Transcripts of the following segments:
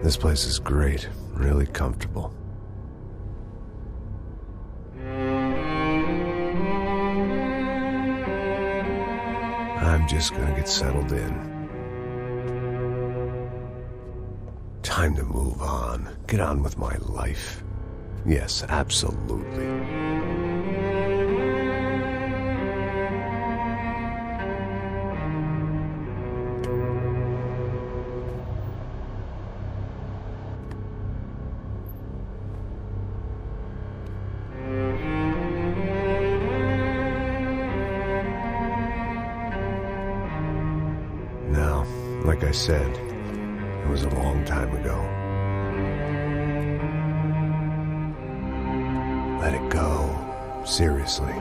This place is great, really comfortable. I'm just gonna get settled in. Time to move on. Get on with my life. Yes, absolutely. Now, like I said, it was a long time ago. Let it go. Seriously.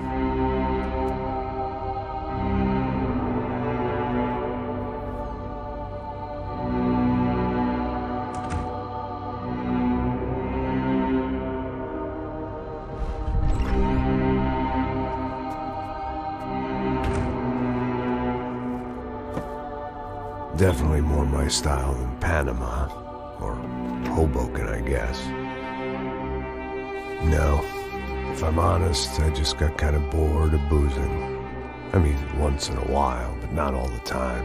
Definitely more my style than Panama, or Hoboken, I guess. No, if I'm honest, I just got kind of bored of boozing. I mean, once in a while, but not all the time.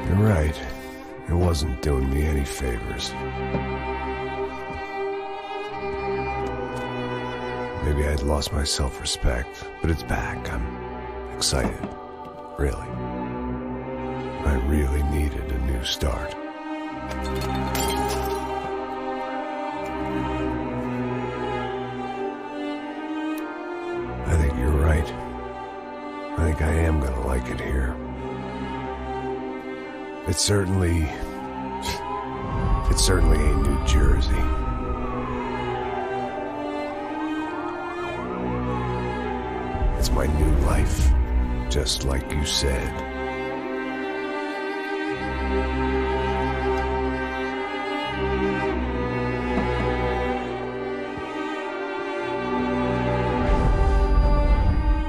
You're right, it wasn't doing me any favors. Maybe I'd lost my self-respect, but it's back. I'm excited, really. I really needed a new start. I think you're right. I think I am gonna like it here. It certainly ain't New Jersey. It's my new life. Just like you said.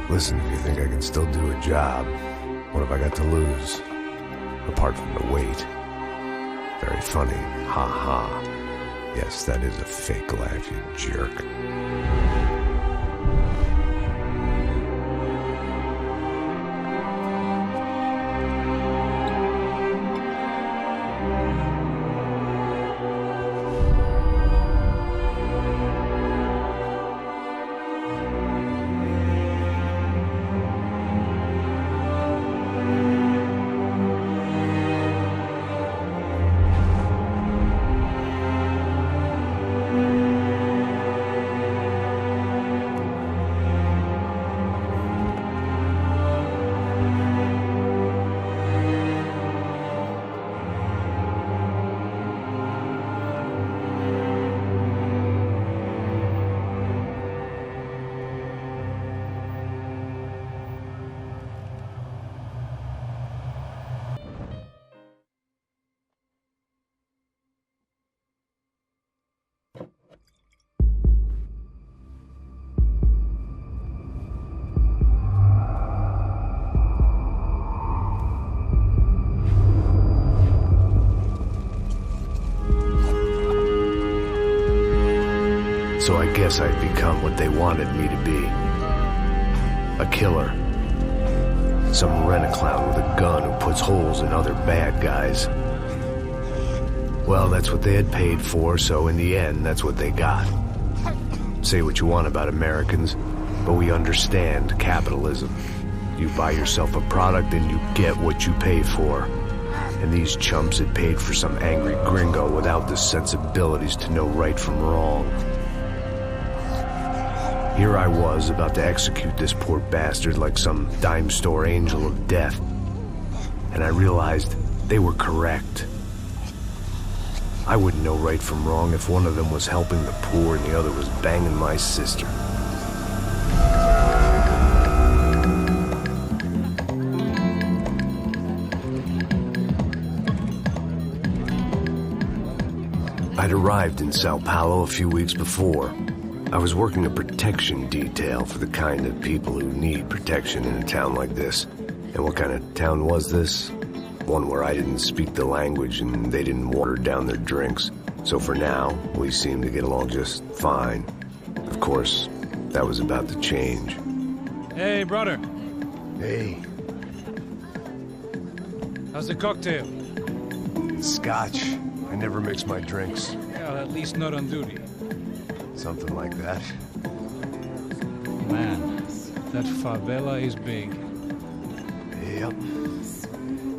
Listen, if you think I can still do a job, what have I got to lose? Apart from the weight. Very funny. Ha ha. Yes, that is a fake laugh, you jerk. So I guess I'd become what they wanted me to be. A killer. Some rent-a-clown with a gun who puts holes in other bad guys. Well, that's what they had paid for, so in the end, that's what they got. Say what you want about Americans, but we understand capitalism. You buy yourself a product and you get what you pay for. And these chumps had paid for some angry gringo without the sensibilities to know right from wrong. Here I was, about to execute this poor bastard like some dime store angel of death. And I realized they were correct. I wouldn't know right from wrong if one of them was helping the poor and the other was banging my sister. I'd arrived in Sao Paulo a few weeks before. I was working a protection detail for the kind of people who need protection in a town like this. And what kind of town was this? one where I didn't speak the language and they didn't water down their drinks. So for now, we seemed to get along just fine. Of course, that was about to change. Hey, brother. Hey. How's the cocktail? Scotch. I never mix my drinks. Well, at least not on duty. Something like that. Man, that favela is big. Yep.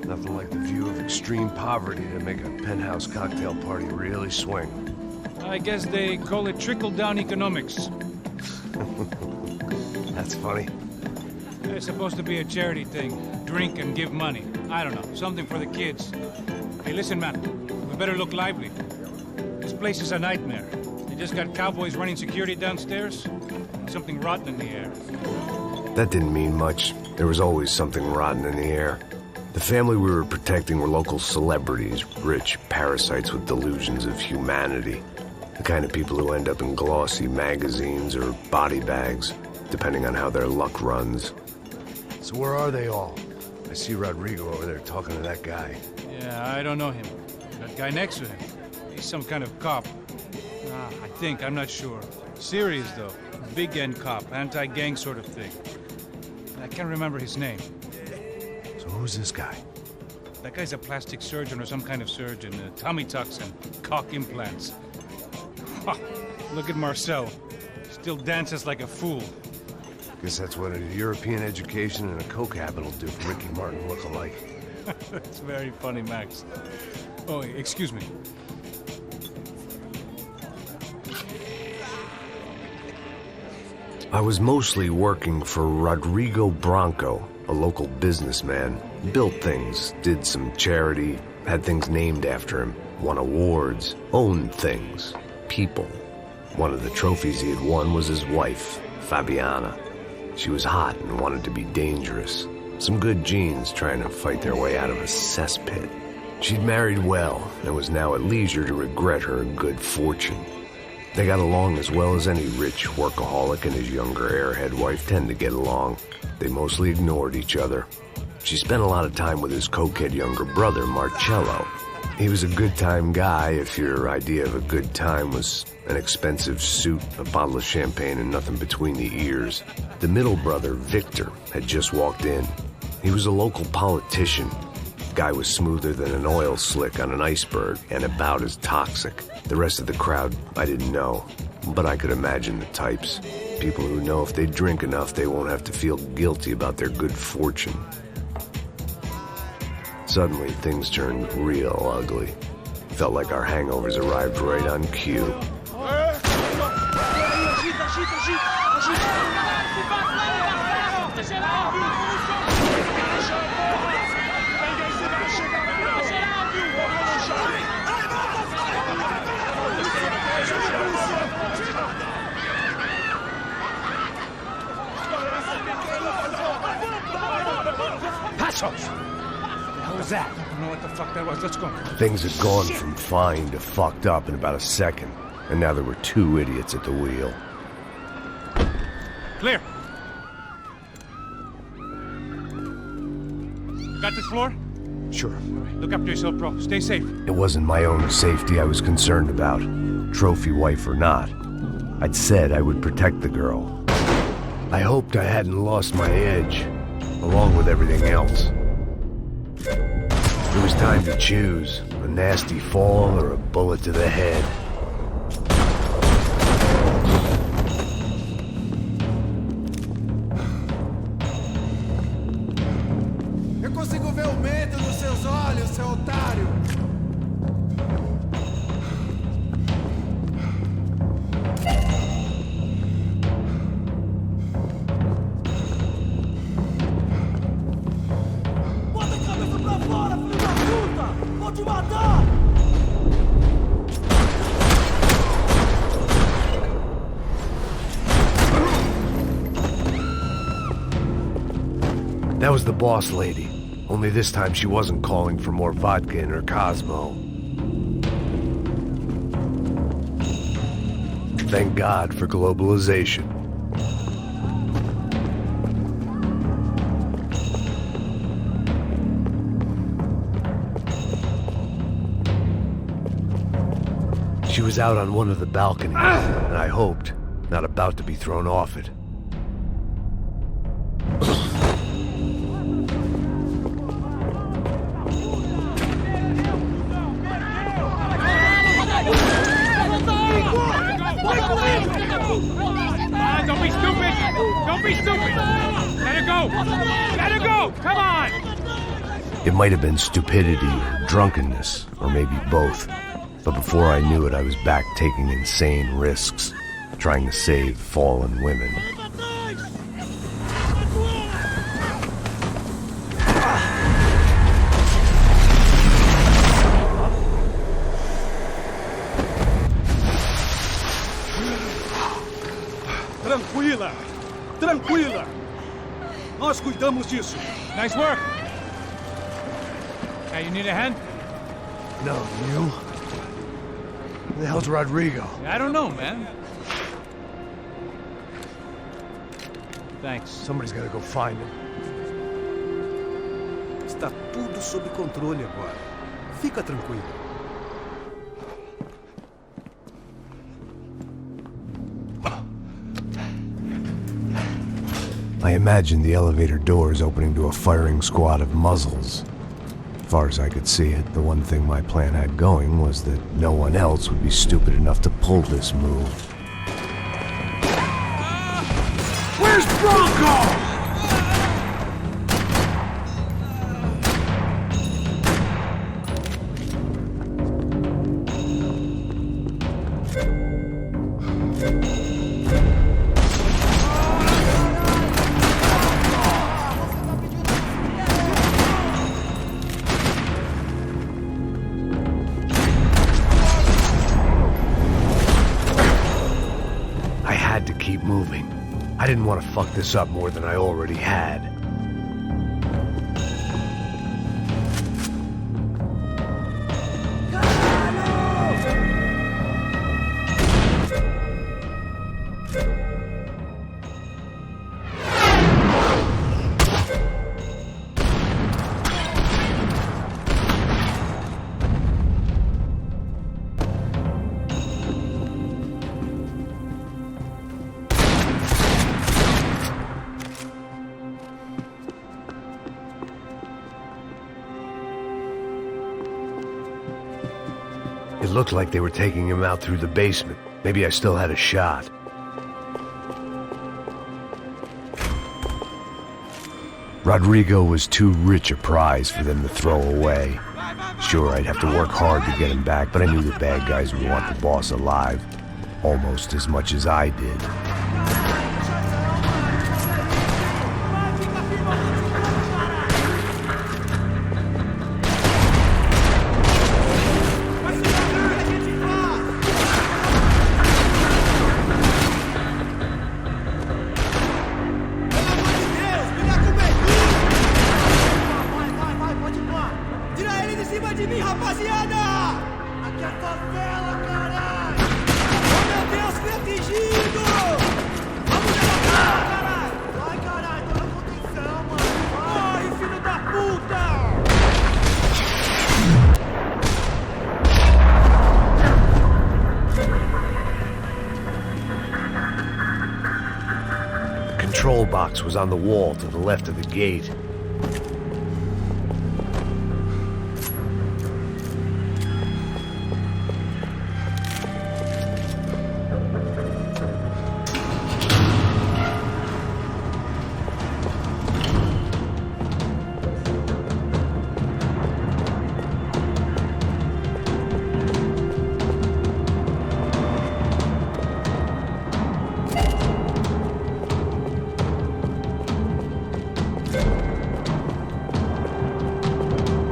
Nothing like the view of extreme poverty to make a penthouse cocktail party really swing. I guess they call it trickle-down economics. That's funny. It's supposed to be a charity thing. Drink and give money. I don't know, something for the kids. Hey, listen, man. We better look lively. This place is a nightmare. They just got cowboys running security downstairs. And something rotten in the air. That didn't mean much. There was always something rotten in the air. The family we were protecting were local celebrities, rich parasites with delusions of humanity. The kind of people who end up in glossy magazines or body bags, depending on how their luck runs. So where are they all? I see Rodrigo over there talking to that guy. Yeah, I don't know him. That guy next to him. He's some kind of cop. I think, I'm not sure. Serious, though. Big end cop, anti-gang sort of thing. I can't remember his name. So who's this guy? That guy's a plastic surgeon or some kind of surgeon. Tummy tucks and cock implants. Look at Marcel. Still dances like a fool. Guess that's what a European education and a coke habit will do for Ricky Martin look-alike. That's very funny, Max. Oh, excuse me. I was mostly working for Rodrigo Branco, a local businessman. Built things, did some charity, had things named after him, won awards, owned things, people. One of the trophies he had won was his wife, Fabiana. She was hot and wanted to be dangerous. Some good genes trying to fight their way out of a cesspit. She'd married well and was now at leisure to regret her good fortune. They got along as well as any rich workaholic and his younger airhead wife tend to get along. They mostly ignored each other. She spent a lot of time with his cokehead younger brother, Marcello. He was a good-time guy if your idea of a good time was an expensive suit, a bottle of champagne, and nothing between the ears. The middle brother, Victor, had just walked in. He was a local politician. Guy was smoother than an oil slick on an iceberg and about as toxic. The rest of the crowd, I didn't know, but I could imagine the types. People who know if they drink enough, they won't have to feel guilty about their good fortune. Suddenly, things turned real ugly. Felt like our hangovers arrived right on cue. What was that? I don't know what the fuck that was. Let's go. Things had gone from fine to fucked up in about a second, and now there were two idiots at the wheel. Clear. Got this floor? Sure. Right, look after yourself, bro. Stay safe. It wasn't my own safety I was concerned about, trophy wife or not. I'd said I would protect the girl. I hoped I hadn't lost my edge, along with everything else. It was time to choose, a nasty fall or a bullet to the head. Eu consigo ver o medo nos seus olhos, seu otário. Bota a cabeça pra fora, filho da puta! Vou te matar! That was the boss lady. Only this time she wasn't calling for more vodka in her Cosmo. Thank God for globalization. She was out on one of the balconies, and I hoped, not about to be thrown off it. Don't be stupid! Don't be stupid! Let her go! Let her go! Come on! It might have been stupidity, or drunkenness, or maybe both. But before I knew it, I was back taking insane risks, trying to save fallen women. Tranquila! Tranquila! Nós cuidamos disso. Nice work! Hey, you need a hand? No, you? Who the hell's Rodrigo? I don't know, man. Thanks. Somebody's gotta go find him. Está tudo sob controle agora. Fica tranquilo. I imagined the elevator doors opening to a firing squad of muzzles. As far as I could see it, the one thing my plan had going was that no one else would be stupid enough to pull this move. Where's Bronco? Keep moving. I didn't want to fuck this up more than I already had. It looked like they were taking him out through the basement. Maybe I still had a shot. Rodrigo was too rich a prize for them to throw away. Sure, I'd have to work hard to get him back, but I knew the bad guys would want the boss alive. Almost as much as I did. The control box was on the wall to the left of the gate.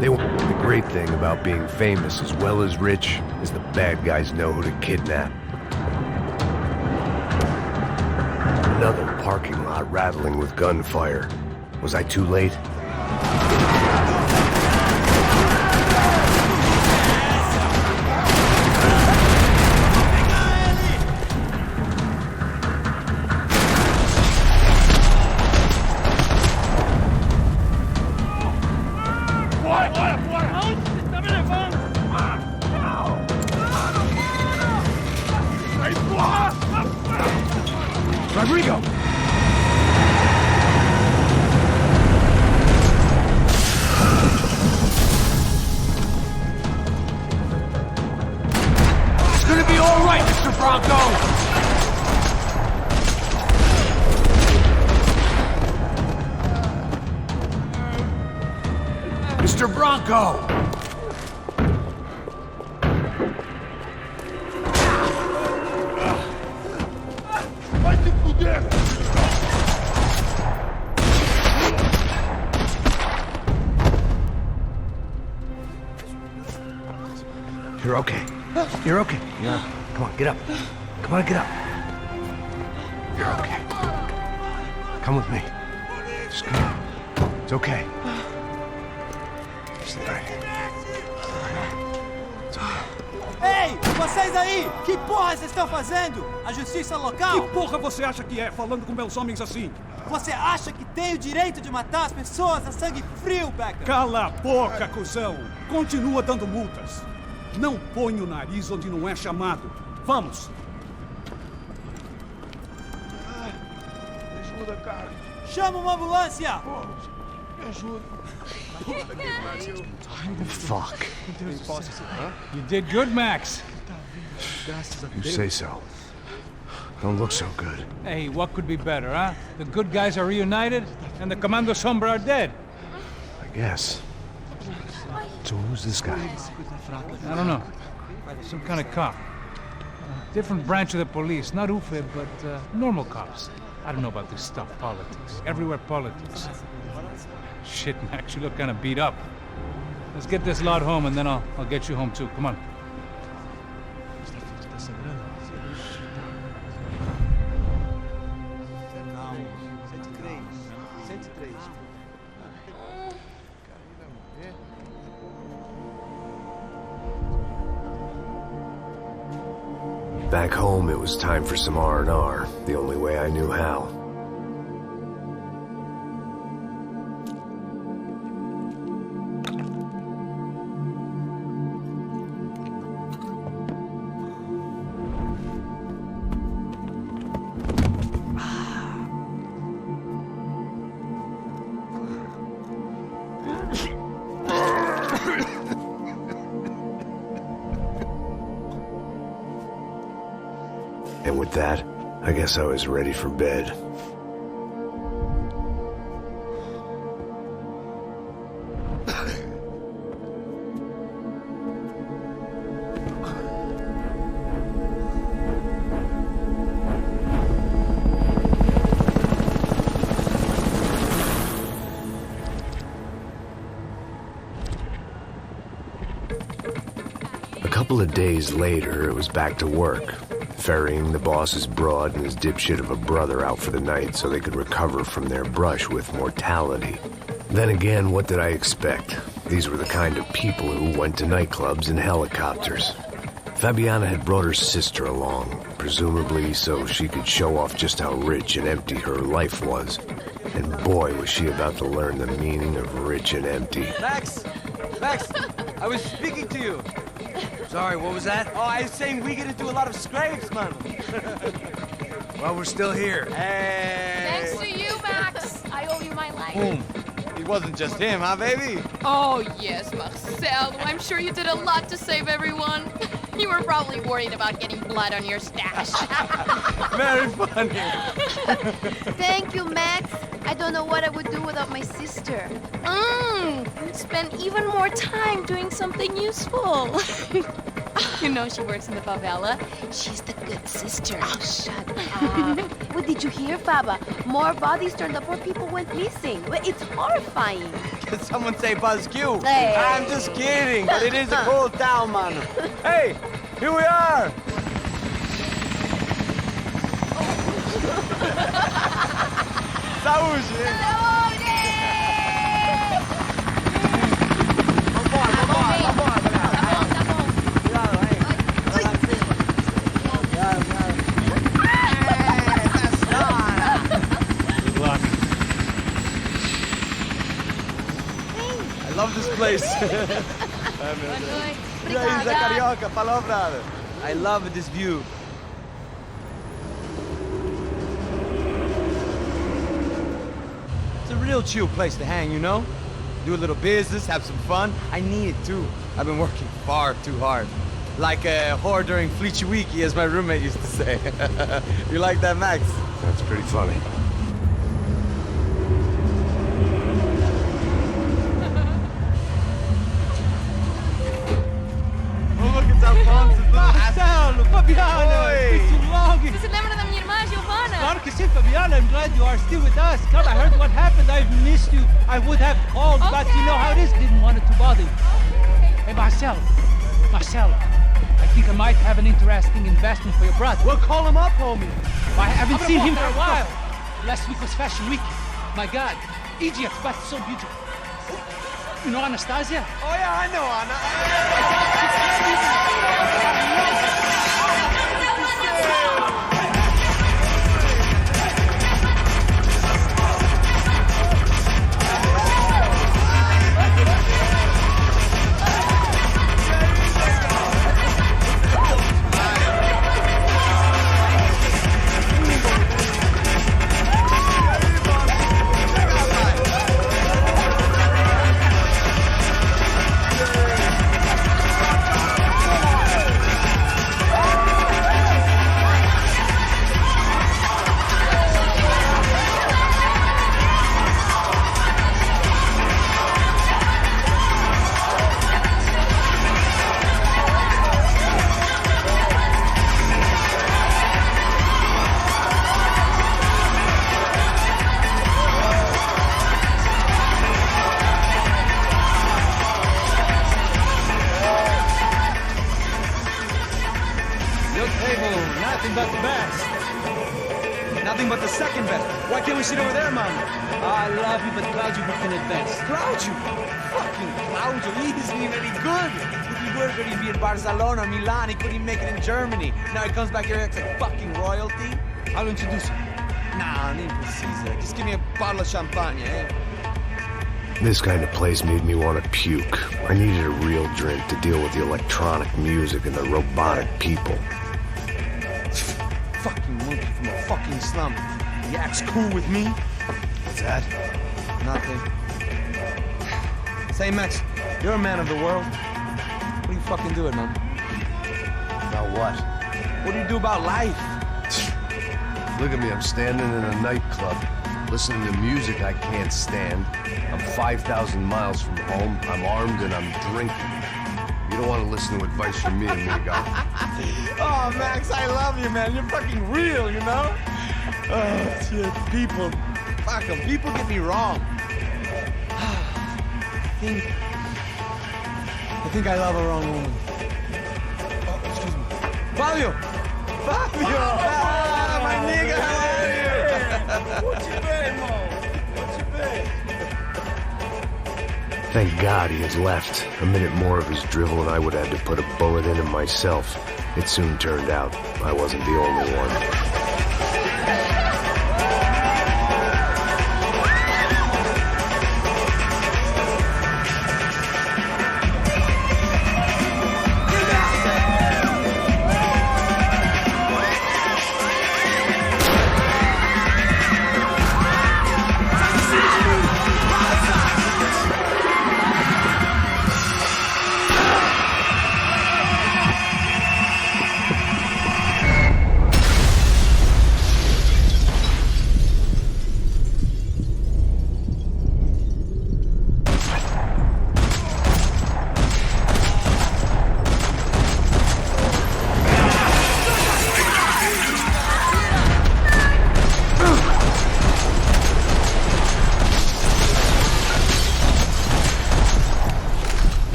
The great thing about being famous as well as rich is the bad guys know who to kidnap. Another parking lot rattling with gunfire. Was I too late? Rodrigo! It's gonna be all right, Mr. Bronco! Mr. Bronco! You're okay. You're okay. Yeah. Come on, get up. Come on, get up. You're okay. Come with me. Just come on. It's okay. It's all right. It's okay. Ei, vocês aí! Que porra vocês estão fazendo? A justiça local? Que porra você acha que é, falando com meus homens assim? Você acha que tem o direito de matar as pessoas a sangue frio, Becker? Cala a boca, cuzão! Continua dando multas. Não põe o nariz onde não é chamado. Vamos! Me ajuda, cara. Chama uma ambulância! Me ajuda. Fuck. You did good, Max. You say so. Don't look so good. Hey, what could be better, huh? The good guys are reunited, and the Commando Sombra are dead. I guess. So who's this guy? I don't know. Some kind of cop. Different branch of the police. Not UFE, but normal cops. I don't know about this stuff, politics. Everywhere politics. Shit, Max, you look kind of beat up. Let's get this lot home, and then I'll get you home, too. Come on. Back home, it was time for some R&R, the only way I knew how. And with that, I guess I was ready for bed. A couple of days later, it was back to work. Ferrying the boss's broad and his dipshit of a brother out for the night so they could recover from their brush with mortality. Then again, what did I expect? These were the kind of people who went to nightclubs in helicopters. Fabiana had brought her sister along, presumably so she could show off just how rich and empty her life was. And boy, was she about to learn the meaning of rich and empty. Max! Max! I was speaking to you! Sorry, what was that? Oh, I was saying we get to do a lot of scrapes, man. Well, we're still here. Hey! Thanks to you, Max. I owe you my life. Boom. It wasn't just him, huh, baby? Oh, yes, Marcel. I'm sure you did a lot to save everyone. You were probably worried about getting blood on your stash. Very funny. Thank you, Max. I don't know what I would do without my sister. Spend even more time doing something useful. You know she works in the favela. She's the good sister. Oh, shut up. What did you hear, Faba? More bodies turned up where people went missing. It's horrifying. Did someone say Buzz Q? Hey. I'm just kidding, but it is a cool town, man. Hey, here we are. Saúde! I love this place. E aí, Zé Carioca, palavra. I love this view. It's a real chill place to hang, you know? Do a little business, have some fun. I need it too. I've been working far too hard. Like a whore during Fleechy Weeky, as my roommate used to say. You like that, Max? That's pretty funny. Oh, look, it's Alfonso. Marcelo, Fabiana, it's been too long. Você se lembra da minha irmã, Giovanna? Claro que sim, Fabiana. I'm glad you are still with us. Come, I heard what happened. I've missed you. I would have called, but you know how it is. Didn't want it to bother you. Hey, Marcelo. I think I might have an interesting investment for your brother. Well, call him up, homie. I haven't seen him for a while. Last week was Fashion Week. My God, Egypt, but so beautiful. You know Anastasia? Oh, yeah, I know Anna. Nothing but the best. Nothing but the second best. Why can't we sit over there, man? I love you, but Claudio booked in advance. Claudio? Fucking Claudio, he isn't even any good. If he were good, he'd be in Barcelona, Milan. He couldn't even make it in Germany. Now he comes back here acts like fucking royalty. I'll introduce you. Nah, name precisa. Just give me a bottle of champagne, eh? This kind of place made me want to puke. I needed a real drink to deal with the electronic music and the robotic people. Fucking monkey from a fucking slum. He acts cool with me. What's that? Nothing. Say, Max, you're a man of the world. What are you fucking doing, man? About what? What do you do about life? Look at me, I'm standing in a nightclub, listening to music I can't stand. I'm 5,000 miles from home, I'm armed and I'm drinking. You don't want to listen to advice from me, amigo. Oh, Max, I love you, man. You're fucking real, you know? Oh, shit. People. Fuck them. People get me wrong. I think I love a wrong woman. Oh, excuse me. Fabio! Fabio! Ah, my nigga, how are you? What you been, Mo? What you been? Thank God he has left. A minute more of his drivel and I would have had to put a bullet in him myself. It soon turned out I wasn't the only one.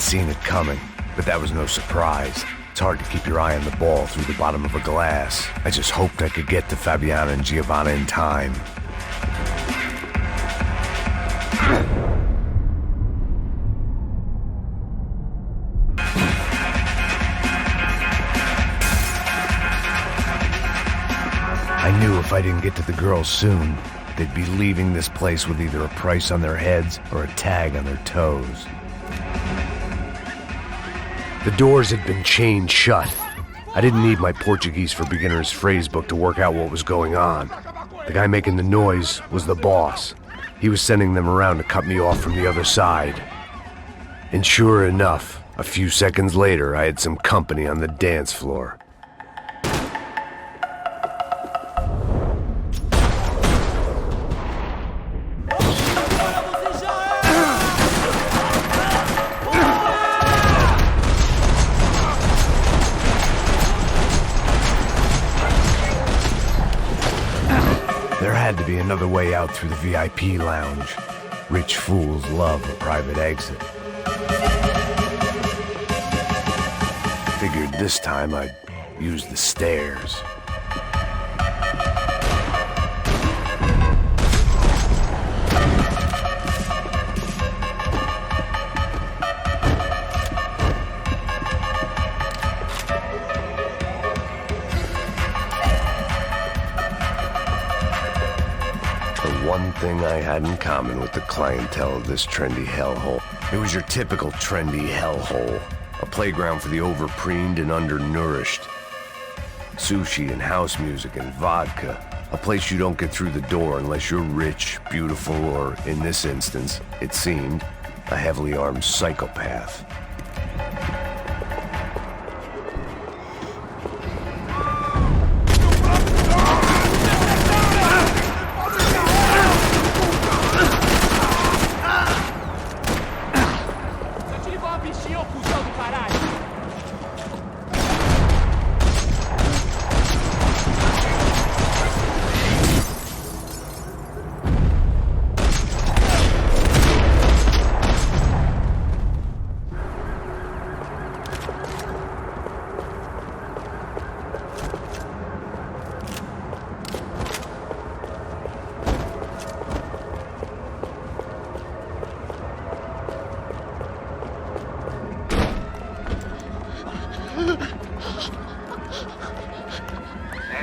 Seen it coming, but that was no surprise. It's hard to keep your eye on the ball through the bottom of a glass. I just hoped I could get to Fabiana and Giovanna in time. I knew if I didn't get to the girls soon, they'd be leaving this place with either a price on their heads or a tag on their toes. The doors had been chained shut. I didn't need my Portuguese for Beginners phrase book to work out what was going on. The guy making the noise was the boss. He was sending them around to cut me off from the other side. And sure enough, a few seconds later, I had some company on the dance floor. There had to be another way out through the VIP lounge. Rich fools love a private exit. Figured this time I'd use the stairs. One thing I had in common with the clientele of this trendy hellhole. It was your typical trendy hellhole. A playground for the overpreened and undernourished. Sushi and house music and vodka. A place you don't get through the door unless you're rich, beautiful, or, in this instance, it seemed, a heavily armed psychopath.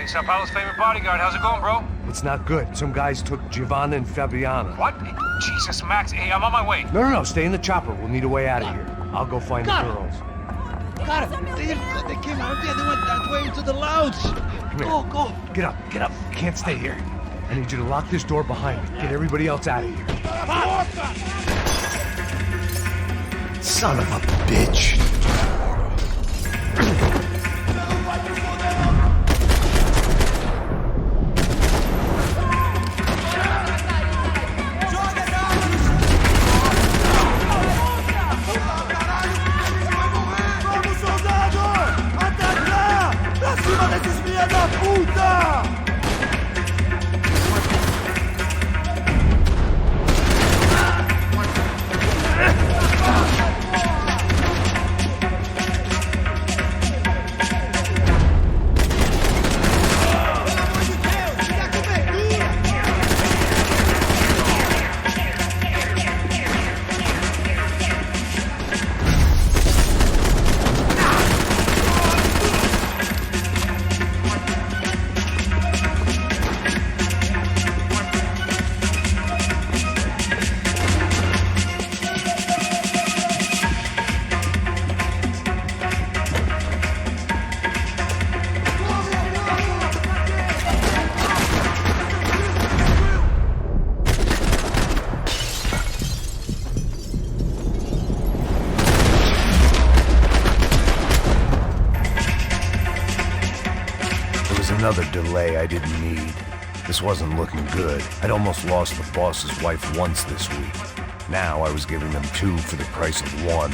Sao Paulo's favorite bodyguard. How's it going, bro? It's not good. Some guys took Giovanna and Fabiana. What? Jesus, Max. Hey, I'm on my way. No. Stay in the chopper. We'll need a way out of here. I'll go find the girls. Got it. They came out there. They went that way into the lounge. Come here. Go. Get up. You can't stay here. I need you to lock this door behind me. Get everybody else out of here. Son of a bitch. Another delay I didn't need. This wasn't looking good. I'd almost lost the boss's wife once this week. Now I was giving them two for the price of one.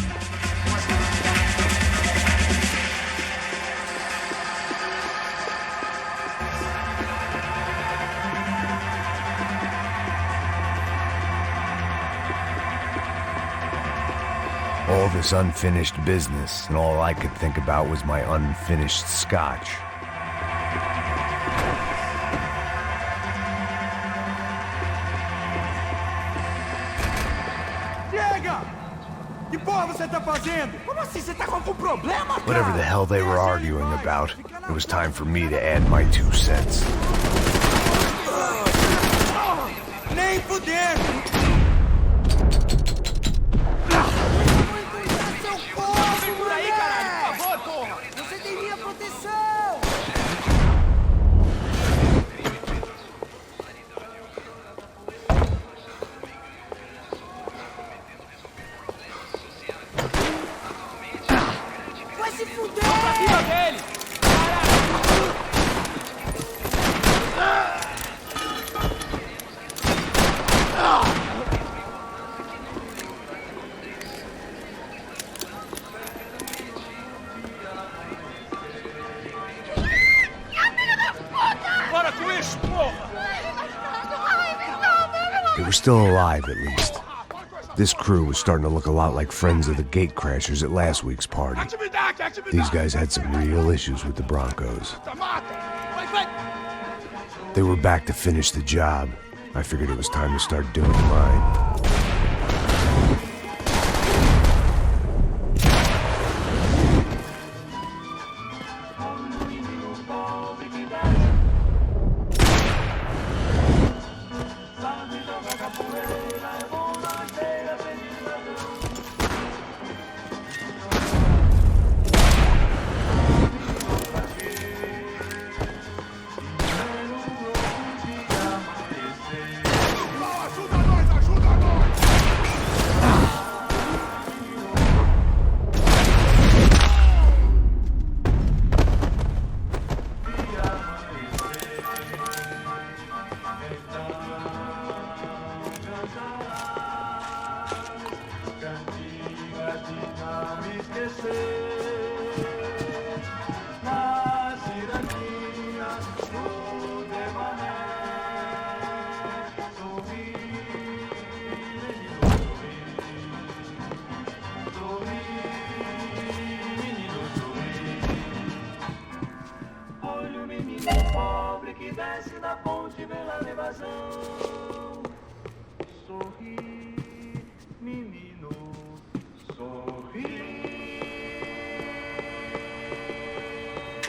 All this unfinished business, and all I could think about was my unfinished scotch. Whatever the hell they were arguing about, it was time for me to add my 2 cents. Nem fudendo! Segura aí, caralho! They were still alive, at least. This crew was starting to look a lot like friends of the gatecrashers at last week's party. These guys had some real issues with the Broncos. They were back to finish the job. I figured it was time to start doing mine.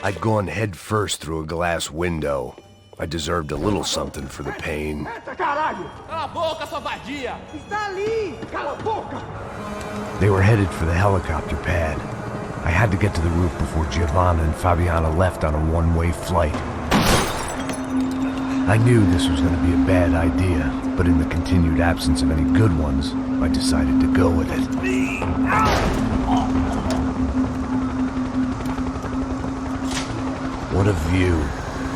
I'd gone head first through a glass window. I deserved a little something for the pain. They were headed for the helicopter pad. I had to get to the roof before Giovanna and Fabiana left on a one-way flight. I knew this was going to be a bad idea, but in the continued absence of any good ones, I decided to go with it. What a view.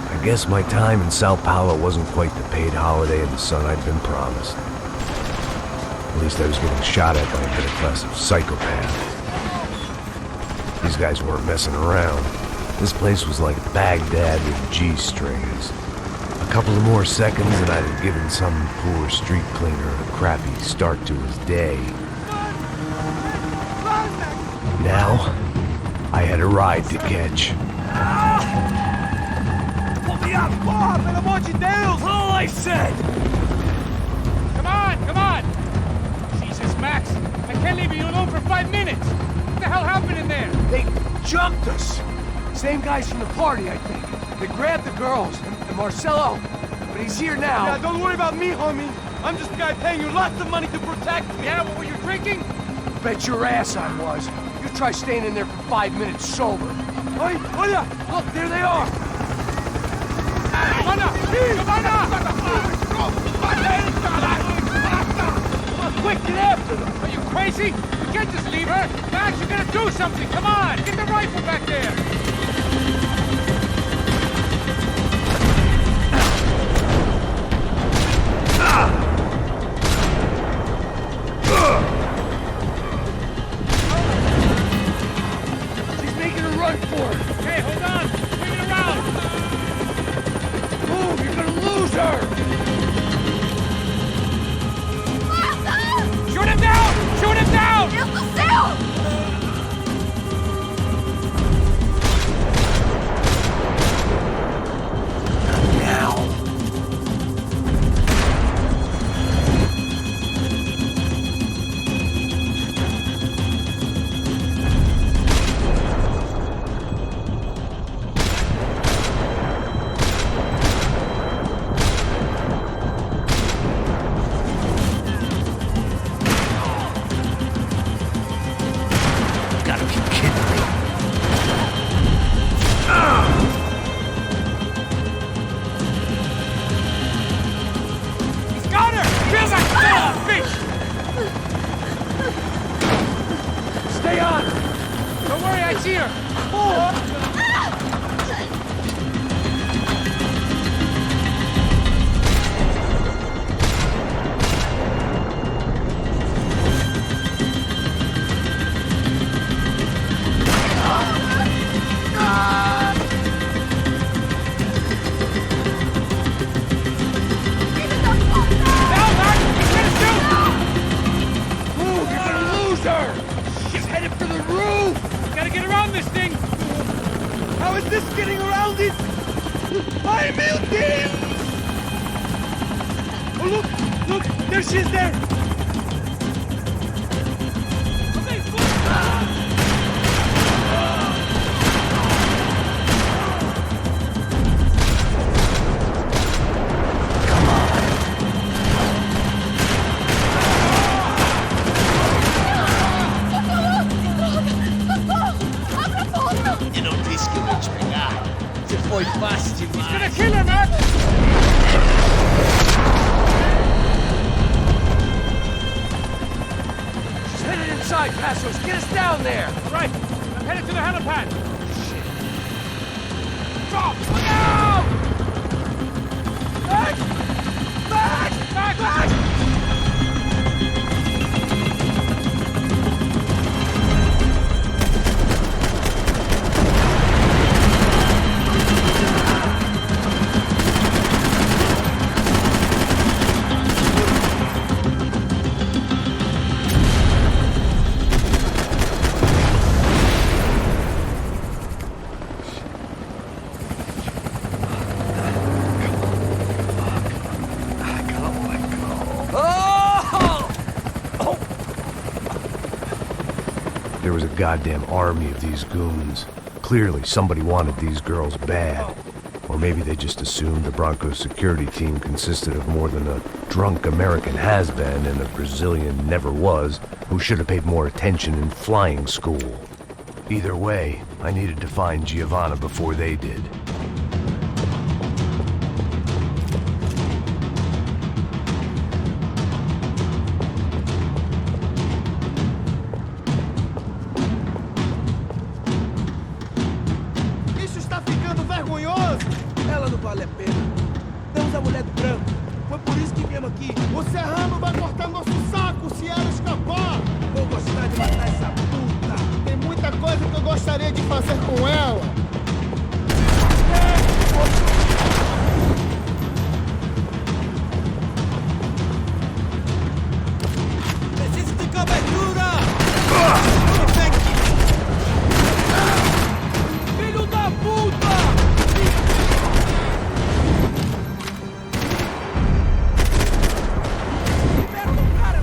I guess my time in Sao Paulo wasn't quite the paid holiday in the sun I'd been promised. At least I was getting shot at by a middle-class psychopath. These guys weren't messing around. This place was like Baghdad with G-strings. A couple of more seconds and I'd have given some poor street cleaner a crappy start to his day. Now, I had a ride to catch. All I said! Come on! Jesus, Max, I can't leave you alone for 5 minutes! What the hell happened in there? They jumped us. Same guys from the party, I think. They grabbed the girls and Marcelo, but he's here now. Yeah, don't worry about me, homie. I'm just the guy paying you lots of money to protect me. Yeah, what were you drinking? Bet your ass I was. You try staying in there for 5 minutes sober. Oi, olha! Look, there they are. Quick, get after them! Are you crazy? You can't just leave her! Max, you gotta do something! Come on! Get the rifle back there! She's making a run for it. Okay, hold on! Swing it around! Move, you're gonna lose her! Shoot him down! Shoot him down! Eu do céu! Stay on! Don't worry, I see her! Meu Deus! Oh, look! There she is there! Eu não disse que eu vou te pegar. Você foi fácil demais. He's gonna kill her, man! She's headed inside, Passos. Get us down there! Right. I'm headed to the helipad. Drop! Look out! Back! Back! Back! Back! There was a goddamn army of these goons. Clearly, somebody wanted these girls bad. Or maybe they just assumed the Broncos security team consisted of more than a drunk American has-been and a Brazilian never-was who should have paid more attention in flying school. Either way, I needed to find Giovanna before they did. Isso está ficando vergonhoso! Ela não vale a pena. Damos a mulher do branco. Foi por isso que viemos aqui. O Serrano vai cortar nosso saco se ela escapar! Vou gostar de matar essa puta. Tem muita coisa que eu gostaria de fazer com ela! Preciso de cobertura! Filho da puta! Libera o cara!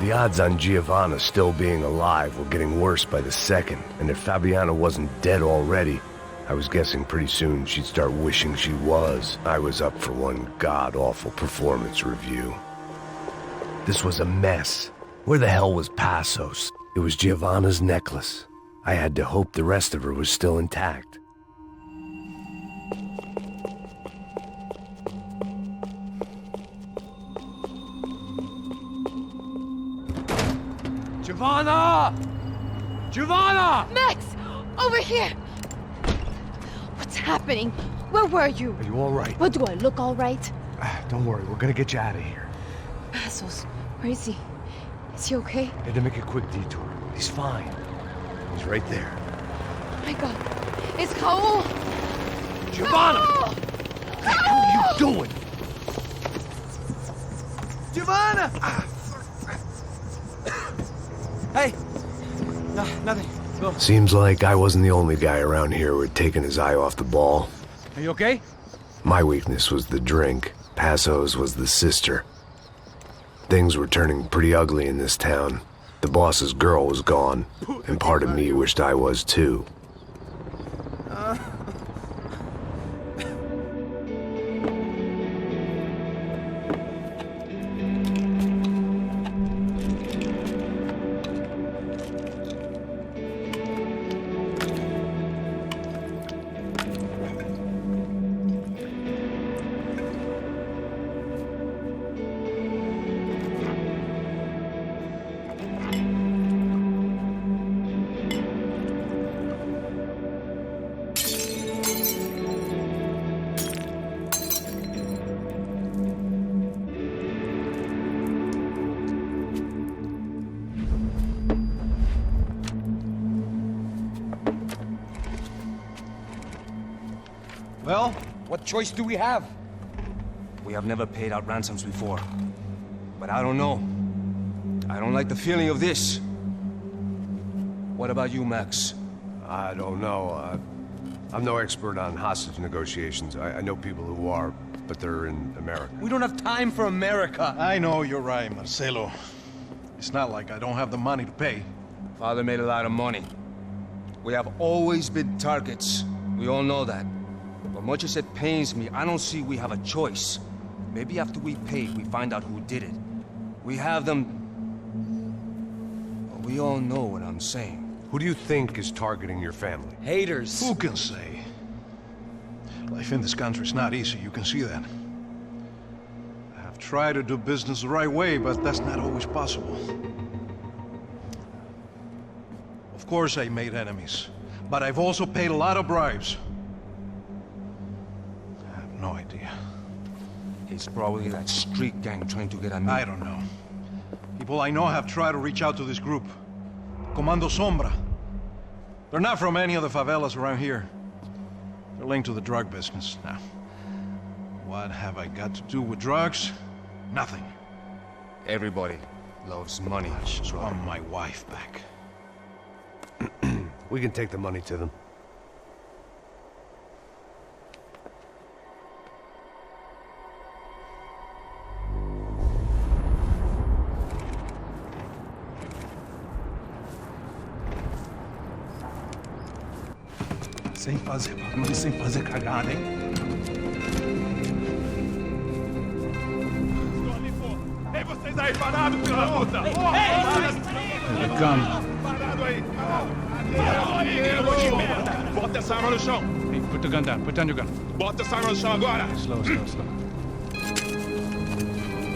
The odds on Giovanna still being alive were getting worse by the second, and if Fabiana wasn't dead already, I was guessing pretty soon she'd start wishing she was. I was up for one god-awful performance review. This was a mess. Where the hell was Passos? It was Giovanna's necklace. I had to hope the rest of her was still intact. Giovanna! Giovanna! Max! Over here! What's happening? Where were you? Are you all right? What, do I look all right? Don't worry, we're gonna get you out of here. Passos, where is he? Is he okay? Had to make a quick detour. He's fine. He's right there. Oh my God. It's Raul. Giovanna! Raul! What the hell are you doing? Giovanna! Hey! No, nothing. Go. Seems like I wasn't the only guy around here who had taken his eye off the ball. Are you okay? My weakness was the drink. Passo's was the sister. Things were turning pretty ugly in this town. The boss's girl was gone, and part of me wished I was too. Well, what choice do we have? We have never paid out ransoms before. But I don't know. I don't like the feeling of this. What about you, Max? I don't know. I'm no expert on hostage negotiations. I know people who are, but they're in America. We don't have time for America. I know you're right, Marcelo. It's not like I don't have the money to pay. Father made a lot of money. We have always been targets. We all know that. But much as it pains me, I don't see we have a choice. Maybe after we pay, we find out who did it. We have them... But we all know what I'm saying. Who do you think is targeting your family? Haters. Who can say? Life in this country is not easy, you can see that. I have tried to do business the right way, but that's not always possible. Of course I made enemies, but I've also paid a lot of bribes. I have no idea. It's probably that street gang trying to get at me. I don't know. People I know have tried to reach out to this group. Comando Sombra. They're not from any of the favelas around here. They're linked to the drug business. Now, what have I got to do with drugs? Nothing. Everybody loves money. I just want my wife back. We can take the money to them. Sem fazer barulho, sem fazer cagada, hein? Ei, vocês aí parados, filho da puta! Here they come. Parado aí! Bota essa arma no chão! Hey, put the gun down. Put down your gun. Bota essa arma no chão agora! Slow, slow, slow.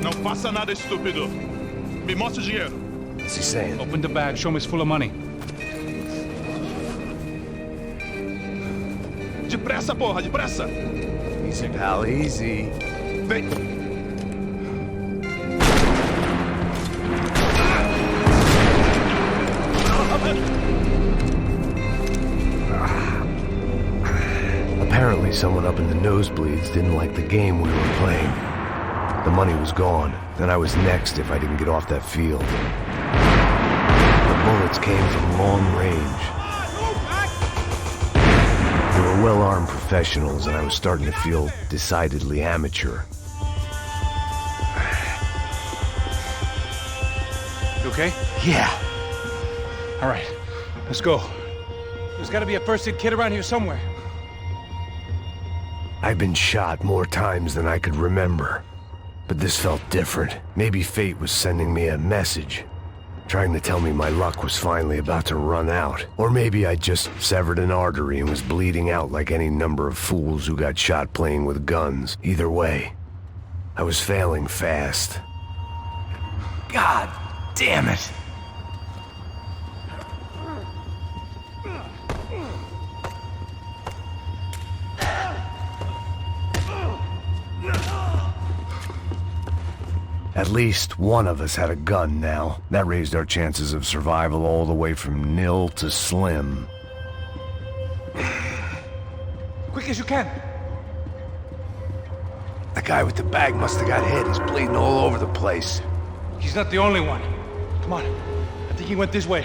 Não faça nada, estúpido! Me mostra o dinheiro! What's he saying? Open the bag. Show me it's full of money. Depressa, porra, depressa! Easy, pal, easy. Vem! Apparently someone up in the nosebleeds didn't like the game we were playing. The money was gone, and I was next if I didn't get off that field. The bullets came from long range. They were well-armed professionals, and I was starting to feel decidedly amateur. You okay? Yeah. All right, let's go. There's got to be a first-aid kit around here somewhere. I've been shot more times than I could remember, but this felt different. Maybe fate was sending me a message, trying to tell me my luck was finally about to run out. Or maybe I just severed an artery and was bleeding out like any number of fools who got shot playing with guns. Either way, I was failing fast. God damn it! At least one of us had a gun now. That raised our chances of survival all the way from nil to slim. Quick as you can. The guy with the bag must have got hit. He's bleeding all over the place. He's not the only one. Come on. I think he went this way.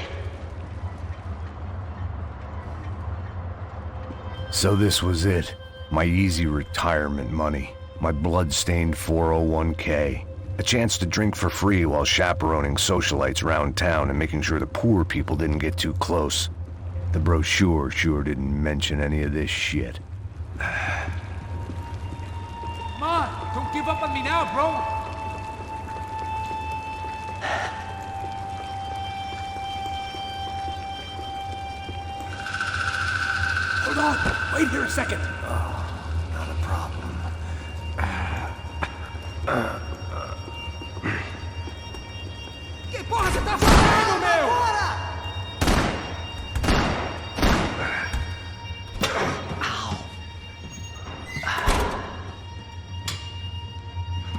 So this was it. My easy retirement money. My blood-stained 401k. A chance to drink for free while chaperoning socialites around town and making sure the poor people didn't get too close. The brochure sure didn't mention any of this shit. Come on, don't give up on me now, bro. Hold on! Wait here a second! Not a problem. Que porra você tá fazendo, meu?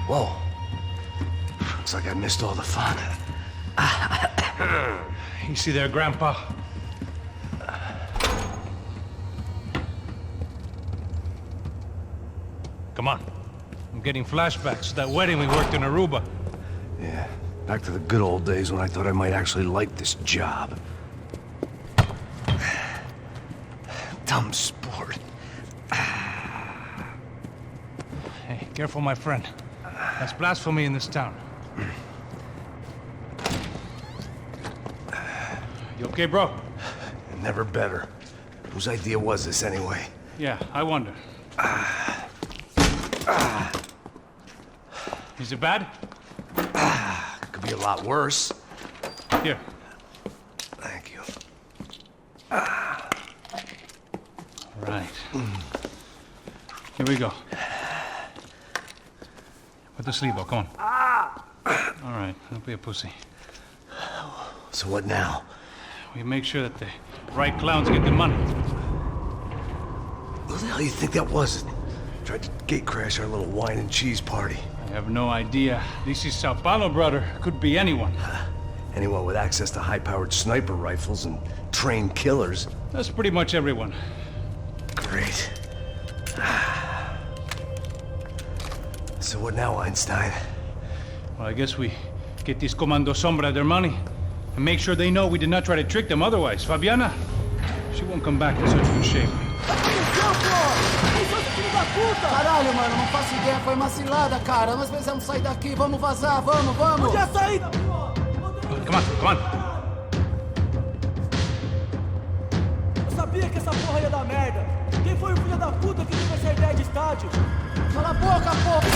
Whoa. Looks like I missed all the fun. You see there, Grandpa? Come on. I'm getting flashbacks to that wedding we worked in Aruba. Yeah, back to the good old days when I thought I might actually like this job. Dumb sport. Hey, careful, my friend. That's blasphemy in this town. You okay, bro? Never better. Whose idea was this anyway? Yeah, I wonder. Is it bad? Could be a lot worse. Here. Thank you. Right. Here we go. Put the sleeve on, come on. All right, don't be a pussy. So what now? We make sure that the right clowns get the money. Who the hell do you think that was? Tried to gate crash our little wine and cheese party. I have no idea. This is Sao Paulo, brother. Could be anyone. Anyone with access to high-powered sniper rifles and trained killers. That's pretty much everyone. Great. So what now, Einstein? Well, I guess we get these Comando Sombra their money and make sure they know we did not try to trick them otherwise. Fabiana, she won't come back in such good shape. Caralho, mano, não faço ideia, foi uma cilada, cara. Nós precisamos sair daqui, vamos vazar, vamos! Onde é a saída, porra? Come on, come on. Eu sabia que essa porra ia dar merda. Quem foi o filho da puta que teve essa ideia de estádio? Cala a boca, porra!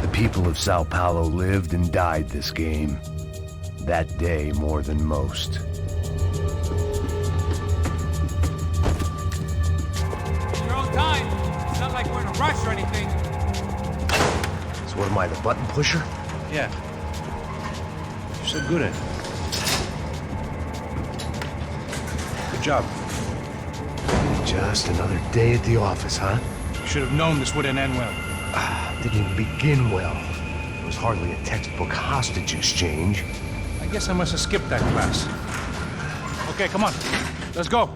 The people of Sao Paulo lived and died this game. That day more than most. Your own time. It's not like we're in a rush or anything. So what am I, the button pusher? Yeah. You're so good at it. Good job. Just another day at the office, huh? You should have known this wouldn't end well. Didn't even begin well. It was hardly a textbook hostage exchange. I guess I must have skipped that class. Okay, come on. Let's go.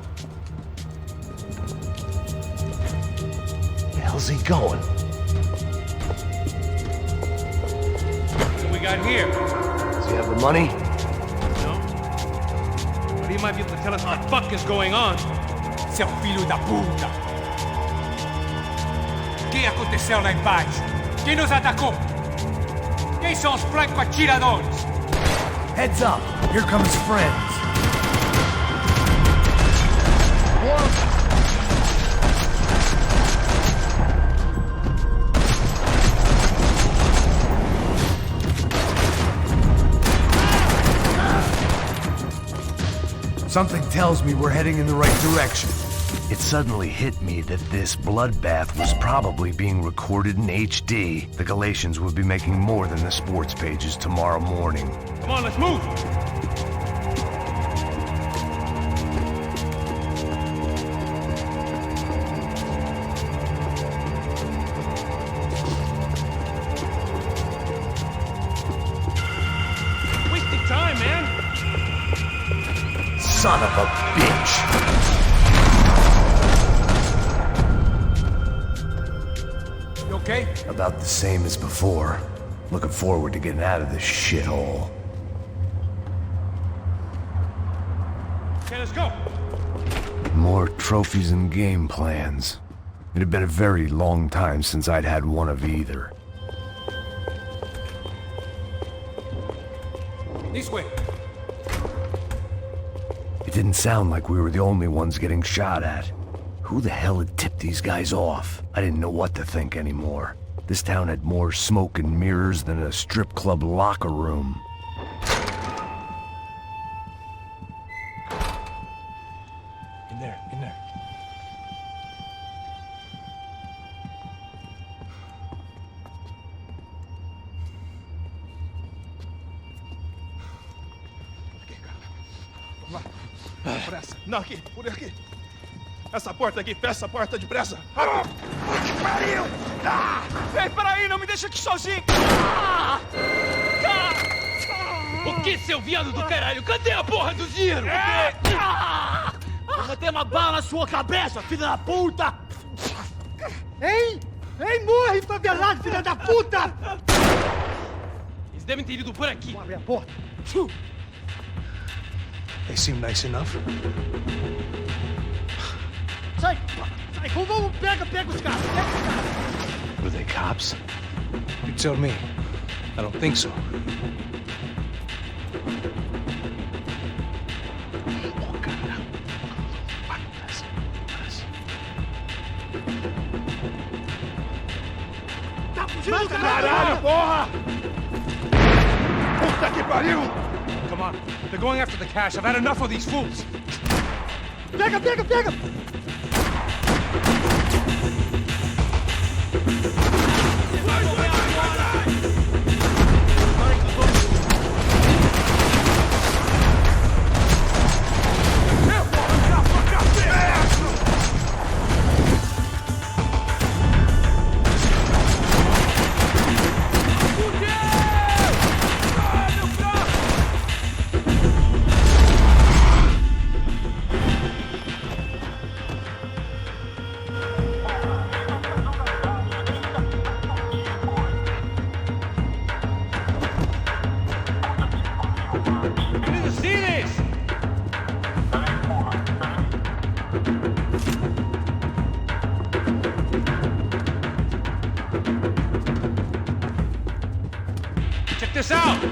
Where the hell's he going? What do we got here? Does he have the money? No. But he might be able to tell us what the fuck is going on. Seu filho da puta! O que aconteceu lá embaixo? Quem nos atacou? Que são os franco-atiradores? Heads up! Here come his friends. Something tells me we're heading in the right direction. It suddenly hit me that this bloodbath was probably being recorded in HD. The Galatians would be making more than the sports pages tomorrow morning. Come on, let's move! Wasting time, man! Son of a bitch! You okay? About the same as before. Looking forward to getting out of this shithole. Okay, let's go! More trophies and game plans. It had been a very long time since I'd had one of either. This way. It didn't sound like we were the only ones getting shot at. Who the hell had tipped these guys off? I didn't know what to think anymore. This town had more smoke and mirrors than a strip club locker room. In there, in there. Pressa. Não, aqui, por aqui. Essa porta aqui, fecha essa porta depressa. Que pariu! Ei, peraí, não me deixa aqui sozinho! O que, seu viado do caralho? Cadê a porra do giro? Vou meter uma bala na sua cabeça, filha da puta! Ei! Ei, morre, favelado, filha da puta! Eles devem ter ido por aqui. Abre a porta. They seem nice enough. Sai! Sai! Vamos, pega os caras! Pega os caras! Were they cops? You tell me. I don't think so. Tá fugindo, Caralho, porra! Puta que pariu! Come on, they're going after the cash. I've had enough of these fools. Pega! Check this out! A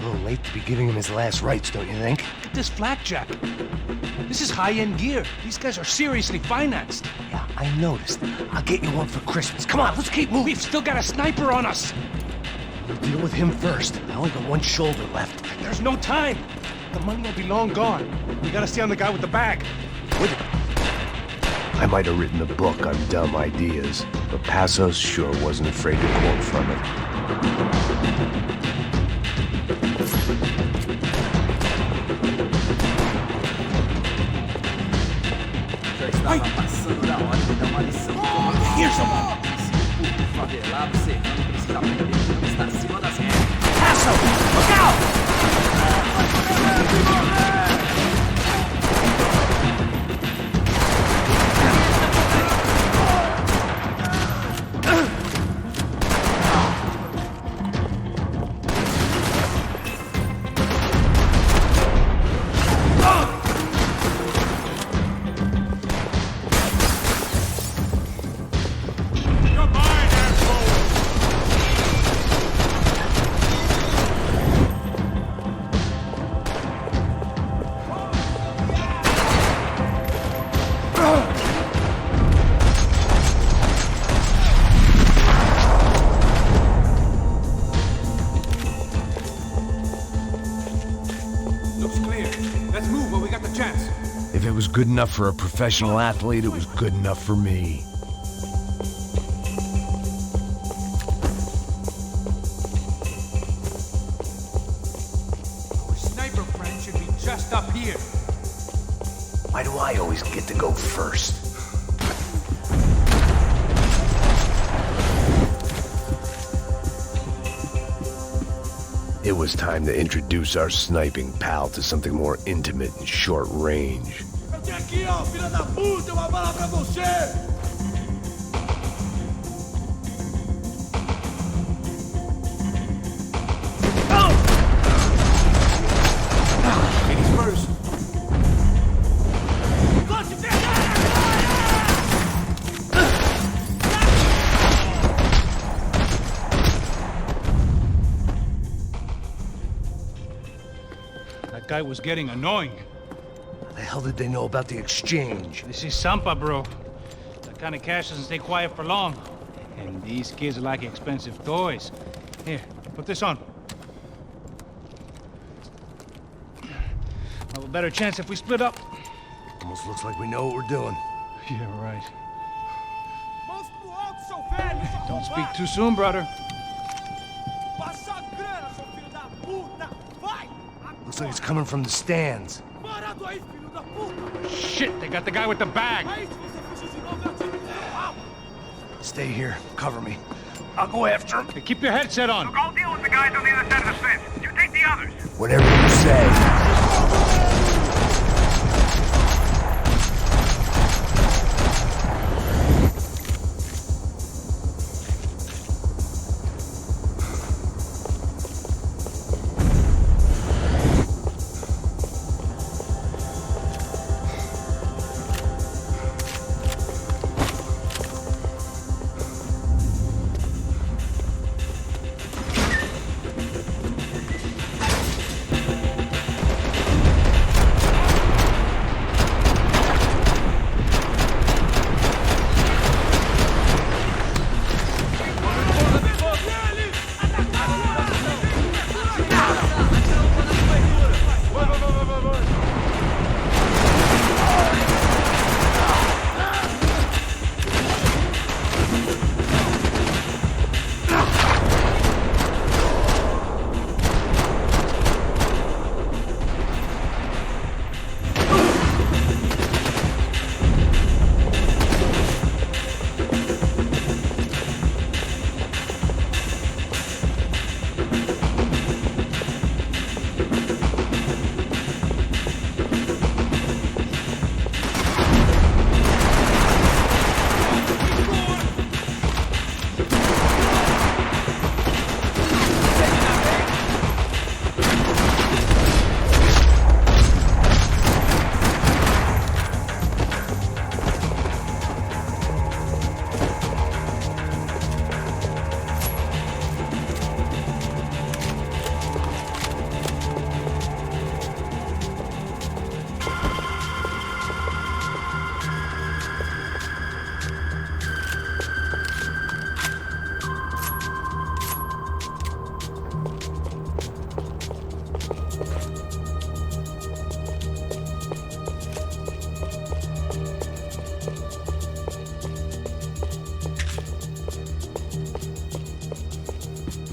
little late to be giving him his last rites, don't you think? Look at this flakjack. This is high-end gear. These guys are seriously financed. Yeah, I noticed. I'll get you one for Christmas. Come on, let's keep moving. We've still got a sniper on us. We'll deal with him first. I only got one shoulder left. There's no time. The money will be long gone. We gotta stay on the guy with the bag. With it. I might have written a book on dumb ideas, but Passos sure wasn't afraid to quote from it. Ai! Here's someone! Passo! Look out! was good enough for a professional athlete, it was good enough for me. Our sniper friend should be just up here. Why do I always get to go first? It was time to introduce our sniping pal to something more intimate and short range. Eu tenho aqui, ó, filha da puta, uma bala pra você! Ladies first. That guy was getting annoying. How the hell did they know about the exchange? This is Sampa, bro. That kind of cash doesn't stay quiet for long. And these kids like expensive toys. Here, put this on. Have a better chance if we split up. Almost looks like we know what we're doing. Yeah, right. Don't speak too soon, brother. Looks like it's coming from the stands. Shit, they got the guy with the bag. Stay here. Cover me. I'll go after him. Hey, keep your headset on. Look, I'll deal with the guys on the other side of the fence. You take the others. Whatever you say.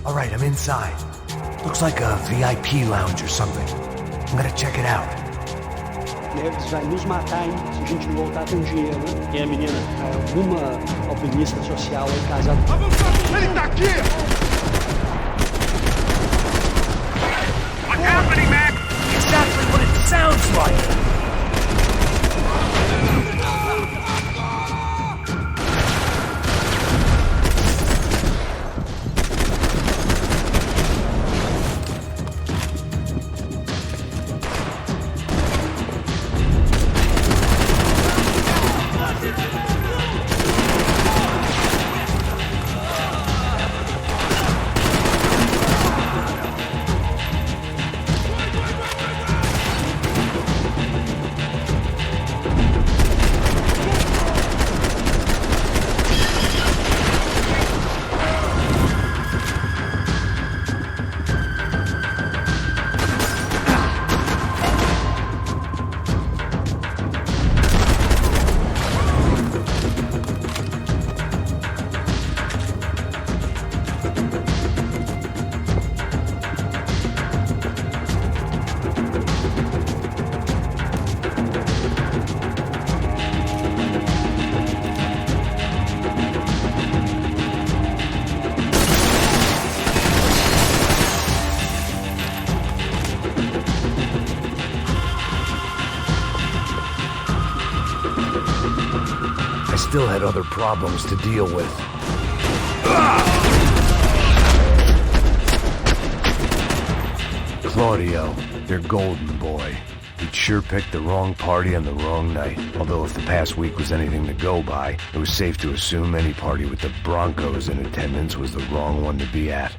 All right, I'm inside. Looks like a VIP lounge or something. I'm gonna check it out. Neves vai nos matar, hein, se a gente não voltar com dinheiro, né? E a menina? Alguma alpinista social aí casada. Ele tá aqui! What's happening, Mac? Exactly what it sounds like! still had other problems to deal with. Claudio, their golden boy. He'd sure picked the wrong party on the wrong night. Although if the past week was anything to go by, it was safe to assume any party with the Broncos in attendance was the wrong one to be at.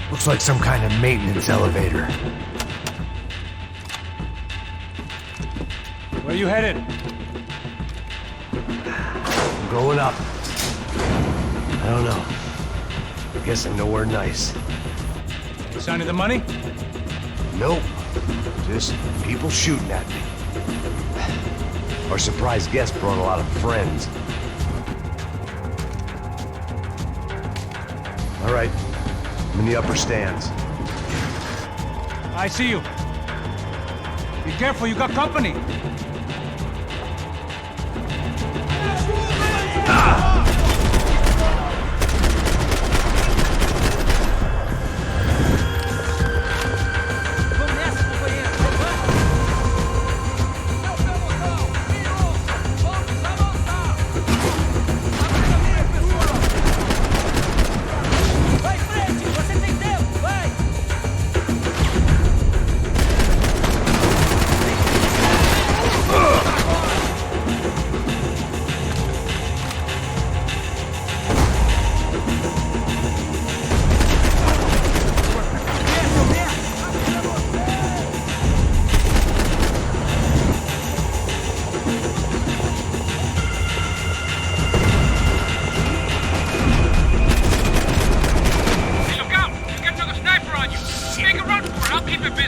Looks like some kind of maintenance elevator. Where are you headed? I'm going up. I don't know. I guess I'm nowhere nice. Any sign of the money? Nope. Just people shooting at me. Our surprise guest brought a lot of friends. All right. I'm in the upper stands. I see you. Be careful, you got company.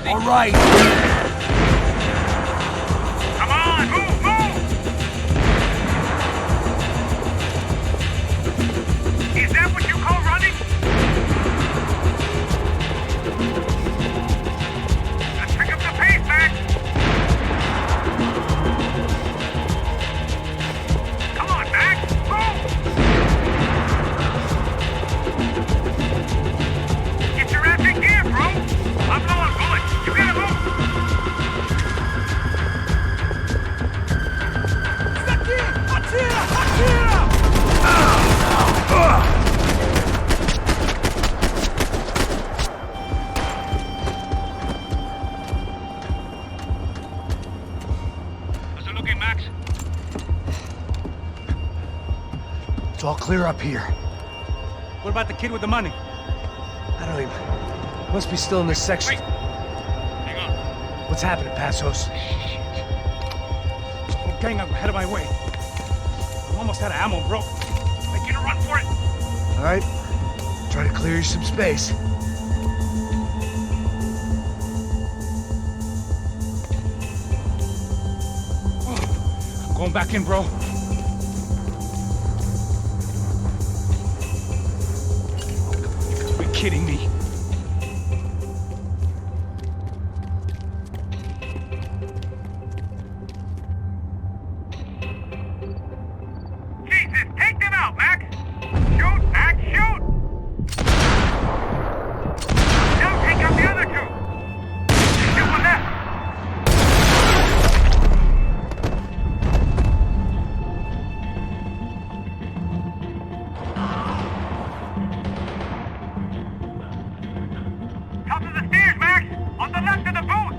All right. Come on, move, move! Is that what you call running? Let's pick up the pace, Max! Come on, Max, move! Get your ass in gear, bro! I'm low on bullets. You gotta move! Atira! Atira! How's it looking, Max? It's all clear up here. What about the kid with the money? I don't even... Must be still in this section. Wait. Hang on. What's happening, Passos? Whole gang up ahead of my way. I'm almost out of ammo, bro. Make it a run for it. All right. Try to clear you some space. I'm going back in, bro. You gotta be kidding me. Jesus, take them out, Max! Shoot, Max, shoot! Now take out the other two! There's one left! Top of the stairs, Max! On the left of the booth!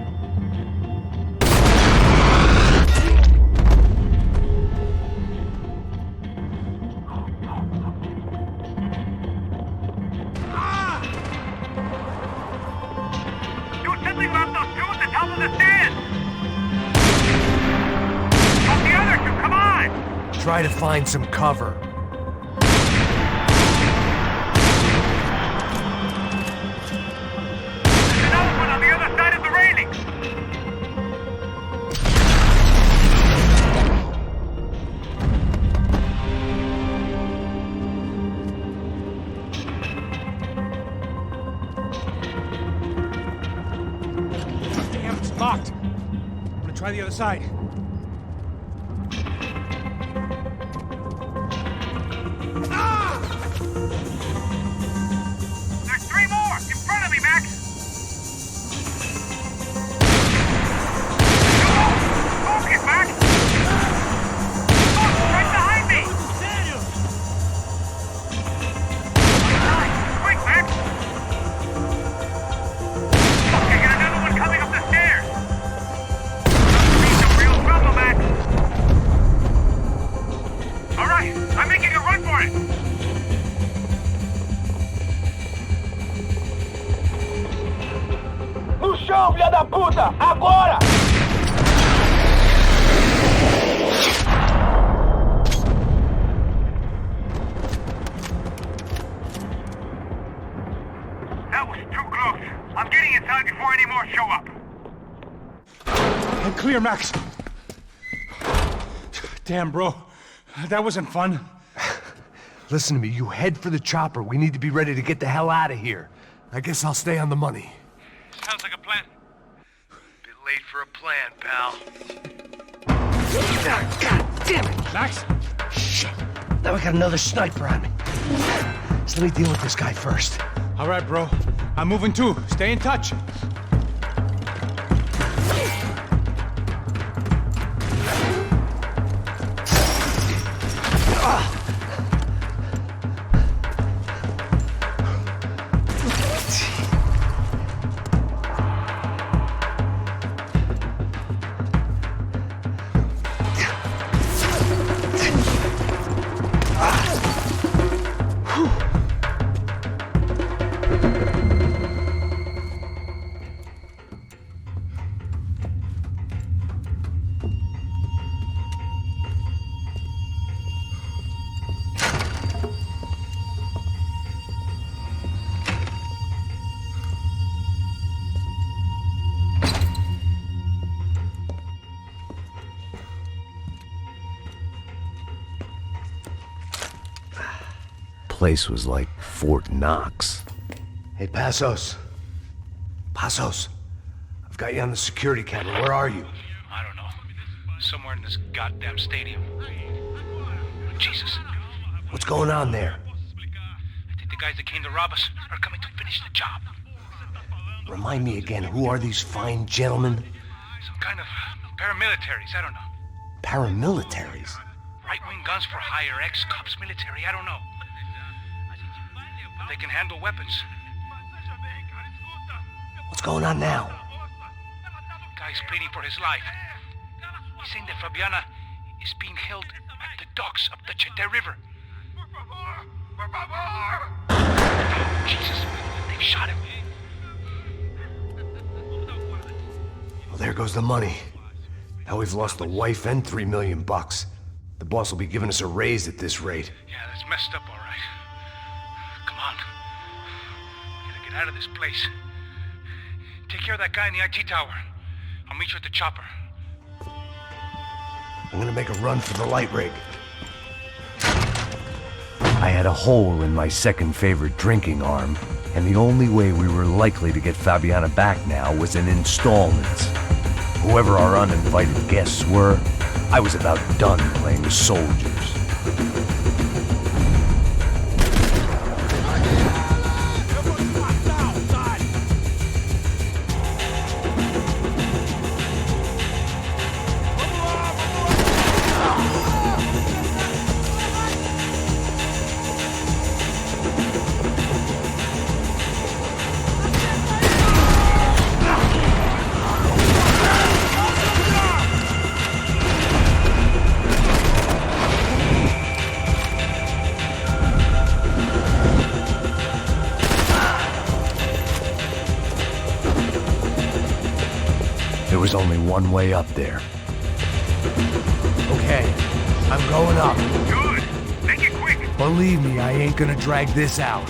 Do something about those two at the top of the stairs! About the other two, come on! Try to find some cover. There's another one on the other side of the railing! Damn, it's locked. I'm gonna try the other side. There's three more! here, Max. Damn, bro. That wasn't fun. Listen to me, you head for the chopper. We need to be ready to get the hell out of here. I guess I'll stay on the money. Sounds like a plan. Bit late for a plan, pal. God damn it! Max? Shit. Now we got another sniper on me. So let me deal with this guy first. All right, bro. I'm moving too. Stay in touch. Place was like Fort Knox. Hey, Passos. Passos. I've got you on the security camera. Where are you? I don't know. Somewhere in this goddamn stadium. Jesus. What's going on there? I think the guys that came to rob us are coming to finish the job. Remind me again, who are these fine gentlemen? Some kind of paramilitaries, I don't know. Paramilitaries? Right-wing guns for hire, ex-cops, military, I don't know. They can handle weapons. What's going on now? Guy's pleading for his life. He's saying that Fabiana is being held at the docks of the Chete River. Oh, Jesus, they've shot him. Well, there goes the money. Now we've lost the wife and $3 million. The boss will be giving us a raise at this rate. Yeah, that's messed up, all right. Come on. We gotta get out of this place. Take care of that guy in the IT tower. I'll meet you at the chopper. I'm gonna make a run for the light rig. I had a hole in my second favorite drinking arm, and the only way we were likely to get Fabiana back now was in installments. Whoever our uninvited guests were, I was about done playing soldiers. There was only one way up there. Okay, I'm going up. Good. Make it quick. Believe me, I ain't gonna drag this out.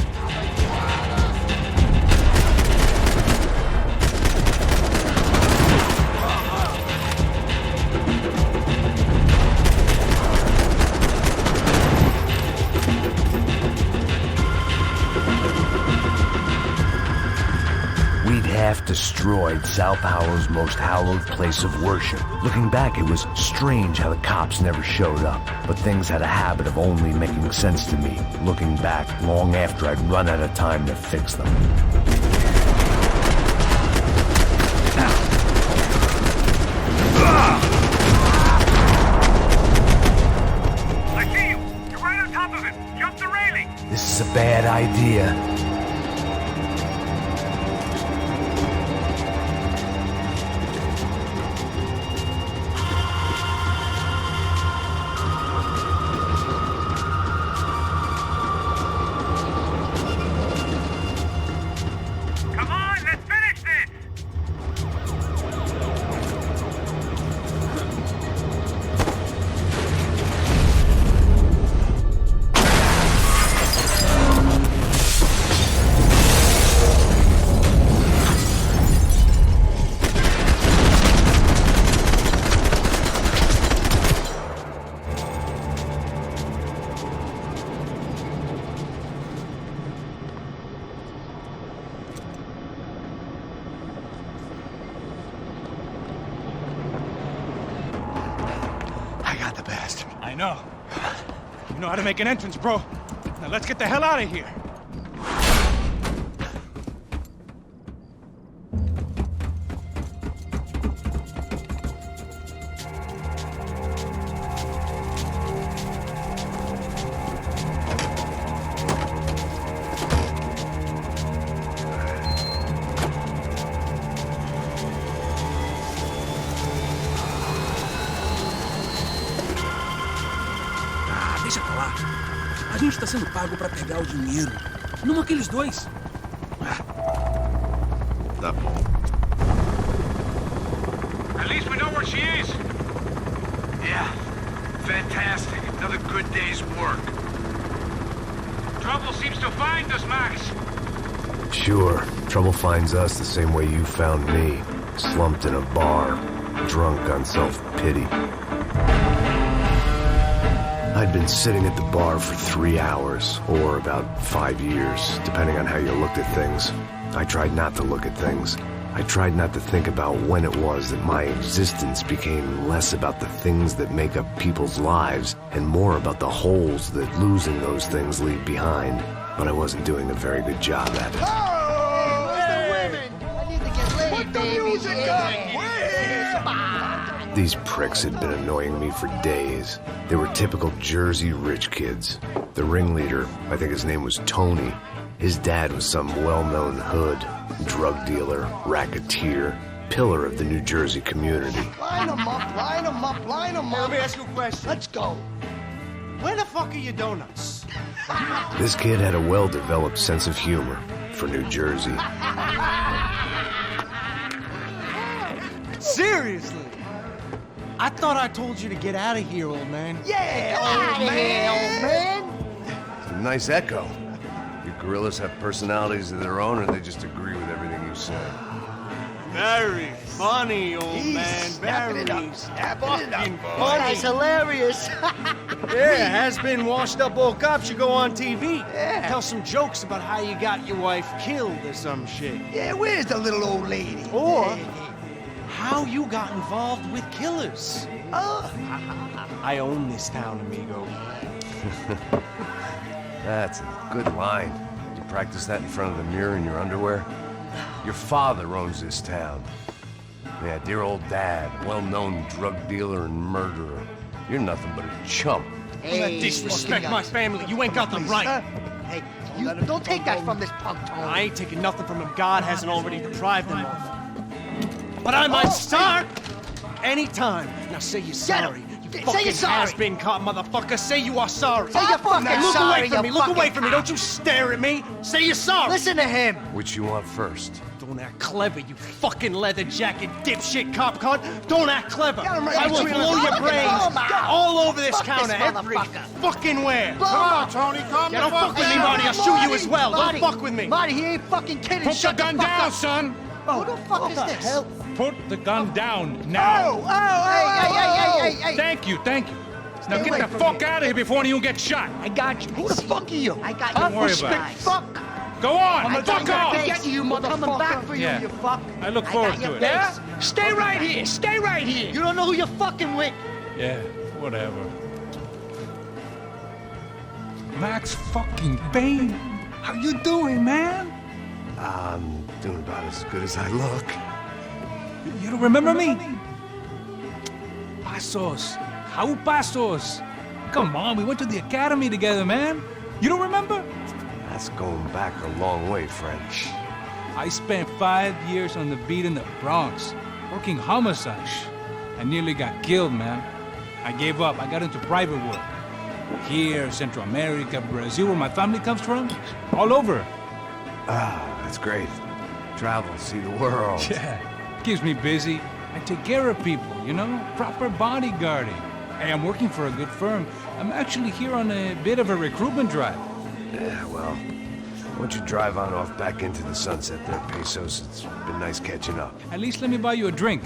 Half destroyed Sao Paulo's most hallowed place of worship. Looking back, it was strange how the cops never showed up, but things had a habit of only making sense to me, looking back long after I'd run out of time to fix them. I see you! You're right on top of him! Jump the railing! This is a bad idea. bastard. I know. You know how to make an entrance, bro. Now let's get the hell out of here. Deixa pra lá. A gente tá sendo pago pra pegar o dinheiro. Não aqueles dois. Tá. At least we know where she is. Yeah. Fantastic. Another good day's work. Trouble seems to find us, Max. Sure, trouble finds us the same way you found me. Slumped in a bar, drunk on self-pity. I'd been sitting at the bar for 3 hours, or about 5 years, depending on how you looked at things. I tried not to look at things. I tried not to think about when it was that my existence became less about the things that make up people's lives, and more about the holes that losing those things leave behind. But I wasn't doing a very good job at it. Oh, where's the women? I need to get laid, put the music up! These pricks had been annoying me for days. They were typical Jersey rich kids. The ringleader, I think his name was Tony. His dad was some well-known hood, drug dealer, racketeer, pillar of the New Jersey community. Line them up, line them up, line them up. Let me ask you a question. Let's go. Where the fuck are your donuts? This kid had a well-developed sense of humor for New Jersey. Seriously? I thought I told you to get out of here, old man. Yeah, old man. It's a nice echo. Your gorillas have personalities of their own, or they just agree with everything you say? Very funny, old man. Very fucking funny. That's hilarious. Yeah, has-been washed-up old cop should go on TV. Yeah. Tell some jokes about how you got your wife killed or some shit. Yeah, where's the little old lady? Or how you got involved with killers. Oh. I own this town, amigo. That's a good line. Did you practice that in front of the mirror in your underwear? Your father owns this town. Yeah, dear old dad, well-known drug dealer and murderer. You're nothing but a chump. Hey, disrespect my family. You ain't got the right. Hey, you don't take that from this punk, Tony. I ain't taking nothing from him God hasn't already deprived him of. But I might start anytime. Now say you're sorry. You Say you're sorry. has-been caught, motherfucker. Say you are sorry. Say you're fucking Look sorry, away from me. you Look away fucking from me. Don't you stare at me. Say you're sorry. Listen to him. Which you want first? Don't act clever, you fucking leather jacket dipshit cop cunt. Don't act clever. Right. I will blow your brains all over this Fuck counter this every motherfucker. fucking where. Come on, Tony, come Yeah, don't fuck with me, Marty. I'll shoot you as well. Don't fuck with me. Marty, he ain't fucking kidding. Put the Shut gun fuck down, up. son! Who the fuck is this? Hell? Put the gun down now! Hey. Thank you. Now Stay get away the from fuck me. out of here before you get shot! I got you. Who the fuck are you? I got Don't you. worry You about it. fuck. Go on! I'm Fuck gonna off! get you, motherfucker. Coming back for you, Yeah. you fuck. I look forward got your to it. face. Yeah? Stay right here. Stay right here. You don't know who you're fucking with. Yeah, whatever. Max fucking Payne! How you doing, man? I'm doing about as good as I look. You don't remember me? Pasos. How Pasos? Come on, we went to the academy together, man. You don't remember? That's going back a long way, French. I spent 5 years on the beat in the Bronx, working homicide. I nearly got killed, man. I gave up. I got into private work. Here, Central America, Brazil, where my family comes from. All over. Ah, that's great. Travel, see the world. Yeah, keeps me busy. I take care of people, you know? Proper bodyguarding. Hey, I'm working for a good firm. I'm actually here on a bit of a recruitment drive. Yeah, well, why don't you drive on off back into the sunset there, Pesos? It's been nice catching up. At least let me buy you a drink.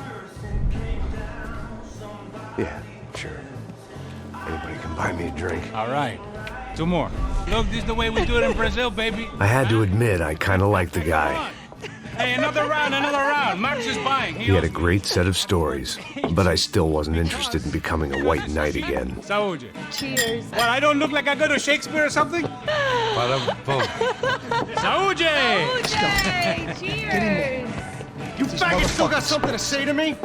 Yeah, sure. Anybody can buy me a drink. All right. 2 more. Look, this is the way we do it in Brazil, baby. I had to admit, I kind of liked the guy. Hey, another round. Mark's is buying. He had a great set of stories, but I still wasn't interested in becoming a white knight again. Saúde. Cheers. What, I don't look like I go to Shakespeare or something? Saúde! Saúde! Cheers! You faggots still got something to say to me?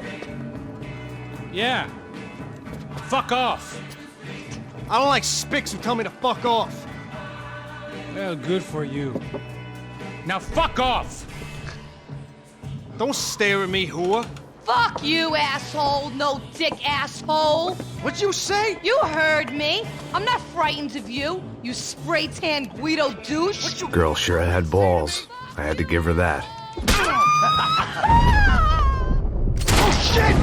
Yeah. Fuck off. I don't like spics who tell me to fuck off. Well, good for you. Now fuck off! Don't stare at me, whore. Fuck you, asshole! No dick asshole! What'd you say? You heard me! I'm not frightened of you, you spray-tan Guido douche! Girl sure had balls. I had to give her that. Oh, shit!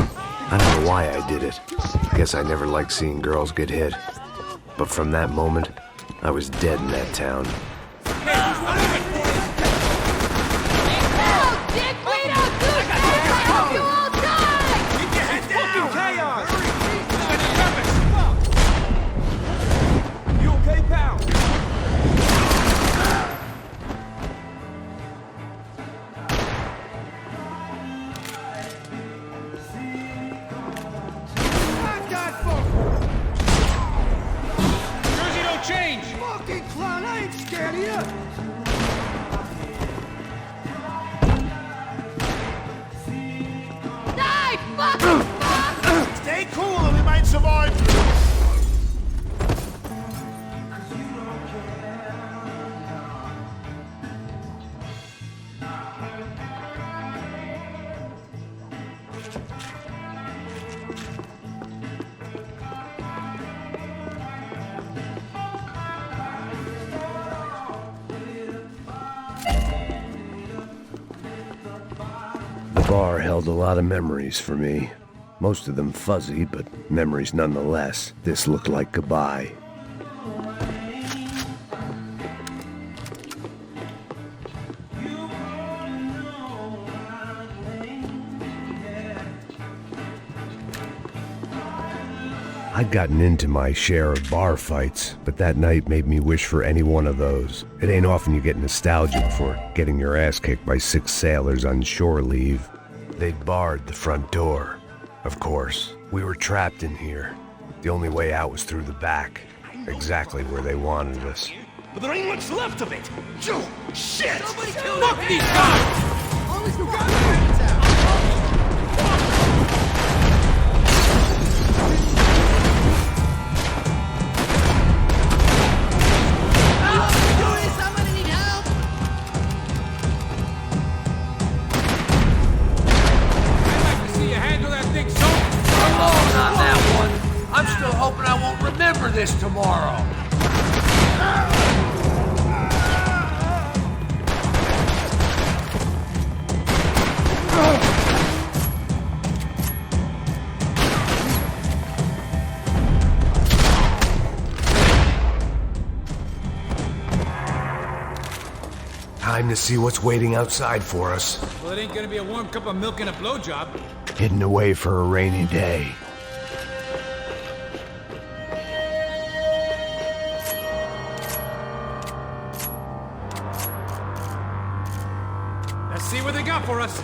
I don't know why I did it. Guess I never liked seeing girls get hit. But from that moment, I was dead in that town. Dick Guido douche! I hope you all die! Keep your head down! Chaos! You okay, pal? Jersey don't change! Fucking clown, I ain't scared of you. Die, fuck! Stay cool or we might survive. The bar held a lot of memories for me. Most of them fuzzy, but memories nonetheless. This looked like goodbye. I'd gotten into my share of bar fights, but that night made me wish for any one of those. It ain't often you get nostalgic for getting your ass kicked by 6 sailors on shore leave. They'd barred the front door. Of course, we were trapped in here. The only way out was through the back, exactly where they wanted us. But there ain't much left of it. Shit! Somebody kill Fuck him. these guys! Always you got me. I'm still hoping I won't remember this tomorrow. Time to see what's waiting outside for us. Well, it ain't gonna be a warm cup of milk and a blowjob. Hidden away for a rainy day. Let's see what they got for us.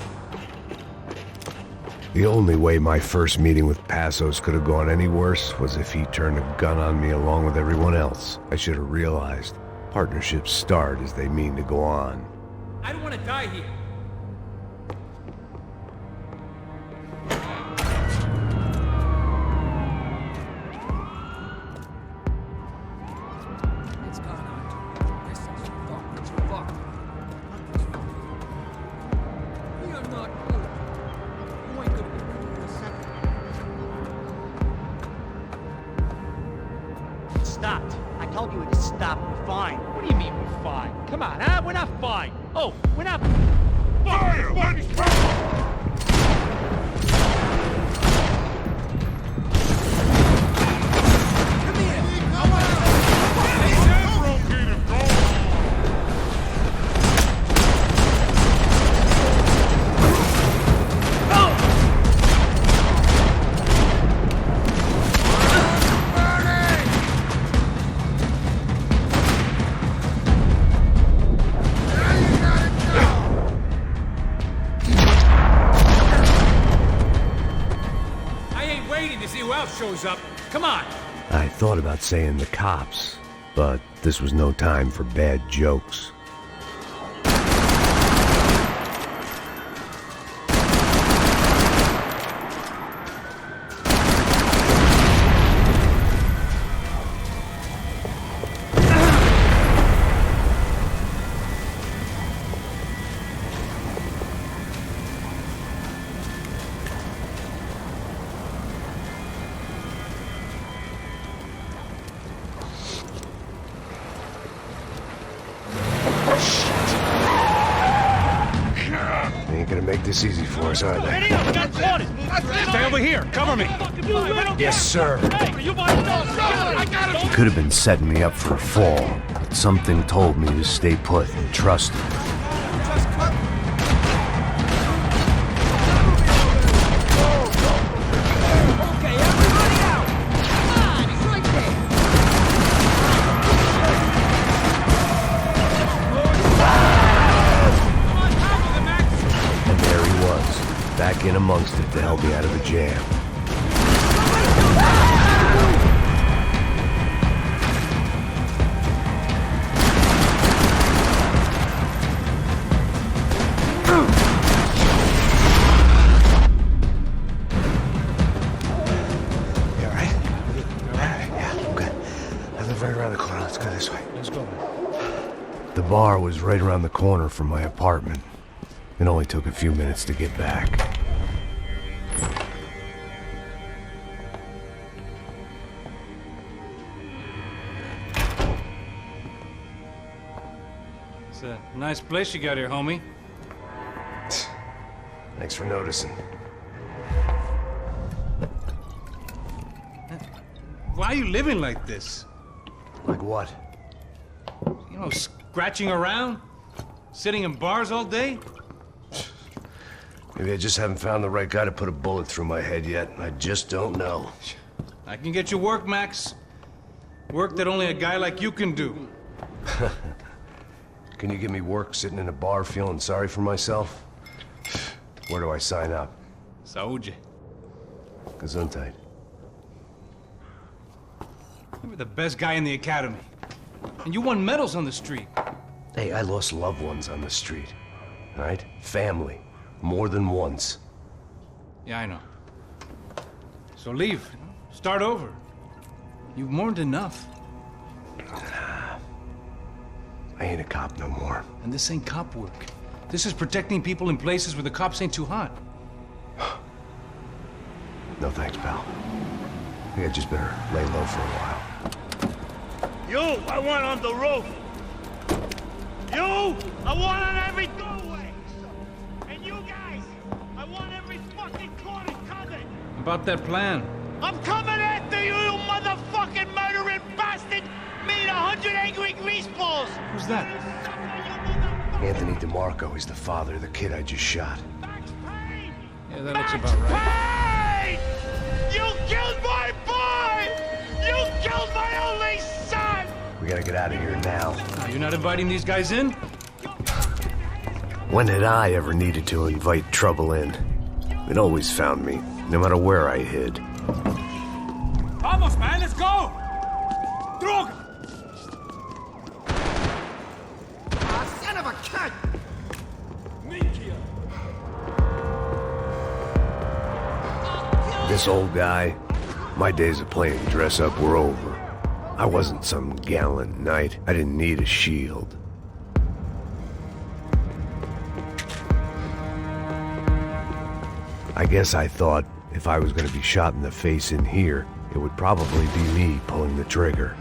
The only way my first meeting with Passos could have gone any worse was if he turned a gun on me along with everyone else. I should have realized partnerships start as they mean to go on. I don't want to die here. Stopped. I told you to stop. We're fine. What do you mean we're fine? Come on, huh? We're not fine. Oh, we're not. Fire! Come on! I thought about saying the cops, but this was no time for bad jokes. This easy for us, aren't they? Stay over here. Cover me. Yes, sir. He could have been setting me up for a fall, but something told me to stay put and trust him. Back in amongst it to help me out of the jam. You all right? Yeah, I'm good. I live right around the corner. Let's go this way. Let's go. The bar was right around the corner from my apartment. It only took a few minutes to get back. It's a nice place you got here, homie. Thanks for noticing. Why are you living like this? Like what? You know, scratching around? Sitting in bars all day? Maybe I just haven't found the right guy to put a bullet through my head yet. I just don't know. I can get you work, Max. Work that only a guy like you can do. Can you give me work sitting in a bar feeling sorry for myself? Where do I sign up? Saúde. Gesundheit. You were the best guy in the academy. And you won medals on the street. Hey, I lost loved ones on the street. All right? Family. More than once. Yeah, I know. So leave. Start over. You've mourned enough. I ain't a cop no more. And this ain't cop work. This is protecting people in places where the cops ain't too hot. No thanks, pal. I think I just better lay low for a while. You, I want on the roof. You, I want on every doorway. And you guys, I want every fucking corner covered. About that plan. I'm coming after you, you motherfucking murdering bastard! Me and 100 angry greaseballs! Who's that? Anthony DeMarco. He's the father of the kid I just shot. Yeah, that looks about right. Payne! You killed my boy! You killed my only son! We gotta get out of here now. You're not inviting these guys in? When had I ever needed to invite trouble in? It always found me, no matter where I hid. Vamos, man, let's go! Droga! Son of a cunt! This old guy, my days of playing dress-up were over. I wasn't some gallant knight. I didn't need a shield. I guess I thought if I was going to be shot in the face in here, it would probably be me pulling the trigger.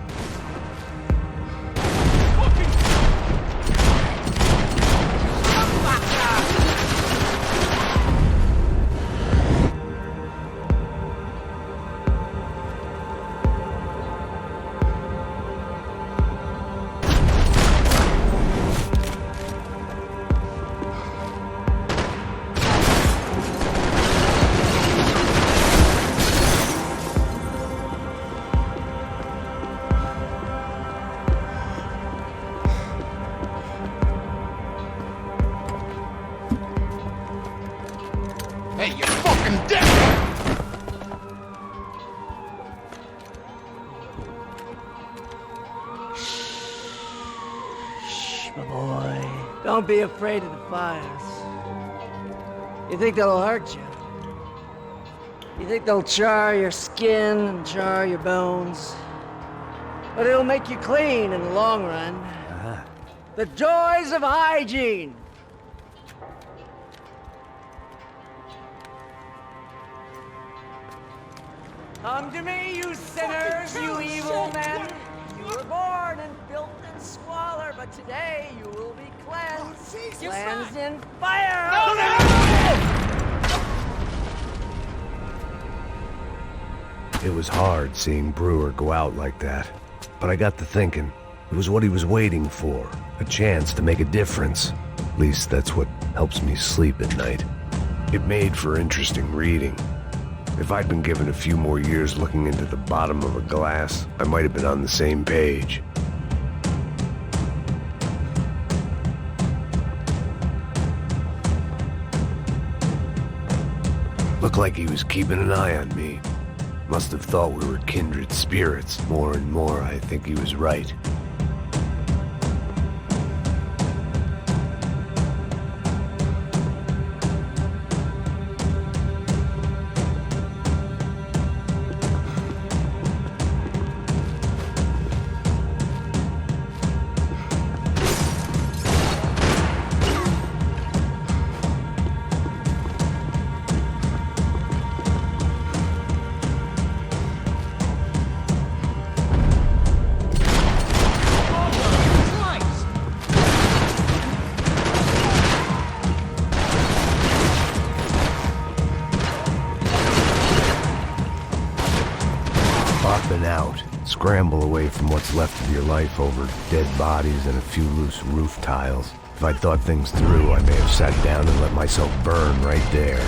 Shh, my boy. Don't be afraid of the fires. You think they'll hurt you? You think they'll char your skin and char your bones? But it'll make you clean in the long run. The joys of hygiene! Come to me, you sinners, you evil men! You were born in filth and squalor, but today you will be cleansed. Cleansed in fire! It was hard seeing Brewer go out like that, but I got to thinking, it was what he was waiting for, a chance to make a difference. At least that's what helps me sleep at night. It made for interesting reading. If I'd been given a few more years looking into the bottom of a glass, I might have been on the same page. Looked like he was keeping an eye on me. Must have thought we were kindred spirits. More and more, I think he was right. Out, scramble away from what's left of your life over dead bodies and a few loose roof tiles. If I'd thought things through, I may have sat down and let myself burn right there.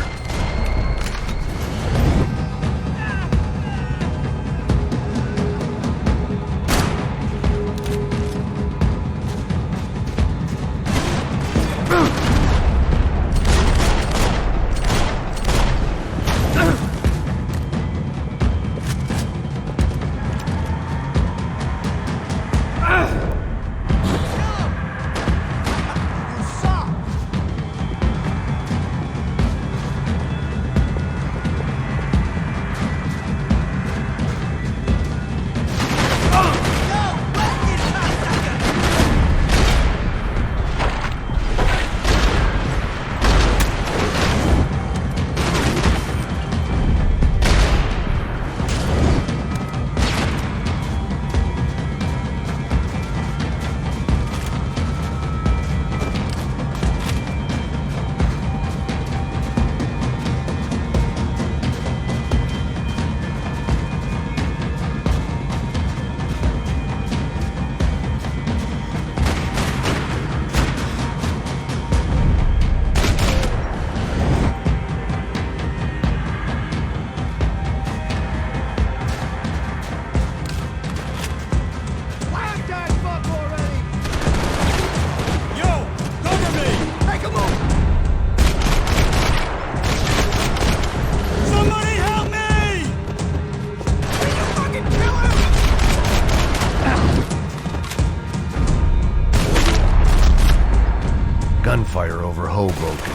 Gunfire over Hoboken.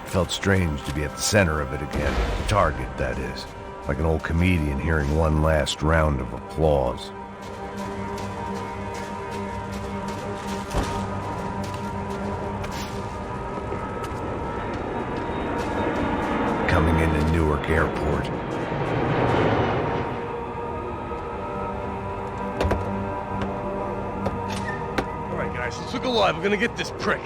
Felt strange to be at the center of it again. The target, that is. Like an old comedian hearing one last round of applause. Coming into Newark Airport. All right, guys, let's look alive. We're gonna get this prick.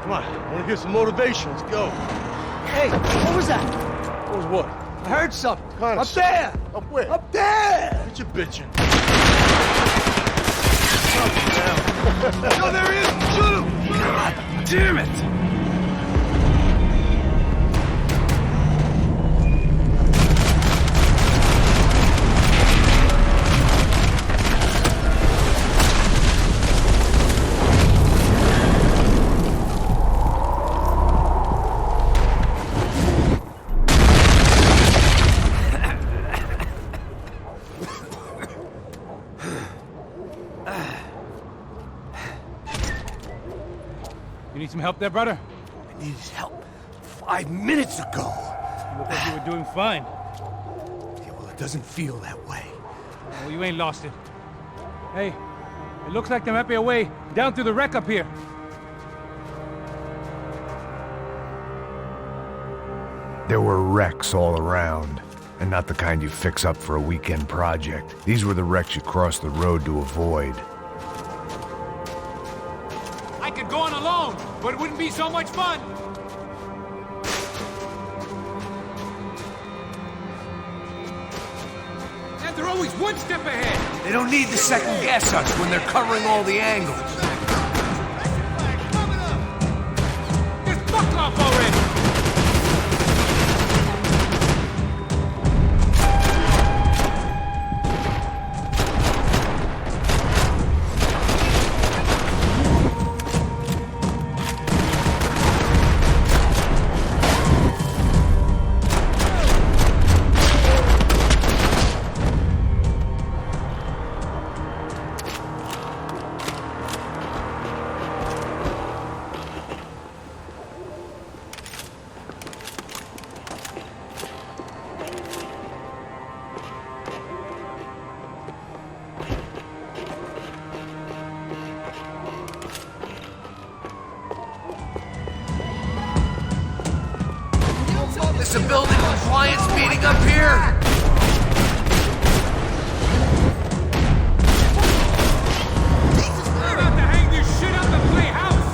Come on, I want to hear some motivation. Let's go. Hey, what was that? What was what? I heard something. Kind of Up there! Up where? Up there! What you bitching? Oh, there he is! Shoot him! God damn it! need some help there, brother? I needed help 5 minutes ago. You look like you were doing fine. Yeah, well, it doesn't feel that way. Well, you ain't lost it. Hey, it looks like there might be a way down through the wreck up here. There were wrecks all around, and not the kind you fix up for a weekend project. These were the wrecks you cross the road to avoid. I could go on alone, but it wouldn't be so much fun. And they're always one step ahead. They don't need to second guess us when they're covering all the angles. Just fuck off already. Is a building compliance meeting up here? We're about to hang this shit up and play house.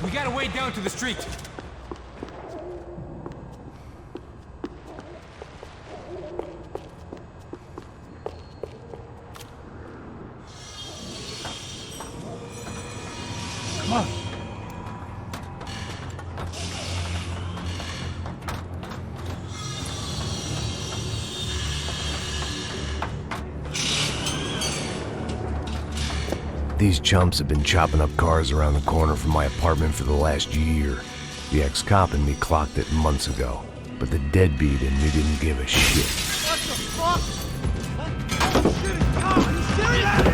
We gotta wade down to the street. Come on. These chumps have been chopping up cars around the corner from my apartment for the last year. The ex-cop and me clocked it months ago, but the deadbeat in me didn't give a shit. What the fuck? Oh, shit, Tom, are you serious?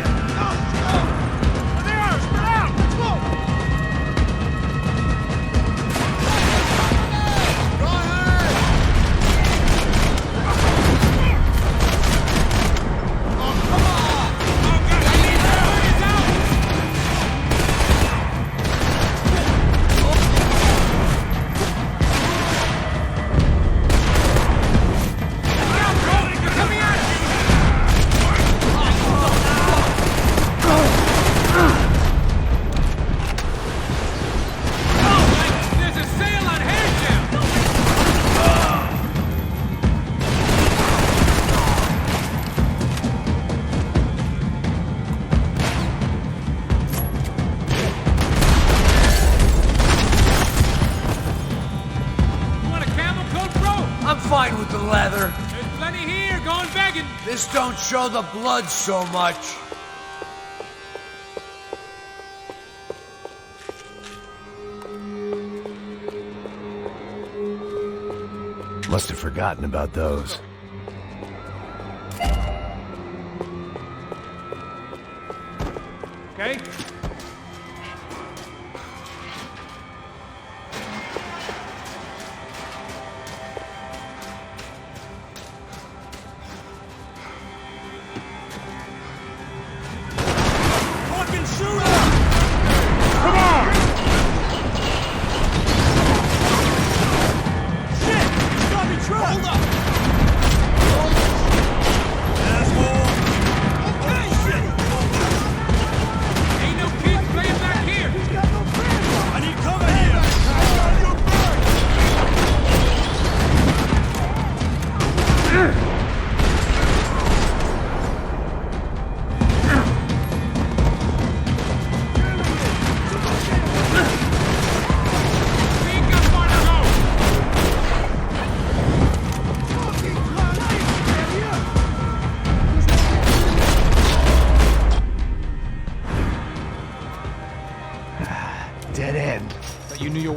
I'm fine with the leather. There's plenty here, going begging. This don't show the blood so much. Must have forgotten about those. Okay. Fucking shoot him! Come on! Shit! Stop your truck! Hold up! Asshole! Okay, shit! Ain't no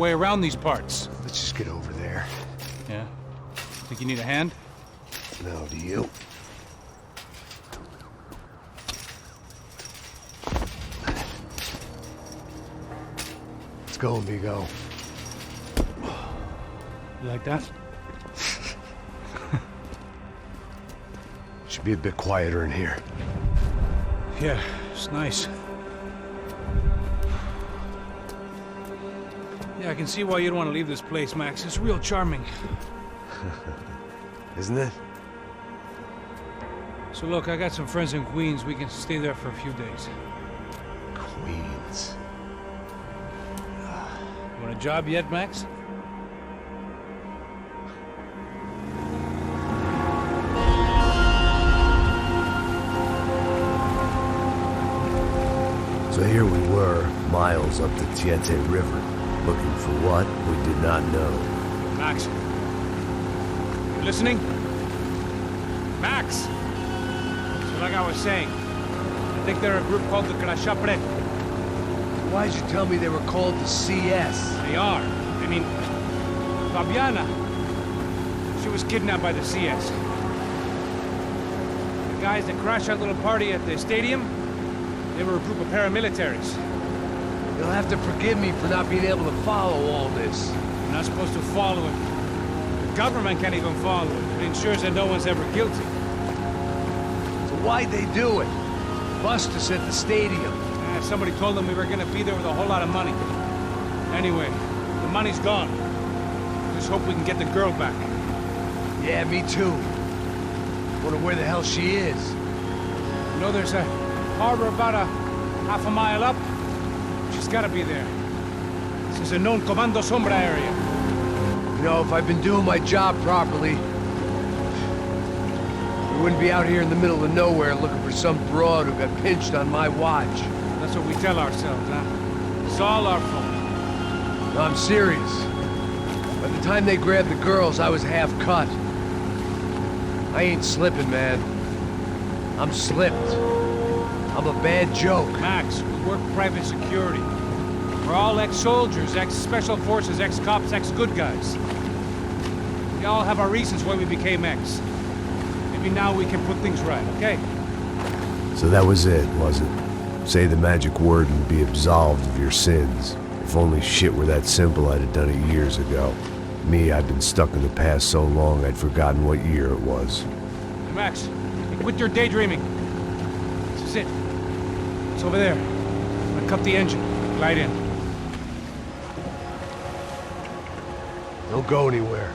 way around these parts. Let's just get over there. Yeah? Think you need a hand? No, do you? Let's go, amigo. You like that? Should be a bit quieter in here. Yeah, it's nice. Yeah, I can see why you'd want to leave this place, Max. It's real charming. Isn't it? So look, I got some friends in Queens. We can stay there for a few days. Queens. You want a job yet, Max? So here we were, miles up the Tiete River, looking for what we did not know. Max. You listening? Max! So like I was saying, I think they're a group called the Crachapre. Why'd you tell me they were called the CS? They are. I mean, Fabiana. She was kidnapped by the CS. The guys that crashed that little party at the stadium, they were a group of paramilitaries. You'll have to forgive me for not being able to follow all this. You're not supposed to follow it. The government can't even follow it. It ensures that no one's ever guilty. So why'd they do it? Bust us at the stadium. Somebody told them we were gonna be there with a whole lot of money. Anyway, the money's gone. Just hope we can get the girl back. Yeah, me too. Wonder where the hell she is. You know, there's a harbor about a half a mile up. She's gotta be there. This is a known Comando Sombra area. You know, if I've been doing my job properly, we wouldn't be out here in the middle of nowhere looking for some broad who got pinched on my watch. That's what we tell ourselves, huh? It's all our fault. No, I'm serious. By the time they grabbed the girls, I was half cut. I ain't slipping, man. I'm slipped. I'm a bad joke. Max, we work private security. We're all ex-soldiers, ex-special forces, ex-cops, ex-good guys. We all have our reasons why we became ex. Maybe now we can put things right, okay? So that was it, was it? Say the magic word and be absolved of your sins. If only shit were that simple, I'd have done it years ago. Me, I've been stuck in the past so long I'd forgotten what year it was. Hey, Max, quit your daydreaming. This is it. It's over there. I'm gonna cut the engine. Glide in. Don't go anywhere.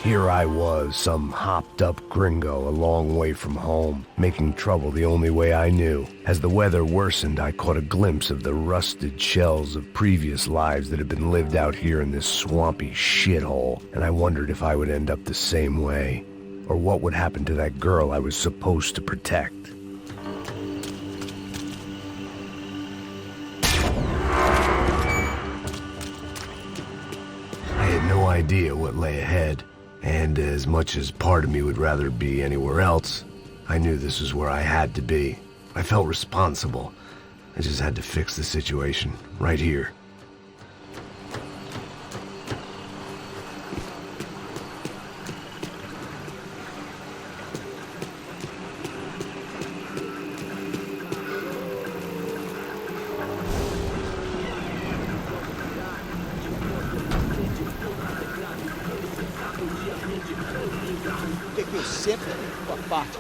Here I was, some hopped-up gringo a long way from home, making trouble the only way I knew. As the weather worsened, I caught a glimpse of the rusted shells of previous lives that had been lived out here in this swampy shithole, and I wondered if I would end up the same way, or what would happen to that girl I was supposed to protect. I had no idea what lay ahead. And as much as part of me would rather be anywhere else, I knew this was where I had to be. I felt responsible. I just had to fix the situation, right here. Você tem tua parte,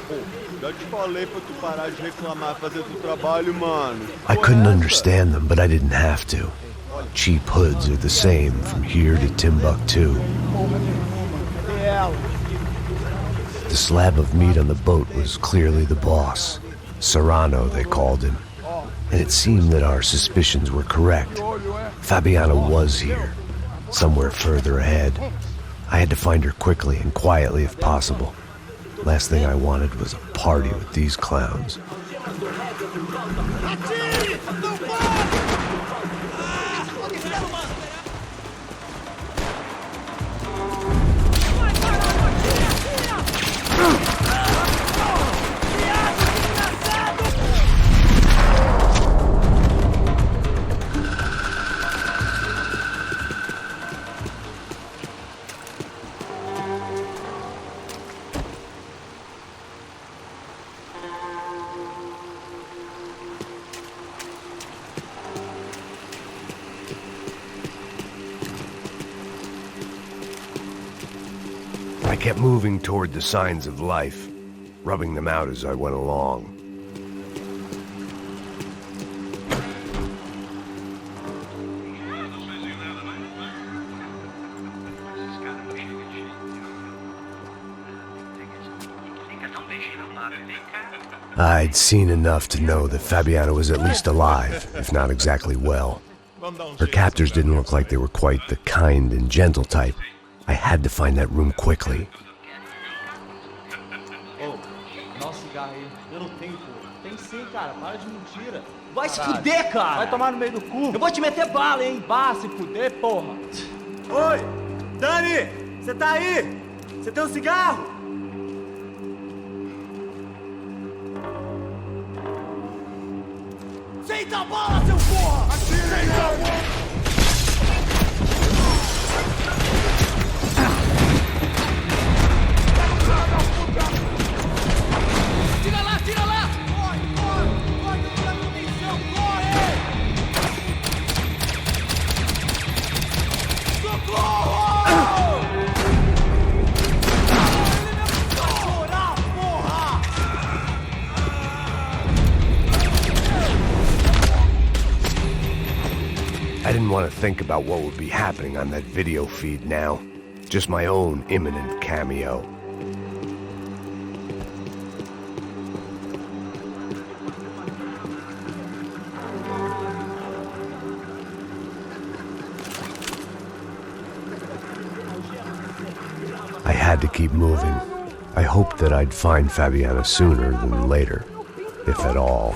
Pô, já te falei pra tu parar de reclamar, fazer teu trabalho, mano. I couldn't understand them, but I didn't have to. Cheap hoods are the same from here to Timbuktu. The slab of meat on the boat was clearly the boss. Serrano, they called him. And it seemed that our suspicions were correct. Fabiana was here, somewhere further ahead. I had to find her quickly and quietly if possible. Last thing I wanted was a party with these clowns. I kept moving toward the signs of life, rubbing them out as I went along. I'd seen enough to know that Fabiana was at least alive, if not exactly well. Her captors didn't look like they were quite the kind and gentle type. I had to find that room quickly. Ô, nossa cigarro aí. Eu não tenho, pô. Tem sim, cara. Para de mentira. Vai se fuder, cara! Vai tomar no meio do cu. Eu vou te meter bala, hein? Vá se fuder, porra. Oi! Dani! Você tá aí? Você tem um cigarro? Senta a bala, seu porra! Atira! Tira lá, tira lá! Corre, corre! Corre, não dá munição! Corre! Socorro! Vai chorar, porra! I didn't want to think about what would be happening on that video feed now. Just my own imminent cameo. I had to keep moving. I hoped that I'd find Fabiana sooner than later, if at all.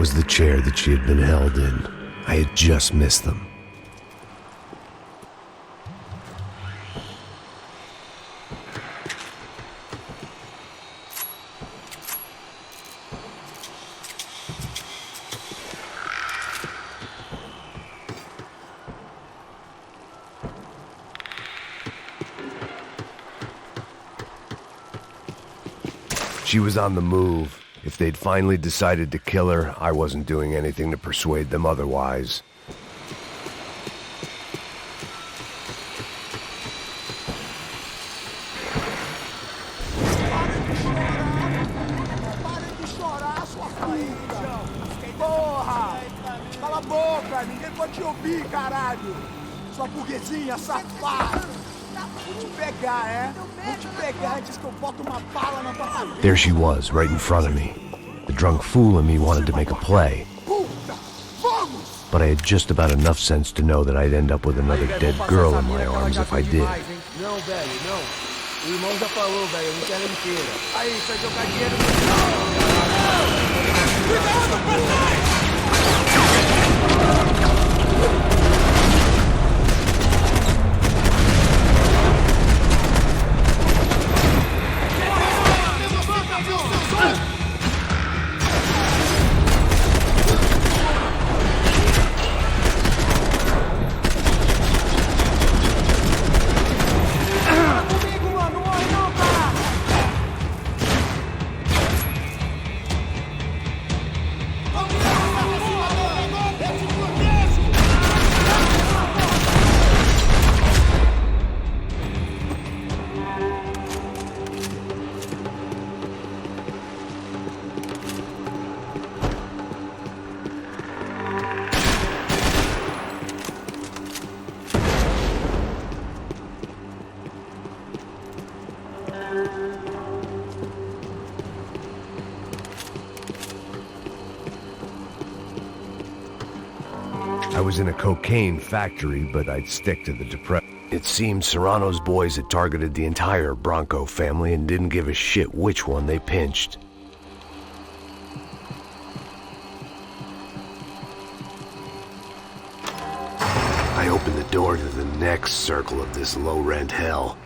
was the chair that she had been held in. I had just missed them. She was on the move. If they'd finally decided to kill her, I wasn't doing anything to persuade them otherwise. Porra! Cala a boca! Ninguém pode te ouvir, caralho! Sua burguesinha safada! Vou te pegar, é? Vou te pegar antes que eu boto uma bala na tua cabeça! There she was, right in front of me. The drunk fool in me wanted to make a play. But I had just about enough sense to know that I'd end up with another dead girl in my arms if I did. Não, velho, não. O irmão já falou, velho, eu não quero ela inteira. Aí, vai jogar dinheiro no... Cuidado, pra trás! I was in a cocaine factory, but I'd stick to the depression. It seemed Serrano's boys had targeted the entire Bronco family and didn't give a shit which one they pinched. I opened the door to the next circle of this low-rent hell.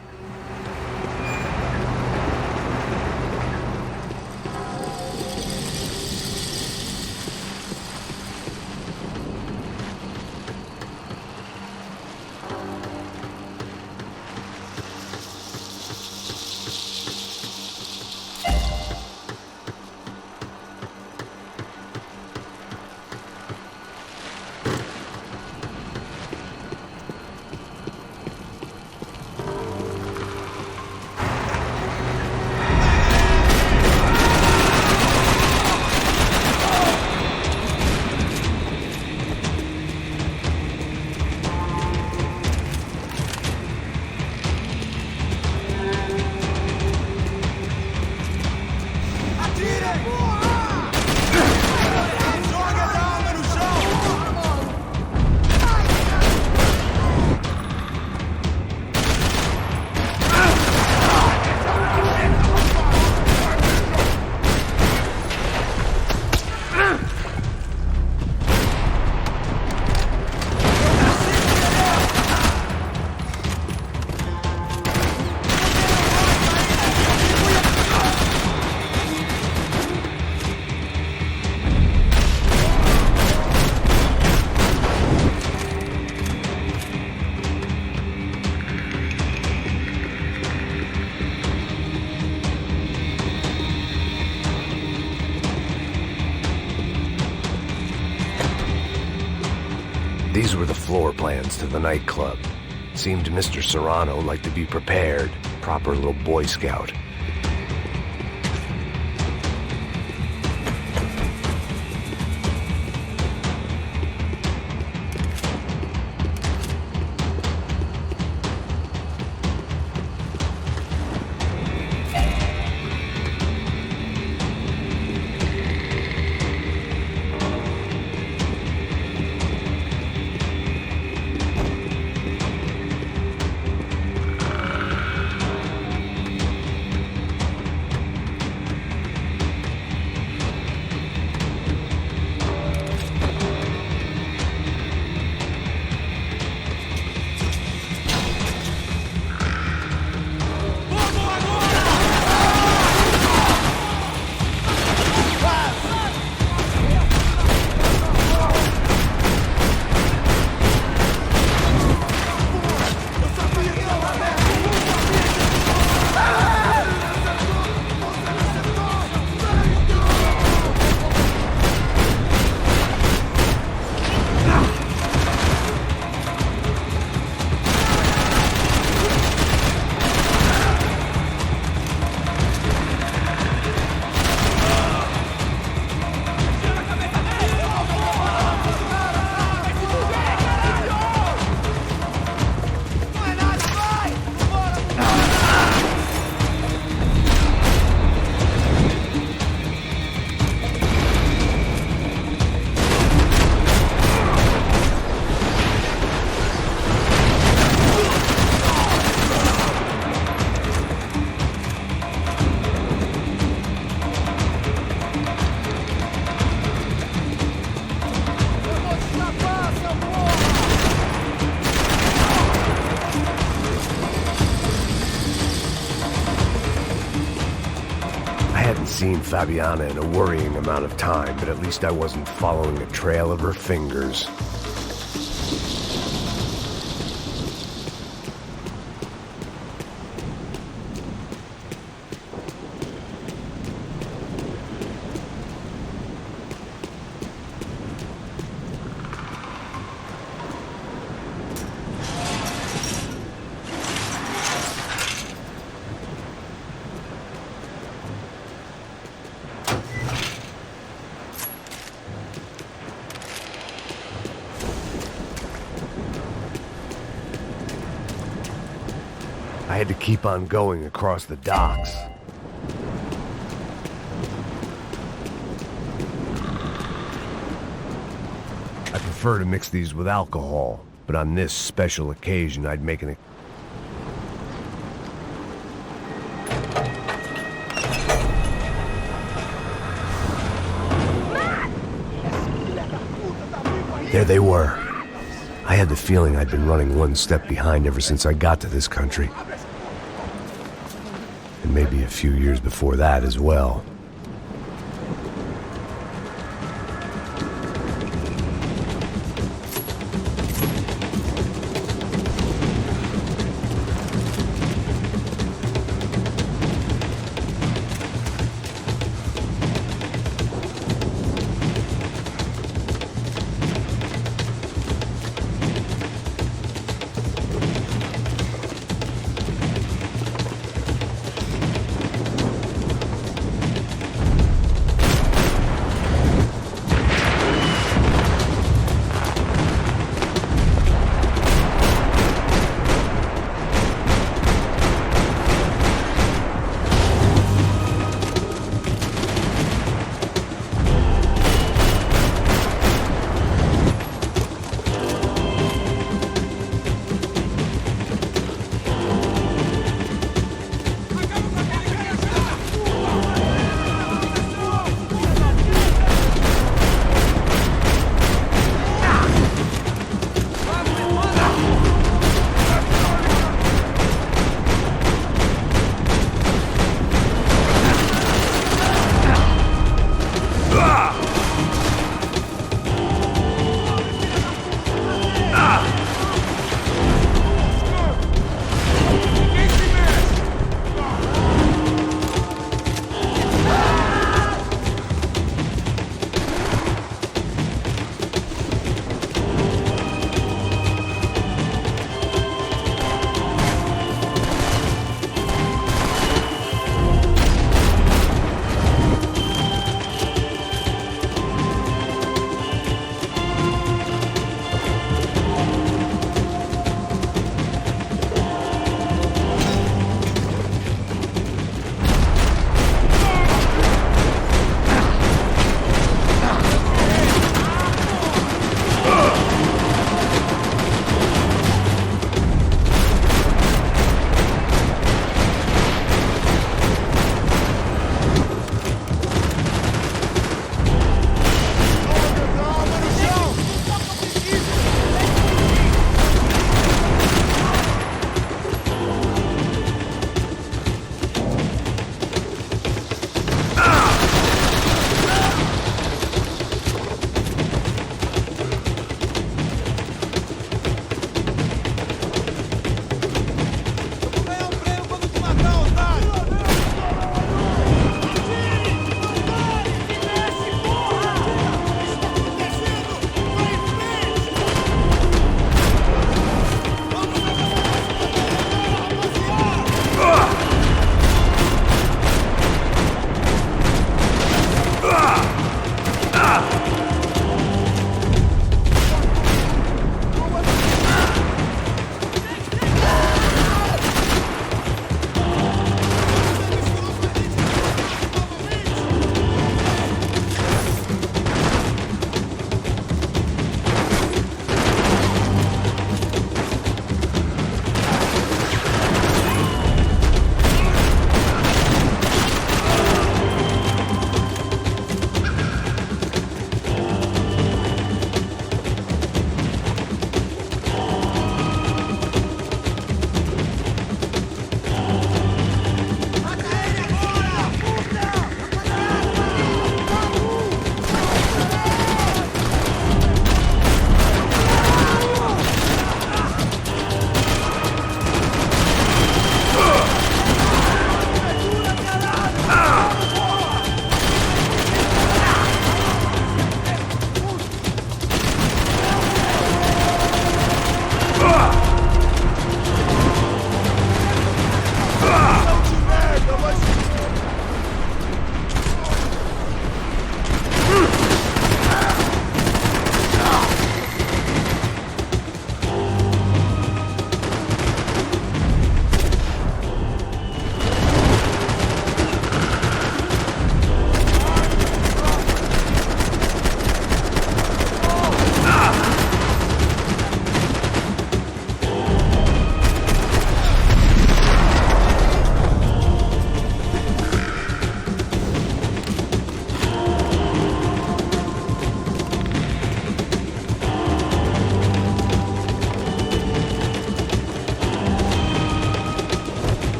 These were the floor plans to the nightclub. Seemed Mr. Serrano liked to be prepared, proper little Boy Scout. seen Fabiana in a worrying amount of time, but at least I wasn't following a trail of her fingers. I had to keep on going across the docks. I prefer to mix these with alcohol, but on this special occasion I'd make an... There they were. I had the feeling I'd been running one step behind ever since I got to this country. And maybe a few years before that as well.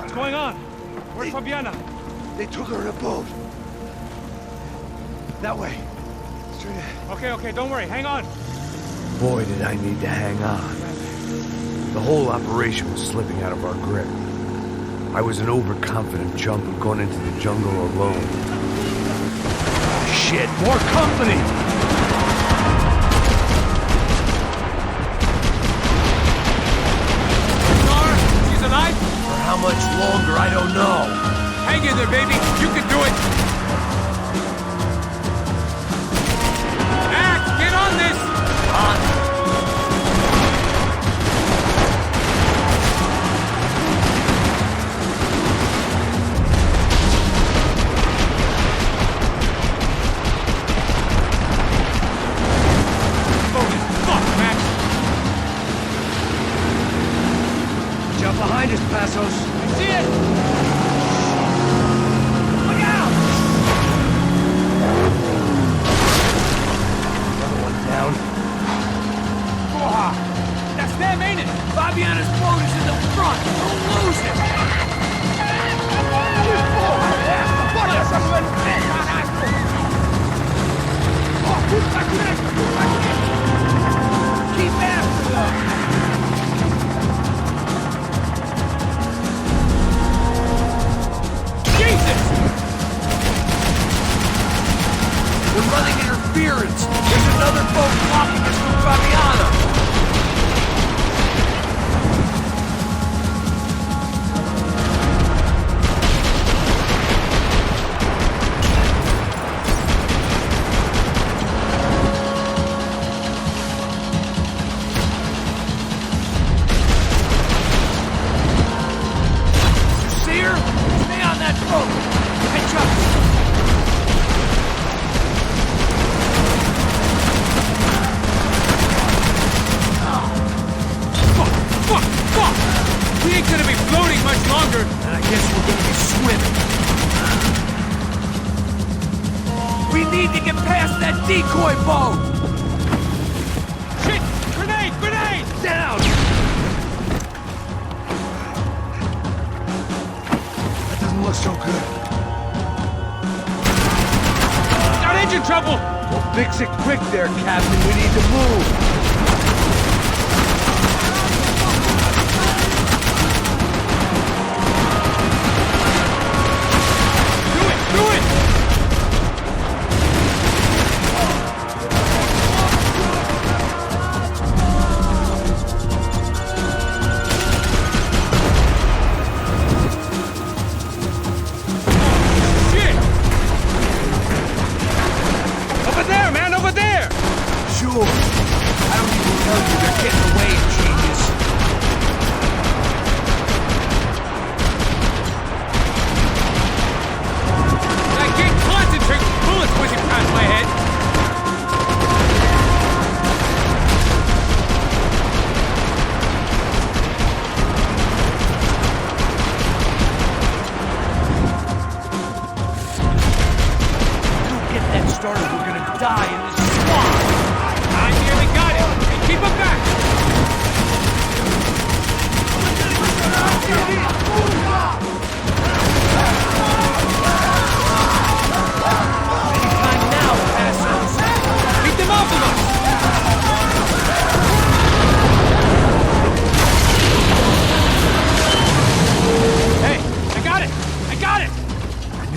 What's going on? Where's Fabiana? They took her in a boat. That way. Straight ahead. Okay, don't worry. Hang on. Boy, did I need to hang on. The whole operation was slipping out of our grip. I was an overconfident chump who'd gone into the jungle alone. Shit, more company! She's alive? For how much longer, I don't know. Hang in there, baby. You can do it. Max, get on this! Behind us, Passos. I see it! Look out! Another one down. Porra! That's them, ain't it? Fabiana's boat is in the front. Don't lose it! Keep after them! We're running interference. There's another boat blocking us from Fabiana. You see her? Stay on that boat. Catch up. We ain't gonna be floating much longer. And I guess we're gonna be swimming. We need to get past that decoy boat! Shit! Grenade! Grenade! Down! That doesn't look so good. Got engine trouble! Well, fix it quick there, Captain. We need to move.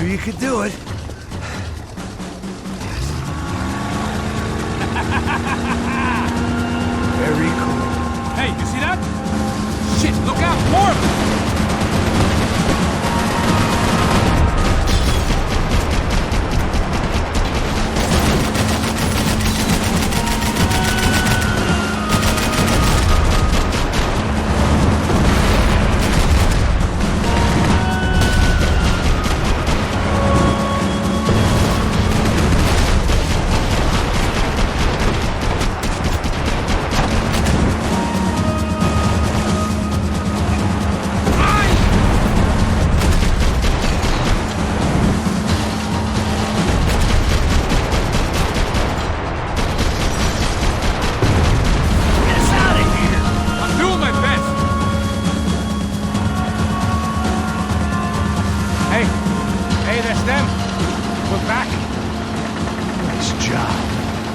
You could do it. Very cool. Hey, you see that? Shit, look out, more of them! them. We're back. Nice job.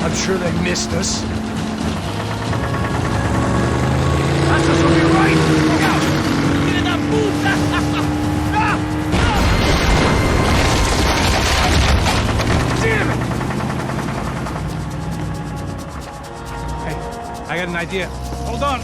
I'm sure they missed us. That's us on your right! Look out! Get in that puta! Damn it! Hey, I got an idea. Hold on.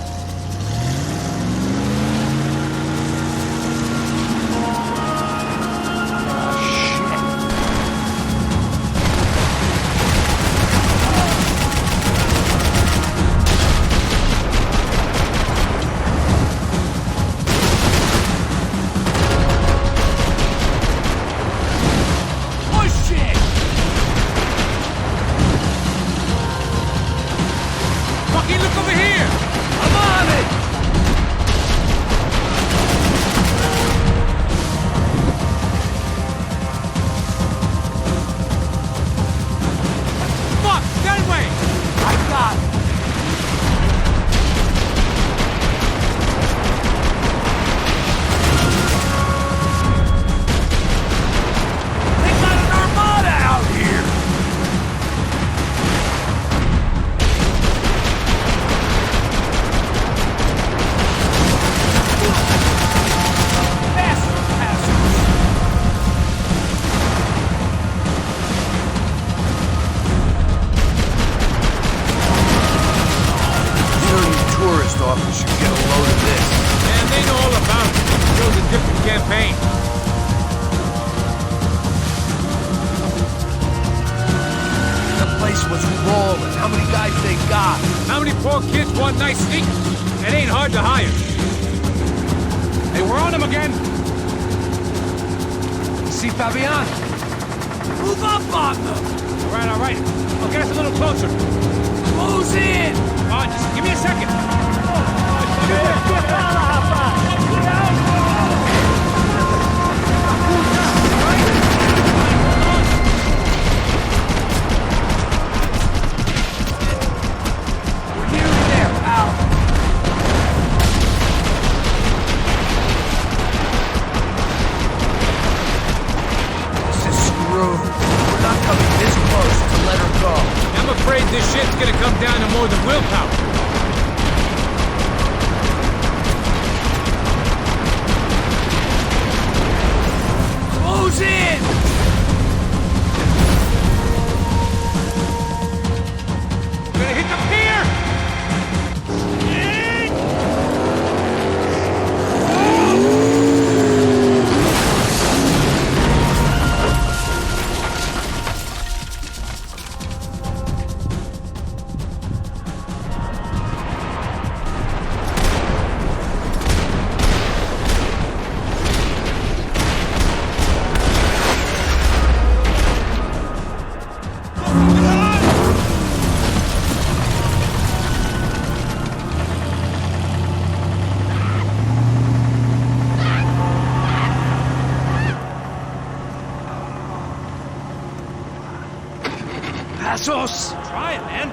Try it, man.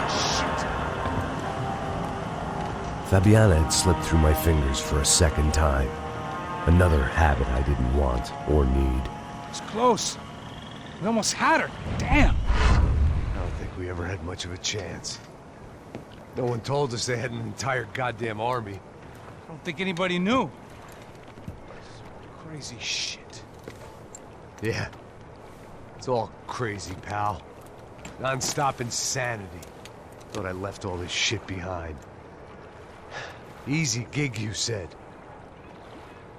Shit. Fabiana had slipped through my fingers for a second time. Another habit I didn't want or need. It's close. We almost had her. Damn. I don't think we ever had much of a chance. No one told us they had an entire goddamn army. I don't think anybody knew. Crazy shit. Yeah. It's all crazy, pal. Non-stop insanity. Thought I left all this shit behind. Easy gig, you said.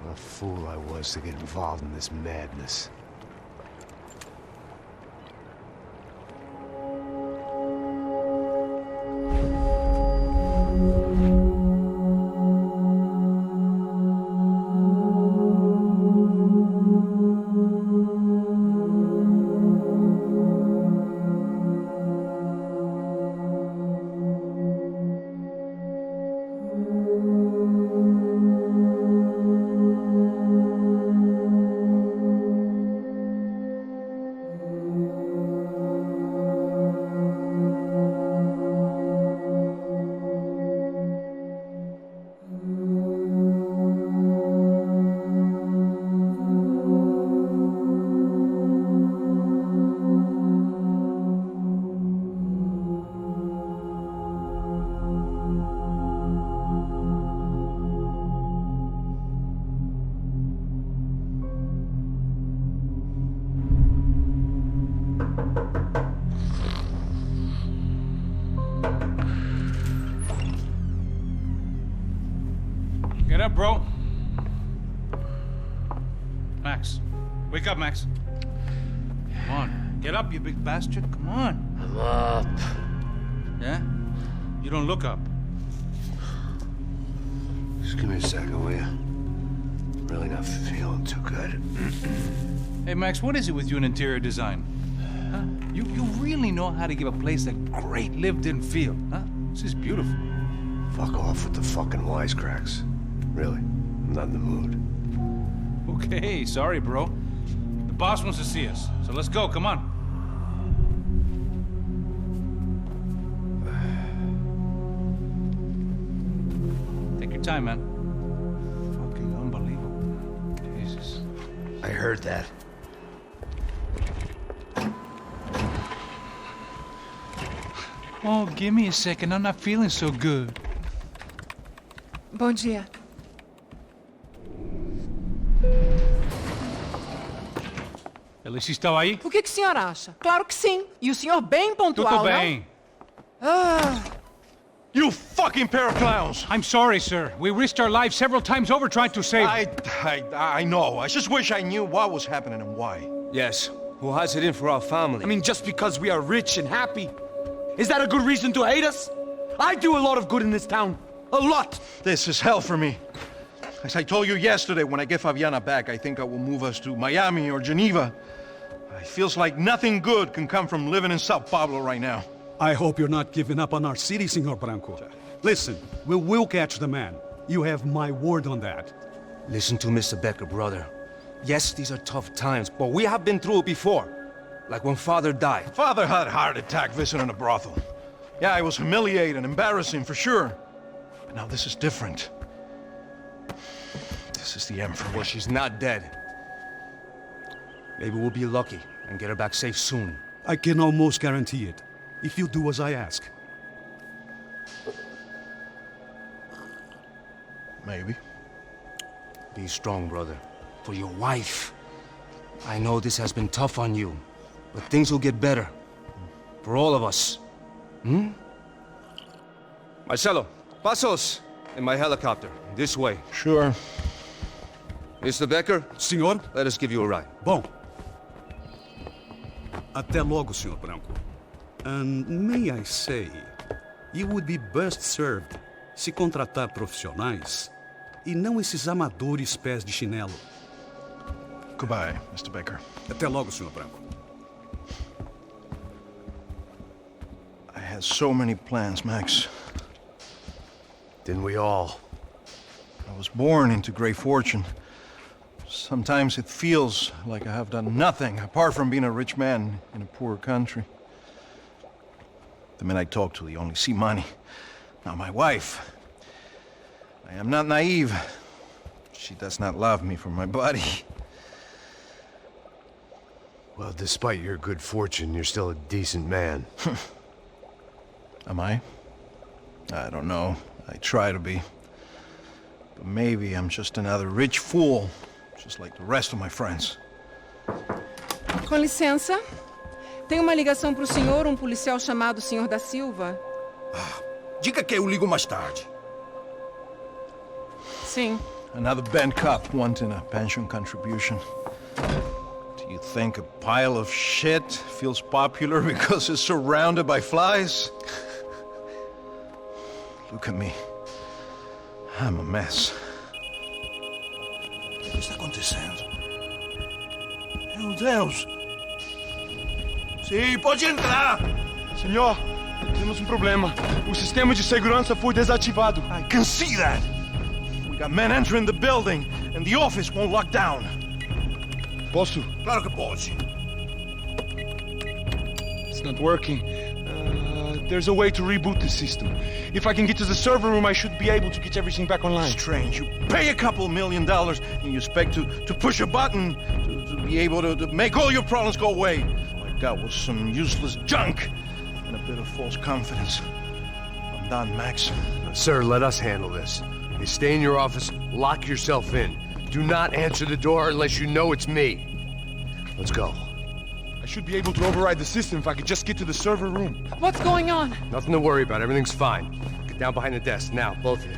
What a fool I was to get involved in this madness. up, bro. Max. Wake up, Max. Come on. Get up, you big bastard. Come on. I'm up. Yeah? You don't look up. Just give me a second, will you? Really not feeling too good. Hey, Max, what is it with you and interior design? Huh? You really know how to give a place a great lived-in feel, huh? This is beautiful. Fuck off with the fucking wisecracks. Really, I'm not in the mood. Okay, sorry, bro. The boss wants to see us, so let's go, come on. Take your time, man. Fucking unbelievable. Jesus. I heard that. Oh, give me a second. I'm not feeling so good. Bom dia. Alice estava aí? O que o senhor acha? Claro que sim. E o senhor bem pontual, Tudo bem. Não? Ah. You fucking pair of clowns! I'm sorry, sir. We risked our lives several times over trying to save... I know. I just wish I knew what was happening and why. Yes. Who has it in for our family? I mean, just because we are rich and happy, is that a good reason to hate us? I do a lot of good in this town. A lot! This is hell for me. As I told you yesterday, when I get Fabiana back, I think I will move us to Miami or Geneva. It feels like nothing good can come from living in Sao Paulo right now. I hope you're not giving up on our city, Senor Branco. Listen, we will catch the man. You have my word on that. Listen to Mr. Becker, brother. Yes, these are tough times, but we have been through it before. Like when Father died. Father had a heart attack visiting a brothel. Yeah, it was humiliating, embarrassing, for sure. But now this is different. This is the Emperor. Well, she's not dead. Maybe we'll be lucky and get her back safe soon. I can almost guarantee it, if you do as I ask. Maybe. Be strong, brother. For your wife. I know this has been tough on you, but things will get better. For all of us. Hmm? Marcelo, pasos in my helicopter. This way. Sure. Mr. Becker? Senhor? Let us give you a ride. Bom. Até logo, Senhor Branco. And may I say, you would be best served se contratar profissionais e não esses amadores pés de chinelo. Goodbye, Mr. Baker. Até logo, Senhor Branco. I had so many plans, Max. Didn't we all? I was born into great fortune. Sometimes it feels like I have done nothing apart from being a rich man in a poor country. The men I talk to, they only see money. Now, my wife, I am not naive. She does not love me for my body. Well, despite your good fortune, you're still a decent man. Am I? I don't know. I try to be. But maybe I'm just another rich fool, just like the rest of my friends. Com licença. Tem uma ligação para o senhor, policial chamado Senhor da Silva. Diga que eu ligo mais tarde. Sim. Another bent cop wanting a pension contribution. Do you think a pile of shit feels popular because it's surrounded by flies? Look at me. I'm a mess. O que está acontecendo? Meu Deus! Sim, pode entrar! Senhor, temos problema. O sistema de segurança foi desativado. I can see that! We got men entering the building, and the office won't lock down. Posso? Claro que pode. It's not working. There's a way to reboot the system. If I can get to the server room, I should be able to get everything back online. Strange. You pay a couple $1 million, and you expect to push a button to be able to make all your problems go away. All I got was some useless junk and a bit of false confidence. I'm done, Max. Sir, let us handle this. You stay in your office, lock yourself in. Do not answer the door unless you know it's me. Let's go. I should be able to override the system if I could just get to the server room. What's going on? Nothing to worry about. Everything's fine. Get down behind the desk. Now, both of you.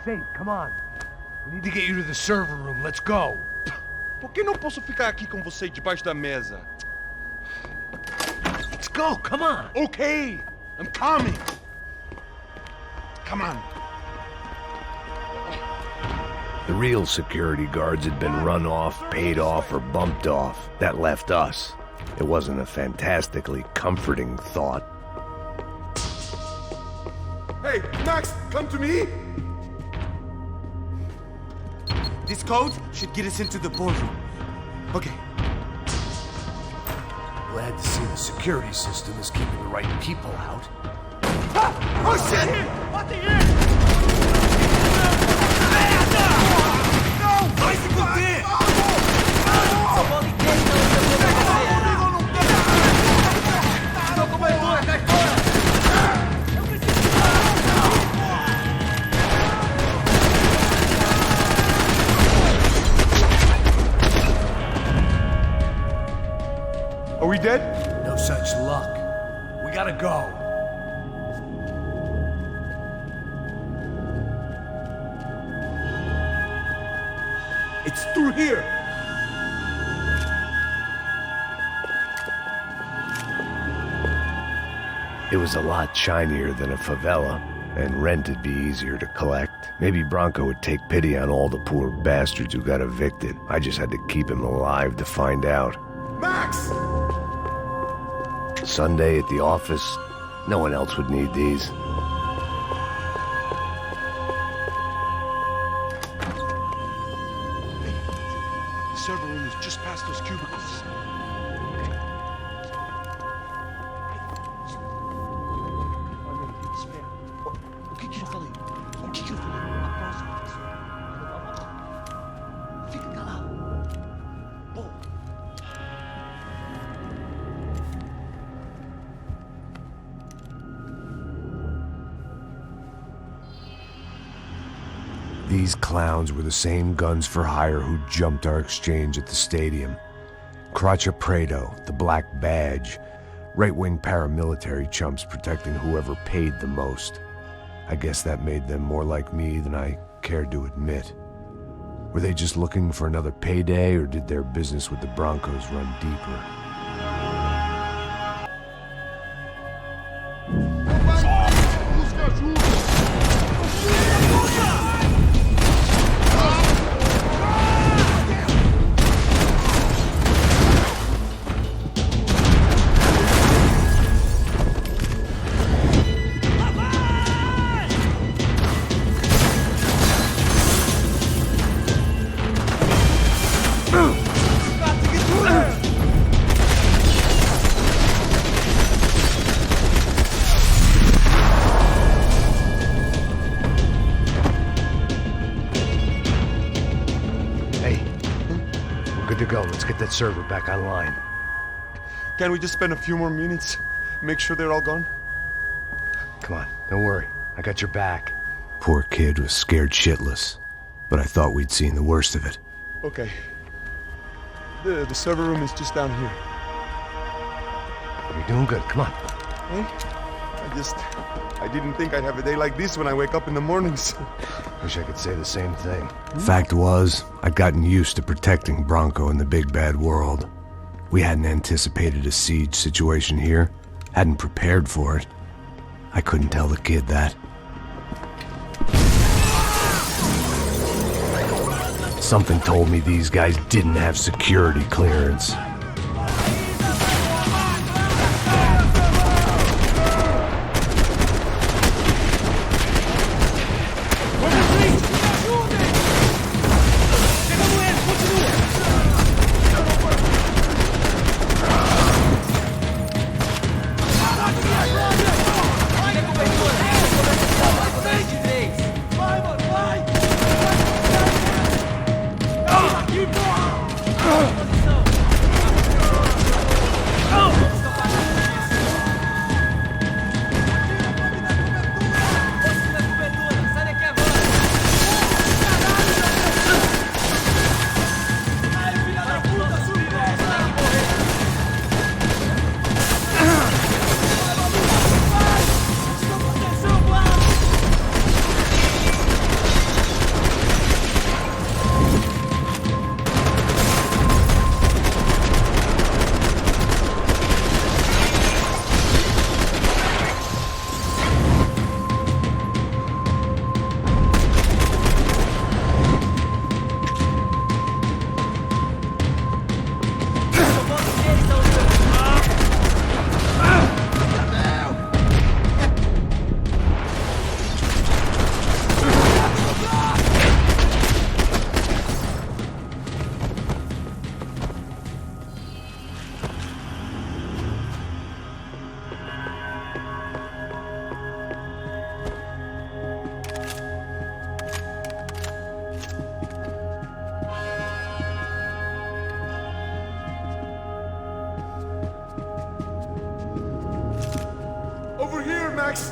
safe. Come on. We need to get you to the server room. Let's go. Por que não posso ficar aqui com você debaixo da mesa? Let's go. Come on. Okay, I'm coming. Come on. The real security guards had been run off, paid off, or bumped off. That left us. It wasn't a fantastically comforting thought. Hey, Max, come to me! This code should get us into the boardroom. Okay. Glad to see the security system is keeping the right people out. Oh shit! What the heck? Bicycle there! Are we dead? No such luck. We gotta go. It's through here! It was a lot shinier than a favela, and rent'd be easier to collect. Maybe Bronco would take pity on all the poor bastards who got evicted. I just had to keep him alive to find out. Max! Sunday at the office, no one else would need these. The server room is just past those cubicles. O que eu falei? O que eu falei? A próxima pessoa. Fica calado. Boa. These clowns were the same guns for hire who jumped our exchange at the stadium. Craccia Prado, the Black Badge, right-wing paramilitary chumps protecting whoever paid the most. I guess that made them more like me than I cared to admit. Were they just looking for another payday, or did their business with the Broncos run deeper? That server back online. Can we just spend a few more minutes? Make sure they're all gone? Come on, don't worry. I got your back. Poor kid was scared shitless, but I thought we'd seen the worst of it. Okay. The server room is just down here. You're doing good. Come on. Hey? I didn't think I'd have a day like this when I wake up in the mornings. Wish I could say the same thing. Fact was, I'd gotten used to protecting Bronco in the big bad world. We hadn't anticipated a siege situation here, hadn't prepared for it. I couldn't tell the kid that. Something told me these guys didn't have security clearance. jerks!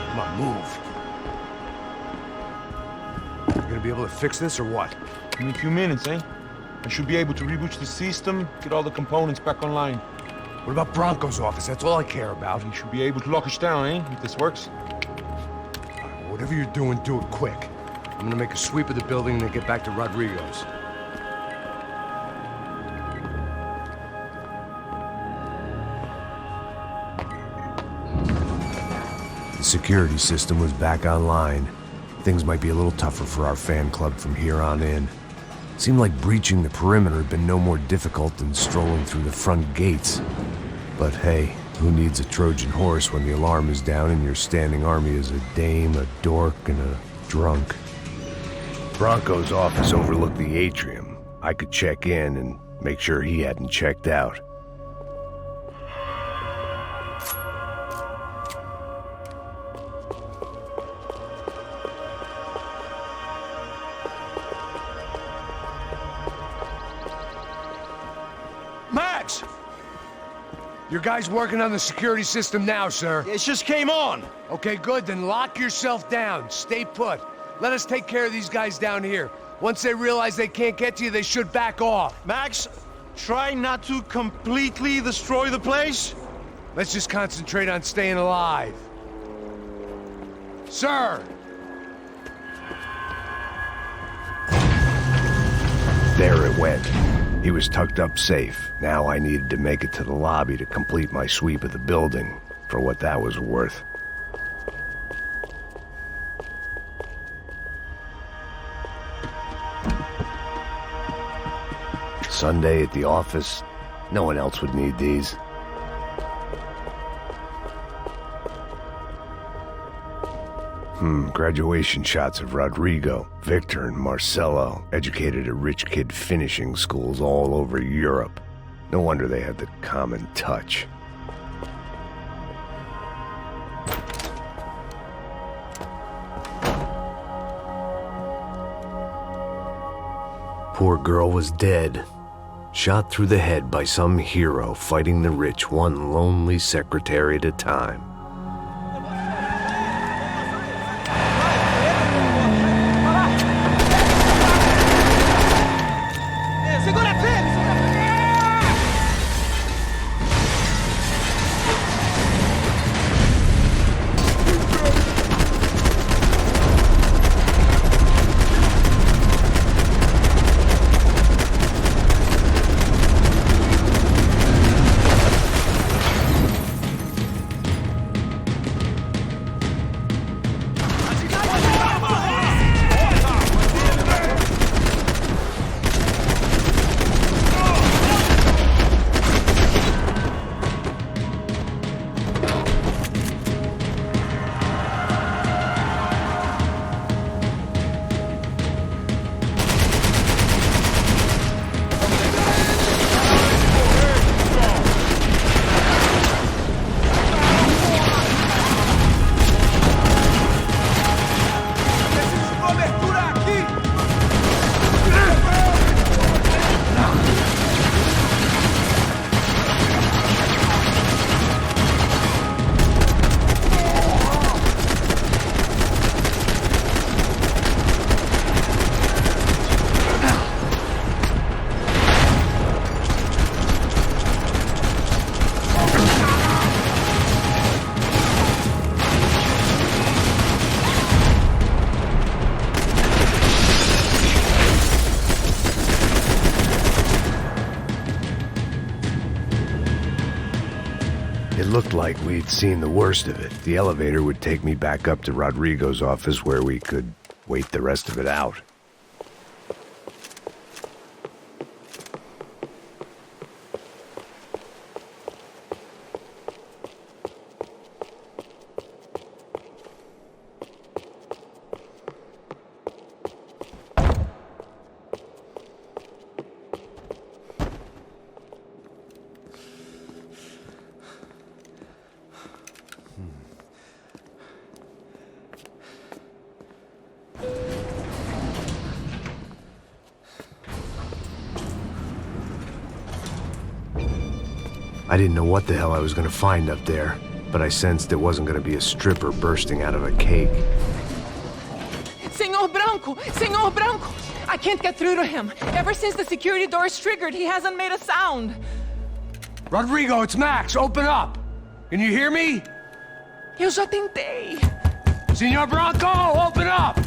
Come on, move. You gonna be able to fix this or what? In a few minutes, eh? I should be able to reboot the system, get all the components back online. What about Bronco's office? That's all I care about. You should be able to lock us down, eh? If this works. Whatever you're doing, do it quick. I'm gonna make a sweep of the building and then get back to Rodrigo's. The security system was back online. Things might be a little tougher for our fan club from here on in. Seemed like breaching the perimeter had been no more difficult than strolling through the front gates. But hey, who needs a Trojan horse when the alarm is down and your standing army is a dame, a dork, and a drunk? Bronco's office overlooked the atrium. I could check in and make sure he hadn't checked out. Max! Your guy's working on the security system now, sir. It just came on. Okay, good. Then lock yourself down. Stay put. Let us take care of these guys down here. Once they realize they can't get to you, they should back off. Max, try not to completely destroy the place. Let's just concentrate on staying alive. Sir! There it went. He was tucked up safe. Now I needed to make it to the lobby to complete my sweep of the building, for what that was worth. Sunday at the office. No one else would need these. Graduation shots of Rodrigo, Victor, and Marcelo, educated at rich kid finishing schools all over Europe. No wonder they had the common touch. Poor girl was dead. Shot through the head by some hero fighting the rich one lonely secretary at a time. It looked like we'd seen the worst of it. The elevator would take me back up to Rodrigo's office where we could wait the rest of it out. I didn't know what the hell I was gonna find up there, but I sensed it wasn't gonna be a stripper bursting out of a cake. Senor Branco! Senor Branco! I can't get through to him. Ever since the security door is triggered, he hasn't made a sound. Rodrigo, it's Max! Open up! Can you hear me? Eu já tentei. Senor Branco, open up!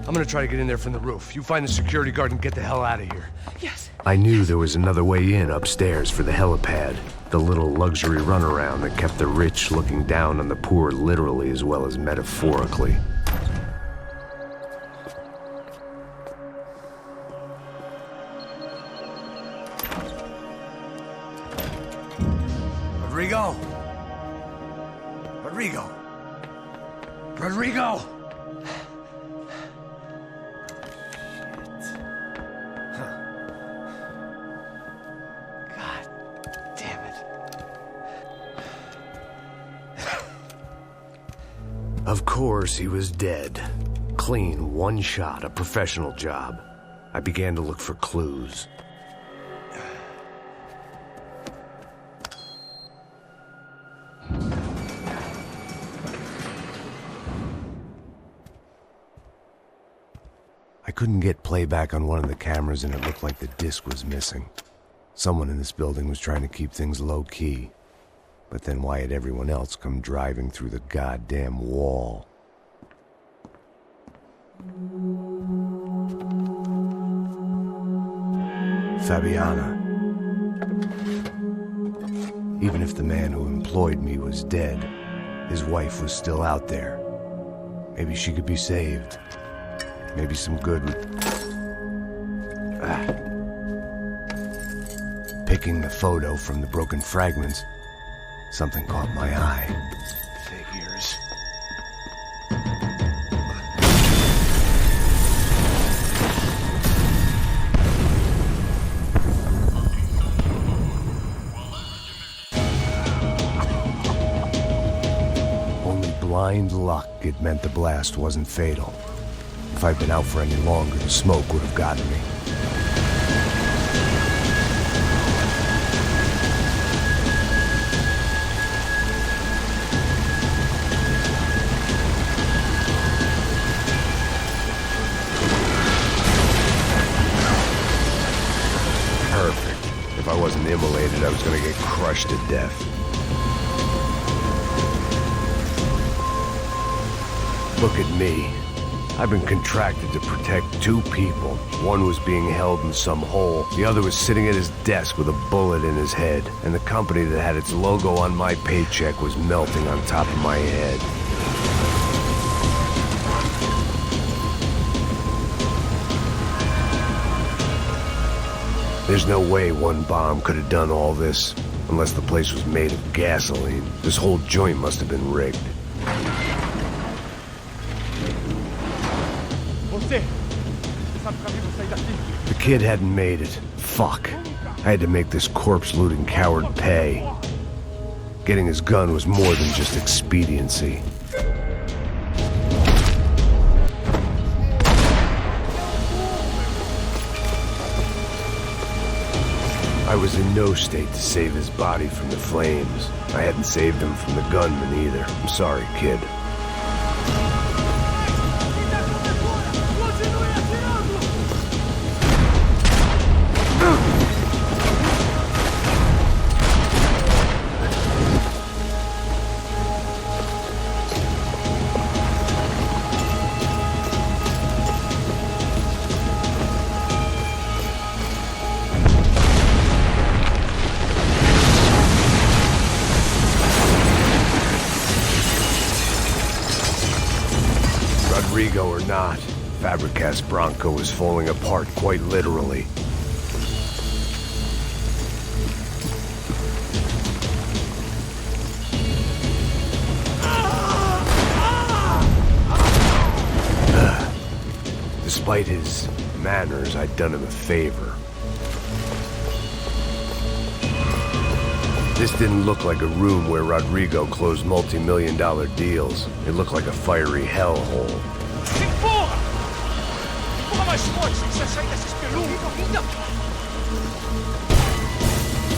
I'm gonna try to get in there from the roof. You find the security guard and get the hell out of here. Yes. I knew there was another way in upstairs for the helipad. The little luxury runaround that kept the rich looking down on the poor literally as well as metaphorically. Rodrigo! Rodrigo! Rodrigo! Of course, he was dead. Clean, one shot, a professional job. I began to look for clues. I couldn't get playback on one of the cameras and it looked like the disc was missing. Someone in this building was trying to keep things low-key. But then why had everyone else come driving through the goddamn wall? Fabiana. Even if the man who employed me was dead, his wife was still out there. Maybe she could be saved. Maybe some good would... Picking the photo from the broken fragments, something caught my eye. Figures. Only blind luck it meant the blast wasn't fatal. If I'd been out for any longer, the smoke would have gotten me. Perfect. If I wasn't immolated, I was gonna get crushed to death. Look at me. I've been contracted to protect two people. One was being held in some hole. The other was sitting at his desk with a bullet in his head. And the company that had its logo on my paycheck was melting on top of my head. There's no way one bomb could have done all this. Unless the place was made of gasoline. This whole joint must have been rigged. The kid hadn't made it. Fuck. I had to make this corpse-looting coward pay. Getting his gun was more than just expediency. I was in no state to save his body from the flames. I hadn't saved him from the gunman either. I'm sorry, kid. Rodrigo or not, Fabricas Bronco was falling apart quite literally. Despite his manners, I'd done him a favor. This didn't look like a room where Rodrigo closed multi-million-dollar deals. It looked like a fiery hellhole. Porra! Porra mais forte, você sai dessa espelunca!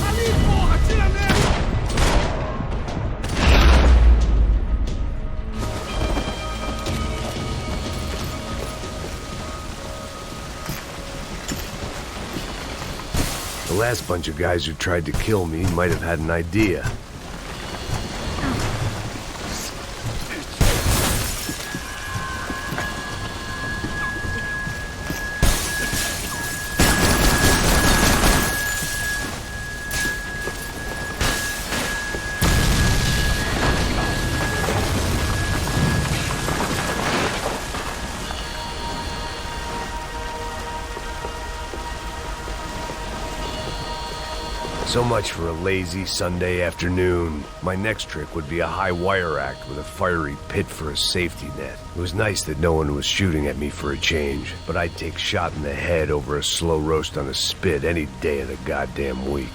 Ali, porra! Tira nele! The last bunch of guys who tried to kill me might have had an idea. So much for a lazy Sunday afternoon. My next trick would be a high wire act with a fiery pit for a safety net. It was nice that no one was shooting at me for a change, but I'd take shot in the head over a slow roast on a spit any day of the goddamn week.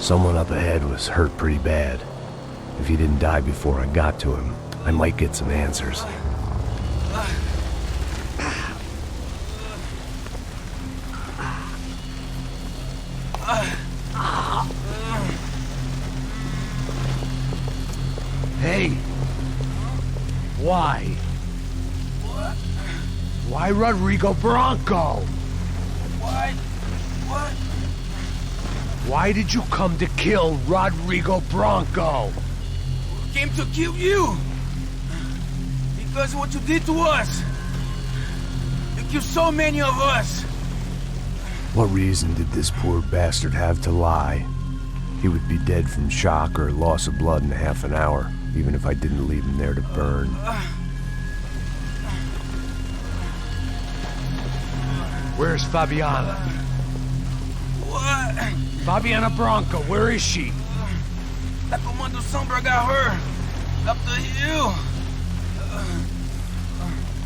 Someone up ahead was hurt pretty bad. If he didn't die before I got to him, I might get some answers. Hey! Why? What? Why Rodrigo Bronco? Why? What? Why did you come to kill Rodrigo Bronco? We came to kill you! Because of what you did to us! You killed so many of us! What reason did this poor bastard have to lie? He would be dead from shock or loss of blood in half an hour, even if I didn't leave him there to burn. Where's Fabiana? What? Fabiana Bronco, where is she? That Comando Sombra got her! Up the hill!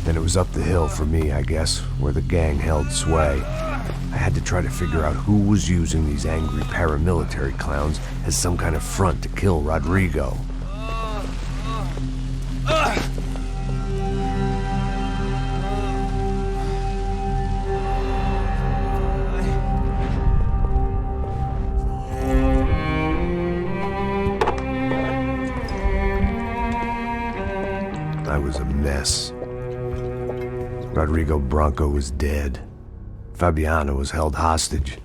Then it was up the hill for me, I guess, where the gang held sway. I had to try to figure out who was using these angry paramilitary clowns as some kind of front to kill Rodrigo. I was a mess. Rodrigo Bronco was dead. Fabiana was held hostage.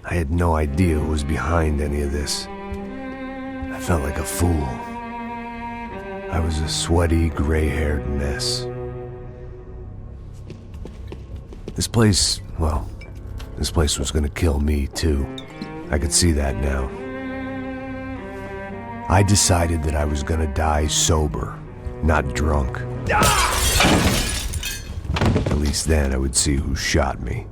I had no idea who was behind any of this. I felt like a fool. I was a sweaty, gray-haired mess. This place, well, this place was gonna kill me, too. I could see that now. I decided that I was gonna die sober, not drunk. At least then I would see who shot me.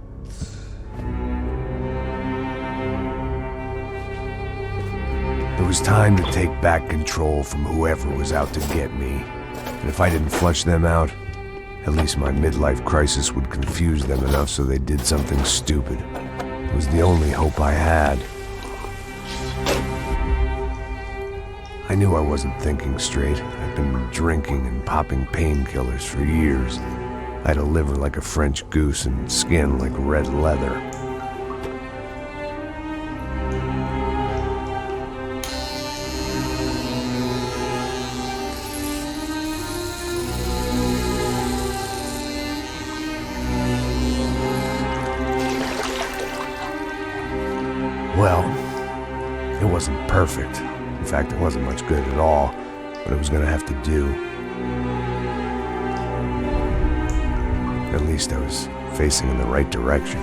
It was time to take back control from whoever was out to get me. And if I didn't flush them out, at least my midlife crisis would confuse them enough so they did something stupid. It was the only hope I had. I knew I wasn't thinking straight. I'd been drinking and popping painkillers for years. I had a liver like a French goose and skin like red leather. Well, it wasn't perfect. In fact, it wasn't much good at all, but it was gonna have to do. At least I was facing in the right direction.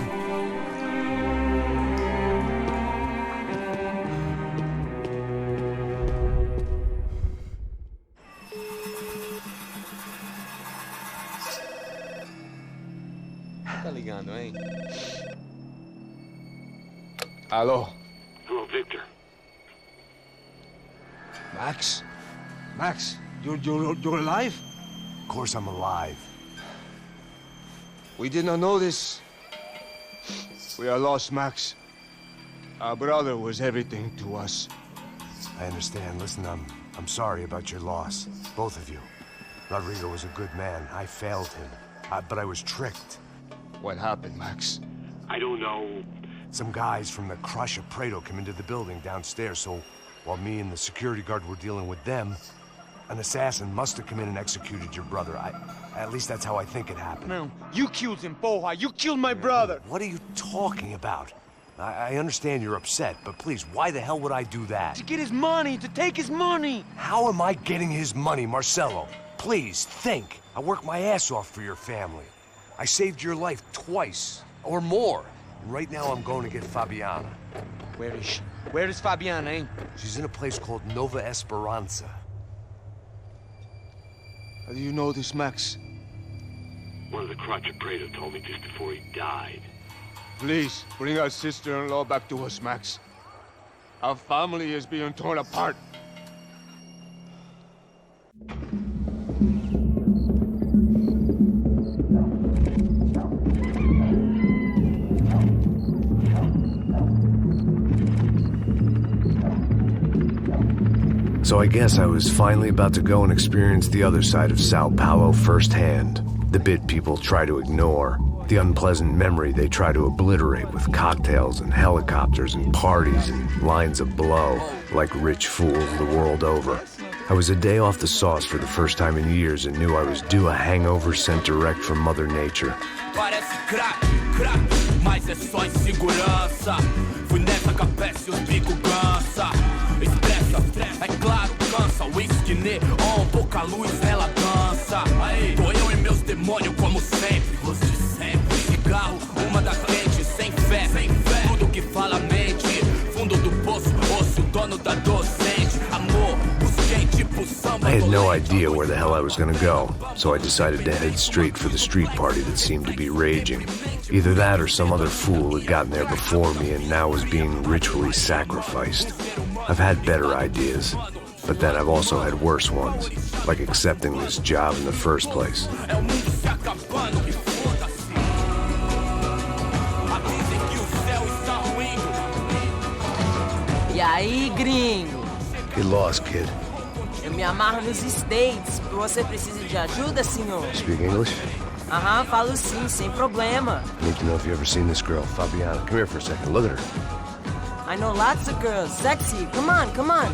Tá ligando, hein? Alô? Hello, Victor. Max? Max? You're alive? Of course I'm alive. We did not know this. We are lost, Max. Our brother was everything to us. I understand. Listen, I'm sorry about your loss. Both of you. Rodrigo was a good man. I failed him. But I was tricked. What happened, Max? I don't know. Some guys from the Crush of Prado came into the building downstairs, so while me and the security guard were dealing with them, an assassin must have come in and executed your brother. At least that's how I think it happened. No, you killed him, Porra. You killed my brother. What are you talking about? I understand you're upset, but please, why the hell would I do that? To get his money, to take his money. How am I getting his money, Marcelo? Please, think. I worked my ass off for your family. I saved your life twice, or more. And right now I'm going to get Fabiana. Where is she? Where is Fabiana, eh? She's in a place called Nova Esperanza. How do you know this, Max? One of the Crotch of Prado told me just before he died. Please, bring our sister-in-law back to us, Max. Our family is being torn apart. So I guess I was finally about to go and experience the other side of Sao Paulo firsthand. The bit people try to ignore. The unpleasant memory they try to obliterate with cocktails and helicopters and parties and lines of blow, like rich fools the world over. I was a day off the sauce for the first time in years and knew I was due a hangover sent direct from Mother Nature. Parece crack, mas é só insegurança. Fui nessa capécia, os bico cansa. Estressa, é claro, cansa. Whisky, neon, pouca luz, ela dança. Aí, tô eu e meus demônios como sempre. Luz de sempre, cigarro, uma da quente. Sem fé, tudo que fala mente. Fundo do poço, osso, dono da docente. Amor, busquei tipo samba. I had no idea where the hell I was gonna go, so I decided to head straight for the street party that seemed to be raging. Either that or some other fool had gotten there before me and now was being ritually sacrificed. I've had better ideas, but then I've also had worse ones, like accepting this job in the first place. E aí, gringo? Get lost, kid. Eu me amarro nos States. Você precisa de ajuda, senhor? Speak English? Aham, falo sim, sem problema. I need to know if you've ever seen this girl, Fabiana. Come here for a second. Look at her. I know lots of girls. Sexy. Come on, come on.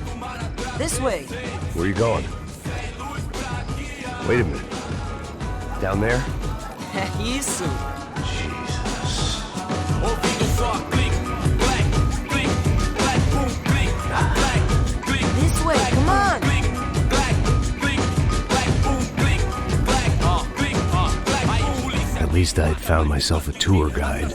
This way. Where are you going? Wait a minute. Down there? Isso. Jesus. This way, come on. At least I had found myself a tour guide.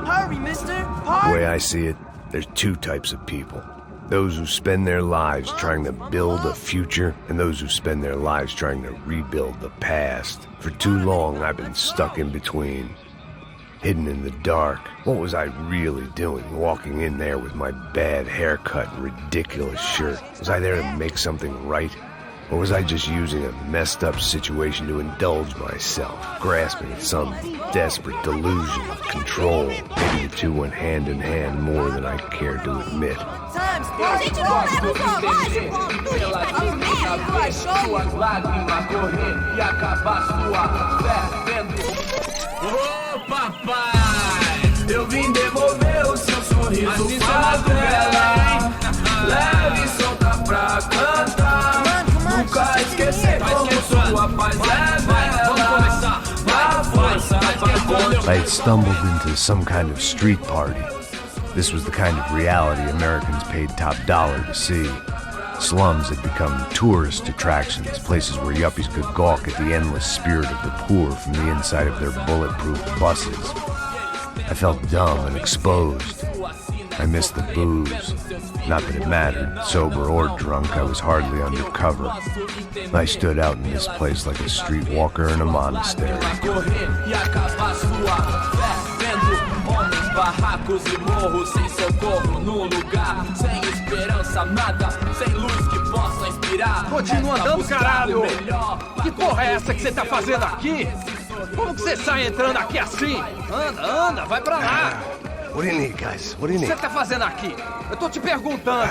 Hurry, mister. The way I see it, there's two types of people. Those who spend their lives trying to build a future, and those who spend their lives trying to rebuild the past. For too long, I've been stuck in between. Hidden in the dark. What was I really doing, walking in there with my bad haircut and ridiculous shirt? Was I there to make something right? Or was I just using a messed up situation to indulge myself, grasping at some desperate delusion of control? Maybe the two went hand in hand more than I cared to admit. Ô papai, eu vim devolver o seu sorriso favela. Leve e solta pra cantar. Nunca esquecer como sua paz é bela. Dá força pra I had stumbled into some kind of street party. This was the kind of reality Americans paid top dollar to see. Slums had become tourist attractions, places where yuppies could gawk at the endless spirit of the poor from the inside of their bulletproof buses. I felt dumb and exposed. I missed the booze. Not that it mattered. Sober or drunk, I was hardly undercover. I stood out in this place like a streetwalker in a monastery. Barracos e morros sem socorro num lugar sem esperança, nada, sem luz que possa inspirar. Continua andando, caralho! Que porra é essa que você tá fazendo aqui? Como que você sai entrando aqui assim? Anda, vai pra lá! What do you need, guys? What do you O que need? você tá fazendo aqui? Eu tô te perguntando.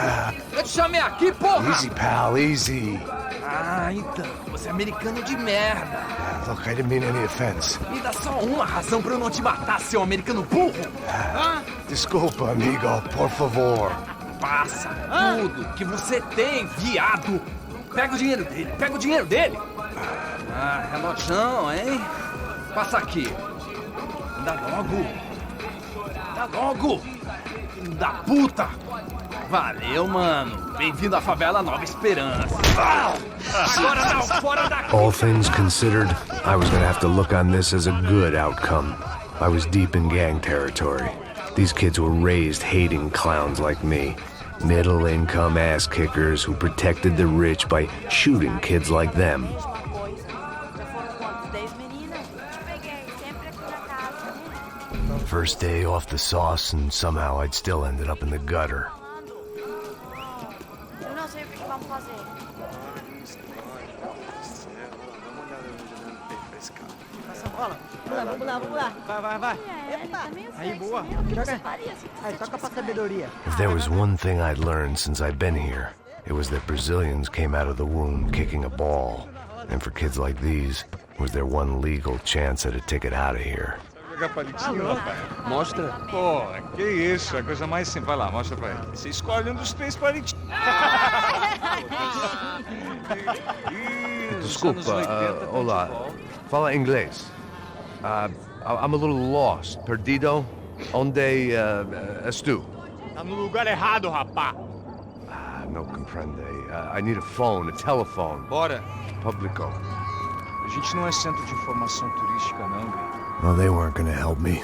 Eu te chamei aqui, porra! Easy, pal, easy. Ah, então, você é americano de merda. Look, I didn't mean any offense. Me dá só uma razão pra eu não te matar, seu americano burro. Hã? Desculpa, amigo, por favor. Passa tudo que você tem, viado. Pega o dinheiro dele, Ah, relojão, hein? Passa aqui. Dá logo. Filho da puta. Valeu, mano. Bem-vindo à favela Nova Esperança. Agora não, fora daqui. All things considered, I was gonna have to look on this as a good outcome. I was deep in gang territory. These kids were raised hating clowns like me. Middle-income ass-kickers who protected the rich by shooting kids like them. First day off the sauce, and somehow I'd still ended up in the gutter. Eu não sei o que vamos fazer. Passa a bola. Vamos lá. Vai. Aí, boa. Joga. Aí, toca pra sabedoria. If there was one thing I'd learned since I'd been here, it was that Brazilians came out of the womb kicking a ball. And for kids like these, it was their one legal chance at a ticket out of here. Palitinho, rapaz. Mostra. Pô, que isso, a coisa mais simples. Vai lá, mostra pra ele. Você escolhe um dos 3 palitinhos. Desculpa, olá. Fala inglês. I'm a little lost. Perdido? Onde estou? Tá no lugar errado, rapá. No comprende. I need a phone, a telephone. Bora. Publico. A gente não é centro de informação turística, não, Gui. Well, they weren't gonna help me.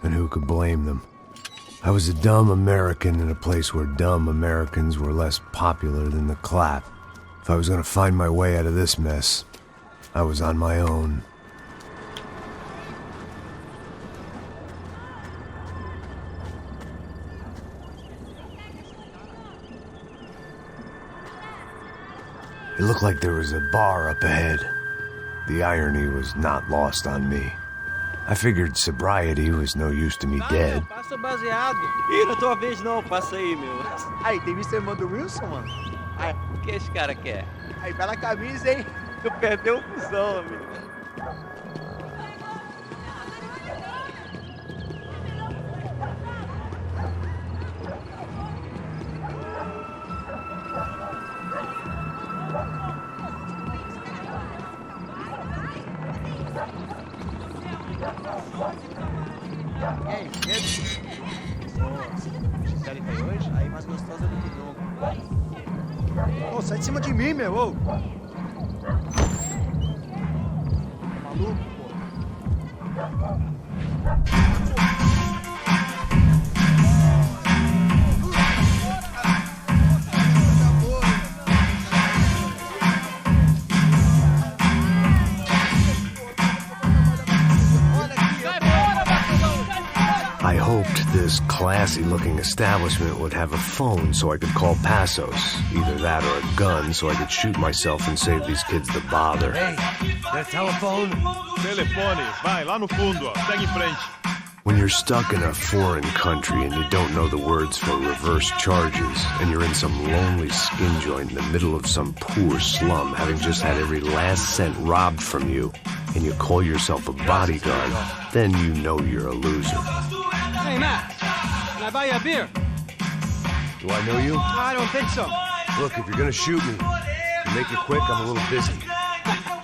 And who could blame them? I was a dumb American in a place where dumb Americans were less popular than the clap. If I was gonna find my way out of this mess, I was on my own. It looked like there was a bar up ahead. The irony was not lost on me. I figured sobriety was no use to me dead. Passa o baseado. Ih, não é tua vez não, passa aí, meu. Aí, tem visto a irmã do Wilson, mano? Aí, o que esse cara quer? Aí, bela camisa, hein? Tu perdeu o fusão, amigo. E aí, cedo? Gisele veio hoje? Aí, mais gostosa do que nunca. Ô, sai de cima de mim, meu, ô! Tá maluco, pô? I hoped this classy-looking establishment would have a phone so I could call Passos. Either that or a gun so I could shoot myself and save these kids the bother. Hey, that telephone? Telefone, vai, lá no fundo, ó. Segue em frente. When you're stuck in a foreign country and you don't know the words for reverse charges, and you're in some lonely skin joint in the middle of some poor slum, having just had every last cent robbed from you, and you call yourself a bodyguard, then you know you're a loser. Hey, Matt, can I buy you a beer? Do I know you? I don't think so. Look, if you're gonna shoot me, make it quick, I'm a little busy.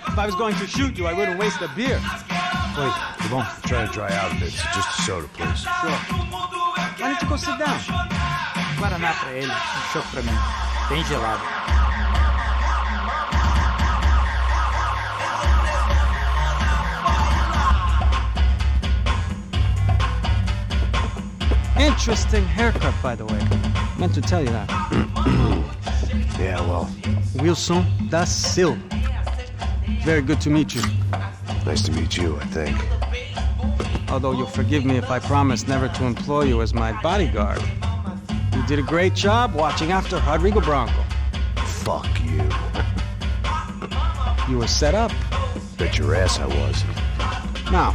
If I was going to shoot you, I wouldn't waste a beer. Wait, come on. I'm trying to dry out a bit. Just a soda, please. Sure. Why don't you go sit down? Guaraná pra ele, choco pra mim. Bem gelado. Interesting haircut, by the way. Meant to tell you that. Yeah, well. Wilson da Silva. Very good to meet you. Nice to meet you, I think. Although you'll forgive me if I promise never to employ you as my bodyguard. You did a great job watching after Rodrigo Branco. Fuck you. You were set up. Bet your ass I was. Now,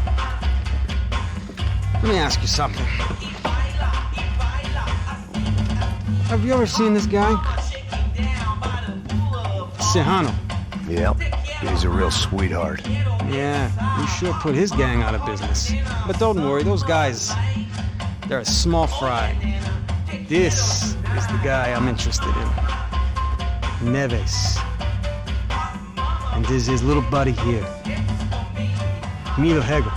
let me ask you something. Have you ever seen this guy? Serrano. Yep. He's a real sweetheart. Yeah, you sure put his gang out of business. But don't worry, those guys, they're a small fry. This is the guy I'm interested in. Neves. And this is his little buddy here. Milo Hegel.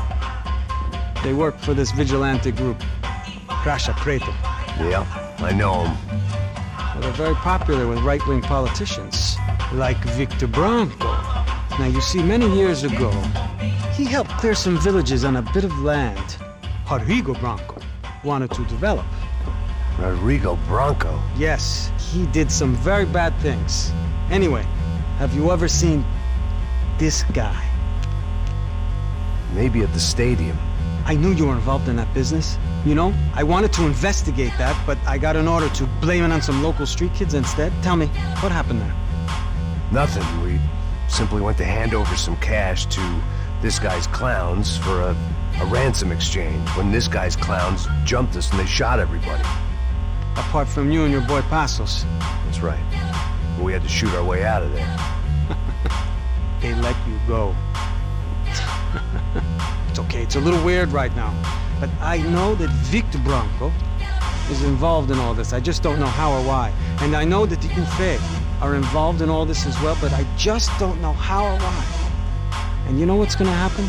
They work for this vigilante group, Crasha Preto. Yeah, I know him. Well, they're very popular with right-wing politicians, like Victor Branco. Now, you see, many years ago, he helped clear some villages on a bit of land Rodrigo Branco wanted to develop. Rodrigo Branco? Yes, he did some very bad things. Anyway, have you ever seen this guy? Maybe at the stadium. I knew you were involved in that business. You know, I wanted to investigate that, but I got an order to blame it on some local street kids instead. Tell me, what happened there? Nothing. We simply went to hand over some cash to this guy's clowns for a ransom exchange when this guy's clowns jumped us and they shot everybody. Apart from you and your boy Passos. That's right. We had to shoot our way out of there. They let you go. It's okay, it's a little weird right now. But I know that Victor Branco is involved in all this. I just don't know how or why. And I know that the UFE are involved in all this as well, but I just don't know how or why. And you know what's gonna happen?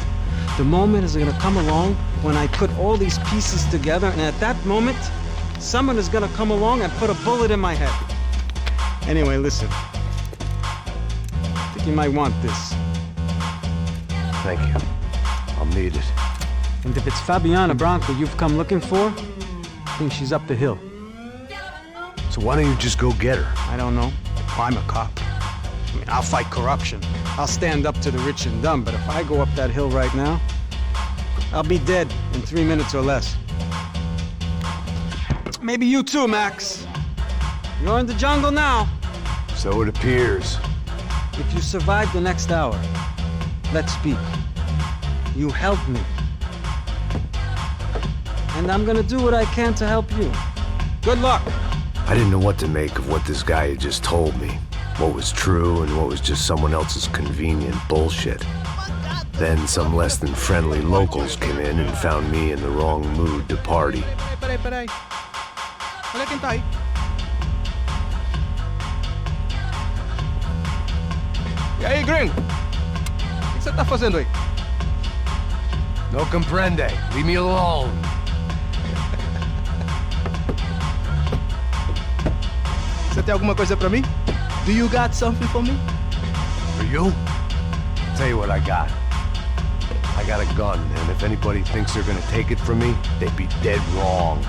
The moment is gonna come along when I put all these pieces together, and at that moment, someone is gonna come along and put a bullet in my head. Anyway, listen. I think you might want this. Thank you. I'll need it. And if it's Fabiana Branco you've come looking for, I think she's up the hill. So why don't you just go get her? I don't know. I'm a cop. I mean, I'll fight corruption. I'll stand up to the rich and dumb, but if I go up that hill right now, I'll be dead in 3 minutes or less. Maybe you too, Max. You're in the jungle now. So it appears. If you survive the next hour, let's speak. You help me. And I'm gonna do what I can to help you. Good luck. I didn't know what to make of what this guy had just told me. What was true and what was just someone else's convenient bullshit. Then some less than friendly locals came in and found me in the wrong mood to party. Peraí. Olha quem tá aí. E aí, gringo? O que você tá fazendo aí? No comprende. Leave me alone. Você tem alguma coisa pra mim? Do you got something for me? For you? Tell you what I got. I got a gun, and if anybody thinks they're gonna take it from me, they'd be dead wrong.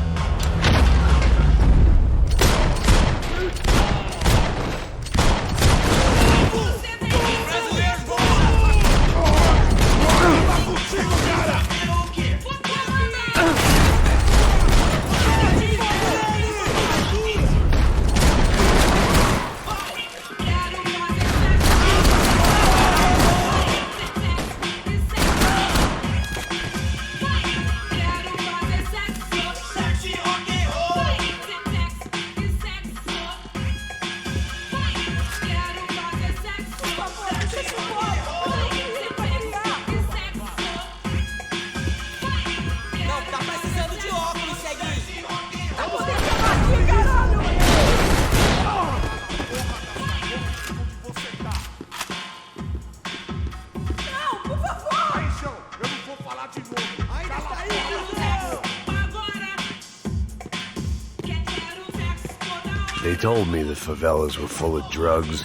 They told me the favelas were full of drugs.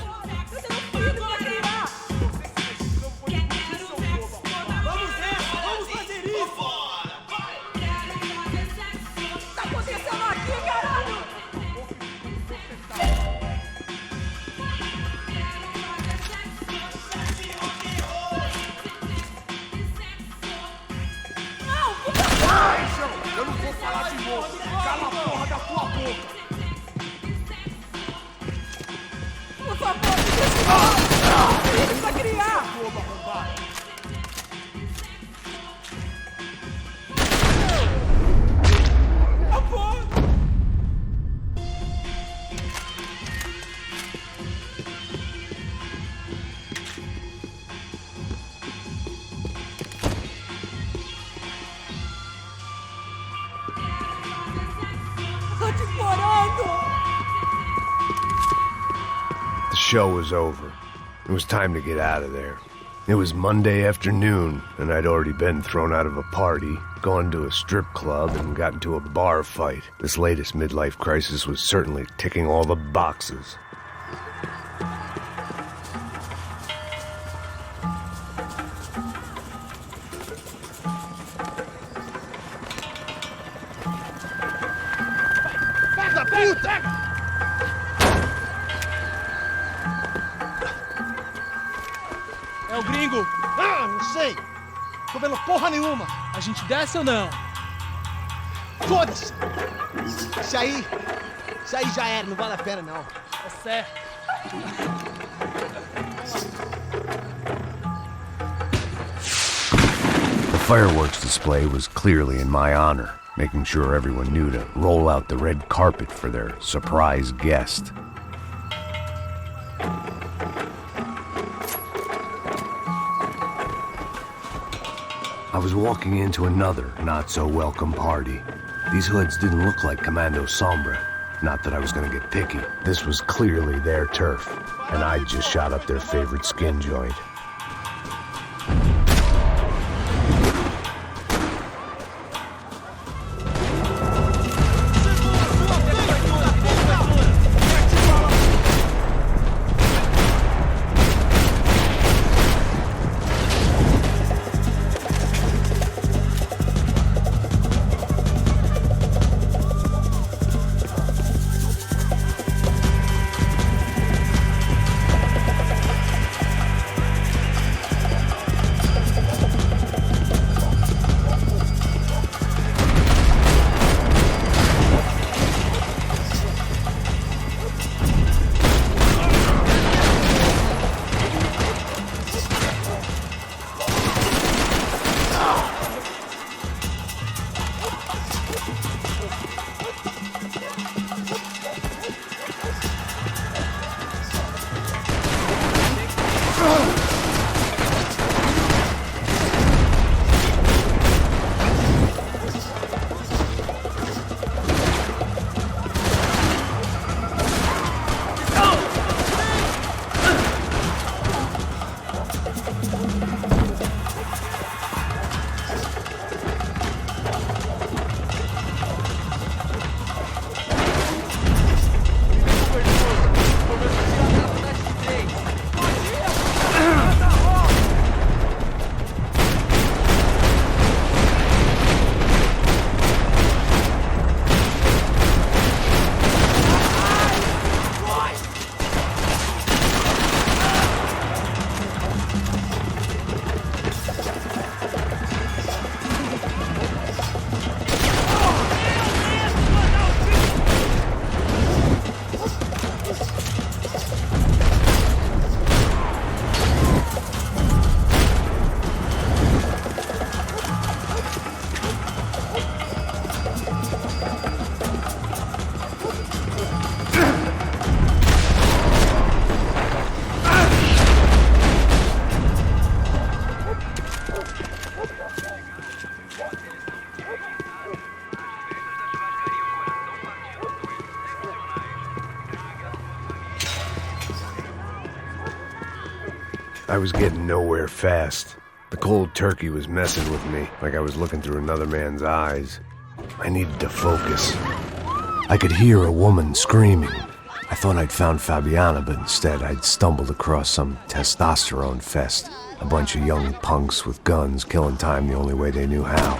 show was over. It was time to get out of there. It was Monday afternoon, and I'd already been thrown out of a party, gone to a strip club, and got into a bar fight. This latest midlife crisis was certainly ticking all the boxes. É o gringo! Ah, não sei! Tô vendo porra nenhuma! A gente desce ou não? Foda-se! Isso aí já era, não vale a pena não. É certo. The fireworks display was clearly in my honor, making sure everyone knew to roll out the red carpet for their surprise guest. I was walking into another not-so-welcome party. These hoods didn't look like Commando Sombra. Not that I was gonna get picky. This was clearly their turf, and I'd just shot up their favorite skin joint. I was getting nowhere fast. The cold turkey was messing with me, like I was looking through another man's eyes. I needed to focus. I could hear a woman screaming. I thought I'd found Fabiana, but instead I'd stumbled across some testosterone fest. A bunch of young punks with guns killing time the only way they knew how.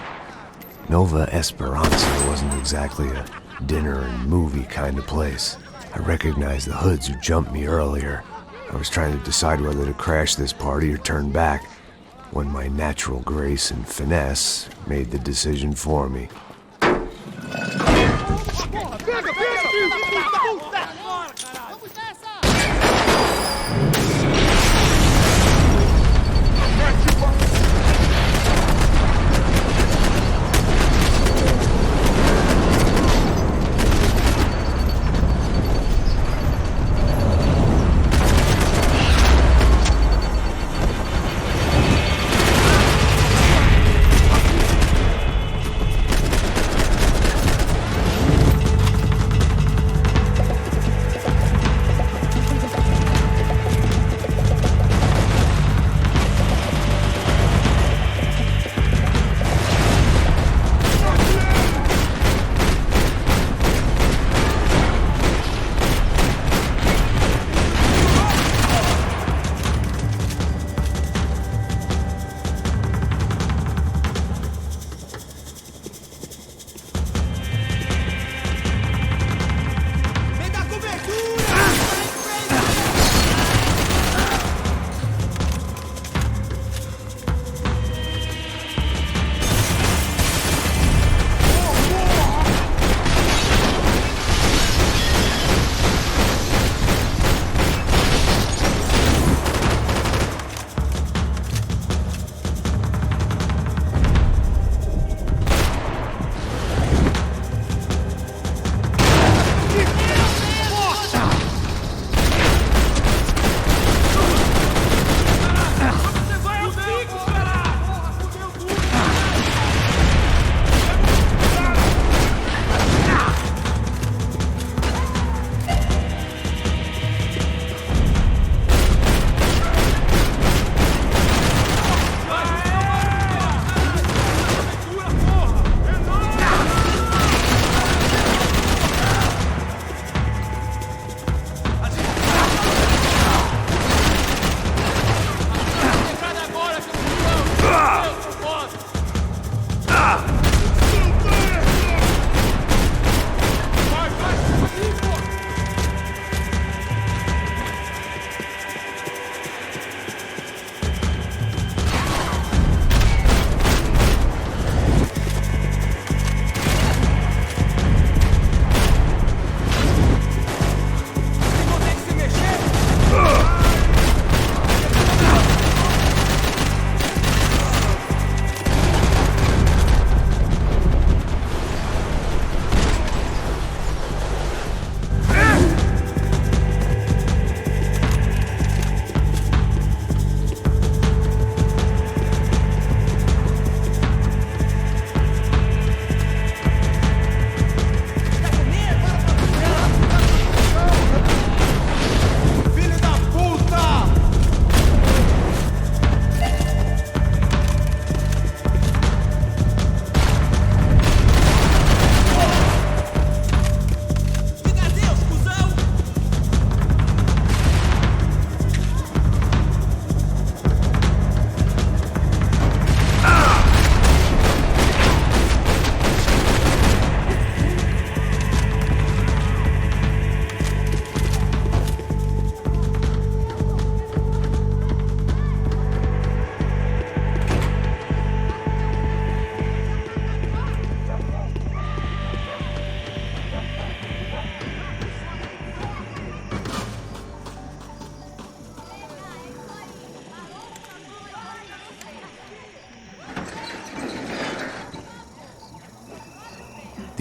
Nova Esperanza wasn't exactly a dinner and movie kind of place. I recognized the hoods who jumped me earlier. I was trying to decide whether to crash this party or turn back, when my natural grace and finesse made the decision for me.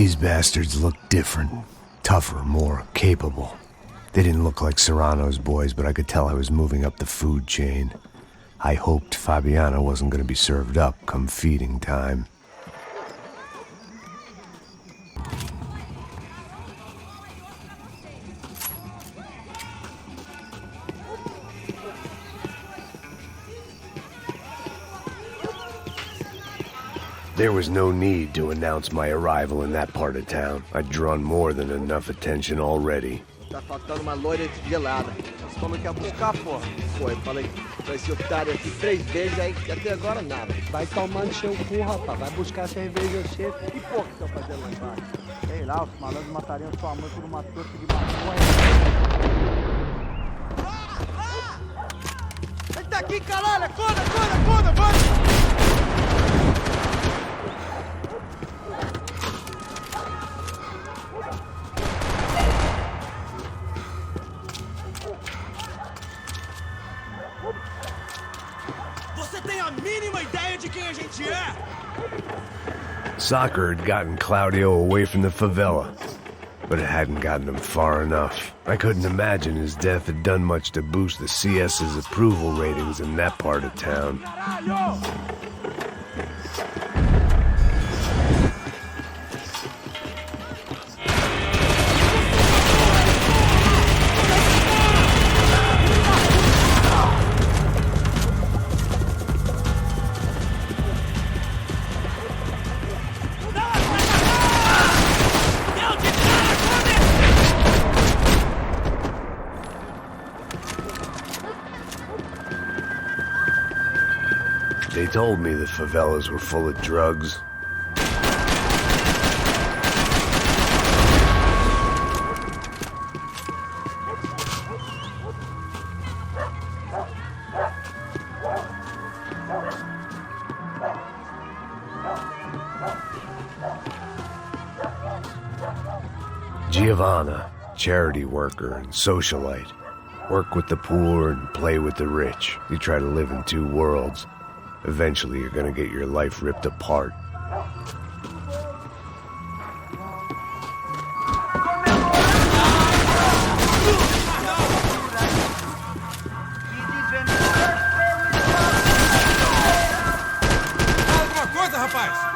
These bastards looked different. Tougher, more capable. They didn't look like Serrano's boys, but I could tell I was moving up the food chain. I hoped Fabiana wasn't going to be served up come feeding time. There was no need to announce my arrival in that part of town. I'd drawn more than enough attention already. Tá faltando uma loira gelada. Mas como que ia buscar, pô? Pô, eu falei pra esse otário aqui 3 vezes, aí até agora nada. Vai tomando seu cu, rapaz. Vai buscar cerveja cedo. E porra que estão fazendo lá embaixo? Sei lá, os malandros matariam sua mãe por uma torta de maconha. Ele tá aqui, caralho! Acorda, vai! Soccer had gotten Claudio away from the favela, but it hadn't gotten him far enough. I couldn't imagine his death had done much to boost the CS's approval ratings in that part of town. They told me the favelas were full of drugs. Giovanna, charity worker and socialite. Work with the poor and play with the rich. You try to live in two worlds. Eventually, you're gonna get your life ripped apart. Alguma coisa, rapaz?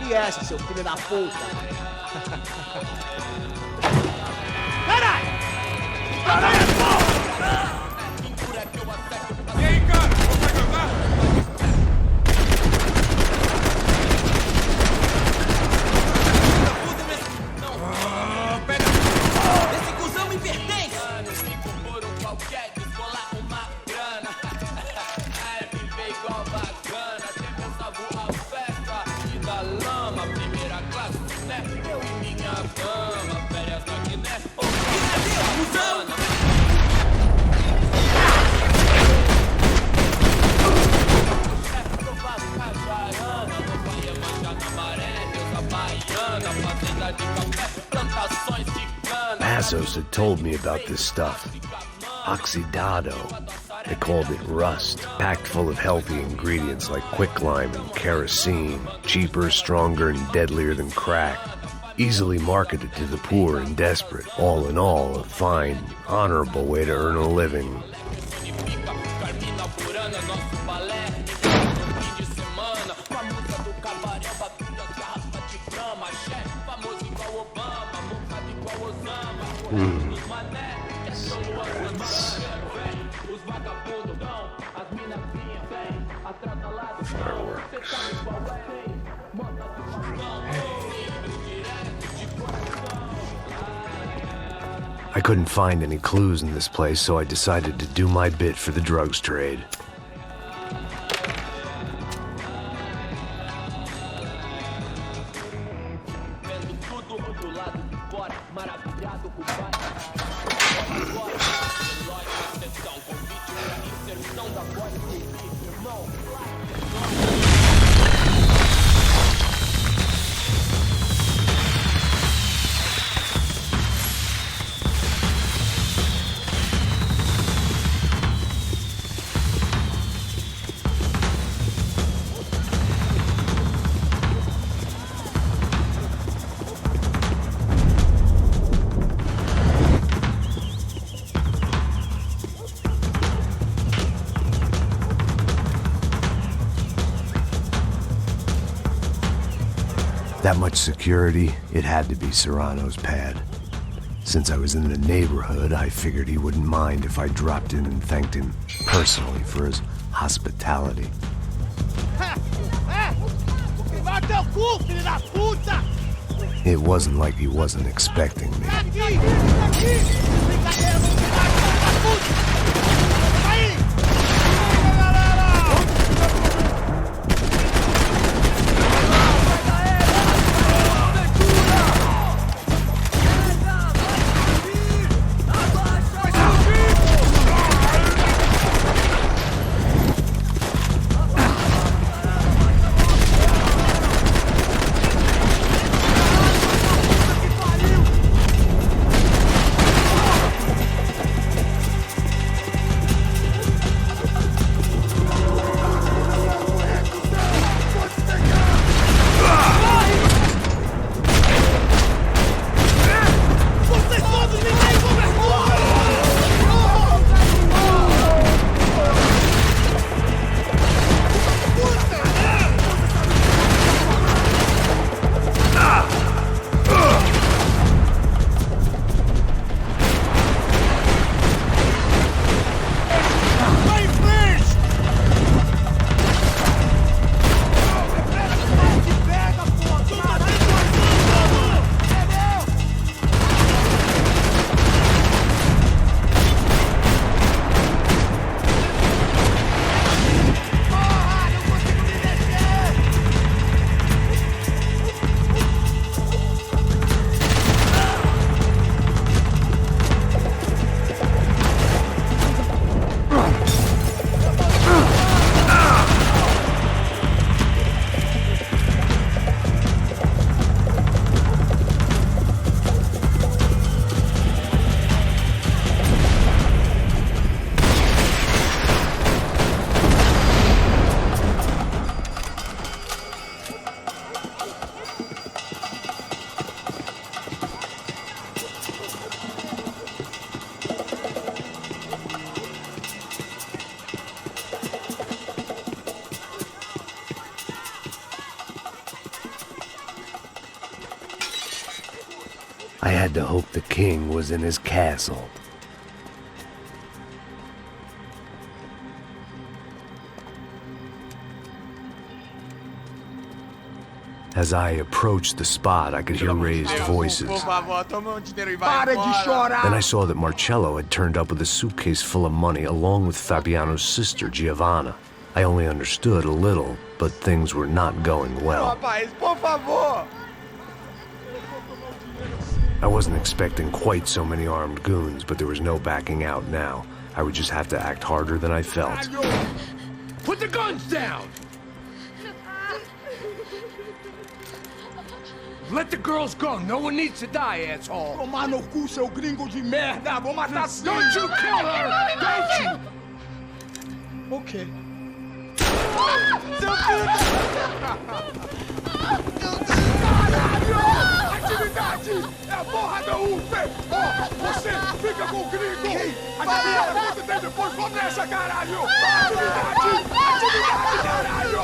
FPS, seu filho da puta. Caralho! E aí, cara? Consegue andar? Não, pega! Esse cuzão me pertence! Qualquer descolar uma grana. É viver igual bacana. Tem essa boa festa e da lama. Primeira classe, né? Eu e minha cama. Férias na Guiné. Ô, cuzão! Passos had told me about this stuff. Oxidado. They called it rust, packed full of healthy ingredients like quicklime and kerosene, cheaper, stronger, and deadlier than crack. Easily marketed to the poor and desperate. All in all, a fine, honorable way to earn a living. I couldn't find any clues in this place, so I decided to do my bit for the drugs trade. That much security, it had to be Serrano's pad. Since I was in the neighborhood, I figured he wouldn't mind if I dropped in and thanked him personally for his hospitality. It wasn't like he wasn't expecting me. I had to hope the king was in his castle. As I approached the spot, I could hear raised voices. Then I saw that Marcello had turned up with a suitcase full of money along with Fabiano's sister, Giovanna. I only understood a little, but things were not going well. I wasn't expecting quite so many armed goons, but there was no backing out now. I would just have to act harder than I felt. Put the guns down! Let the girls go. No one needs to die, asshole. Tomar no cu, seu gringo de merda. Vou matar sim. Don't you kill her! Don't you? Ok. Caralho! Atividade! É a porra da UP! Ó, você fica com o gringo! A galera conta até depois. Vamos nessa, caralho! Atividade! Atividade, caralho!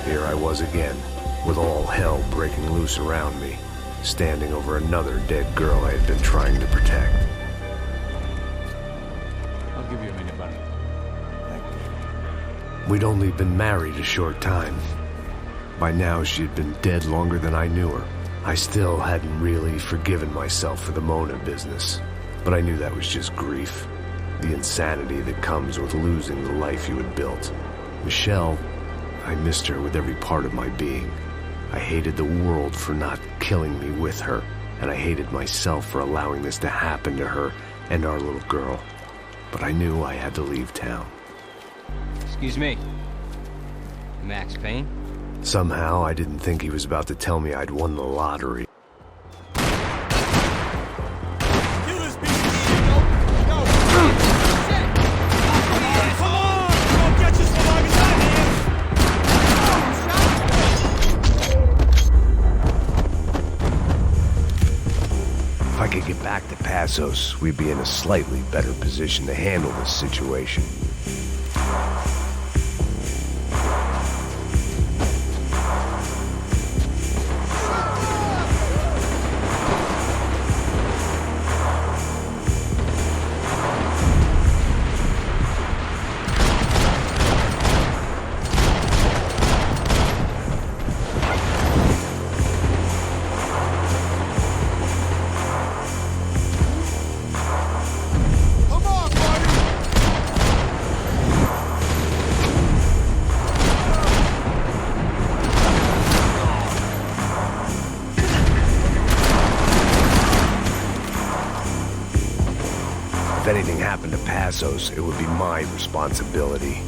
Here I was again, with all hell breaking loose around me, standing over another dead girl I had been trying to protect. I'll give you a minute, buddy. We'd only been married a short time. By now, she had been dead longer than I knew her. I still hadn't really forgiven myself for the Mona business, but I knew that was just grief. The insanity that comes with losing the life you had built. Michelle, I missed her with every part of my being. I hated the world for not killing me with her, and I hated myself for allowing this to happen to her and our little girl. But I knew I had to leave town. Excuse me. Max Payne? Somehow, I didn't think he was about to tell me I'd won the lottery. If I could get back to Passos, we'd be in a slightly better position to handle this situation. If anything happened to Passos, it would be my responsibility.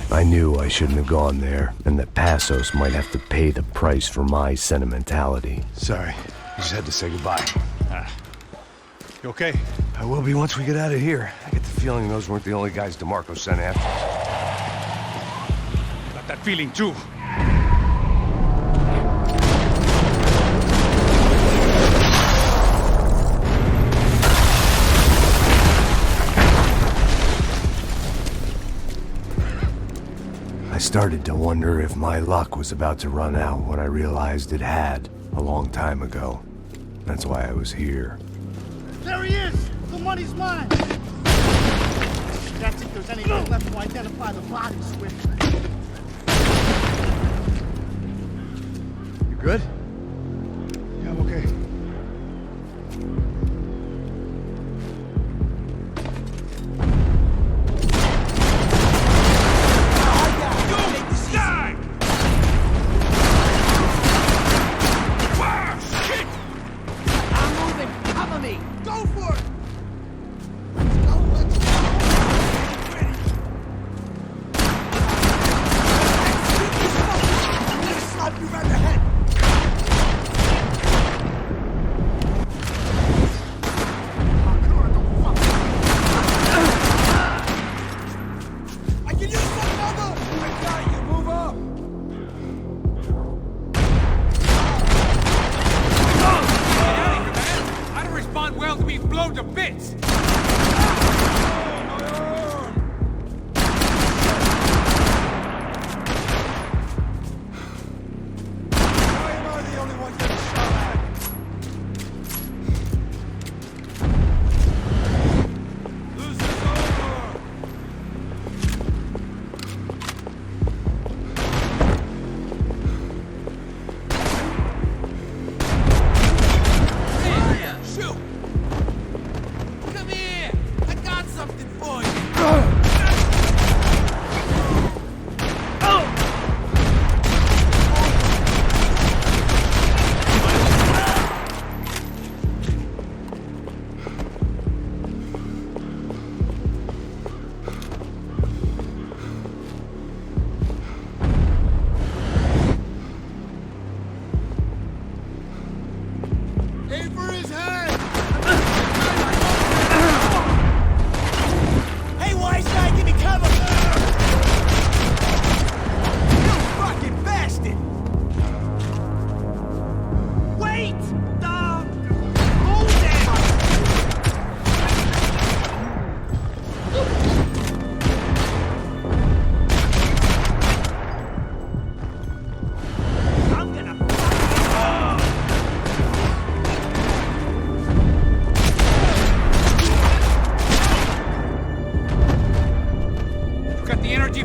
I knew I shouldn't have gone there, and that Passos might have to pay the price for my sentimentality. Sorry, I just had to say goodbye. You okay? I will be once we get out of here. I get the feeling those weren't the only guys DeMarco sent after. Got that feeling too. I started to wonder if my luck was about to run out when I realized it had a long time ago. That's why I was here. There he is! The money's mine! That's if there's anything left to identify the bodies with. You good? Yeah, I'm okay. fits!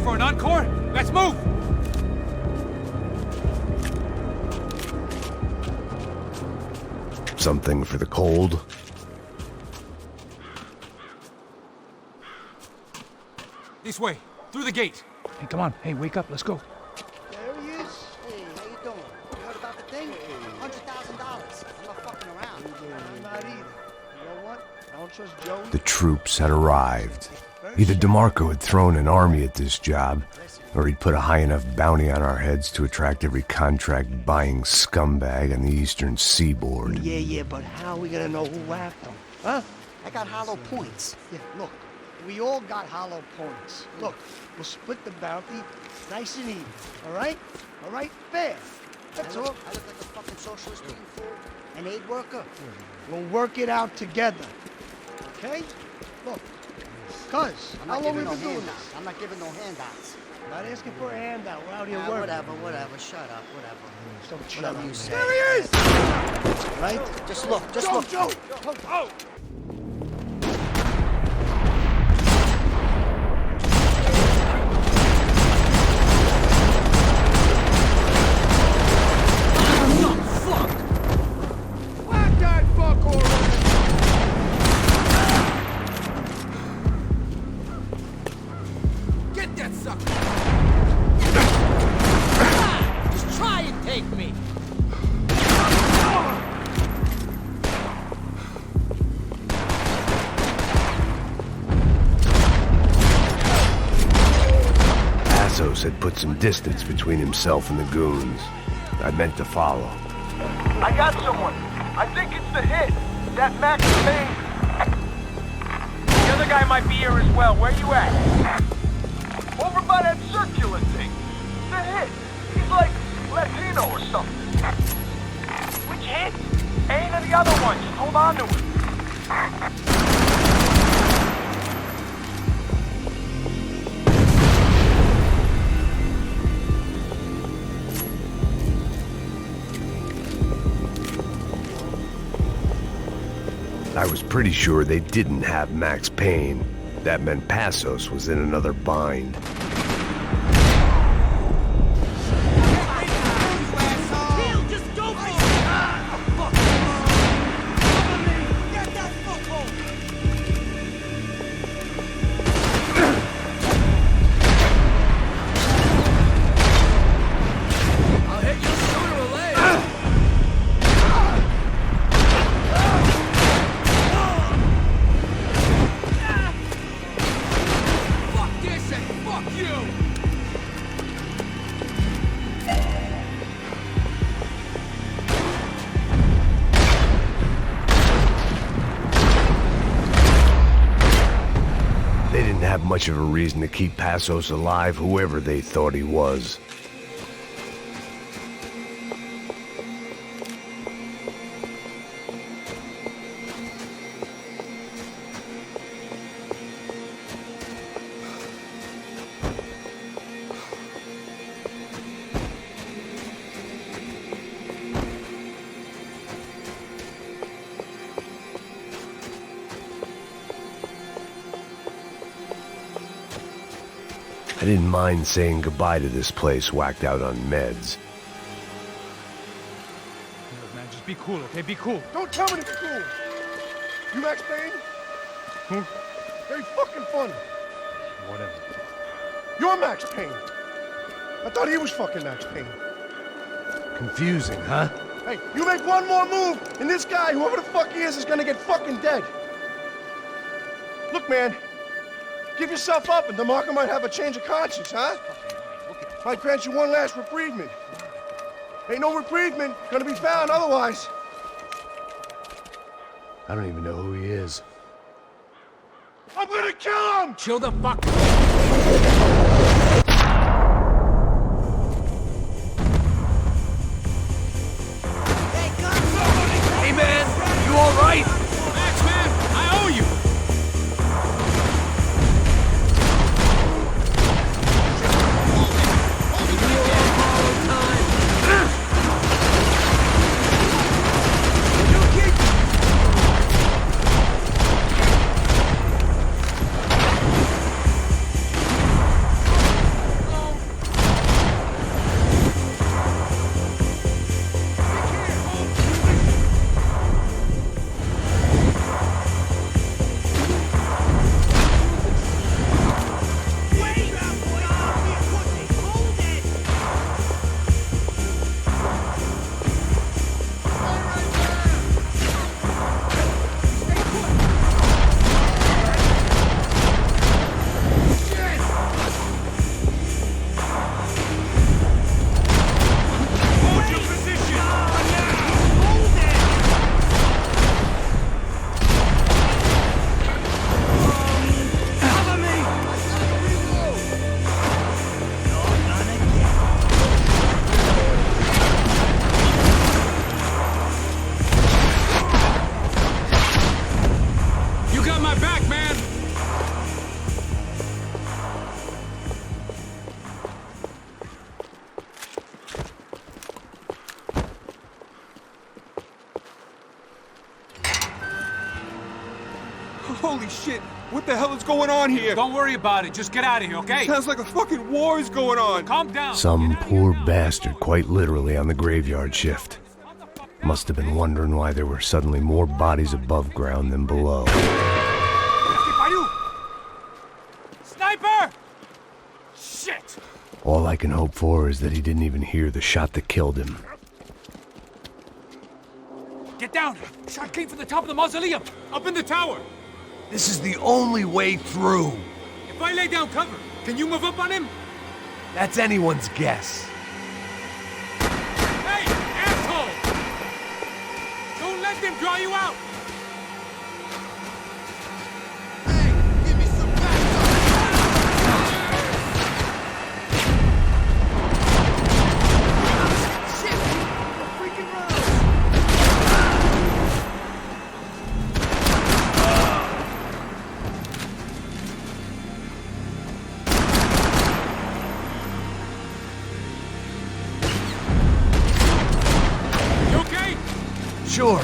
For an encore? Let's move! Something for the cold? This way, through the gate. Hey, come on. Hey, wake up. Let's go. There he is. Hey, how you doing? You heard about the thing? $100,000. I'm not fucking around. I'm not either. You know what? I don't trust Joe. The troops had arrived. Either DeMarco had thrown an army at this job, or he'd put a high enough bounty on our heads to attract every contract-buying scumbag on the eastern seaboard. Yeah, but how are we gonna know who whacked them? Huh? I got hollow points. Yeah, look, we all got hollow points. Look, we'll split the bounty nice and even, all right? All right? Fair. That's all. I look like a fucking socialist being fool. An aid worker. We'll work it out together, okay? Look. Cuz, how long we been doing this? I'm not giving no handouts. I'm not asking for a handout. We're out here working. Whatever. Shut up, whatever. Don't shut up. You say. There he is! Right? Just look, look. Joe! Oh! Had put some distance between himself and the goons. I meant to follow. I got someone. I think it's the hit. That Max Payne. The other guy might be here as well. Where you at? Over by that circular thing. The hit. He's like Latino or something. Which hit? Payne or the other one? Just hold on to it. I was pretty sure they didn't have Max Payne. That meant Passos was in another bind. Much of a reason to keep Passos alive, whoever they thought he was. didn't mind saying goodbye to this place whacked out on meds. Look, man, just be cool, okay? Be cool. Don't tell me to be cool. You Max Payne? Who? Very fucking funny. Whatever. You're Max Payne. I thought he was fucking Max Payne. Confusing, huh? Hey, you make one more move, and this guy, whoever the fuck he is gonna get fucking dead. Look, man, give yourself up, and DeMarco might have a change of conscience, huh? Might grant you one last reprievement. Ain't no reprievement gonna be found otherwise. I don't even know who he is. I'm gonna kill him! Chill the fuck. Hey, man! You alright? Max, man! I owe you! Holy shit! What the hell is going on here? Don't worry about it. Just get out of here, okay? Sounds like a fucking war is going on. Calm down. Some poor bastard quite literally on the graveyard shift. Must have been wondering why there were suddenly more bodies above ground than below. Sniper! Shit! All I can hope for is that he didn't even hear the shot that killed him. Get down! Shot came from the top of the mausoleum! Up in the tower! This is the only way through. If I lay down cover, can you move up on him? That's anyone's guess. Hey, asshole! Don't let them draw you out! Sure,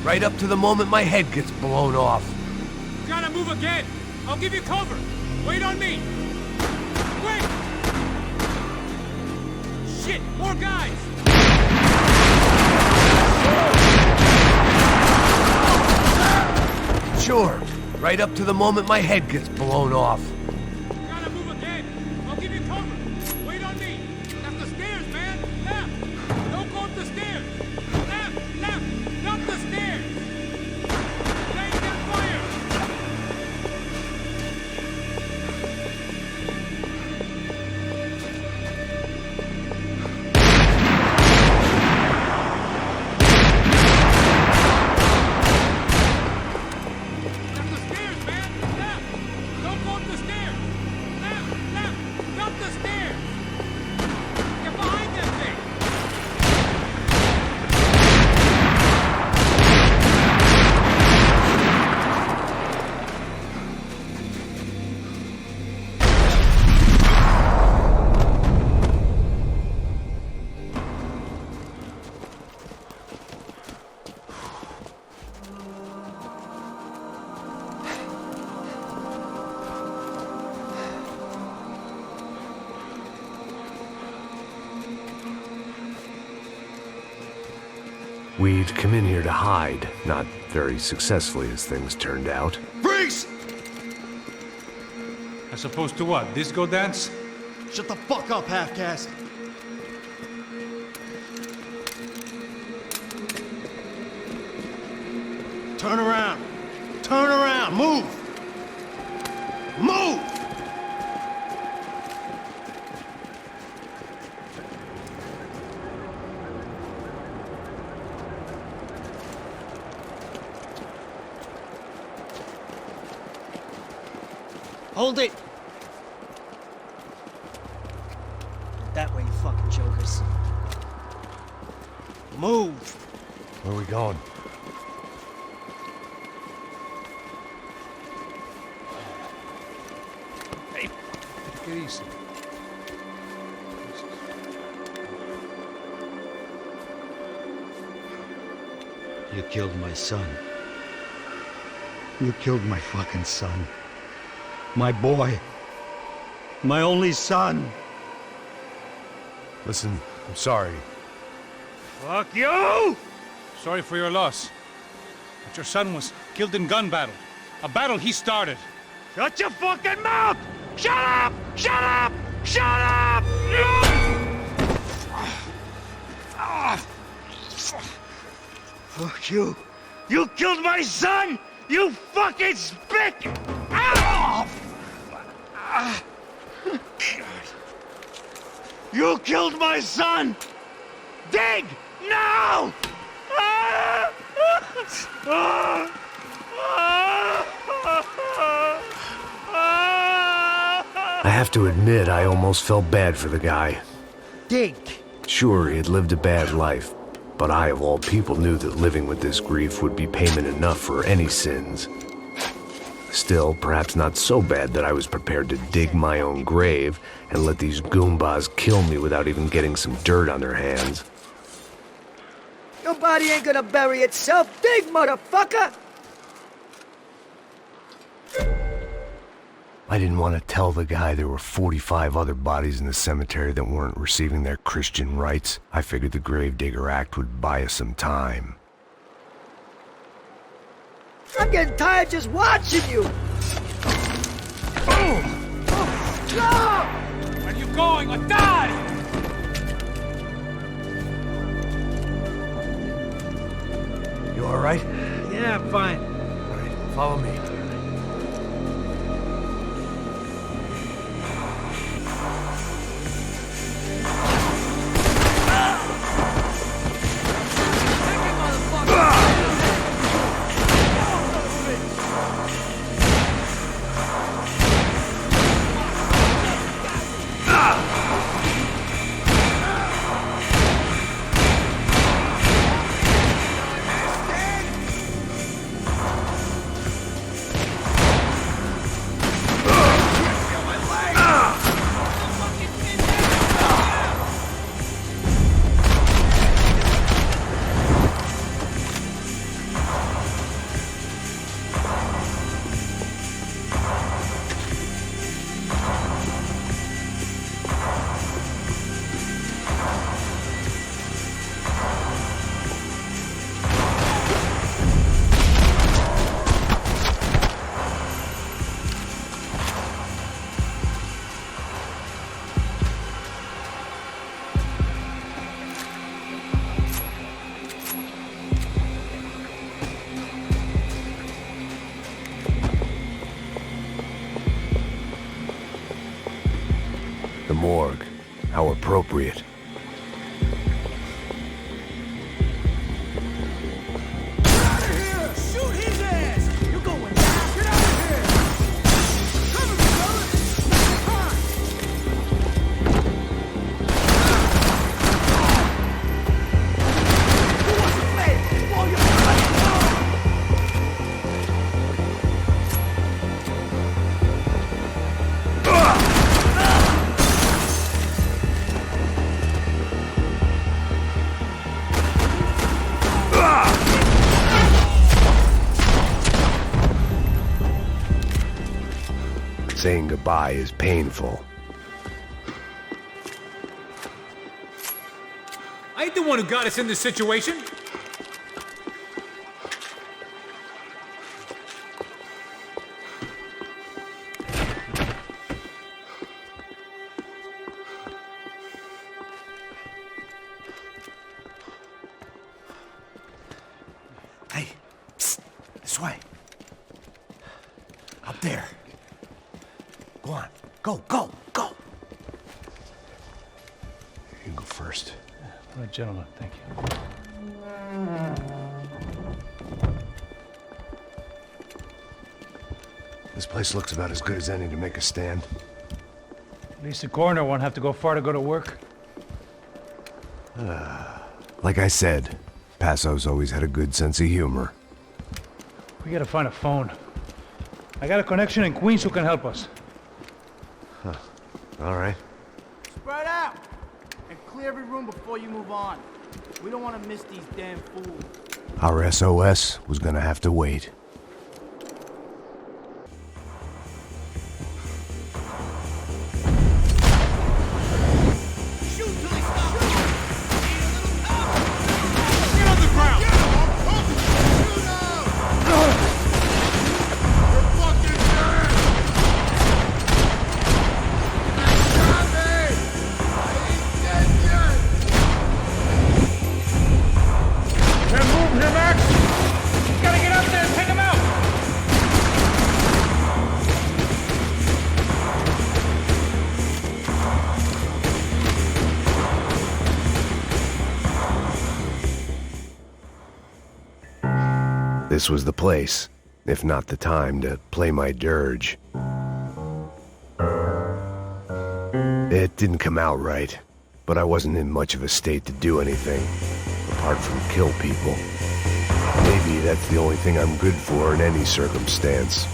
right up to the moment my head gets blown off. Gotta move again! I'll give you cover! Wait on me! Wait! Shit! More guys! Sure, right up to the moment my head gets blown off. Gotta move again! I'll give you cover! Wait on me! That's the stairs, man! Left! Don't go up the stairs! Left! Left! Up the stairs! Laying that fire! That's the stairs, man! Left! Don't go up the stairs! We'd come in here to hide, not very successfully as things turned out. Freeze! As opposed to what? Disco dance? Shut the fuck up, half-caste. Turn around. Turn around. Move. Move! Hold it! That way, you fucking jokers. Move! Where are we going? Hey, take it easy. You killed my son. You killed my fucking son. My boy. My only son. Listen, I'm sorry. Fuck you! Sorry for your loss. But your son was killed in gun battle. A battle he started. Shut your fucking mouth! Shut up! Shut up! Shut up! Fuck you! You killed my son! You fucking spick! You killed my son! Dig! Now! I have to admit, I almost felt bad for the guy. Dig! Sure, he had lived a bad life, but I, of all people, knew that living with this grief would be payment enough for any sins. Still, perhaps not so bad that I was prepared to dig my own grave and let these goombas kill me without even getting some dirt on their hands. Your body ain't gonna bury itself. Dig, motherfucker! I didn't want to tell the guy there were 45 other bodies in the cemetery that weren't receiving their Christian rites. I figured the Gravedigger Act would buy us some time. I'm getting tired just watching you! Where are you going? Or die! You all right? Yeah, I'm fine. All right, follow me. The morgue. How appropriate. Shoot his ass! You're going down! Get out of here! Cover me, fellas! Come on! Who wants to play? Blow your Saying goodbye is painful. I ain't the one who got us in this situation. This way. Up there. Go on. Go, go, go! You can go first. All right, gentlemen, thank you. This place looks about as good as any to make a stand. At least the coroner won't have to go far to go to work. Like I said, Passo's always had a good sense of humor. We gotta find a phone. I got a connection in Queens who can help us. Huh. All right. Spread out! And clear every room before you move on. We don't want to miss these damn fools. Our SOS was gonna have to wait. This was the place, if not the time, to play my dirge. It didn't come out right, but I wasn't in much of a state to do anything, apart from kill people. Maybe that's the only thing I'm good for in any circumstance.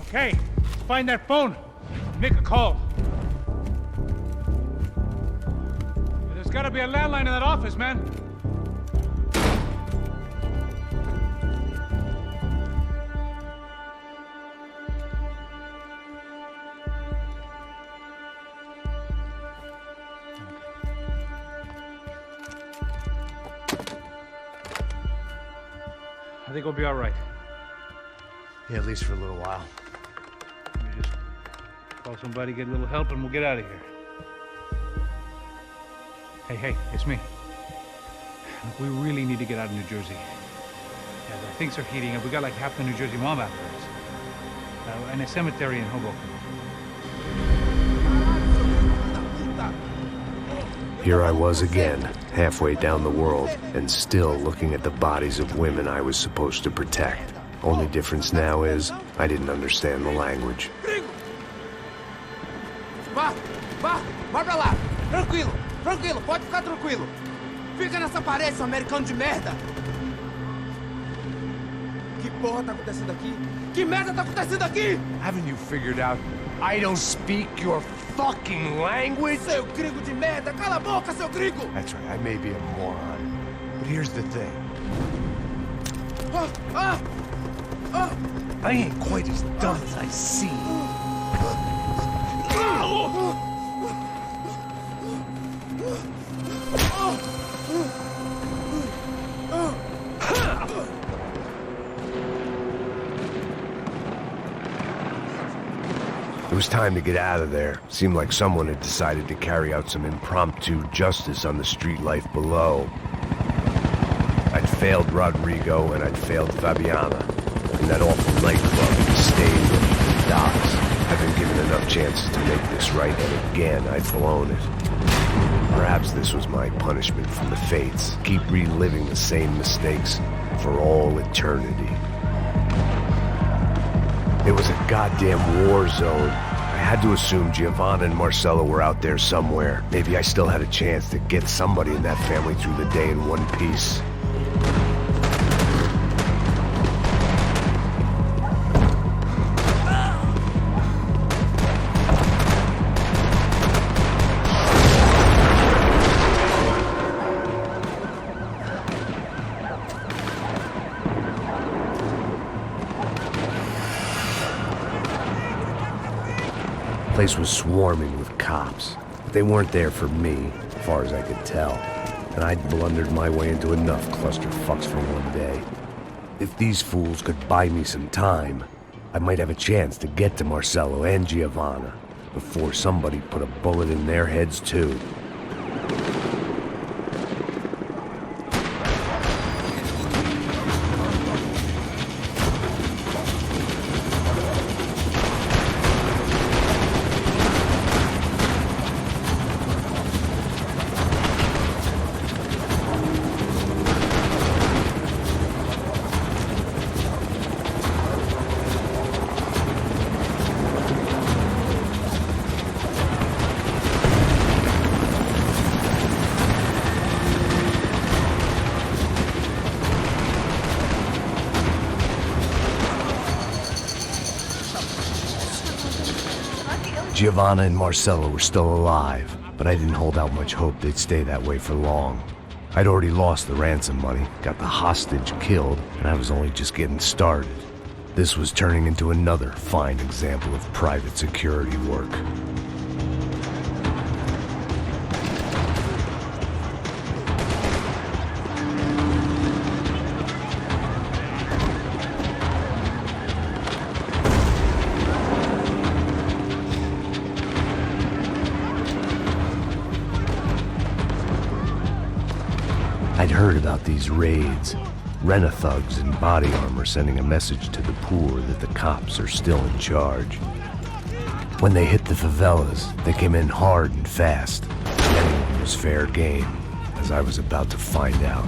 Okay, find that phone. Make a call. There's gotta be a landline in that office, man. I think we'll be all right. Yeah, at least for a little while. Let me just call somebody, get a little help, and we'll get out of here. Hey, it's me. Look, we really need to get out of New Jersey. Yeah, things are heating up. We got like half the New Jersey mob after us. And a cemetery in Hoboken. Here I was again, halfway down the world, and still looking at the bodies of women I was supposed to protect. Only difference now is, I didn't understand the language. Vai pra lá. Tranquilo, pode ficar tranquilo. Fica nessa parede, seu americano de merda. Que porra tá acontecendo aqui? Que merda tá acontecendo aqui? Haven't you figured out I don't speak your fucking language? Seu gringo de merda, cala a boca, seu gringo! That's right, I may be a moron, but here's the thing. I ain't quite as dumb as I seem. It was time to get out of there. Seemed like someone had decided to carry out some impromptu justice on the street life below. I'd failed Rodrigo and I'd failed Fabiana. And that awful nightclub had stayed with the docks. I've been given enough chances to make this right, and again I'd blown it. Perhaps this was my punishment from the fates. Keep reliving the same mistakes for all eternity. It was a goddamn war zone. I had to assume Giovanna and Marcella were out there somewhere. Maybe I still had a chance to get somebody in that family through the day in one piece. Place was swarming with cops. But they weren't there for me, as far as I could tell. And I'd blundered my way into enough clusterfucks for one day. If these fools could buy me some time, I might have a chance to get to Marcello and Giovanna before somebody put a bullet in their heads too. Giovanna and Marcello were still alive, but I didn't hold out much hope they'd stay that way for long. I'd already lost the ransom money, got the hostage killed, and I was only just getting started. This was turning into another fine example of private security work. I'd heard about these raids. Rent-a-thugs in body armor sending a message to the poor that the cops are still in charge. When they hit the favelas, they came in hard and fast. Anyone was fair game, as I was about to find out.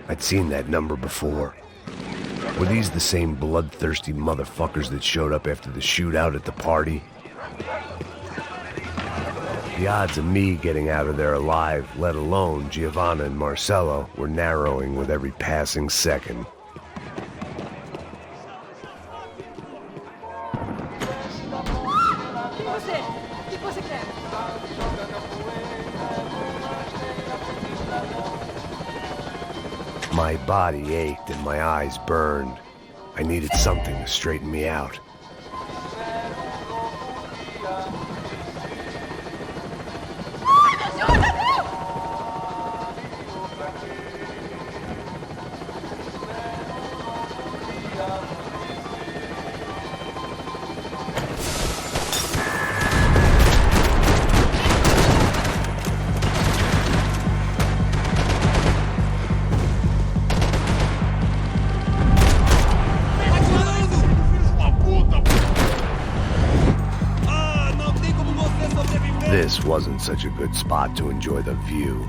I'd seen that number before. Were these the same bloodthirsty motherfuckers that showed up after the shootout at the party? The odds of me getting out of there alive, let alone Giovanna and Marcello, were narrowing with every passing second. My body ached and my eyes burned. I needed something to straighten me out. This wasn't such a good spot to enjoy the view.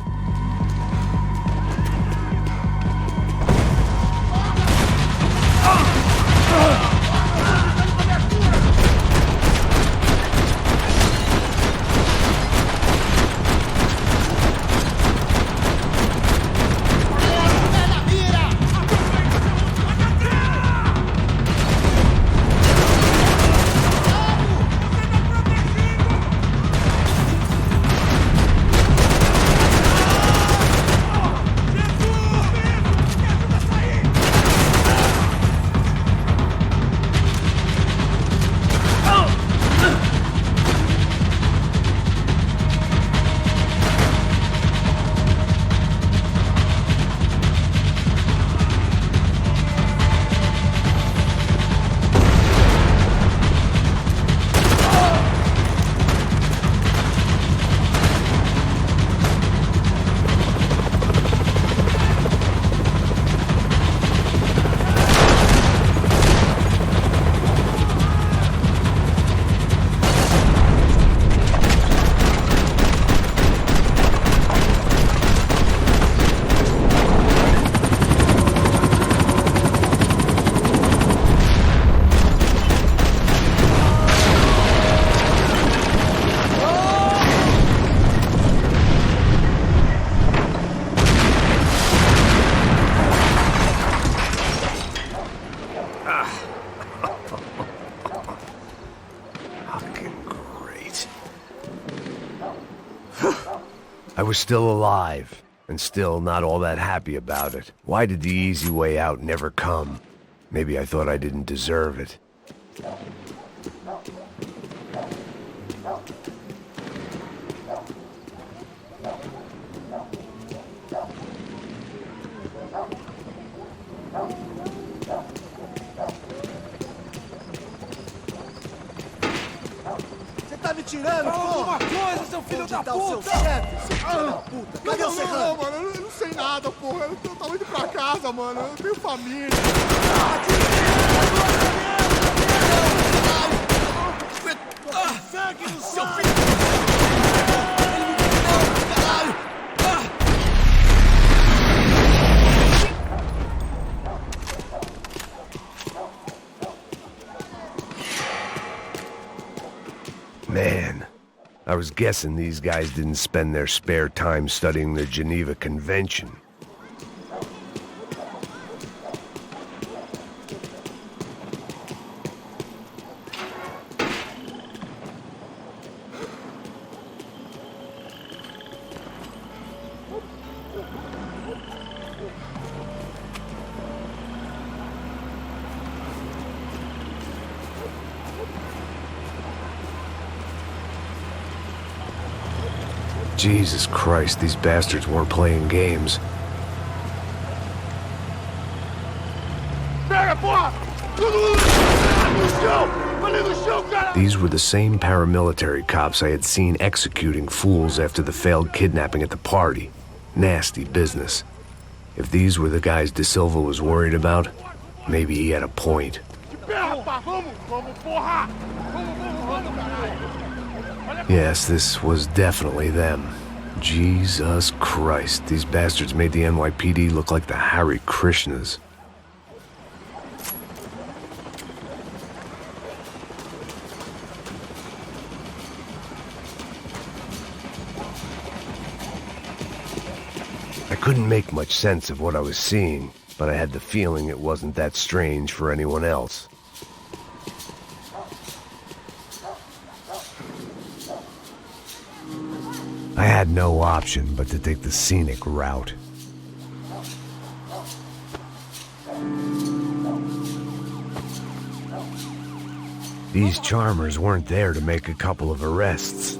Fucking great. I was still alive, and still not all that happy about it. Why did the easy way out never come? Maybe I thought I didn't deserve it. Tirando, fala alguma coisa, seu filho da puta! O seu chefe, seu filho da puta! Cadê o Serrano? Não, mano, eu não sei nada, porra. Eu tava indo pra casa, mano. Eu tenho família. Sangue no seu filho! Man, I was guessing these guys didn't spend their spare time studying the Geneva Convention. Jesus Christ, these bastards weren't playing games. These were the same paramilitary cops I had seen executing fools after the failed kidnapping at the party. Nasty business. If these were the guys De Silva was worried about, maybe he had a point. Yes, this was definitely them. Jesus Christ, these bastards made the NYPD look like the Hare Krishnas. I couldn't make much sense of what I was seeing, but I had the feeling it wasn't that strange for anyone else. I had no option but to take the scenic route. These charmers weren't there to make a couple of arrests.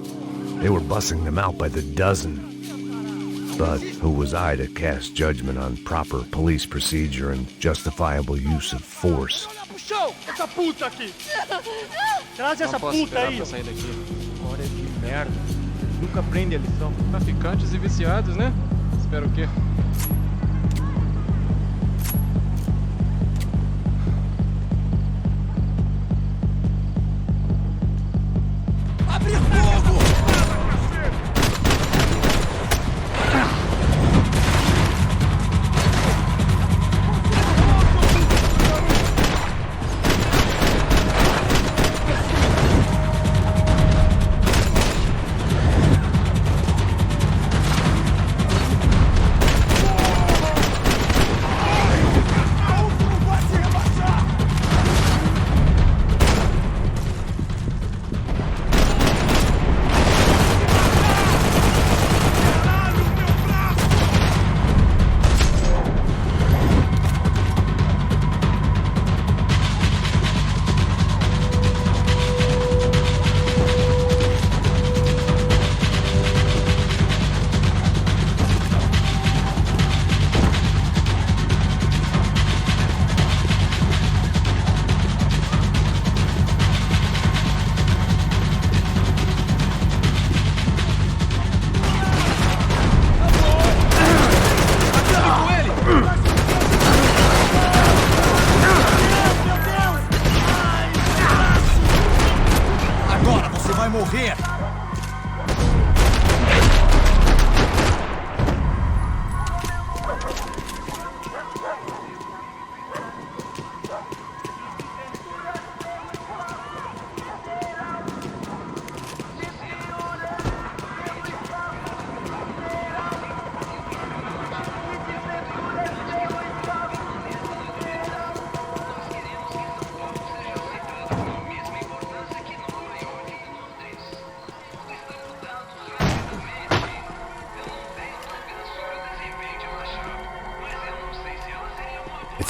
They were bussing them out by the dozen. But who was I to cast judgment on proper police procedure and justifiable use of force? Essa puta aqui! Traz essa puta aí! Sair daqui. Hora de merda. Nunca aprende a lição. Traficantes e viciados, né? Espera o quê? Abre fogo!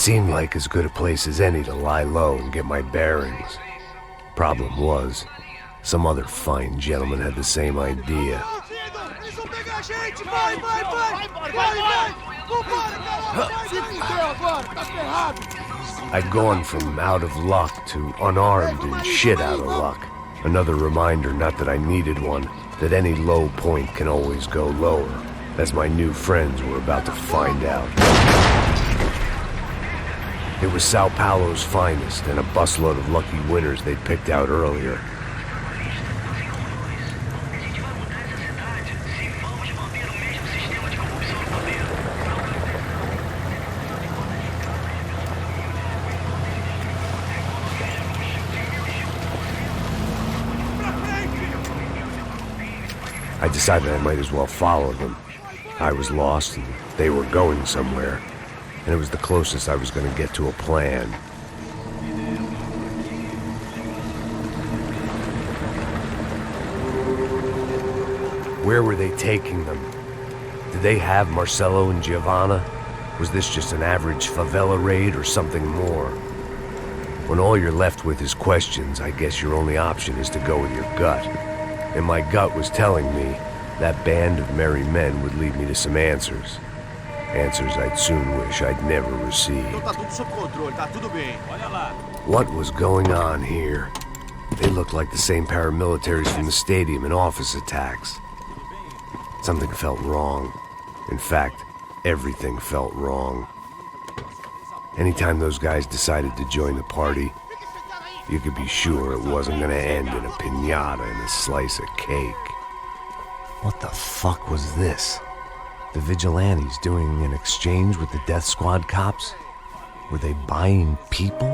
seemed like as good a place as any to lie low and get my bearings. Problem was, some other fine gentleman had the same idea. I'd gone from out of luck to unarmed and shit out of luck. Another reminder, not that I needed one, that any low point can always go lower, as my new friends were about to find out. It was Sao Paulo's finest, and a busload of lucky winners they'd picked out earlier. I decided I might as well follow them. I was lost, and they were going somewhere, and it was the closest I was going to get to a plan. Where were they taking them? Did they have Marcelo and Giovanna? Was this just an average favela raid or something more? When all you're left with is questions, I guess your only option is to go with your gut. And my gut was telling me that band of merry men would lead me to some answers. Answers I'd soon wish I'd never received. What was going on here? They looked like the same paramilitaries from the stadium in office attacks. Something felt wrong. In fact, everything felt wrong. Anytime those guys decided to join the party, you could be sure it wasn't gonna end in a piñata and a slice of cake. What the fuck was this? The vigilantes doing an exchange with the death squad cops? Were they buying people?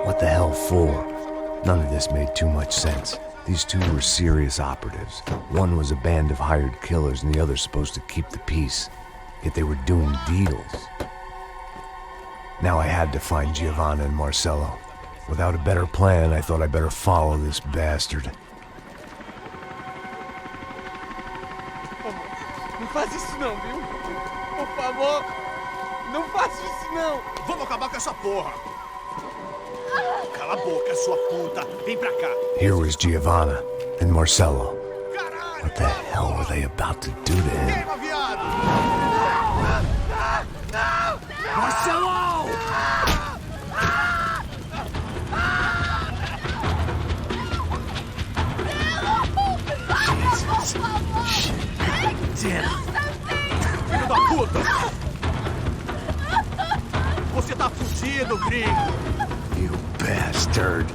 What the hell for? None of this made too much sense. These two were serious operatives. One was a band of hired killers and the other supposed to keep the peace. Yet they were doing deals. Now I had to find Giovanna and Marcelo. Without a better plan, I thought I'd better follow this bastard. Não faz isso não, viu? Por favor, não faça isso não. Vamos acabar com essa porra. Cala a boca, sua puta. Vem pra cá. Here was Giovanna and Marcelo. What the hell were they about to do to him? Marcelo! Damn. Filho da puta! Você tá fudido, gringo! You bastard!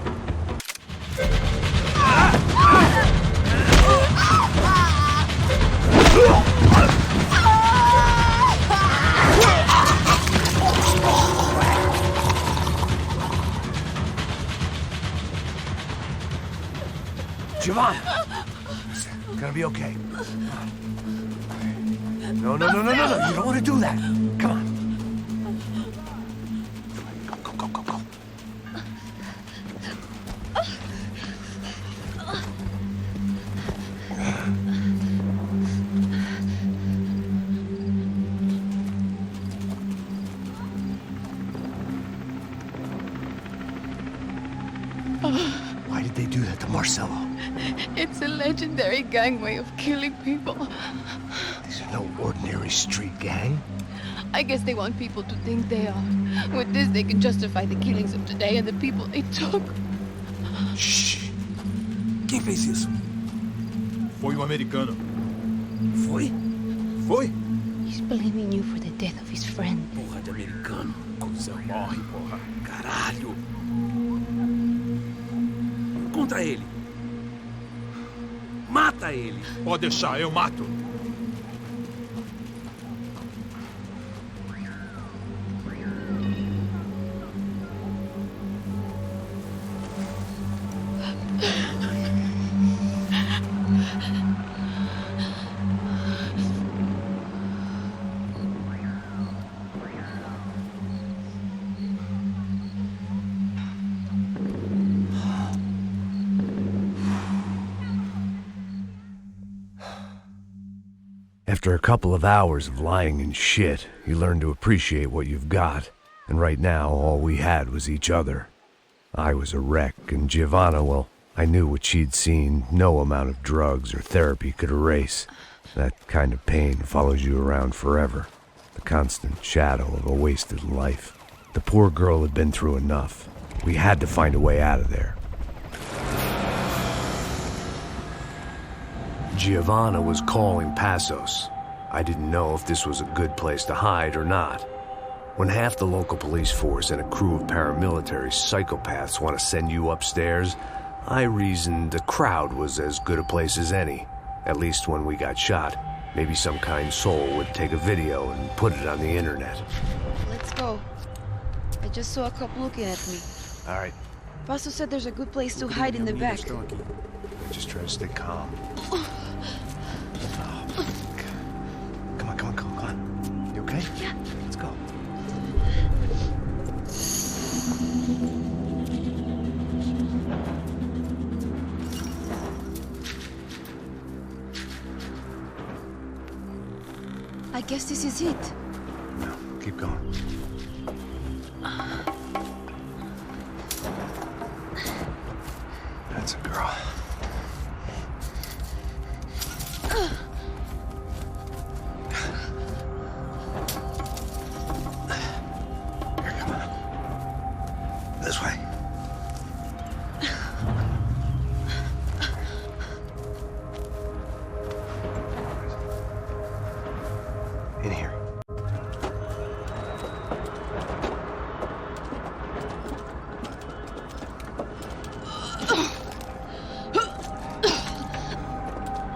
Giovanna! Gonna be okay. No, no, no, no, no, no. You don't want to do that. Come on. Go, go, go, go, go. Why did they do that to Marcelo? It's a legendary gang way of killing people. These are no ordinary street gang. I guess they want people to think they are. With this, they can justify the killings of today and the people they took. Shh. Quem fez isso? Foi um americano. Foi? Foi? He's blaming you for the death of his friend. Porra de americano. Coisa morre, porra. Caralho. Contra ele. Mata ele. Pode deixar, eu mato. After a couple of hours of lying and shit, you learn to appreciate what you've got. And right now, all we had was each other. I was a wreck, and Giovanna, well, I knew what she'd seen no amount of drugs or therapy could erase. That kind of pain follows you around forever. The constant shadow of a wasted life. The poor girl had been through enough. We had to find a way out of there. Giovanna was calling Passos. I didn't know if this was a good place to hide or not. When half the local police force and a crew of paramilitary psychopaths want to send you upstairs, I reasoned the crowd was as good a place as any. At least when we got shot, maybe some kind soul would take a video and put it on the internet. Let's go. I just saw a cop looking at me. All right. Paso said there's a good place to hide in the back. Just try to stay calm. Oh, come on. You okay? Yeah. Let's go. I guess this is it. No, keep going. That's a girl. Here, come on. This way. In here.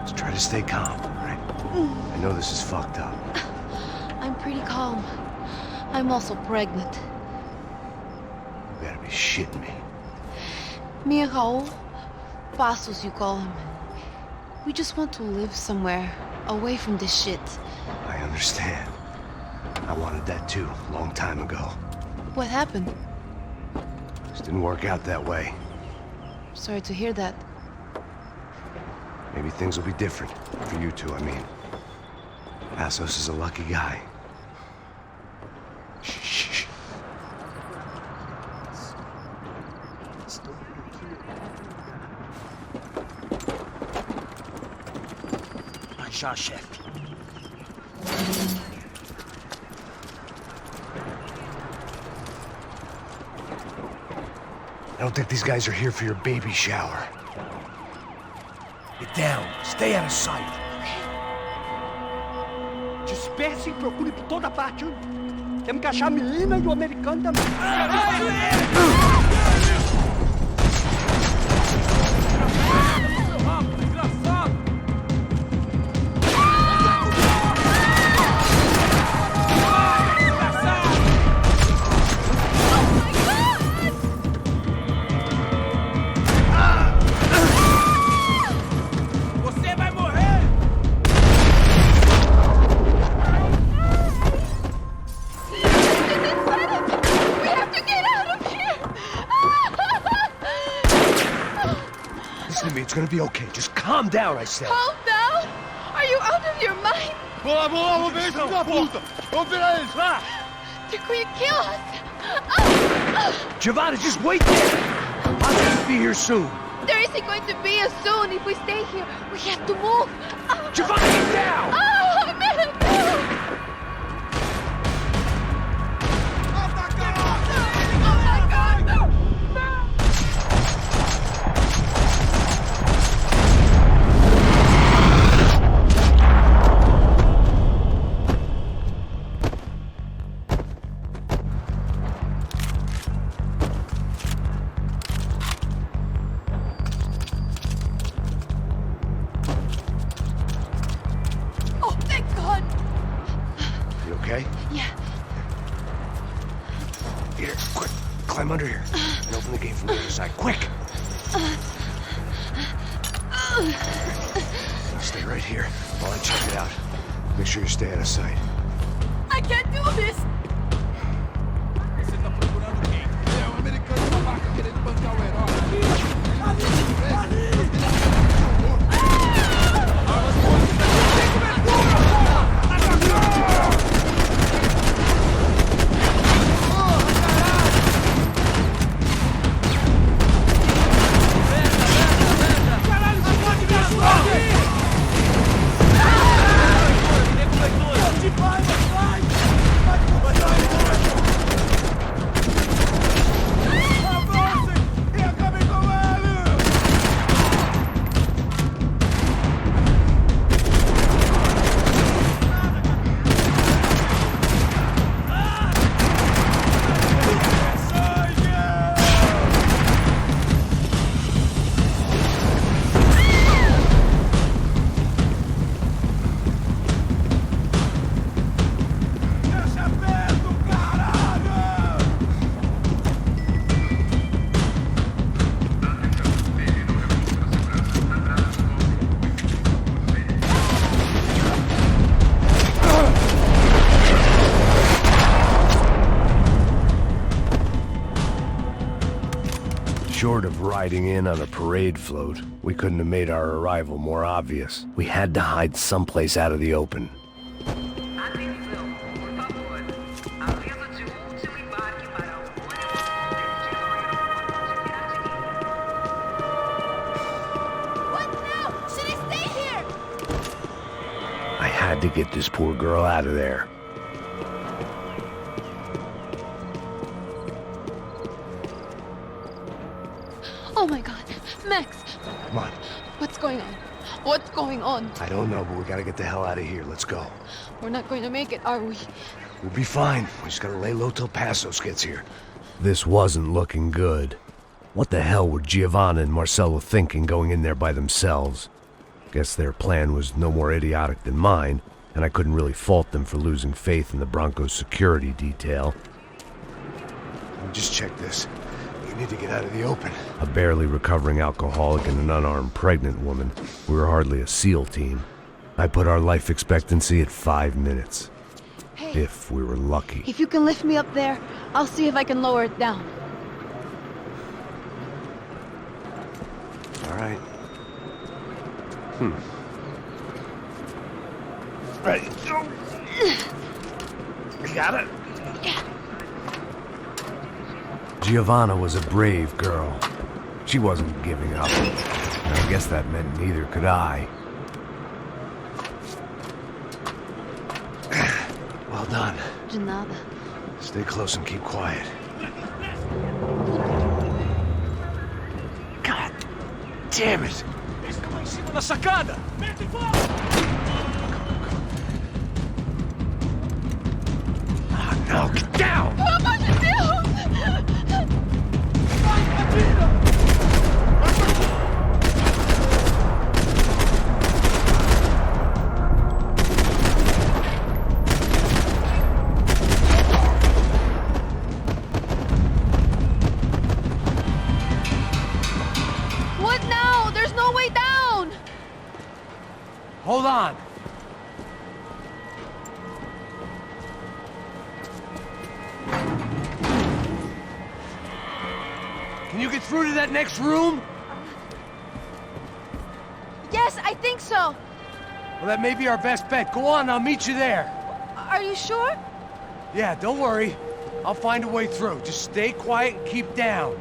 Just try to stay calm, all right? I know this is fucked up. I'm pretty calm. I'm also pregnant. You gotta be shitting me. Me and Raul, Passos you call him. We just want to live somewhere, away from this shit. I understand. I wanted that too, a long time ago. What happened? Just didn't work out that way. Sorry to hear that. Maybe things will be different. For you two, I mean. Passos is a lucky guy. Shh. Já, chefe. I don't think these guys are here for your baby shower. Get down. Stay out of sight. Disperse e procure por toda parte. Temos que achar a menina e o americano também. It's gonna be okay. Just calm down, I said. Calm down? Are you out of your mind? Vamos ver esse filho da puta! Vamos virar eles, lá! They're going to kill us! Giovanna, just wait there! I'll just be here soon. There isn't going to be a soon if we stay here. We have to move. Giovanna, get down! Oh, man! Climb under here and open the gate from the other side. Quick! Now stay right here while I check it out. Make sure you stay out of sight. I can't do this! Você tá procurando quem? É um americano com faca querendo bancar o herói. Short of riding in on a parade float, we couldn't have made our arrival more obvious. We had to hide someplace out of the open. I had to get this poor girl out of there. Oh my God, Max! Come on. What's going on? What's going on? I don't know, but we gotta get the hell out of here. Let's go. We're not going to make it, are we? We'll be fine. We just gotta lay low till Passos gets here. This wasn't looking good. What the hell were Giovanna and Marcello thinking going in there by themselves? Guess their plan was no more idiotic than mine, and I couldn't really fault them for losing faith in the Broncos security detail. Let me just check this. We need to get out of the open. A barely recovering alcoholic and an unarmed pregnant woman. We were hardly a SEAL team. I put our life expectancy at 5 minutes. Hey. If we were lucky. If you can lift me up there, I'll see if I can lower it down. All right. Ready. You got it? Yeah. Giovanna was a brave girl. She wasn't giving up. I guess that meant neither could I. Well done. De nada. Stay close and keep quiet. God damn it! Estão em cima da sacada! Mete fogo! No, get down! Pelo amor de Deus! Vai, atira! What now? There's no way down! Hold on! Can you get through to that next room? Yes, I think so. Well, that may be our best bet. Go on, I'll meet you there. Are you sure? Yeah, don't worry. I'll find a way through. Just stay quiet and keep down.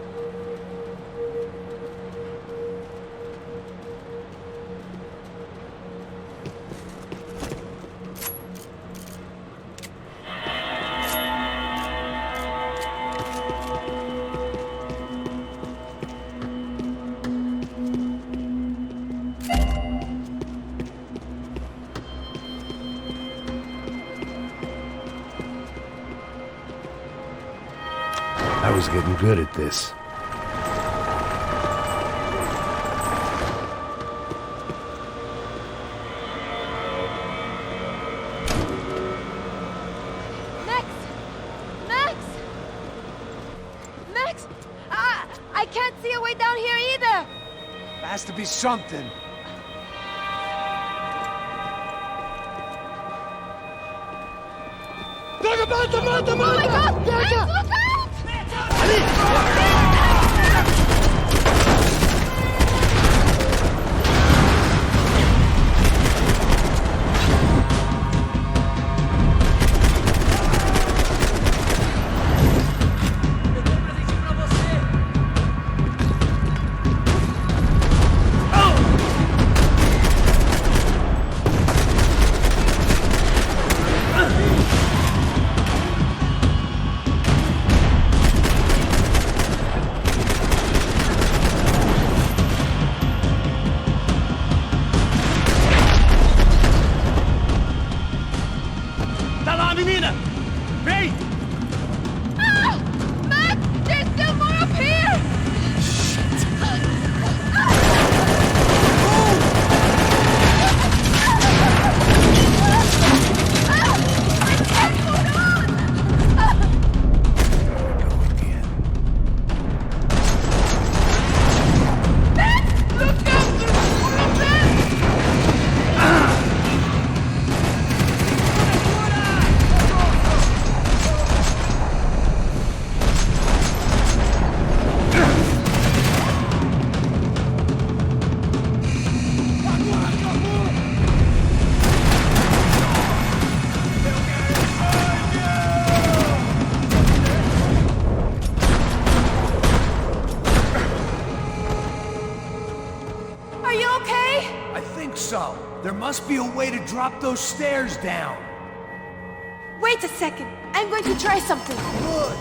I was getting good at this. Max! Max! Max! I can't see a way down here either! There has to be something. Oh my God! Max, look out! think so. There must be a way to drop those stairs down. Wait a second. I'm going to try something. Good.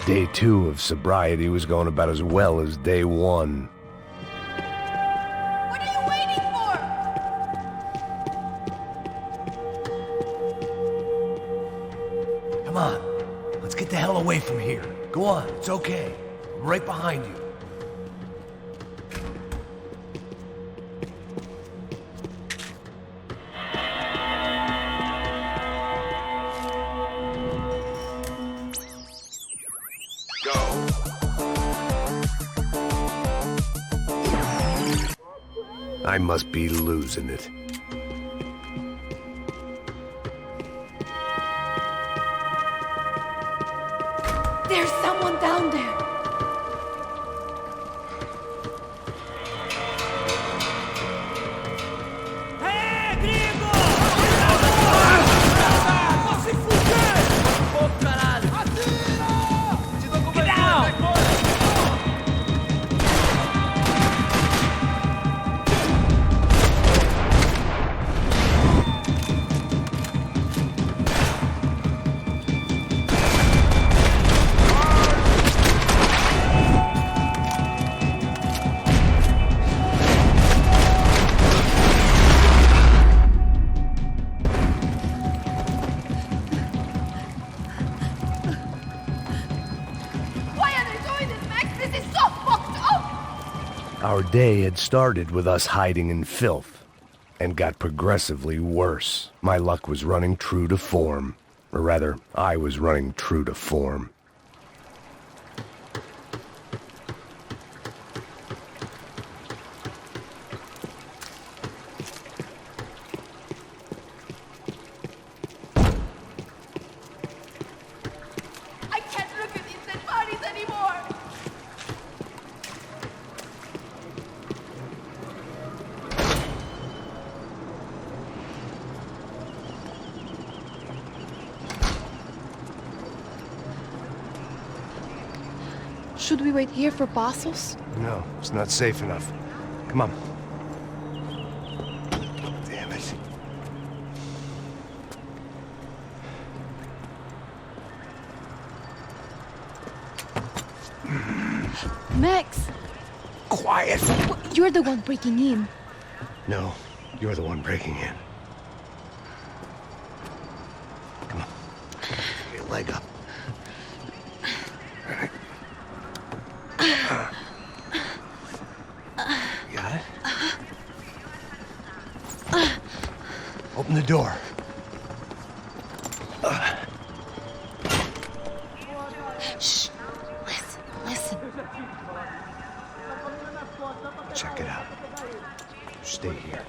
Day 2 of sobriety was going about as well as day 1. What are you waiting for? Come on. Let's get the hell away from here. Go on, it's okay. I'm right behind you. I must be losing it. There's someone down there. Hey, gringo! Vou se fuder! Ô, caralho! Atira! Get down! Why are they doing this, Max? This is so fucked up! Our day had started with us hiding in filth, and got progressively worse. My luck was running true to form. Or rather, I was running true to form. I can't look at these dead bodies anymore! Should we wait here for parcels? No, it's not safe enough. Come on. Damn it. Max! Quiet! You're the one breaking in. No, you're the one breaking in. Come on. Get your leg up. All right. You got it? Open the door. Shh. Listen. Check it out. Stay here.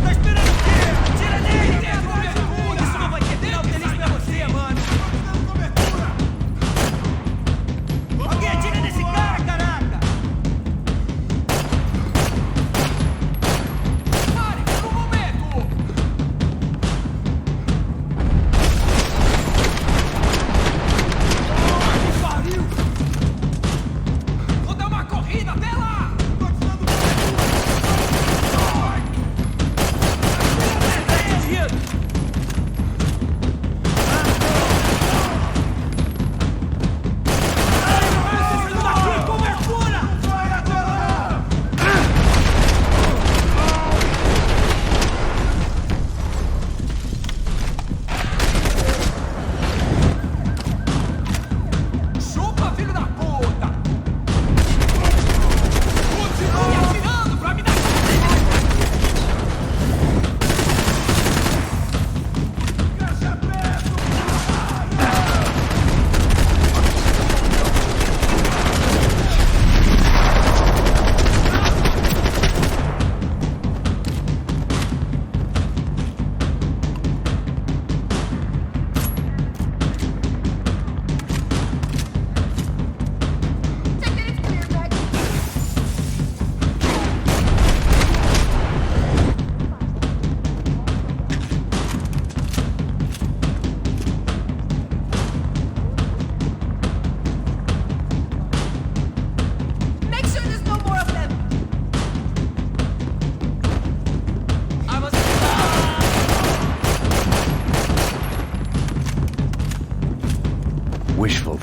Tá esperando o quê? Atira nele! Isso não vai ter final feliz pra você, mano! Alguém atira nesse cara, caraca! Pare, por um momento!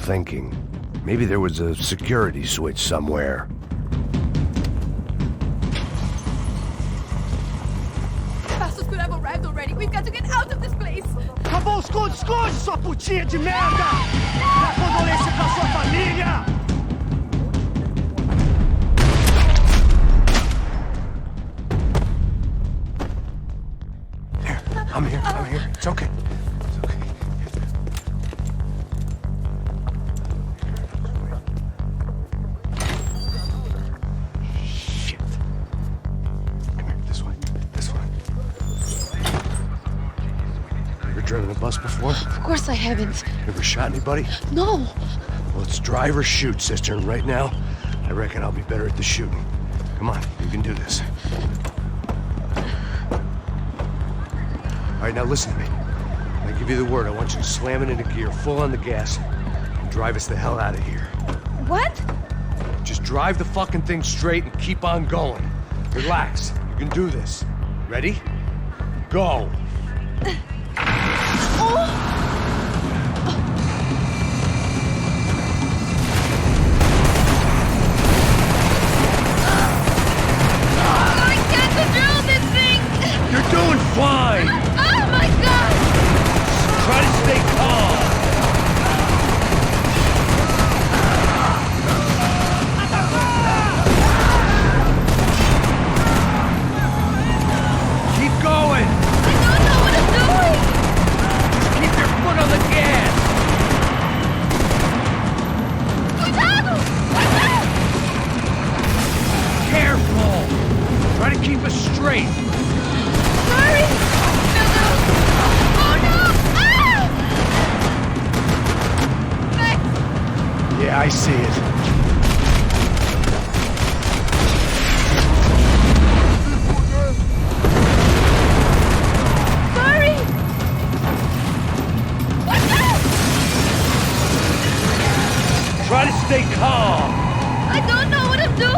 thinking. Maybe there was a security switch somewhere. Bastards could have arrived already. We've got to get out of this place. Acabou os esconde, sua putinha de merda! Dá condolência pra sua família! I'm here. It's okay. Shit. Come here, this way. Ever driven a bus before? Of course I haven't. Ever shot anybody? No. Well, it's drive or shoot, sister, and right now, I reckon I'll be better at the shooting. Come on, you can do this. All right, now listen to me. When I give you the word, I want you to slam it into gear, full on the gas, and drive us the hell out of here. What? Just drive the fucking thing straight and keep on going. Relax. You can do this. Ready? Go. I can't control this thing! You're doing fine! Oh my god! Try to stay calm! Keep going! I don't know what I'm doing! Just keep your foot on the gas! Cuidado! Careful! Try to keep us straight! Sorry! No! Oh no! Ah! Thanks! Yeah, I see it. Sorry! What's up? Try to stay calm! I don't know what I'm doing!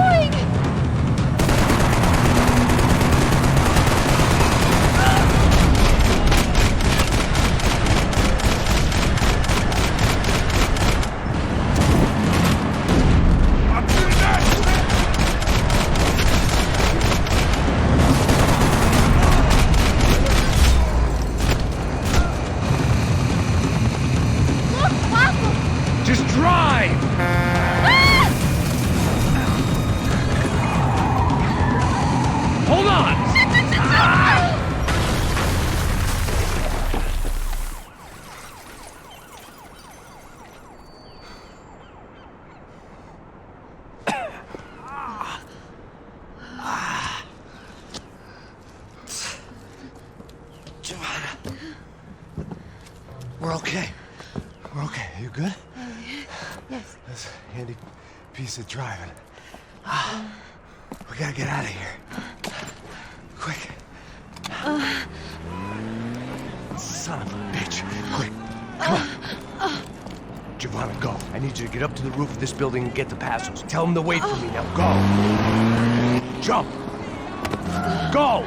Look, Papa! Just drive! Hold on! We're okay. We're okay. You good? Yes. That's a handy piece of driving. We gotta get out of here. Quick. Son of a bitch. Quick. Come on. Giovanna, go. I need you to get up to the roof of this building and get the Passos. Tell them to wait for me. Now go. Jump. Go.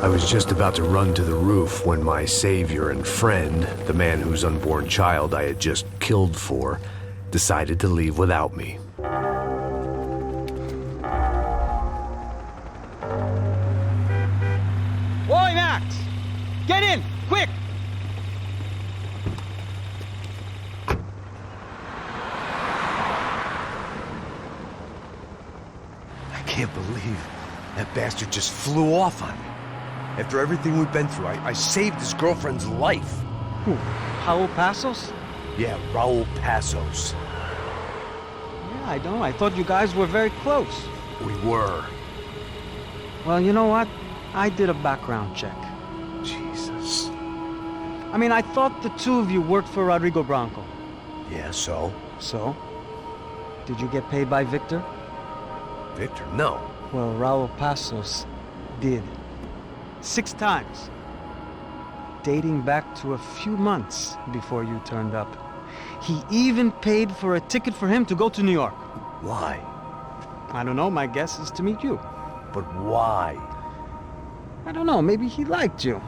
I was just about to run to the roof when my savior and friend, the man whose unborn child I had just killed for, decided to leave without me. Oi, Max! Get in, quick! I can't believe that bastard just flew off on me. After everything we've been through, I saved his girlfriend's life. Who? Raul Passos? Yeah, Raul Passos. Yeah, I know. I thought you guys were very close. We were. Well, you know what? I did a background check. Jesus. I mean, I thought the two of you worked for Rodrigo Branco. Yeah, so? So? Did you get paid by Victor? Victor, no. Well, Raul Passos did. 6 times. Dating back to a few months before you turned up. He even paid for a ticket for him to go to New York. Why? I don't know. My guess is to meet you. But why? I don't know. Maybe he liked you.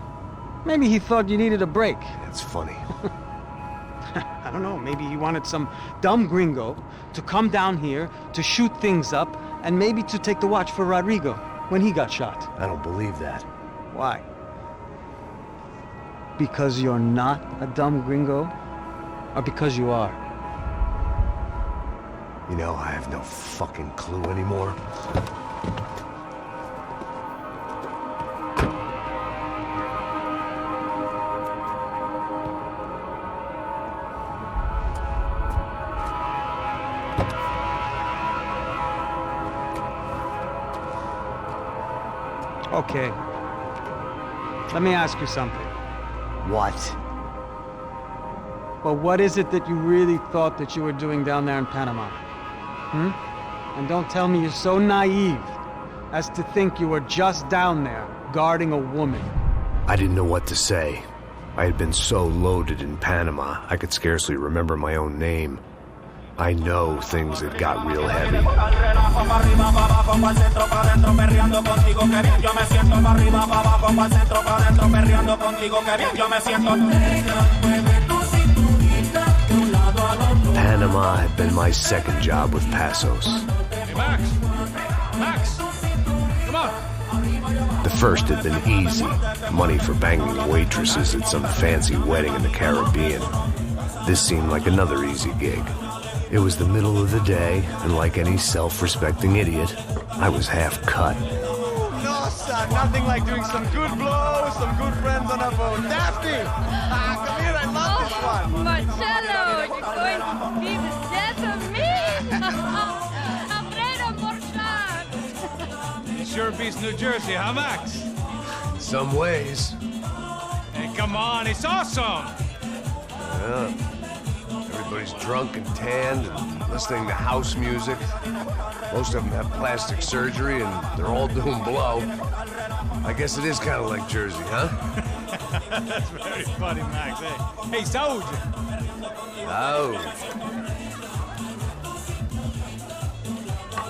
Maybe he thought you needed a break. That's funny. I don't know. Maybe he wanted some dumb gringo to come down here to shoot things up and maybe to take the watch for Rodrigo when he got shot. I don't believe that. Why? Because you're not a dumb gringo? Or because you are? You know, I have no fucking clue anymore. Okay. Let me ask you something. What? Well, what is it that you really thought that you were doing down there in Panama? And don't tell me you're so naive as to think you were just down there guarding a woman. I didn't know what to say. I had been so loaded in Panama, I could scarcely remember my own name. I know things had got real heavy. Panama had been my second job with Passos. Hey, Max! Max! Come on! The first had been easy. Money for banging waitresses at some fancy wedding in the Caribbean. This seemed like another easy gig. It was the middle of the day, and like any self-respecting idiot, I was half cut. No, son, nothing like doing some good blows, some good friends on a boat. Daphne! Come here, I love this one. Marcello, you're going to be the death of me! Alfredo Morchan! It sure beats New Jersey, huh, Max? In some ways. Hey, come on, it's awesome! Yeah. Everybody's drunk and tanned and listening to house music. Most of them have plastic surgery and they're all doing blow. I guess it is kind of like Jersey, huh? That's very funny, Max. Hey, Saúde! Oh.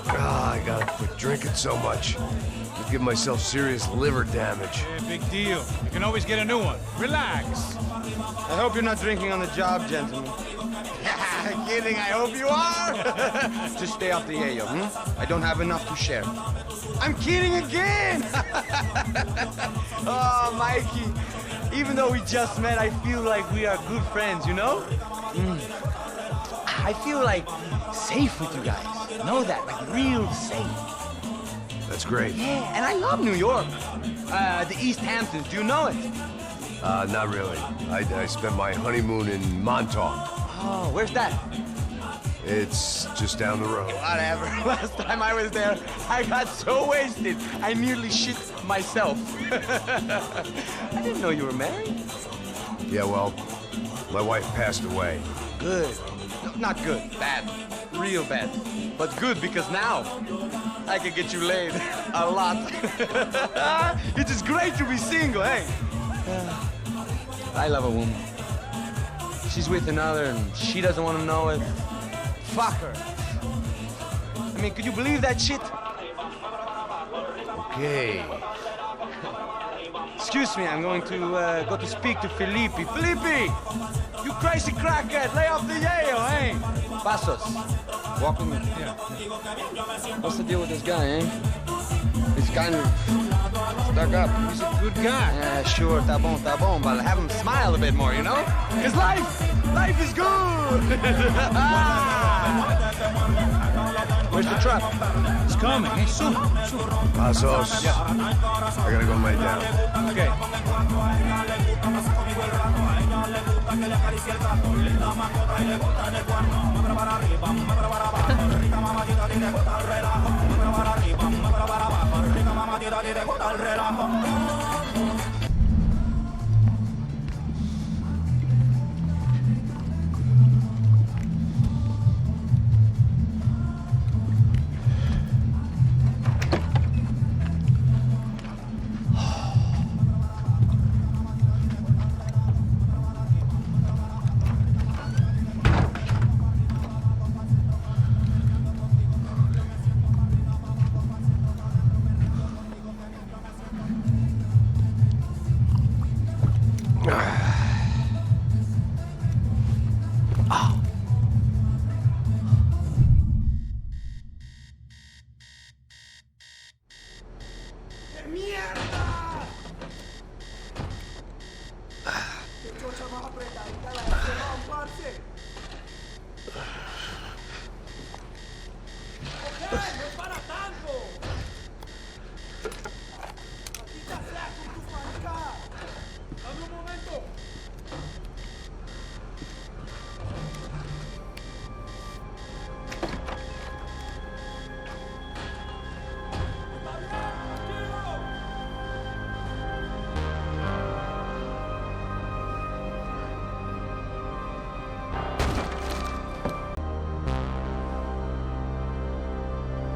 I gotta quit drinking so much. I'll give myself serious liver damage. Yeah, big deal. You can always get a new one. Relax. I hope you're not drinking on the job, gentlemen. Kidding, I hope you are. Just stay off the yayo, I don't have enough to share. I'm kidding again. Oh, Mikey, even though we just met, I feel like we are good friends, you know? I feel like safe with you guys. Know that, like real safe. That's great. Yeah, and I love New York. The East Hamptons, do you know it? Not really. I spent my honeymoon in Montauk. Oh, where's that? It's just down the road. Whatever. Last time I was there, I got so wasted, I nearly shit myself. I didn't know you were married. Yeah, well, my wife passed away. Good. No, not good. Bad. Real bad. But good because now I can get you laid a lot. It is great to be single, hey? I love a woman. She's with another and she doesn't want to know it. Fuck her. I mean, could you believe that shit? Okay. Excuse me, I'm going to go to speak to Felipe. Felipe! You crazy crackhead! Lay off the yayo, eh? Passos, walk with me. Yeah. What's the deal with this guy, eh? He's kind of stuck up. He's a good guy. Yeah, sure, tá bom, but have him smile a bit more, you know? Because life is good! Where's the truck? It's coming, eh? Soon. Passos. Yeah. I gotta go lay down. Okay.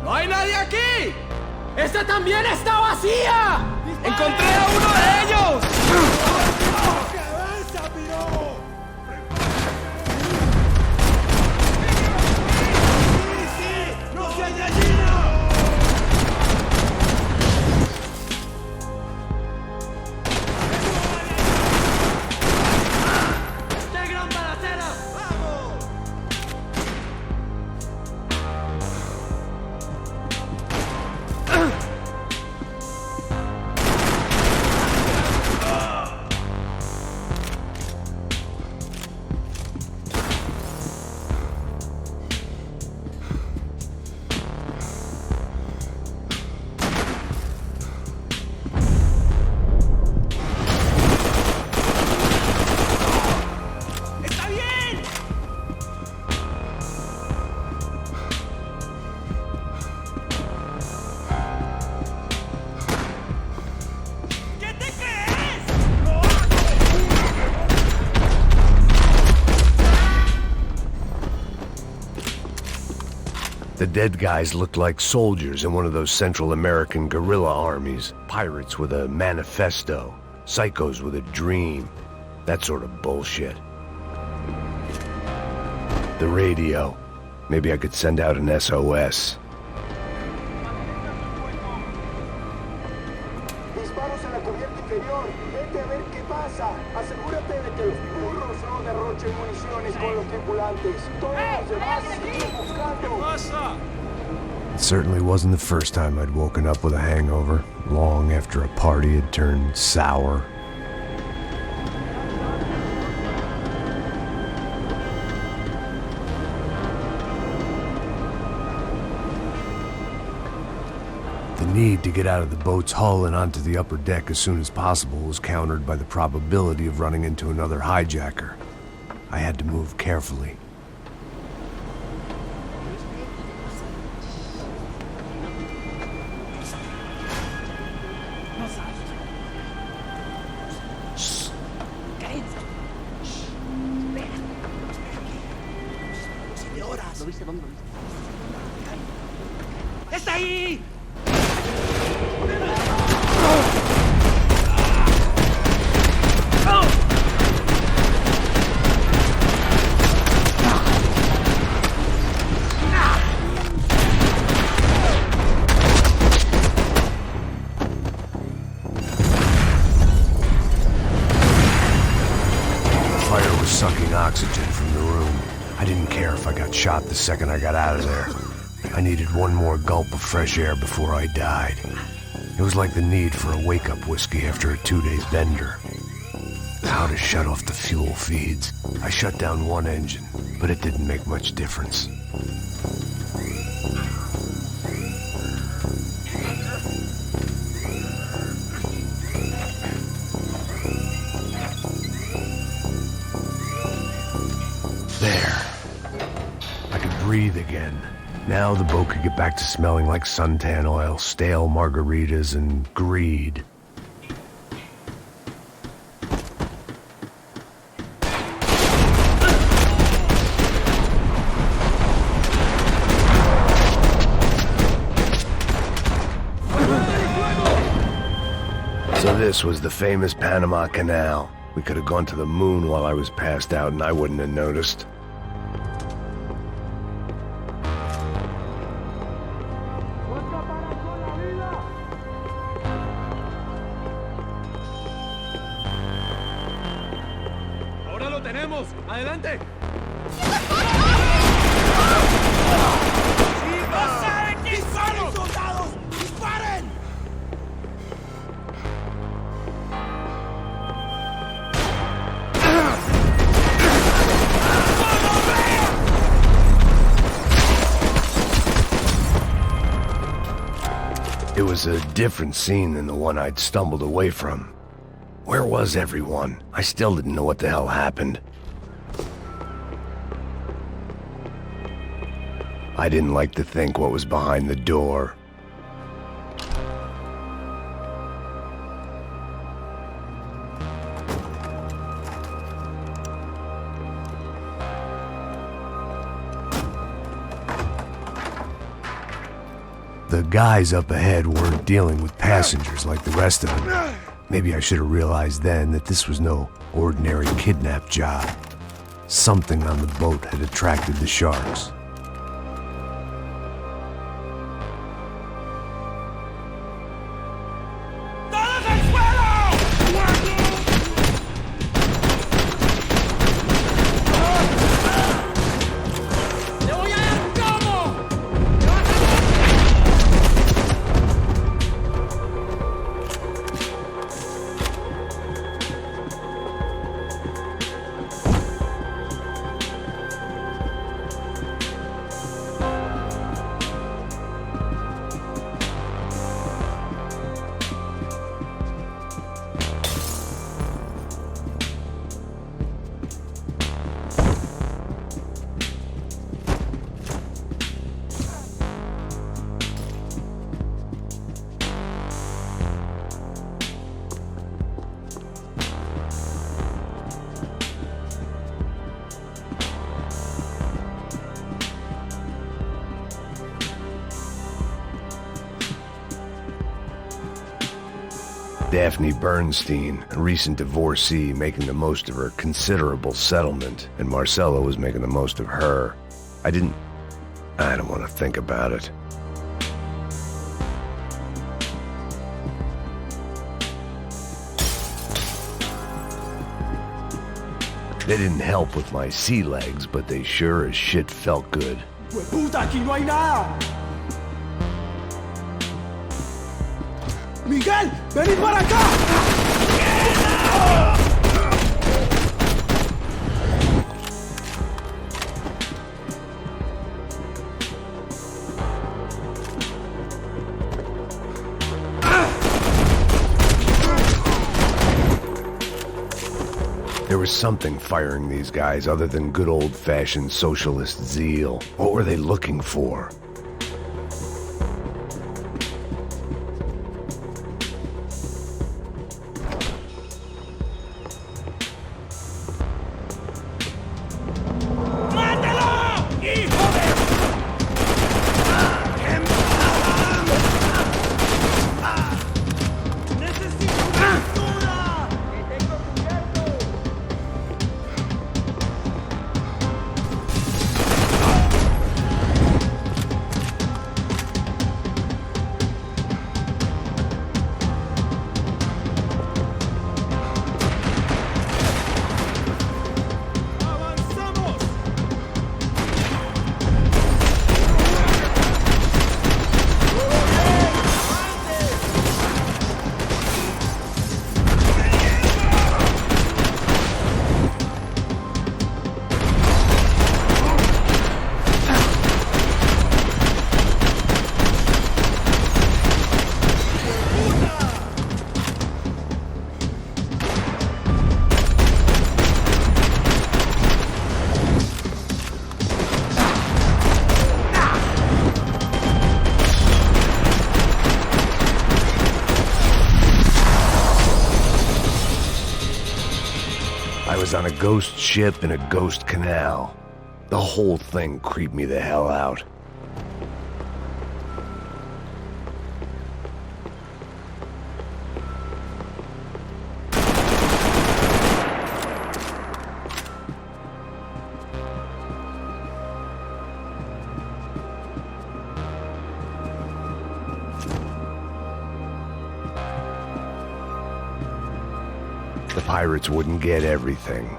¡No hay nadie aquí! ¡Esta también está vacía! ¡Encontré a uno de ellos! ¡No seas gallina! ¡Qué gran balacera! ¡Vamos! The dead guys looked like soldiers in one of those Central American guerrilla armies. Pirates with a manifesto. Psychos with a dream. That sort of bullshit. The radio. Maybe I could send out an SOS. Disparos en la cubierta inferior. Vete a ver qué pasa. Asegúrate de que los burros no derrochen municiones con los tripulantes. Todos los demás siguen buscando. It certainly wasn't the first time I'd woken up with a hangover, long after a party had turned sour. The need to get out of the boat's hull and onto the upper deck as soon as possible was countered by the probability of running into another hijacker. I had to move carefully. ¡Está ahí! oxygen from the room. I didn't care if I got shot the second I got out of there. I needed one more gulp of fresh air before I died. It was like the need for a wake-up whiskey after a 2-day bender. How to shut off the fuel feeds. I shut down one engine, but it didn't make much difference. There. I could breathe again. Now the boat could get back to smelling like suntan oil, stale margaritas, and greed. So this was the famous Panama Canal. We could have gone to the moon while I was passed out and I wouldn't have noticed. Ahora lo tenemos. Adelante. ¡Disparen, soldados! ¡Disparen! It was a different scene than the one I'd stumbled away from. Where was everyone? I still didn't know what the hell happened. I didn't like to think what was behind the door. The guys up ahead weren't dealing with passengers like the rest of them. Maybe I should have realized then that this was no ordinary kidnap job. Something on the boat had attracted the sharks. Daphne Bernstein, a recent divorcee, making the most of her considerable settlement, and Marcella was making the most of her. I don't want to think about it. They didn't help with my sea legs, but they sure as shit felt good. ¡Puta, aquí no hay nada! ¡Miguel, venid para acá! There was something firing these guys other than good old-fashioned socialist zeal. What were they looking for? was on a ghost ship in a ghost canal. The whole thing creeped me the hell out. The pirates wouldn't get everything.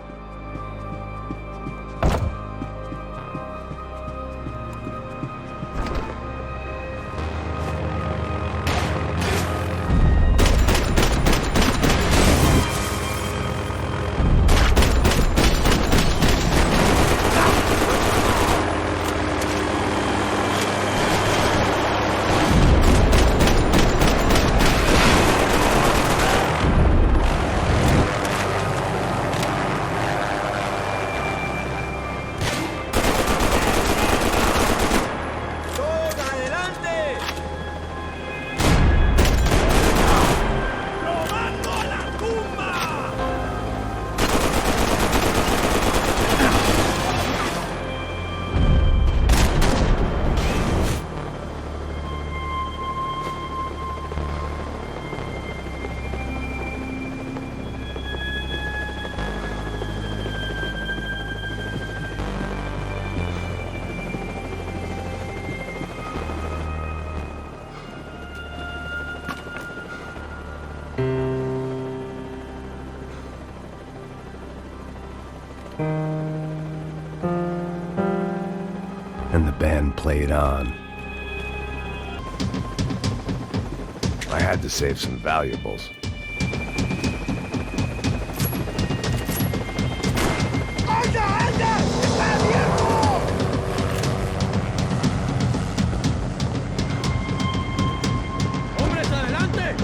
And the band played on. I had to save some valuables. ¡Hombres, adelante!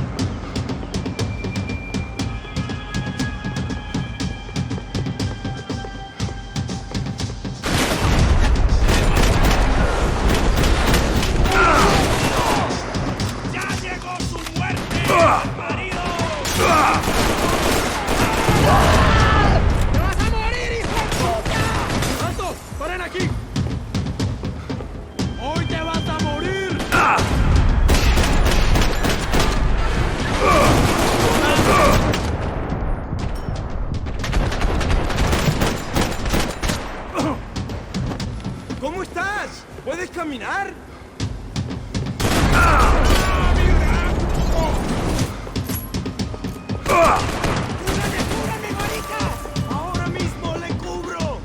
¿Cómo estás? ¿Puedes caminar? ¡Cúbrame, maricas! ¡Ahora mismo le cubro!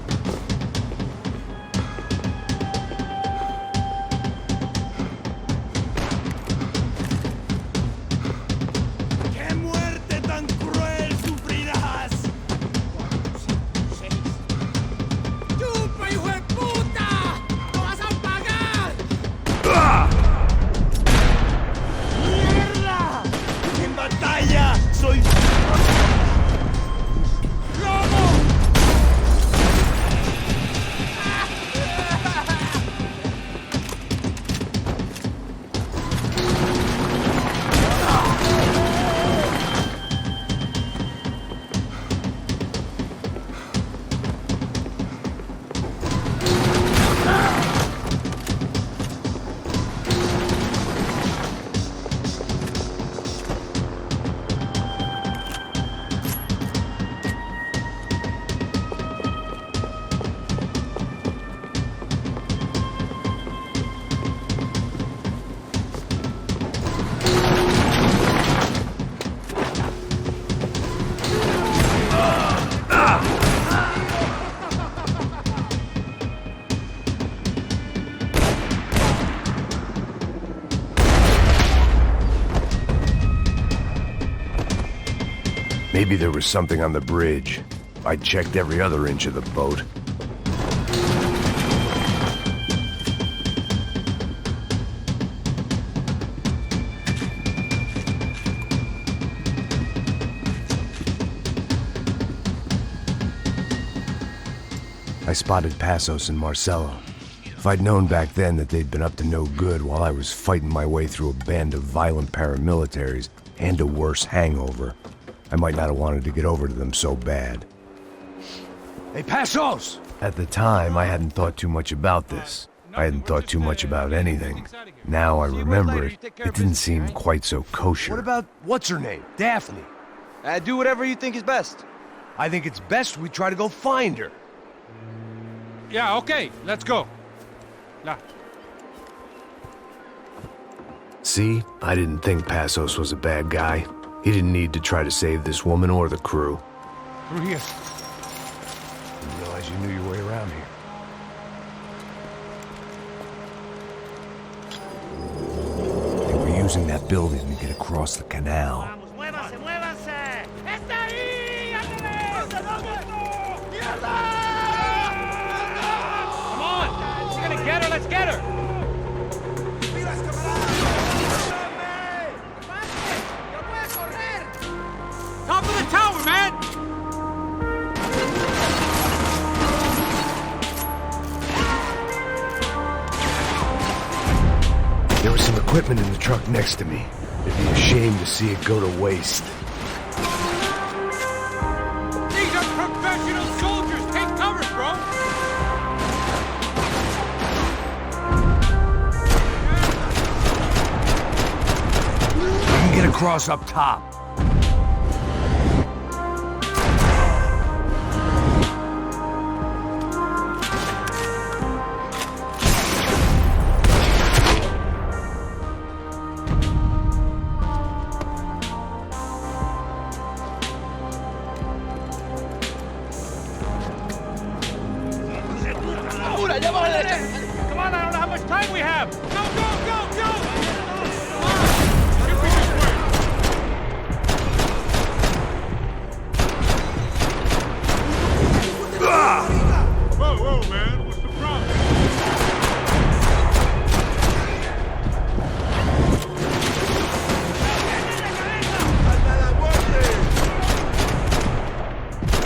¡Qué muerte tan cruel sufrirás! ¡Chupa, hijo de puta! ¡No vas a pagar! ¡Mierda! ¡En batalla soy... ¡Lobo! Maybe there was something on the bridge. I checked every other inch of the boat. I spotted Passos and Marcelo. If I'd known back then that they'd been up to no good while I was fighting my way through a band of violent paramilitaries and a worse hangover, I might not have wanted to get over to them so bad. Hey, Passos! At the time, I hadn't thought too much about this. I hadn't thought too much about anything. Now I remember it, it didn't seem quite so kosher. What about, what's her name? Daphne. Do whatever you think is best. I think it's best we try to go find her. Yeah, okay, let's go. Nah. See? I didn't think Passos was a bad guy. He didn't need to try to save this woman or the crew. Through here. Didn't realize you knew your way around here. They were using that building to get across the canal. ¡Muévanse, muévanse! ¡Está ahí! Come on! We're gonna get her, let's get her! Top of the tower, man! There was some equipment in the truck next to me. It'd be a shame to see it go to waste. These are professional soldiers! Take cover, bro! We can get across up top. Come on, I don't know how much time we have! Go, go, go, go! Whoa, whoa, man, what's the problem?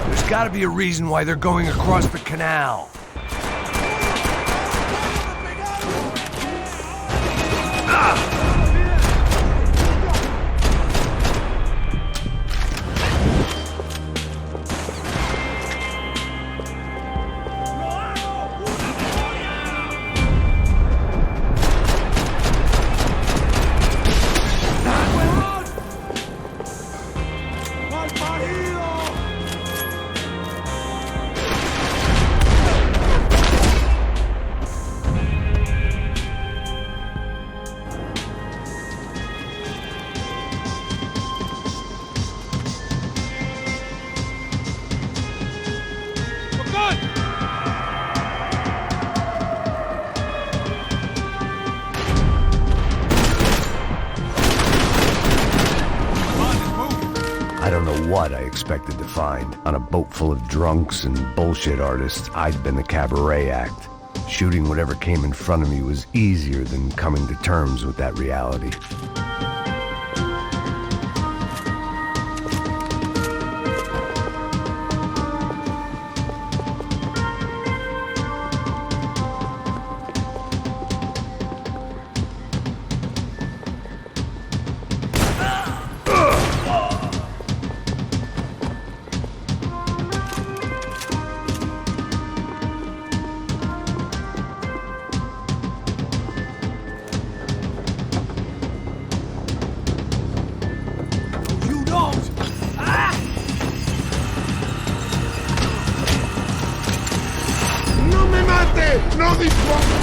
There's gotta be a reason why they're going across the canal. I don't know what I expected to find. On a boat full of drunks and bullshit artists, I'd been the cabaret act. Shooting whatever came in front of me was easier than coming to terms with that reality. ¡No dispares!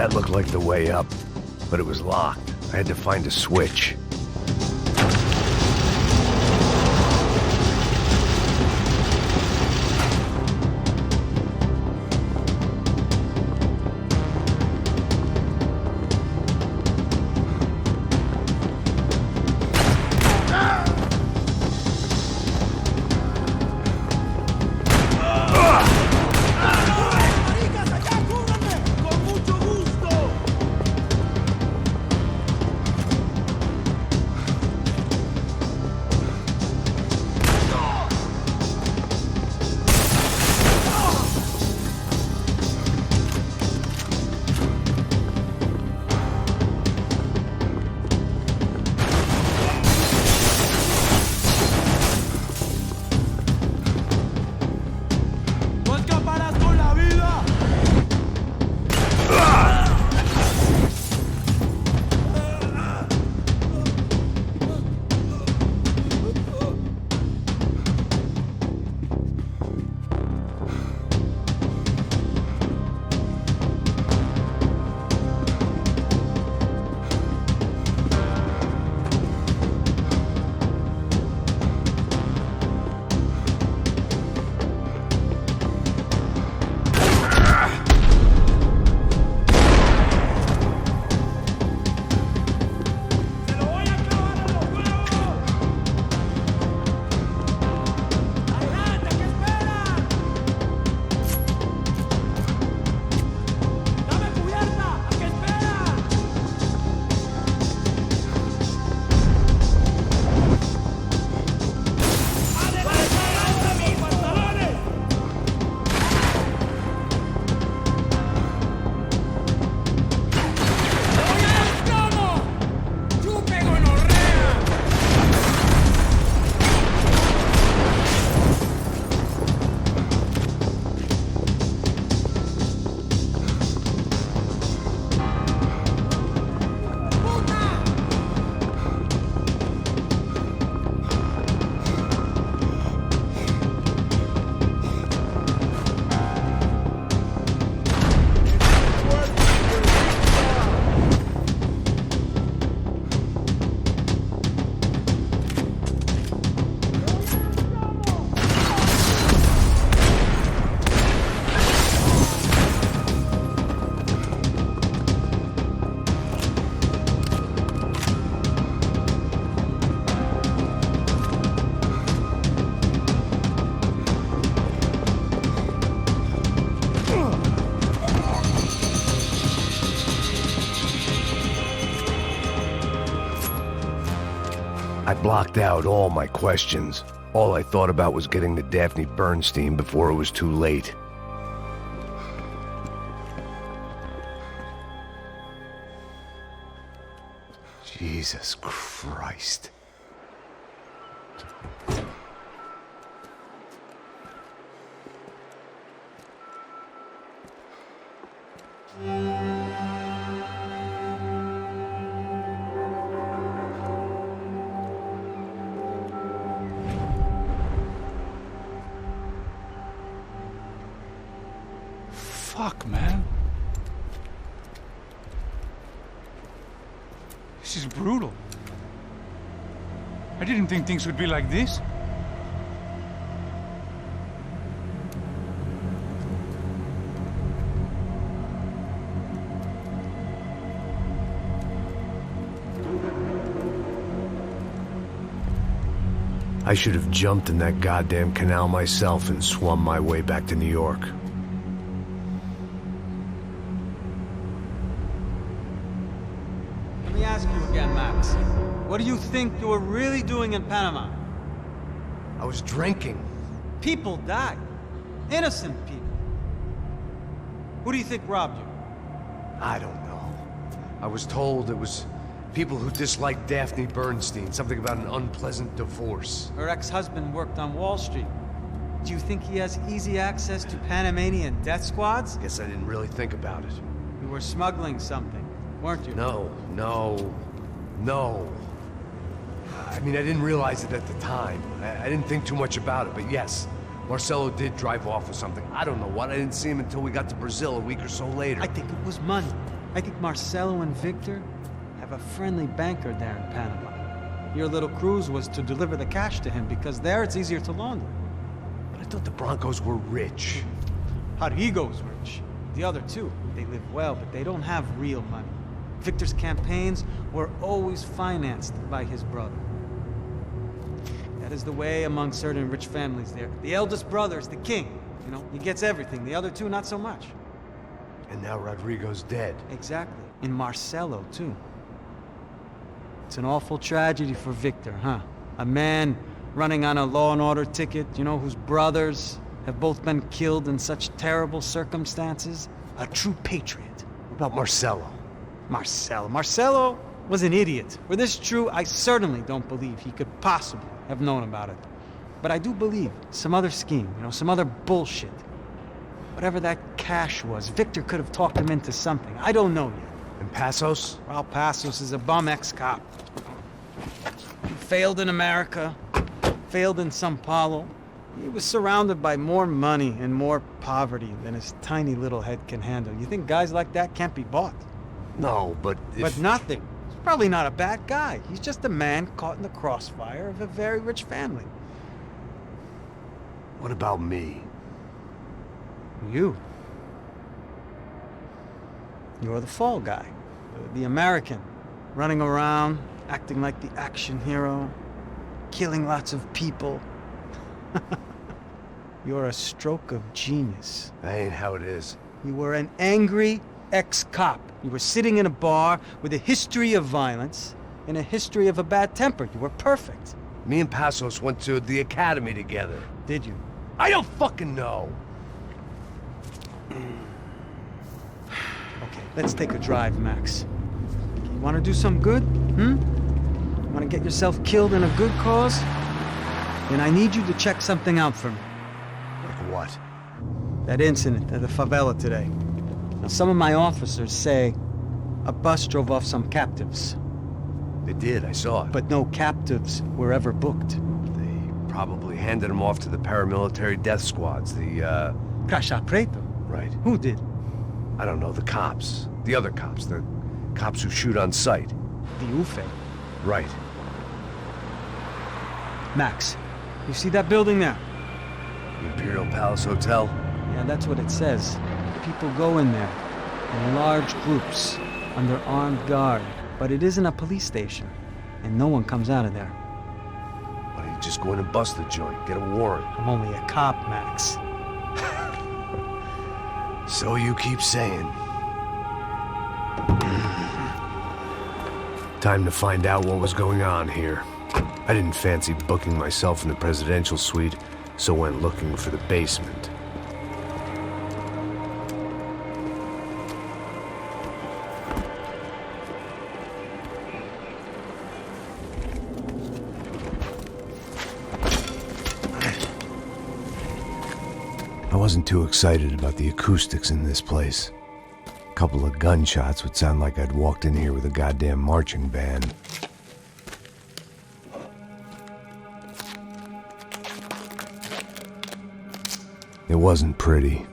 That looked like the way up, but it was locked. I had to find a switch. I blocked out all my questions. All I thought about was getting to Daphne Bernstein before it was too late. Jesus Christ. Fuck, man. This is brutal. I didn't think things would be like this. I should have jumped in that goddamn canal myself and swum my way back to New York. Let me ask you again, Max. What do you think you were really doing in Panama? I was drinking. People died. Innocent people. Who do you think robbed you? I don't know. I was told it was people who disliked Daphne Bernstein, something about an unpleasant divorce. Her ex-husband worked on Wall Street. Do you think he has easy access to Panamanian death squads? Guess I didn't really think about it. You were smuggling something, weren't you? No. I mean, I didn't realize it at the time. I didn't think too much about it, but yes, Marcelo did drive off with something. I don't know what. I didn't see him until we got to Brazil a week or so later. I think it was money. I think Marcelo and Victor have a friendly banker there in Panama. Your little cruise was to deliver the cash to him because there it's easier to launder. But I thought the Broncos were rich. Rodrigo's rich. The other two, they live well, but they don't have real money. Victor's campaigns were always financed by his brother. That is the way among certain rich families there. The eldest brother is the king. You know, he gets everything. The other two, not so much. And now Rodrigo's dead. Exactly. And Marcelo, too. It's an awful tragedy for Victor, huh? A man running on a law and order ticket, you know, whose brothers have both been killed in such terrible circumstances. A true patriot. What about Marcelo? Marcelo was an idiot. Were this true, I certainly don't believe he could possibly have known about it. But I do believe some other scheme, you know, some other bullshit. Whatever that cash was, Victor could have talked him into something. I don't know yet. And Passos? Well, Passos is a bum ex-cop. He failed in America, failed in Sao Paulo. He was surrounded by more money and more poverty than his tiny little head can handle. You think guys like that can't be bought? No, but But nothing. He's probably not a bad guy. He's just a man caught in the crossfire of a very rich family. What about me? You. You're the fall guy. The American. Running around, acting like the action hero. Killing lots of people. You're a stroke of genius. That ain't how it is. You were an angry ex-cop. You were sitting in a bar with a history of violence and a history of a bad temper. You were perfect. Me and Passos went to the academy together. Did you? I don't fucking know. Okay, let's take a drive, Max. You want to do some good? Want to get yourself killed in a good cause? Then I need you to check something out for me. Like what? That incident at the favela today. Now, some of my officers say a bus drove off some captives. They did, I saw it. But no captives were ever booked. They probably handed them off to the paramilitary death squads, the, Caixa Preto? Right. Who did? I don't know, the cops. The other cops, the cops who shoot on sight. The UFE? Right. Max, you see that building there? The Imperial Palace Hotel? Yeah, that's what it says. People go in there, in large groups, under armed guard. But it isn't a police station, and no one comes out of there. Why don't you just go in and bust the joint, get a warrant? I'm only a cop, Max. So you keep saying. Time to find out what was going on here. I didn't fancy booking myself in the presidential suite, so went looking for the basement. I wasn't too excited about the acoustics in this place. A couple of gunshots would sound like I'd walked in here with a goddamn marching band. It wasn't pretty,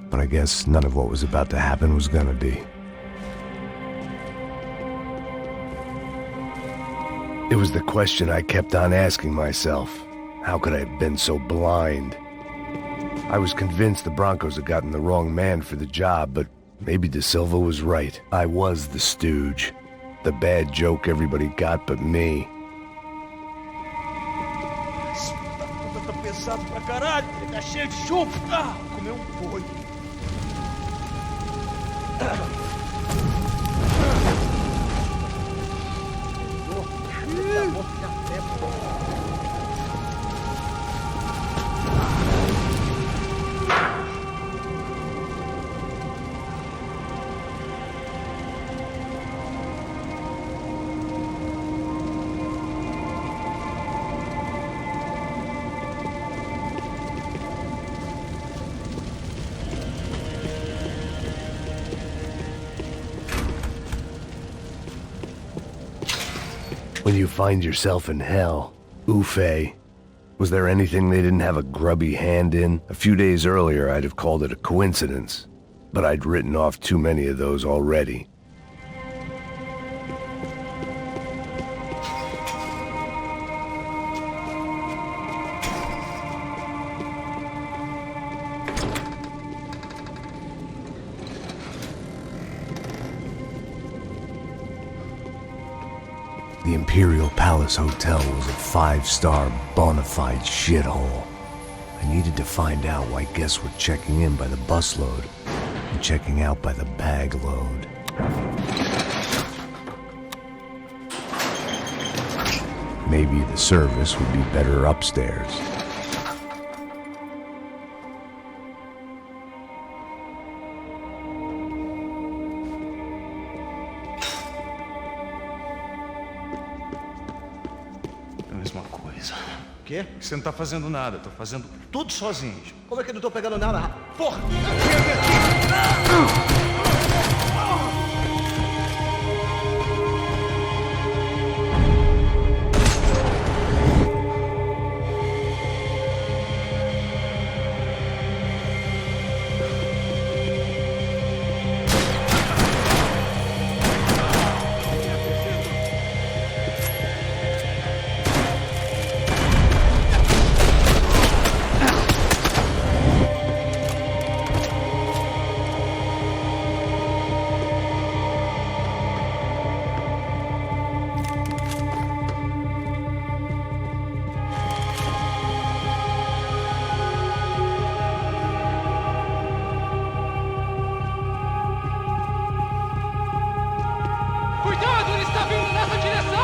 but I guess none of what was about to happen was gonna be. It was the question I kept on asking myself. How could I have been so blind? I was convinced the Broncos had gotten the wrong man for the job, but maybe De Silva was right. I was the stooge. The bad joke everybody got but me. Tá pesado pra caralho, ele tá cheio de chumbo. Comeu boi. When you find yourself in hell, Ufe, was there anything they didn't have a grubby hand in? A few days earlier, I'd have called it a coincidence, but I'd written off too many of those already. The Imperial Palace Hotel was a 5-star bona fide shithole. I needed to find out why guests were checking in by the busload and checking out by the bag load. Maybe the service would be better upstairs. É a mesma coisa. Quê? Você não tá fazendo nada, tô fazendo tudo sozinho. Como é que eu não tô pegando nada? Porra! Cuidado, ele está vindo nessa direção!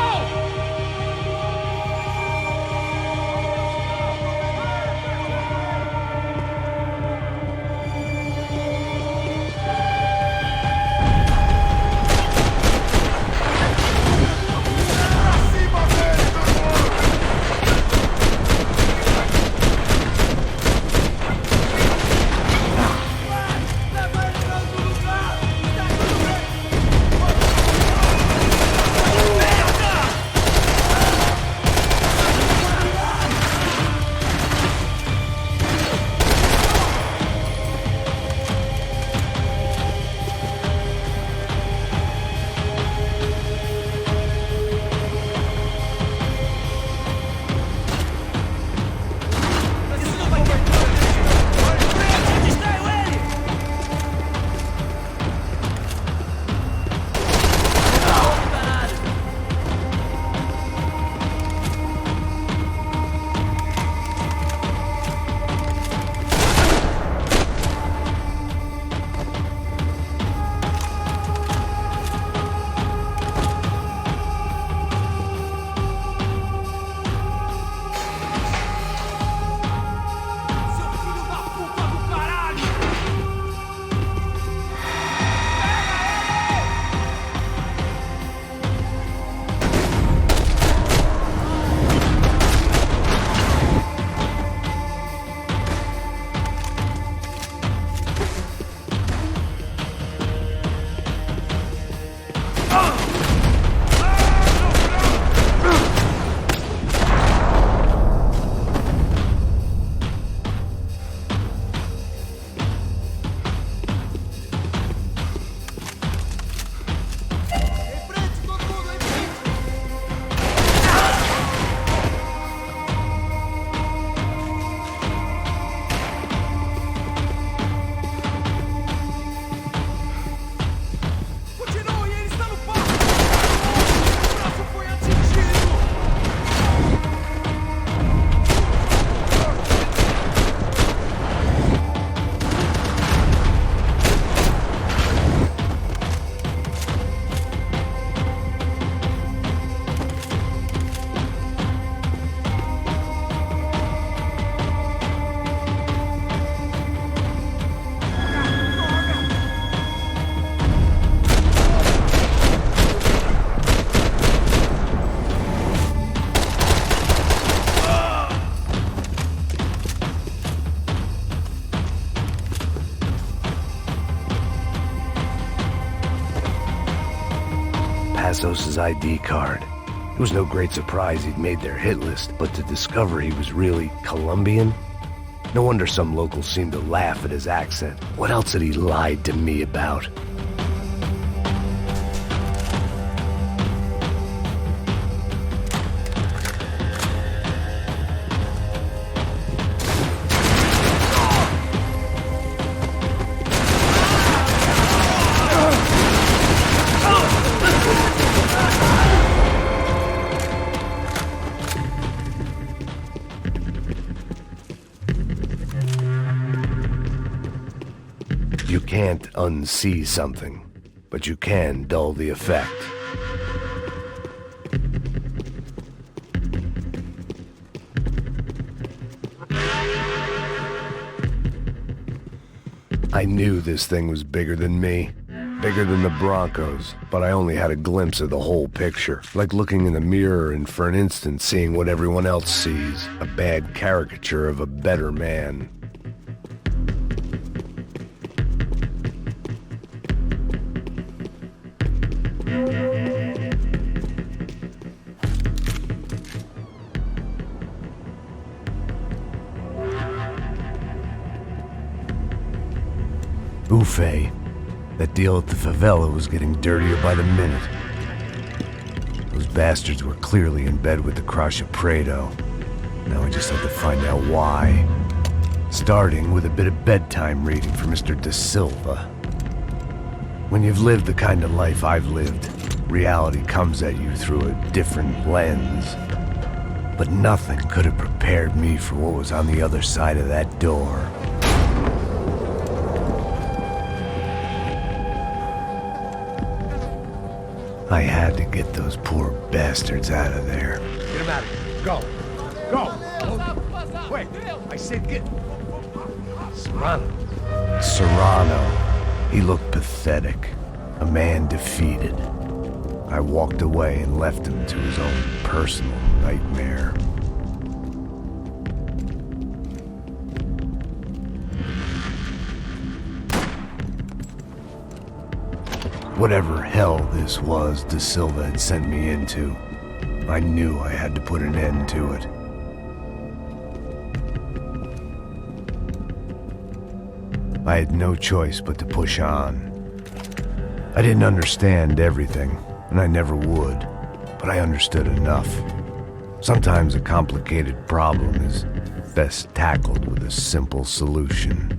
Passos' ID card. It was no great surprise he'd made their hit list, but to discover he was really Colombian? No wonder some locals seemed to laugh at his accent. What else had he lied to me about? You can't unsee something, but you can dull the effect. I knew this thing was bigger than me, bigger than the Broncos, but I only had a glimpse of the whole picture, like looking in the mirror and for an instant seeing what everyone else sees, a bad caricature of a better man. Buffet. That deal at the favela was getting dirtier by the minute. Those bastards were clearly in bed with the Crash of Prado. Now I just had to find out why. Starting with a bit of bedtime reading for Mr. Da Silva. When you've lived the kind of life I've lived, reality comes at you through a different lens. But nothing could have prepared me for what was on the other side of that door. I had to get those poor bastards out of there. Get him out of here. Go. Go. Wait, I said get... Serrano. Serrano. He looked pathetic. A man defeated. I walked away and left him to his own personal nightmare. Whatever hell this was Da Silva had sent me into, I knew I had to put an end to it. I had no choice but to push on. I didn't understand everything, and I never would, but I understood enough. Sometimes a complicated problem is best tackled with a simple solution.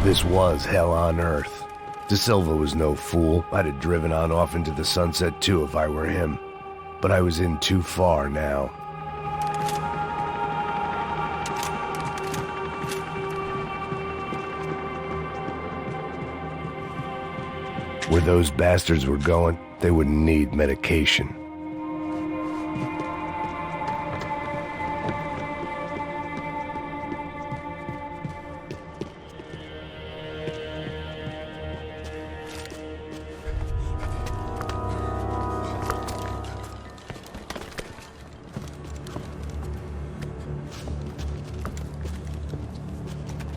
This was hell on earth. De Silva was no fool. I'd have driven on off into the sunset too if I were him. But I was in too far now. Where those bastards were going, they wouldn't need medication.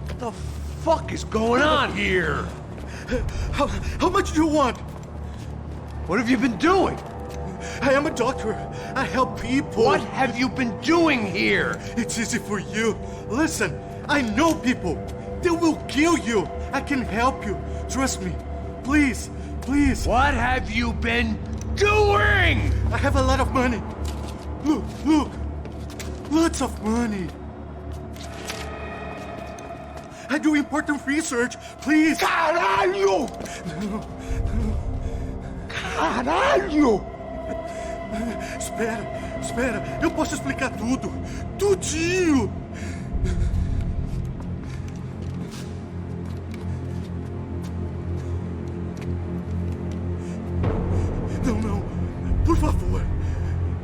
What the fuck is going on here? How much do you want? What have you been doing? I am a doctor. I help people. What have you been doing here? It's easy for you. Listen, I know people. They will kill you. I can help you. Trust me. Please, please. What have you been doing? I have a lot of money. Look, look. Lots of money. I do important research. Please. Caralho! Caralho! Espera. Eu posso explicar tudo. Tudinho. Não. Por favor.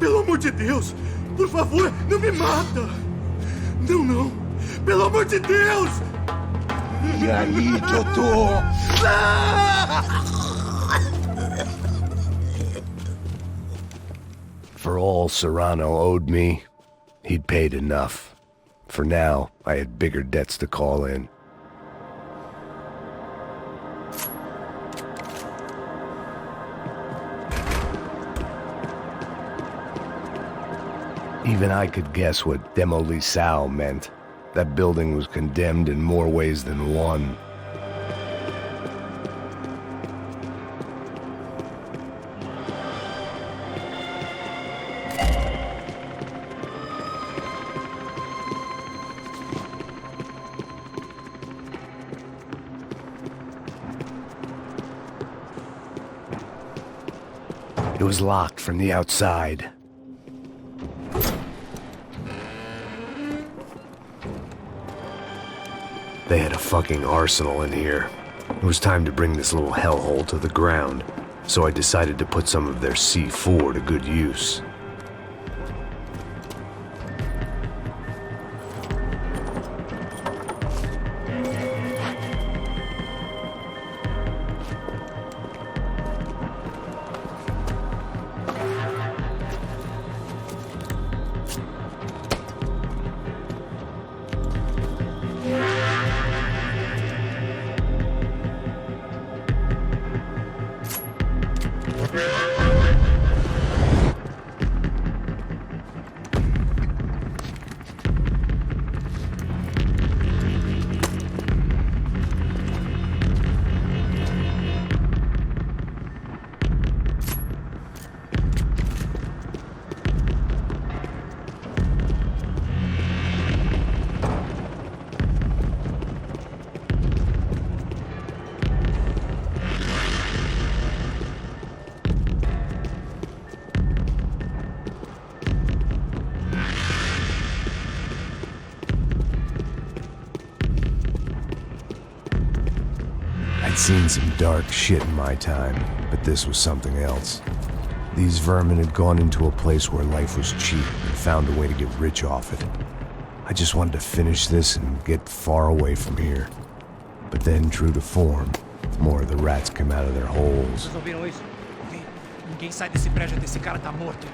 Pelo amor de Deus. Por favor, não me mata. Não. Pelo amor de Deus. E aí, doutor? For all Serrano owed me, he'd paid enough. For now, I had bigger debts to call in. Even I could guess what demolição meant. That building was condemned in more ways than one. It was locked from the outside. They had a fucking arsenal in here. It was time to bring this little hellhole to the ground, so I decided to put some of their C4 to good use. I'd seen some dark shit in my time, but this was something else. These vermin had gone into a place where life was cheap and found a way to get rich off it. I just wanted to finish this and get far away from here. But then, true to form, more of the rats came out of their holes. Vocês ouviram isso? Ninguém sai desse prédio até esse cara tá morto.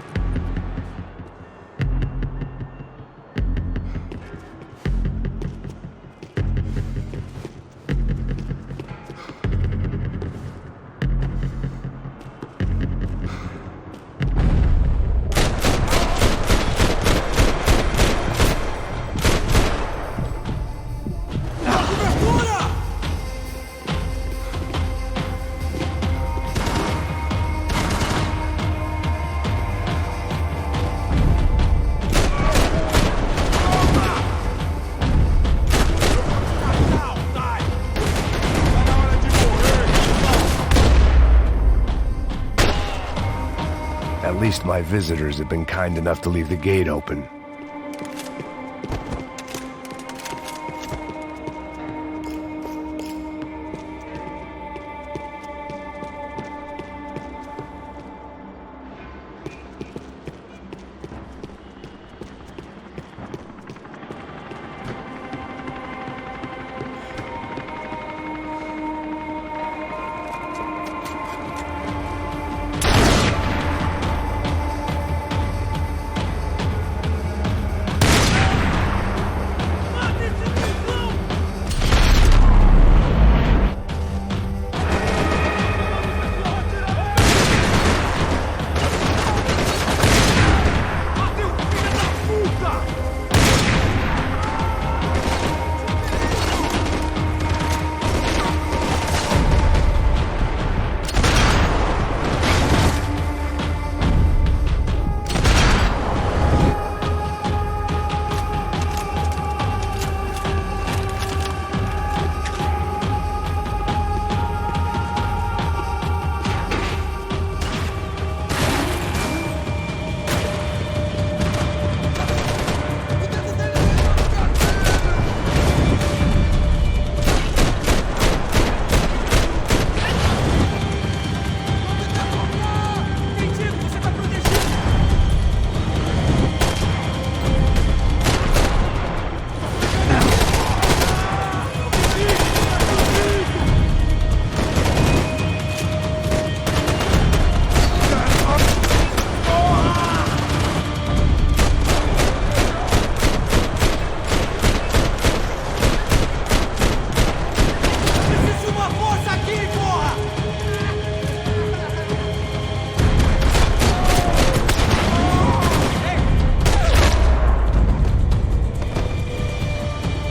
least my visitors have been kind enough to leave the gate open.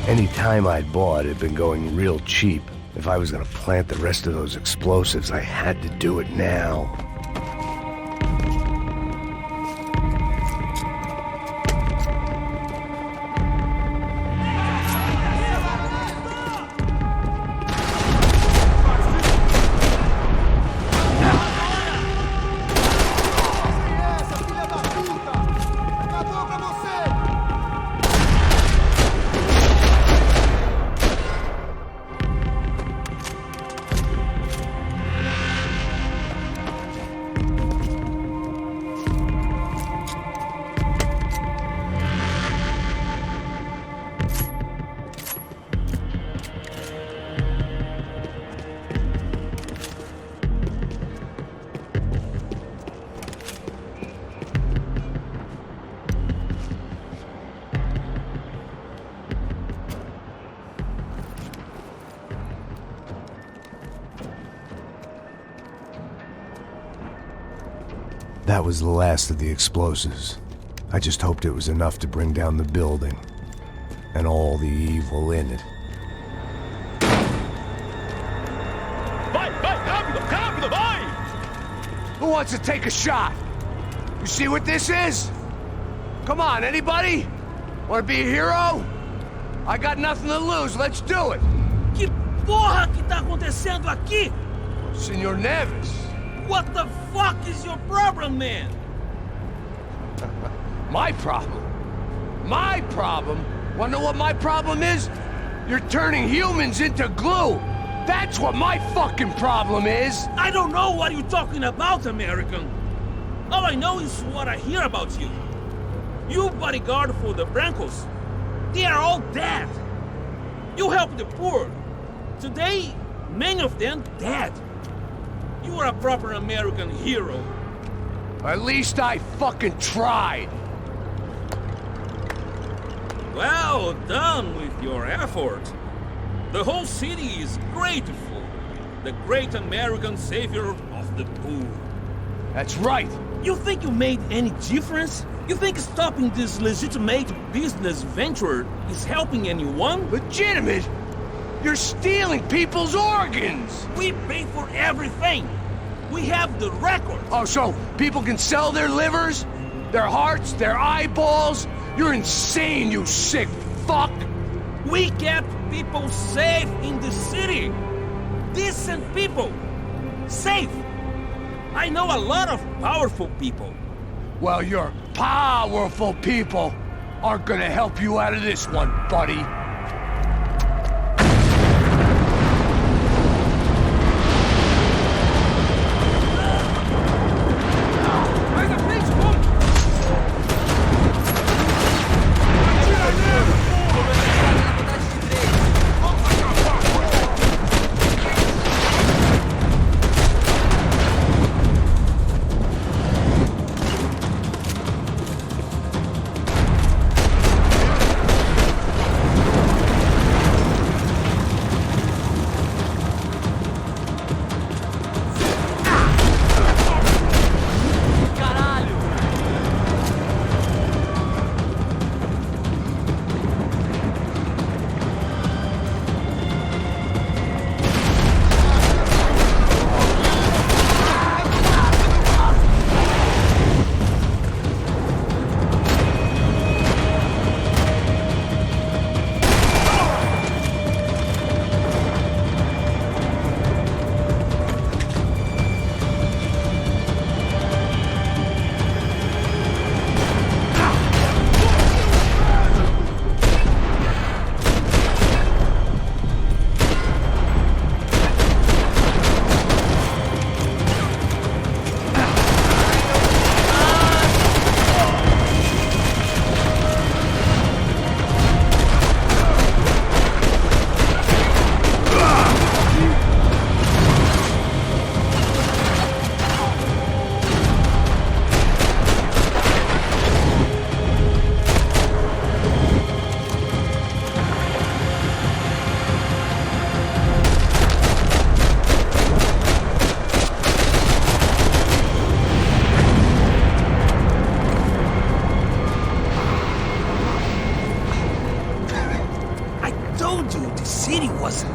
Any time I'd bought had been going real cheap. If I was gonna plant the rest of those explosives, I had to do it now. That was the last of the explosives. I just hoped it was enough to bring down the building and all the evil in it. Vai, rápido, rápido, vai! Who wants to take a shot? You see what this is? Come on, anybody? Want to be a hero? I got nothing to lose, let's do it! Que porra que tá acontecendo aqui? Senor Neves. What the fuck is your problem, man? My problem? My problem? Wanna know what my problem is? You're turning humans into glue! That's what my fucking problem is! I don't know what you're talking about, American. All I know is what I hear about you. You bodyguard for the Brancos. They are all dead. You help the poor. Today, many of them dead. You are a proper American hero. At least I fucking tried. Well done with your effort. The whole city is grateful. The great American savior of the poor. That's right. You think you made any difference? You think stopping this legitimate business venture is helping anyone? Legitimate? You're stealing people's organs! We pay for everything! We have the record! Oh, so people can sell their livers? Their hearts? Their eyeballs? You're insane, you sick fuck! We kept people safe in the city! Decent people! Safe! I know a lot of powerful people. Well, your powerful people aren't gonna help you out of this one, buddy.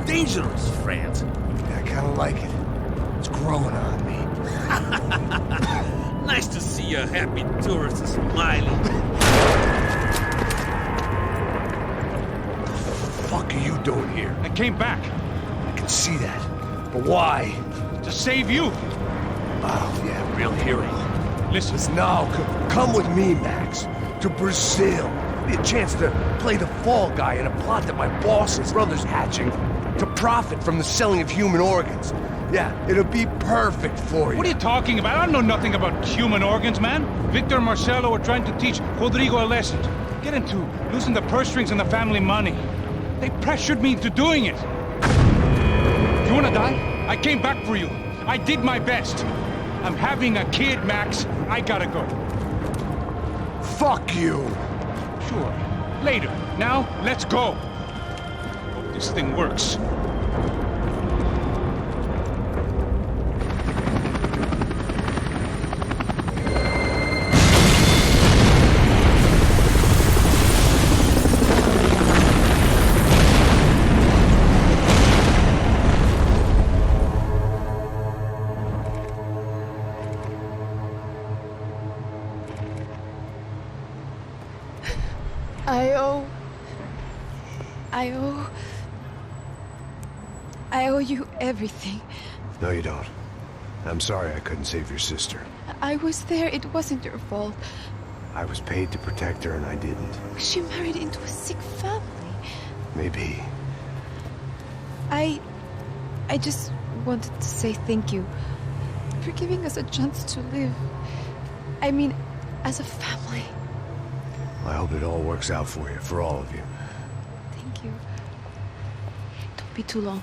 Dangerous, friend. I kinda like it. It's growing on me. Nice to see a happy tourist smiling. What the fuck are you doing here? I came back. I can see that. But why? To save you. Oh, yeah, real hero. Listen. Now, come with me, Max. To Brazil. Be a chance to play the fall guy in a plot that my boss's brother's hatching. To profit from the selling of human organs. Yeah, it'll be perfect for you. What are you talking about? I know nothing about human organs, man. Victor and Marcelo are trying to teach Rodrigo a lesson. Get into losing the purse strings and the family money. They pressured me into doing it. You wanna die? I came back for you. I did my best. I'm having a kid, Max. I gotta go. Fuck you. Sure. Later. Now, let's go. Hope this thing works. I owe you everything. No, you don't. I'm sorry I couldn't save your sister. I was there. It wasn't your fault. I was paid to protect her and I didn't. She married into a sick family. Maybe. I just wanted to say thank you for giving us a chance to live. I mean, as a family. I hope it all works out for you, for all of you. Thank you. Don't be too long.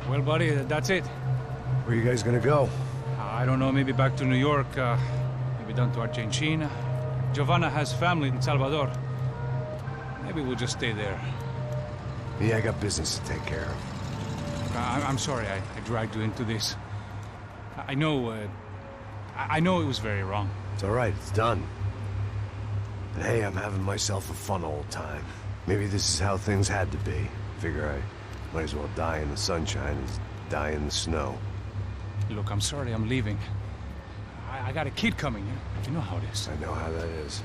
Well, buddy, that's it. Where are you guys gonna go? I don't know, maybe back to New York, maybe down to Argentina. Giovanna has family in Salvador. Maybe we'll just stay there. Yeah, I got business to take care of. I'm sorry I dragged you into this. I know it was very wrong. It's all right, it's done. And hey, I'm having myself a fun old time. Maybe this is how things had to be. Figure I might as well die in the sunshine as die in the snow. Look, I'm sorry I'm leaving. I got a kid coming, you know how it is. I know how that is.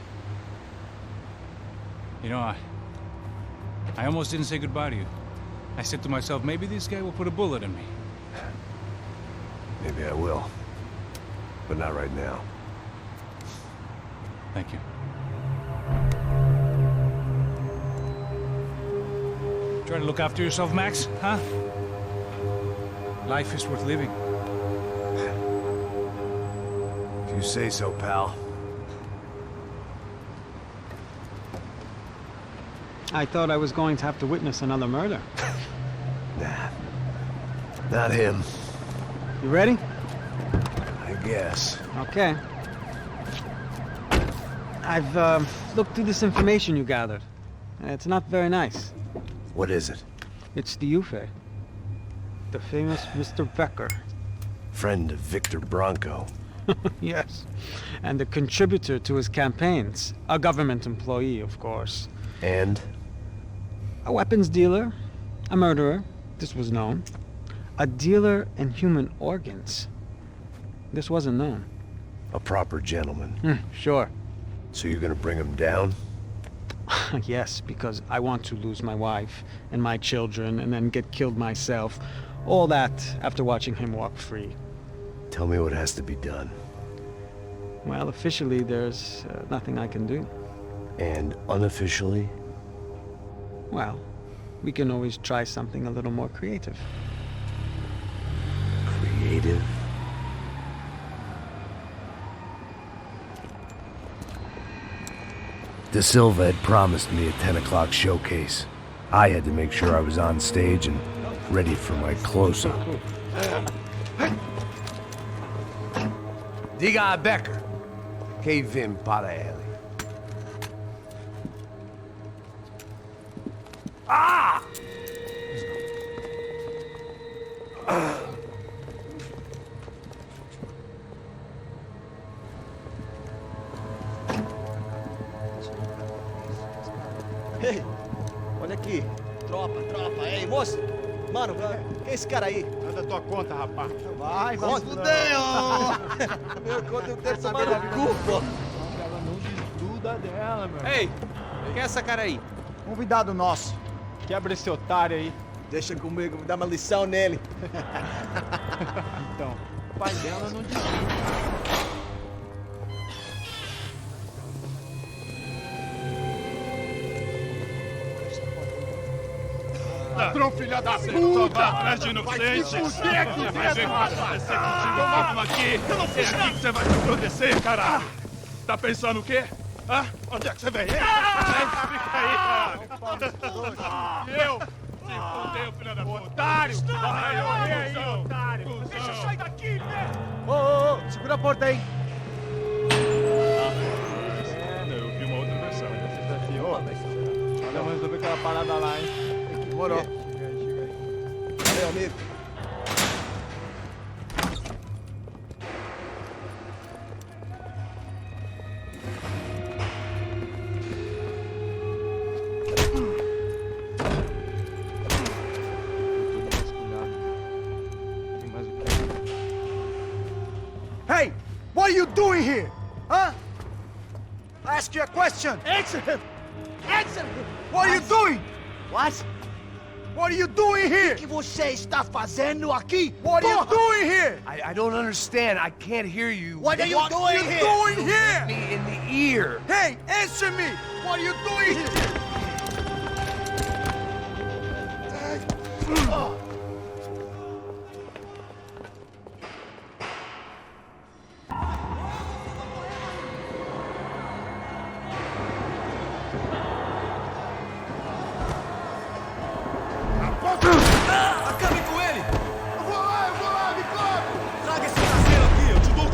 You know, I almost didn't say goodbye to you. I said to myself, maybe this guy will put a bullet in me. Maybe I will. But not right now. Thank you. Try to look after yourself, Max, huh? Life is worth living. If you say so, pal. I thought I was going to have to witness another murder. Nah. Not him. You ready? I guess. Okay. I've looked through this information you gathered. It's not very nice. What is it? It's the Ufe. The famous Mr. Becker. Friend of Victor Bronco. Yes. And a contributor to his campaigns. A government employee, of course. And? A weapons dealer. A murderer. This was known. A dealer in human organs. This wasn't known. A proper gentleman. Sure. So you're gonna bring him down? Yes, because I want to lose my wife and my children and then get killed myself. All that after watching him walk free. Tell me what has to be done. Well, officially, there's nothing I can do. And unofficially? Well, we can always try something a little more creative. Creative? De Silva had promised me a 10 o'clock showcase. I had to make sure I was on stage and ready for my close-up. Diga a Becker. Que vim para ele. Ah! Ei, olha aqui. Tropa. Ei, moço. Mano, quem é esse cara aí? Manda tua conta, rapaz. Vai se fuder, ó! Meu conta eu tenho que tomar no cu, pô. Ela não desgruda dela, meu. Ei, quem é essa cara aí? Convidado nosso. Quebra esse otário aí. Deixa comigo, vou dar uma lição nele. Então, o pai dela não desgruda. Ladrão, filha da puta! Vai atrás de inocentes! Vai ver o que vai acontecer contigo mesmo aqui! É aqui que você vai se acontecer, caralho! Tá pensando o quê? Hã? Onde é que você vem? Fica aí, caralho! E eu? Se fodeu, filha da puta! Otário! Vai morrer aí, otário! Deixa eu sair daqui, né? Ô, segura a porta aí! Eu vi uma outra versão. Vamos resolver aquela parada lá, hein? Demorou. Chega aí. Valeu, amigo. Hey! What are you doing here? Huh? I ask you a question. Answer him! Answer him! What are you doing? What? What are you doing here? O que você está fazendo aqui? What are you doing here? I don't understand. I can't hear you. What are you doing here? What are you doing here? Me in the ear. Hey, answer me! What are you doing here? Acabe com ele! Eu vou lá, me cobre! Traga esse caseiro aqui, eu te dou o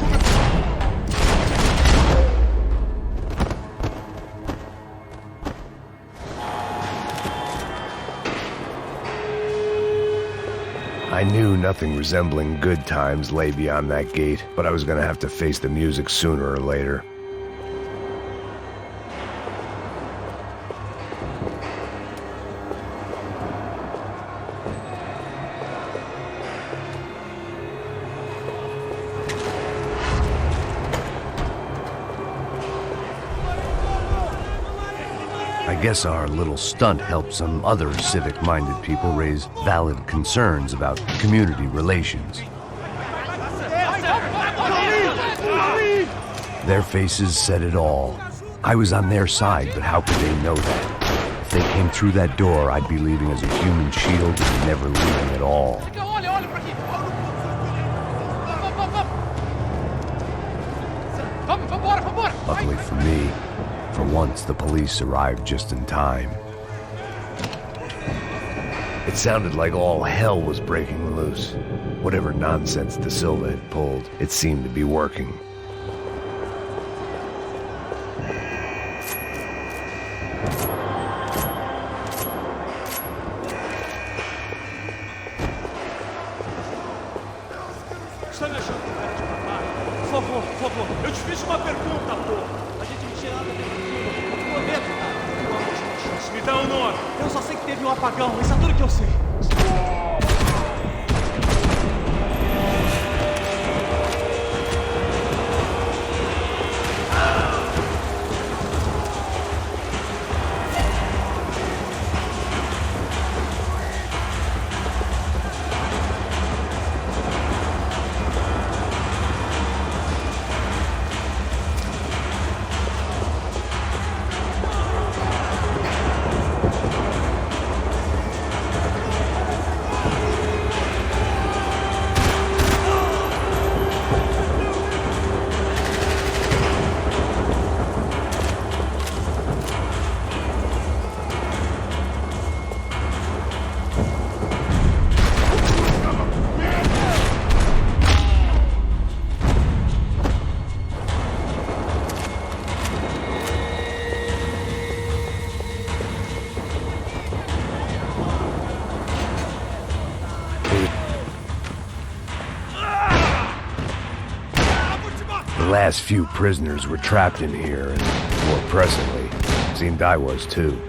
I knew nothing resembling good times lay beyond that gate, but I was gonna have to face the music sooner or later. I guess our little stunt helped some other civic-minded people raise valid concerns about community relations. Their faces said it all. I was on their side, but how could they know that? If they came through that door, I'd be leaving as a human shield and never leaving at all. Luckily for me, for once the police arrived just in time. It sounded like all hell was breaking loose. Whatever nonsense De Silva had pulled, it seemed to be working. Está me achando cara de papai? Por favor, eu te fiz uma pergunta, pô. A gente não tinha nada definido. Eu tô com medo, cara. Uma última chance. Me dá um nome. Eu só sei que teve um apagão, isso é tudo que eu sei. The last few prisoners were trapped in here, and more pressingly, it seemed I was too.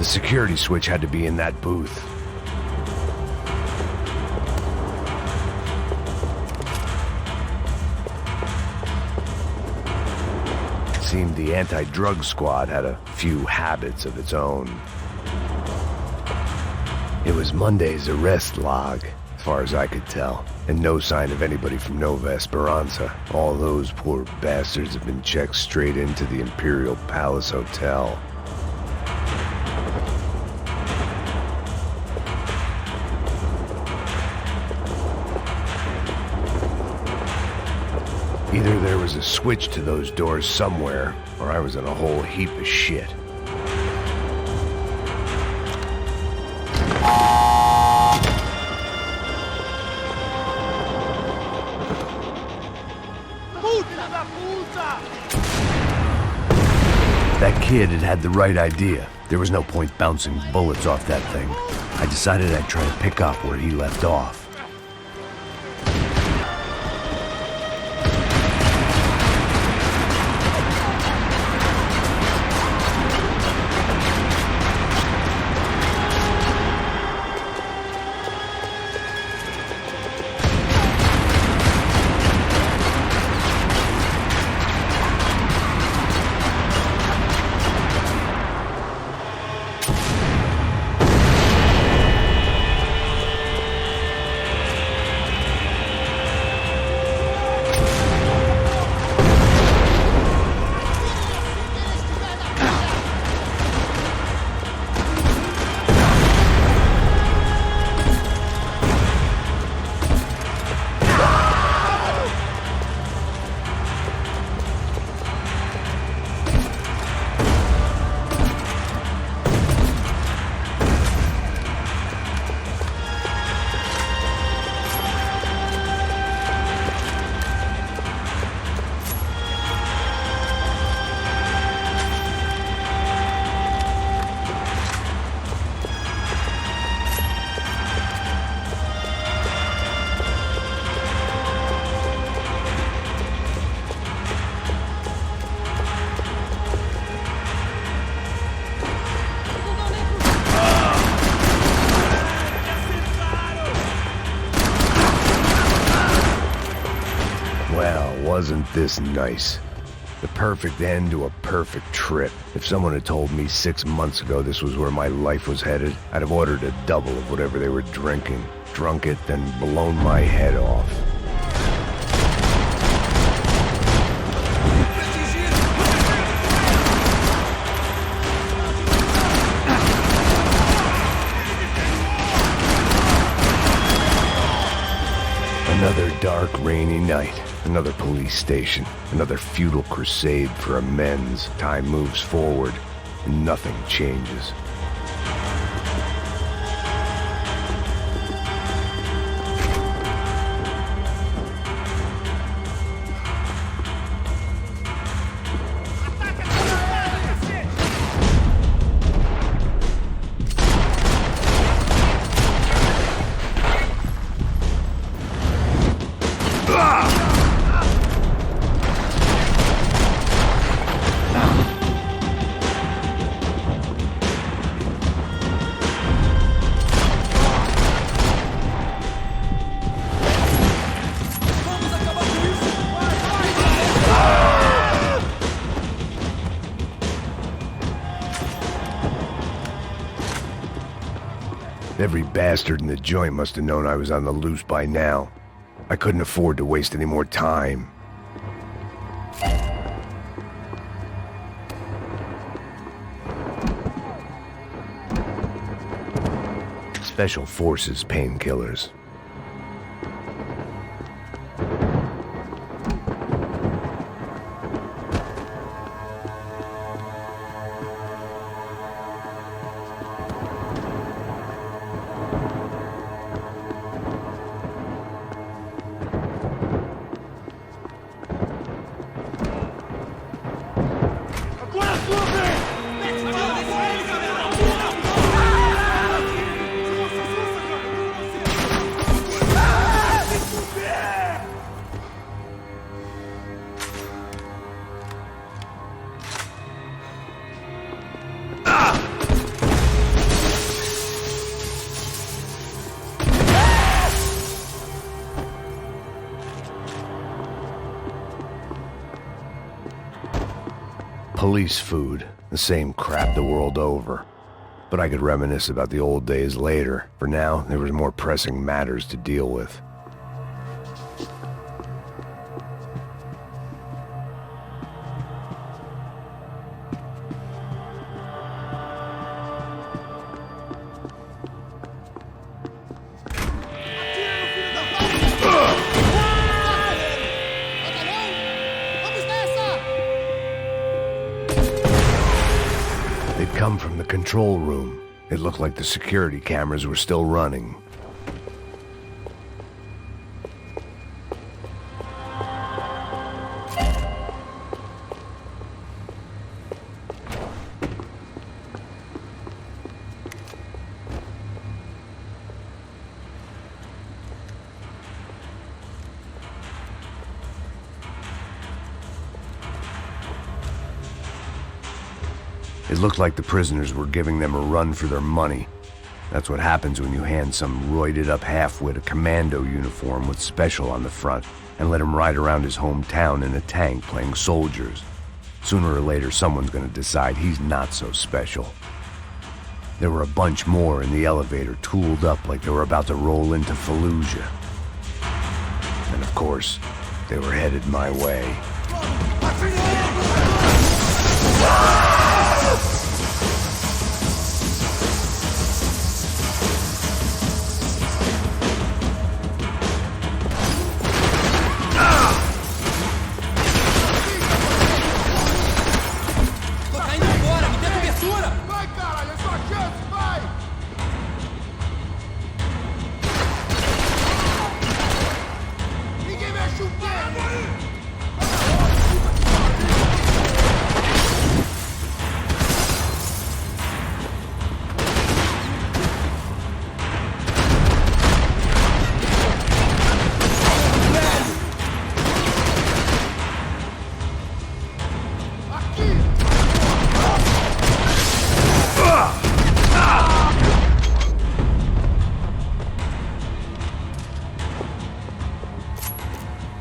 The security switch had to be in that booth. It seemed the anti-drug squad had a few habits of its own. It was Monday's arrest log, as far as I could tell, and no sign of anybody from Nova Esperanza. All those poor bastards have been checked straight into the Imperial Palace Hotel. Either there was a switch to those doors somewhere, or I was in a whole heap of shit. That kid had the right idea. There was no point bouncing bullets off that thing. I decided I'd try to pick up where he left off. Wasn't this nice? The perfect end to a perfect trip. If someone had told me 6 months ago this was where my life was headed, I'd have ordered a double of whatever they were drinking, drunk it, then blown my head off. Another dark, rainy night. Another police station. Another futile crusade for amends. Time moves forward, and nothing changes. Every bastard in the joint must have known I was on the loose by now. I couldn't afford to waste any more time. Special Forces painkillers. Police food, the same crap the world over. But I could reminisce about the old days later. For now, there was more pressing matters to deal with. Come from the control room. It looked like the security cameras were still running. It looked like the prisoners were giving them a run for their money. That's what happens when you hand some roided-up halfwit a commando uniform with special on the front and let him ride around his hometown in a tank playing soldiers. Sooner or later, someone's gonna decide he's not so special. There were a bunch more in the elevator, tooled up like they were about to roll into Fallujah. And of course, they were headed my way.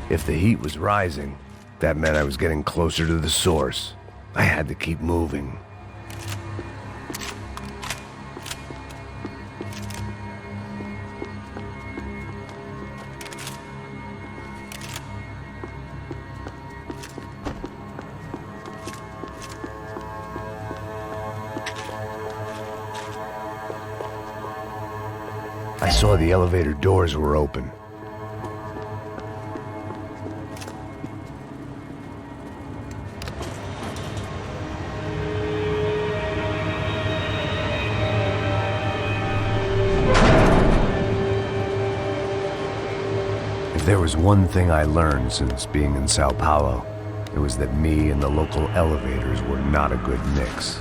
If the heat was rising, That meant I was getting closer to the source. I had to keep moving. I saw the elevator doors were open. If there was one thing I learned since being in Sao Paulo, it was that me and the local elevators were not a good mix.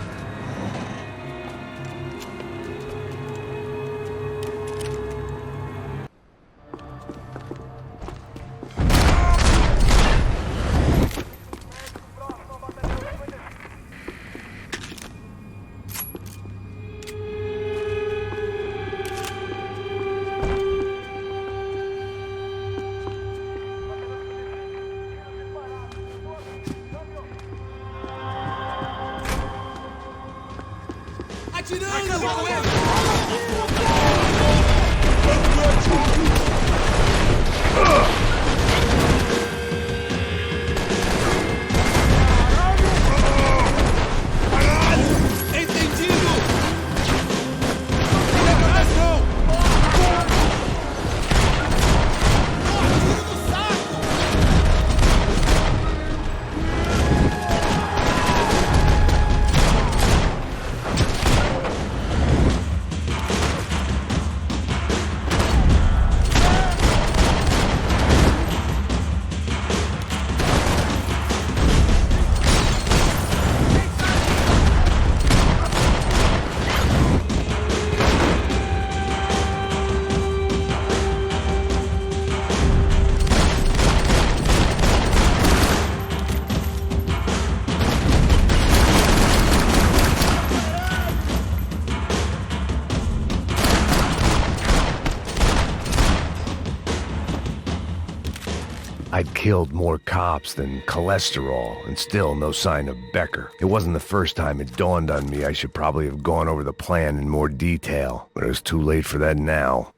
I'd killed more cops than cholesterol, and still no sign of Becker. It wasn't the first time it dawned on me I should probably have gone over the plan in more detail, but it was too late for that now.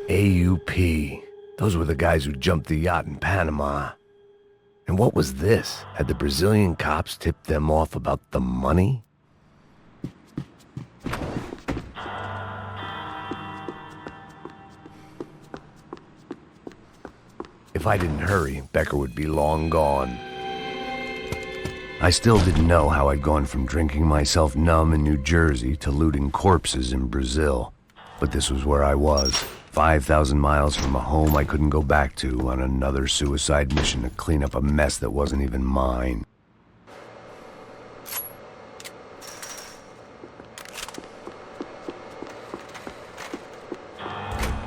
AUP. Those were the guys who jumped the yacht in Panama. And what was this? Had the Brazilian cops tipped them off about the money? If I didn't hurry, Becker would be long gone. I still didn't know how I'd gone from drinking myself numb in New Jersey to looting corpses in Brazil. But this was where I was. 5,000 miles from a home I couldn't go back to on another suicide mission to clean up a mess that wasn't even mine.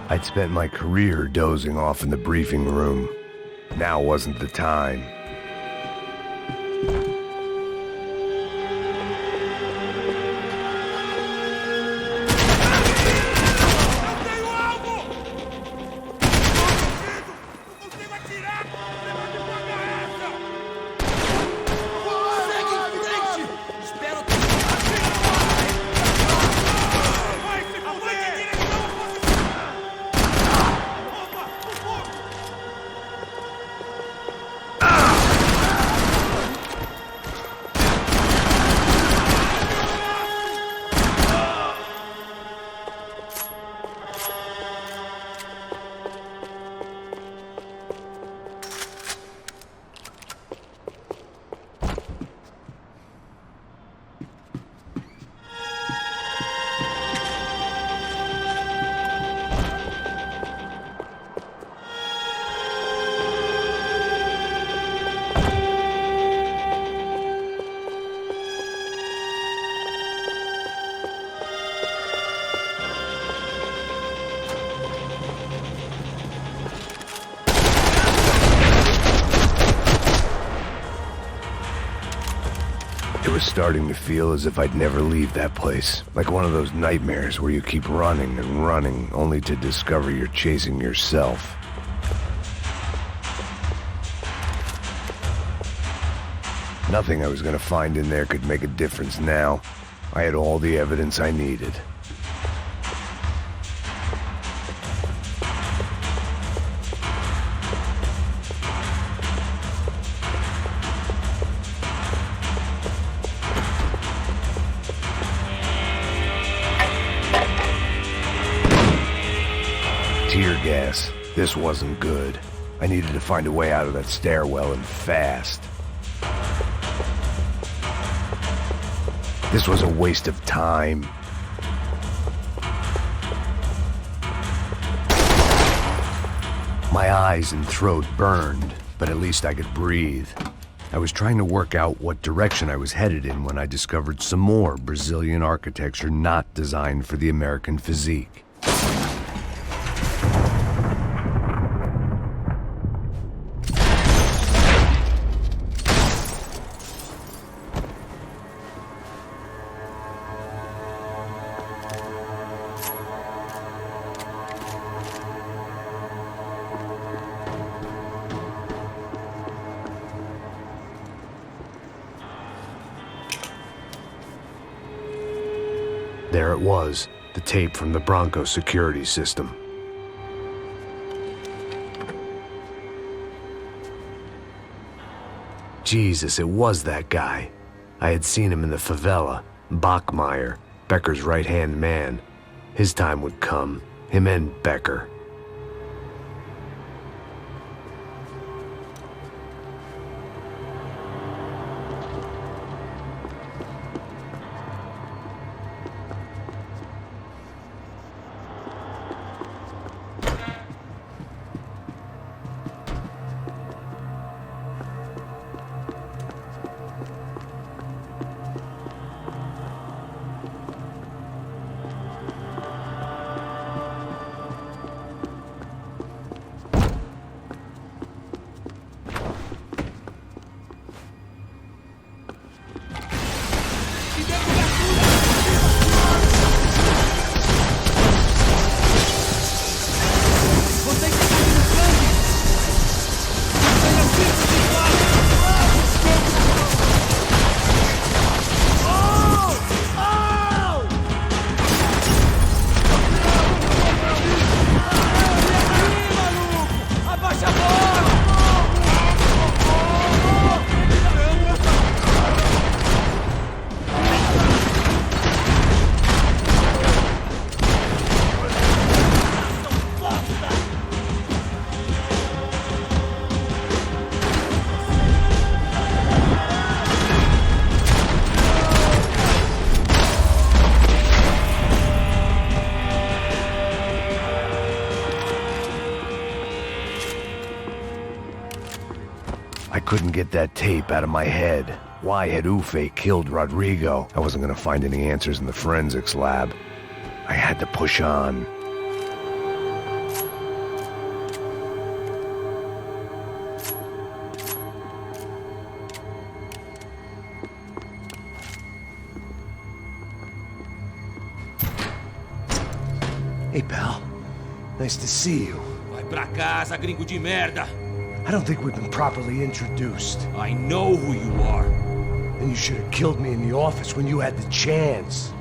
I'd spent my career dozing off in the briefing room. Now wasn't the time. It was starting to feel as if I'd never leave that place. Like one of those nightmares where you keep running and running, only to discover you're chasing yourself. Nothing I was gonna find in there could make a difference now. I had all the evidence I needed. Tear gas. This wasn't good. I needed to find a way out of that stairwell and fast. This was a waste of time. My eyes and throat burned, but at least I could breathe. I was trying to work out what direction I was headed in when I discovered some more Brazilian architecture not designed for the American physique. There it was, the tape from the Bronco security system. Jesus, it was that guy. I had seen him in the favela, Bachmeyer, Becker's right-hand man. His time would come, him and Becker. I couldn't get that tape out of my head. Why had Ufe killed Rodrigo? I wasn't gonna find any answers in the forensics lab. I had to push on. Hey, pal. Nice to see you. Vai pra casa, gringo de merda. I don't think we've been properly introduced. I know who you are. Then you should have killed me in the office when you had the chance.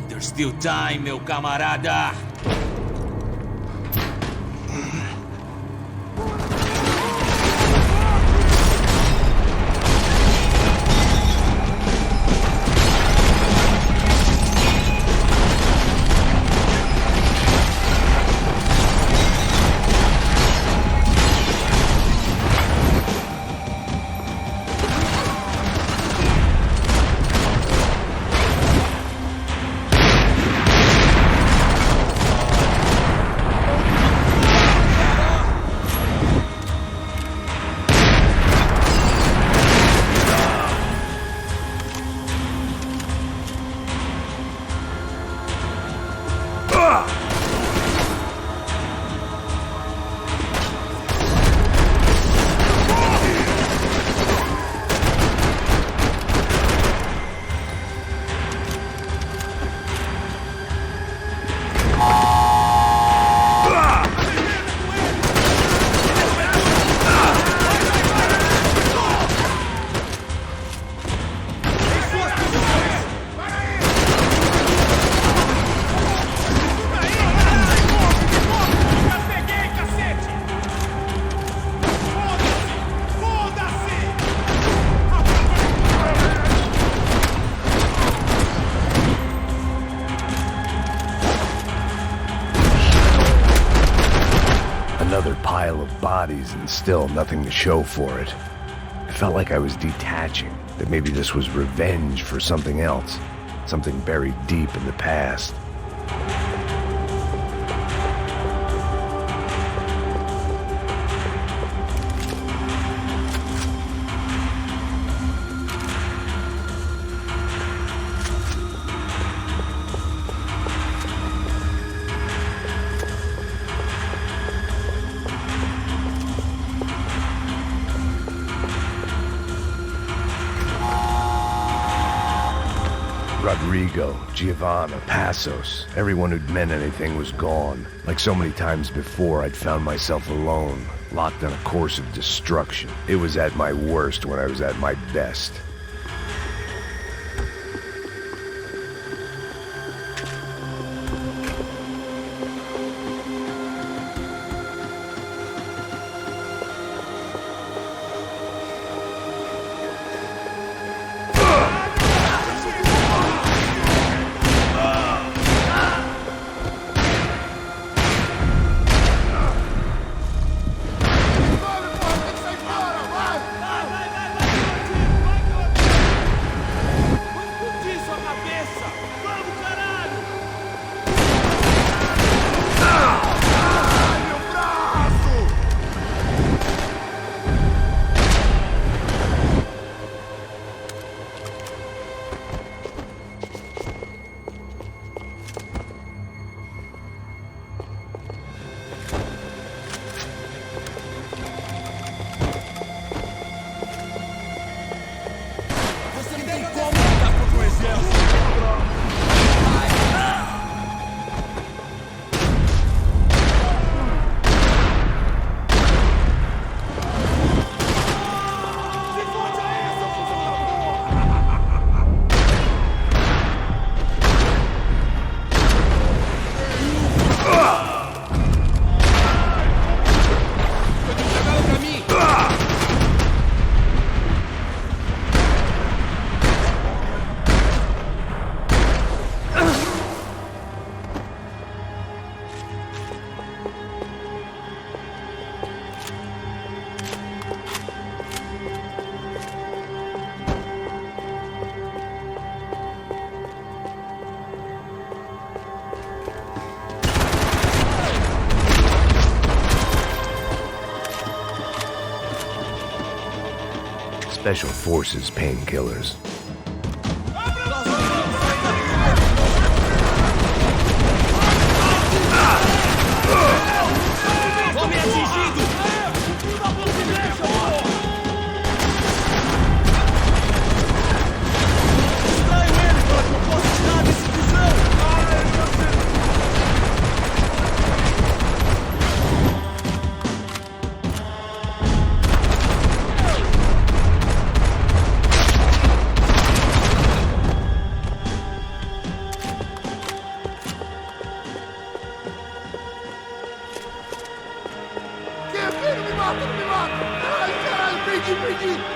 There's still time, meu camarada. Another pile of bodies and still nothing to show for it. It felt like I was detaching, that maybe this was revenge for something else, something buried deep in the past. Rodrigo, Giovanna, Passos, everyone who'd meant anything was gone. Like so many times before, I'd found myself alone, locked on a course of destruction. It was at my worst when I was at my best. Special Forces painkillers.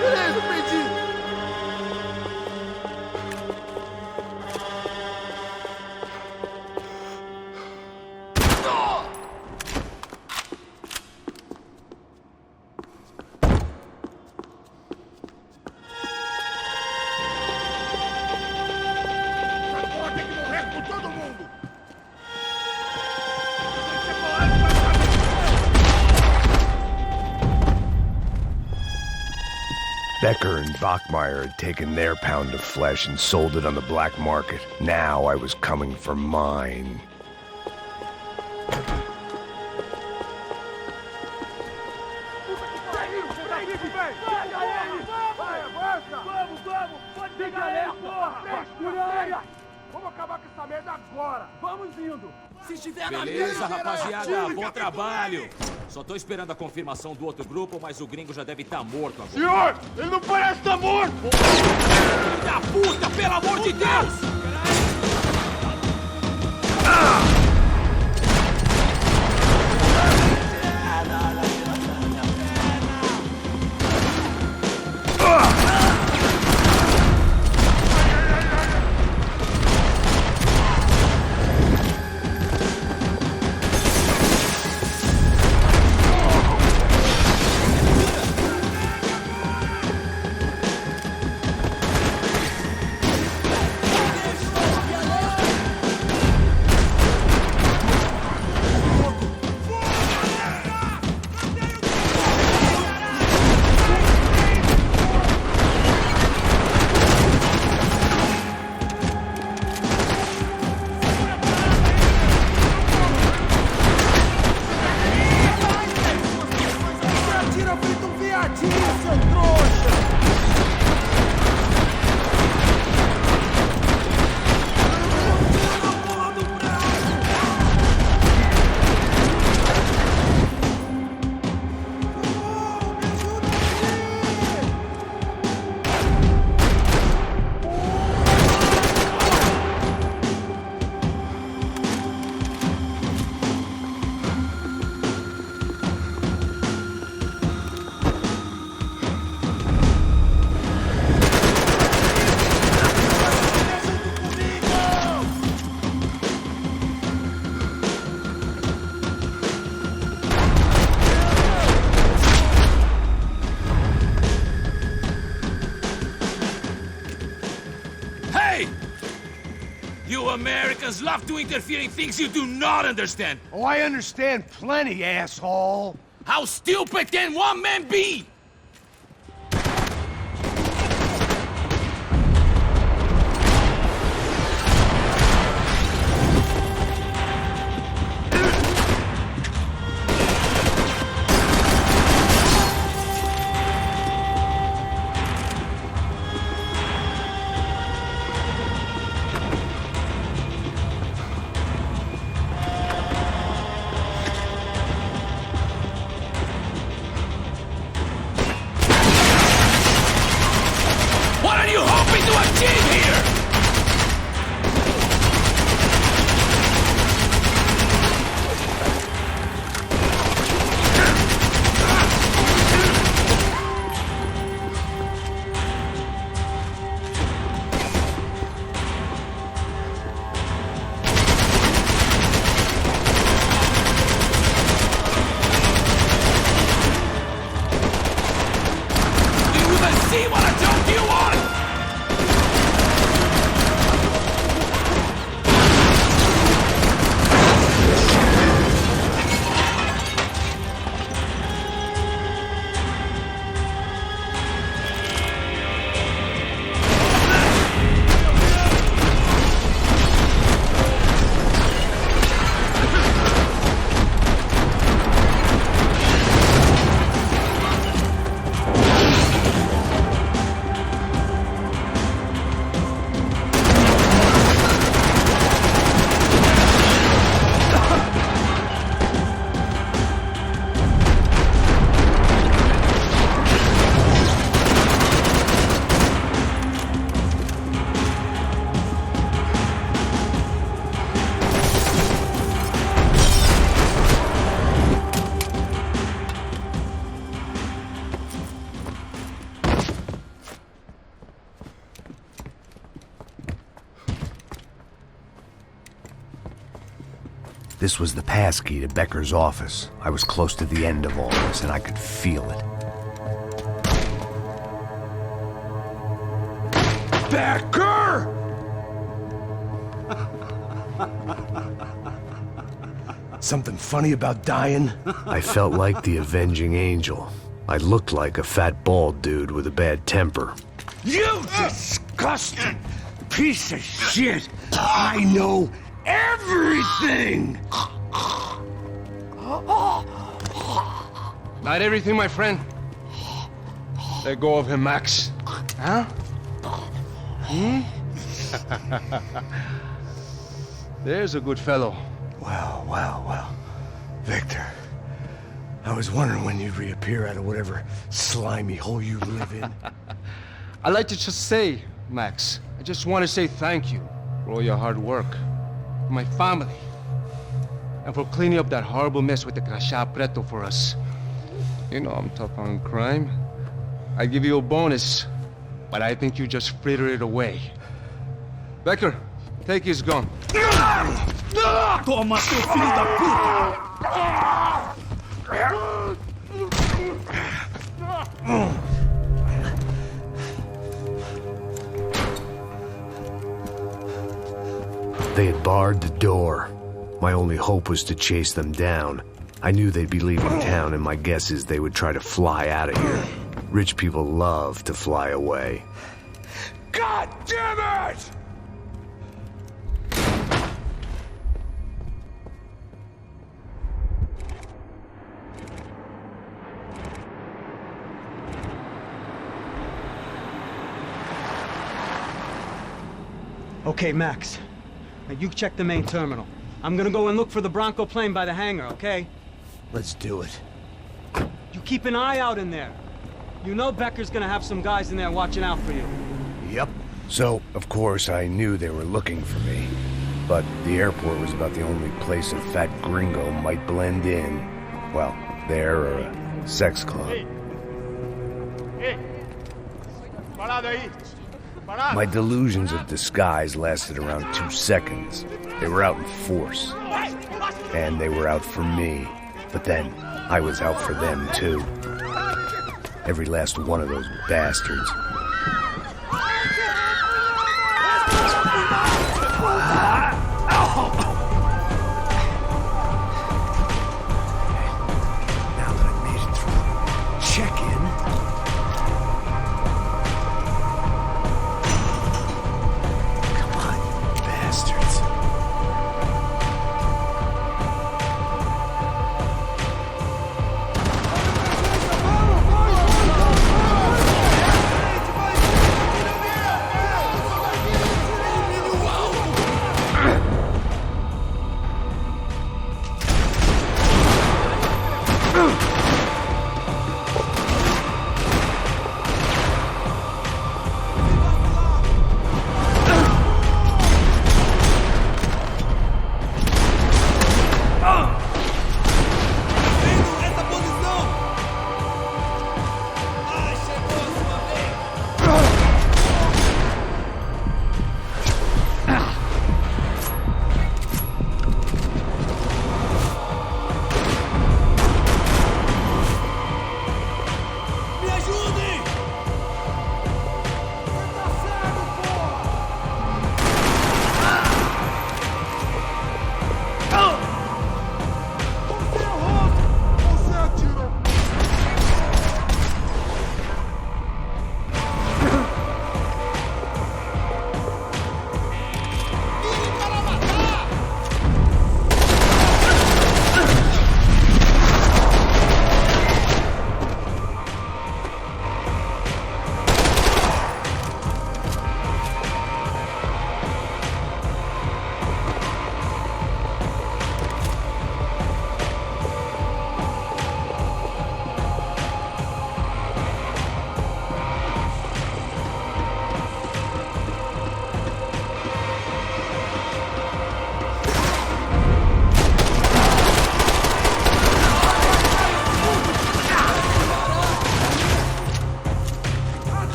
Beleza, perdi. Becker and Bachmeyer had taken their pound of flesh and sold it on the black market. Now I was coming for mine. Vamos acabar com essa merda agora! Vamos indo! Se estiver na beleza, rapaziada, bom trabalho! Só tô esperando a confirmação do outro grupo, mas o gringo já deve estar morto agora. Senhor, ele não parece estar morto! Filho da puta, pelo amor de Deus! Americans love to interfere in things you do not understand. Oh, I understand plenty, asshole. How stupid can one man be? What are you hoping to achieve here? Do you even see what a joke you are? This was the passkey to Becker's office. I was close to the end of all this, and I could feel it. Becker! Something funny about dying? I felt like the avenging angel. I looked like a fat bald dude with a bad temper. You disgusting piece of shit! I know everything! Not everything, my friend. Let go of him, Max. Huh? Hmm? There's a good fellow. Well. Victor, I was wondering when you'd reappear out of whatever slimy hole you live in. I'd like to just say, Max, I just want to say thank you for all your hard work, for my family, and for cleaning up that horrible mess with the Crachá Preto for us. You know I'm tough on crime. I give you a bonus, but I think you just fritter it away. Becker, take his gun. Toma, seu filho da puta! They had barred the door. My only hope was to chase them down. I knew they'd be leaving town, and my guess is they would try to fly out of here. Rich people love to fly away. God damn it! Okay, Max. Now you check the main terminal. I'm gonna go and look for the Bronco plane by the hangar, okay? Let's do it. You keep an eye out in there. You know Becker's gonna have some guys in there watching out for you. Yep. So, of course, I knew they were looking for me. But the airport was about the only place a fat gringo might blend in. Well, there or a sex club. Parado aí. My delusions of disguise lasted around 2 seconds. They were out in force. And they were out for me. But then, I was out for them, too. Every last one of those bastards.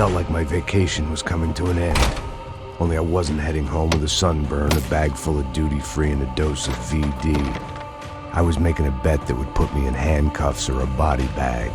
felt like my vacation was coming to an end. Only I wasn't heading home with a sunburn, a bag full of duty-free, and a dose of VD. I was making a bet that would put me in handcuffs or a body bag.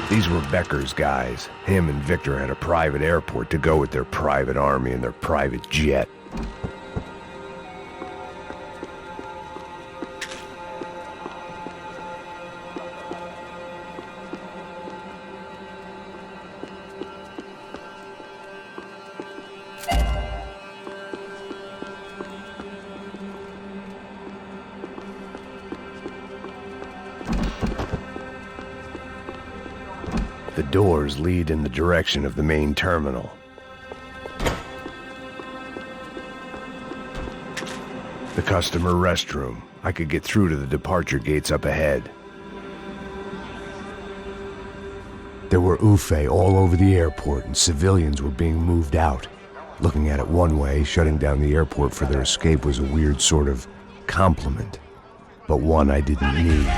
These were Becker's guys. Him and Victor had a private airport to go with their private army and their private jet. The doors lead in the direction of the main terminal. The customer restroom. I could get through to the departure gates up ahead. There were UFE all over the airport, and civilians were being moved out. Looking at it one way, shutting down the airport for their escape was a weird sort of compliment, but one I didn't need.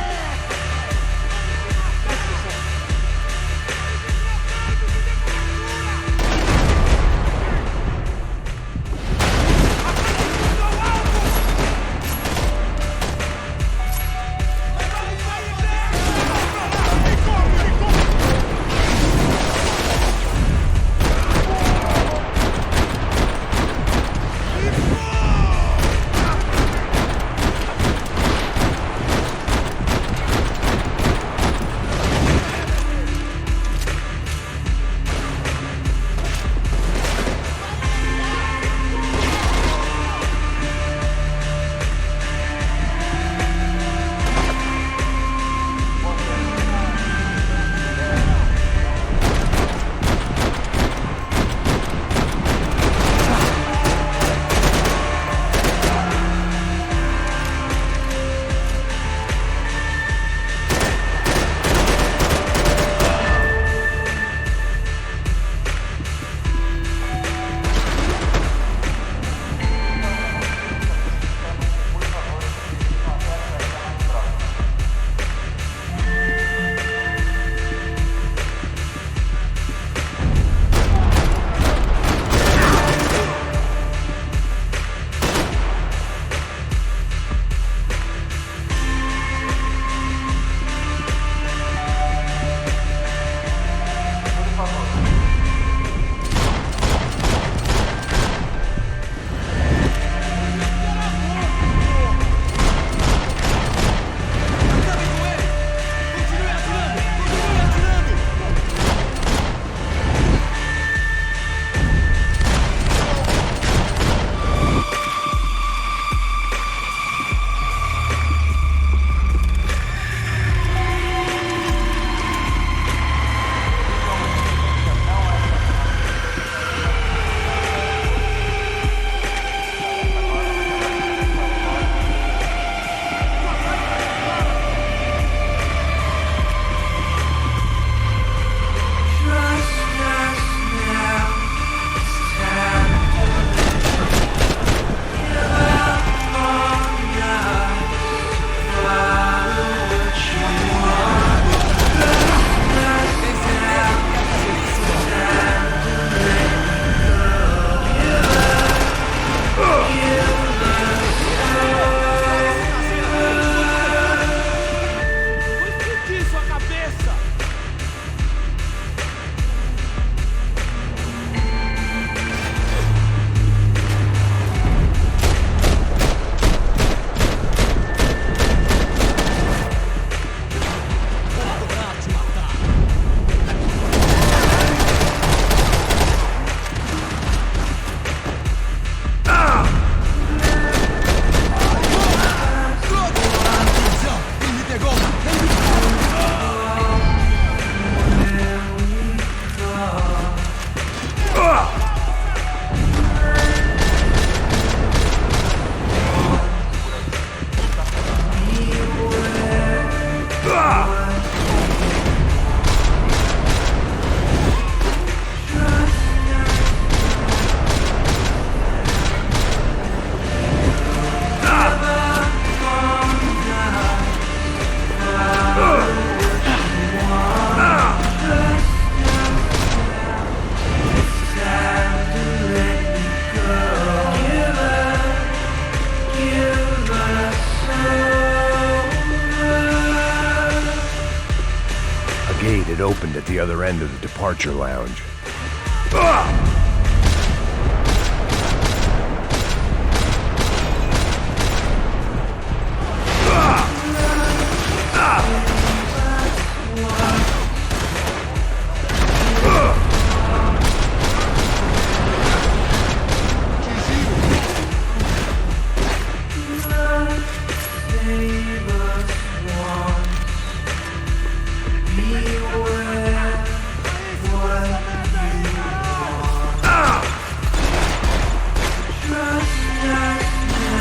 had opened at the other end of the departure lounge.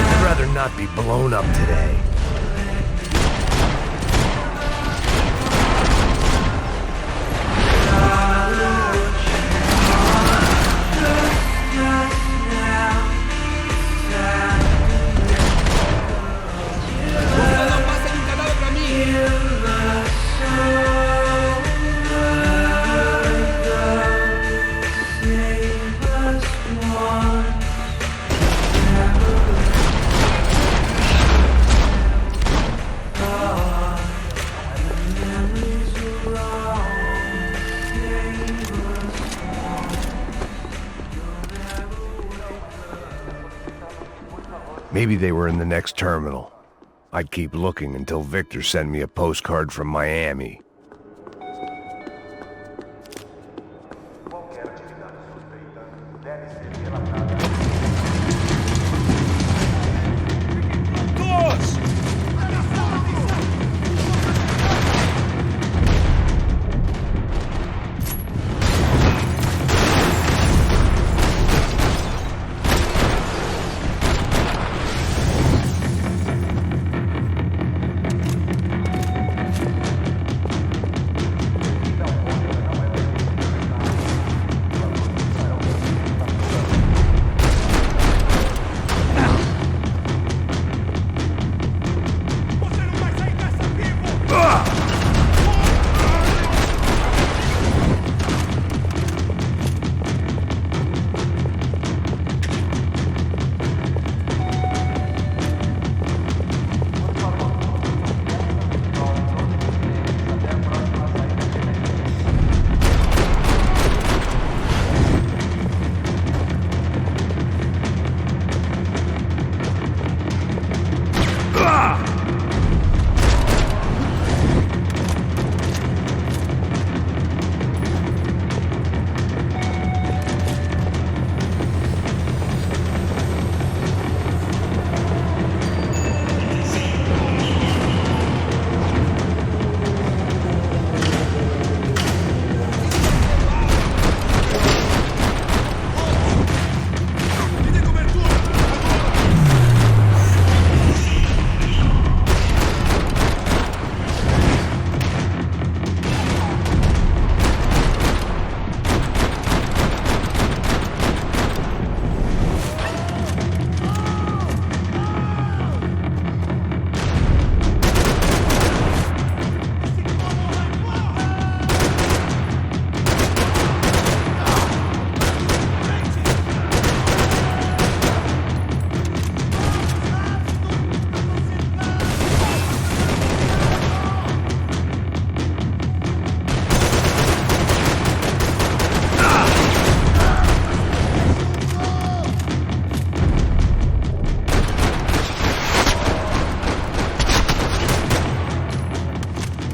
I'd rather not be blown up today. Maybe they were in the next terminal. I'd keep looking until Victor sent me a postcard from Miami.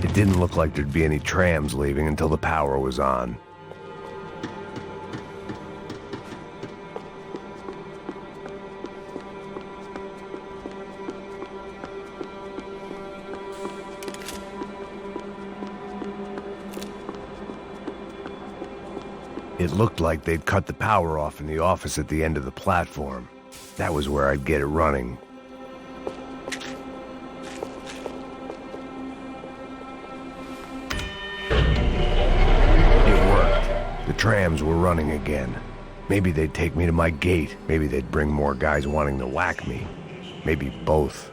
It didn't look like there'd be any trams leaving until the power was on. It looked like they'd cut the power off in the office at the end of the platform. That was where I'd get it running. It worked. The trams were running again. Maybe they'd take me to my gate. Maybe they'd bring more guys wanting to whack me. Maybe both.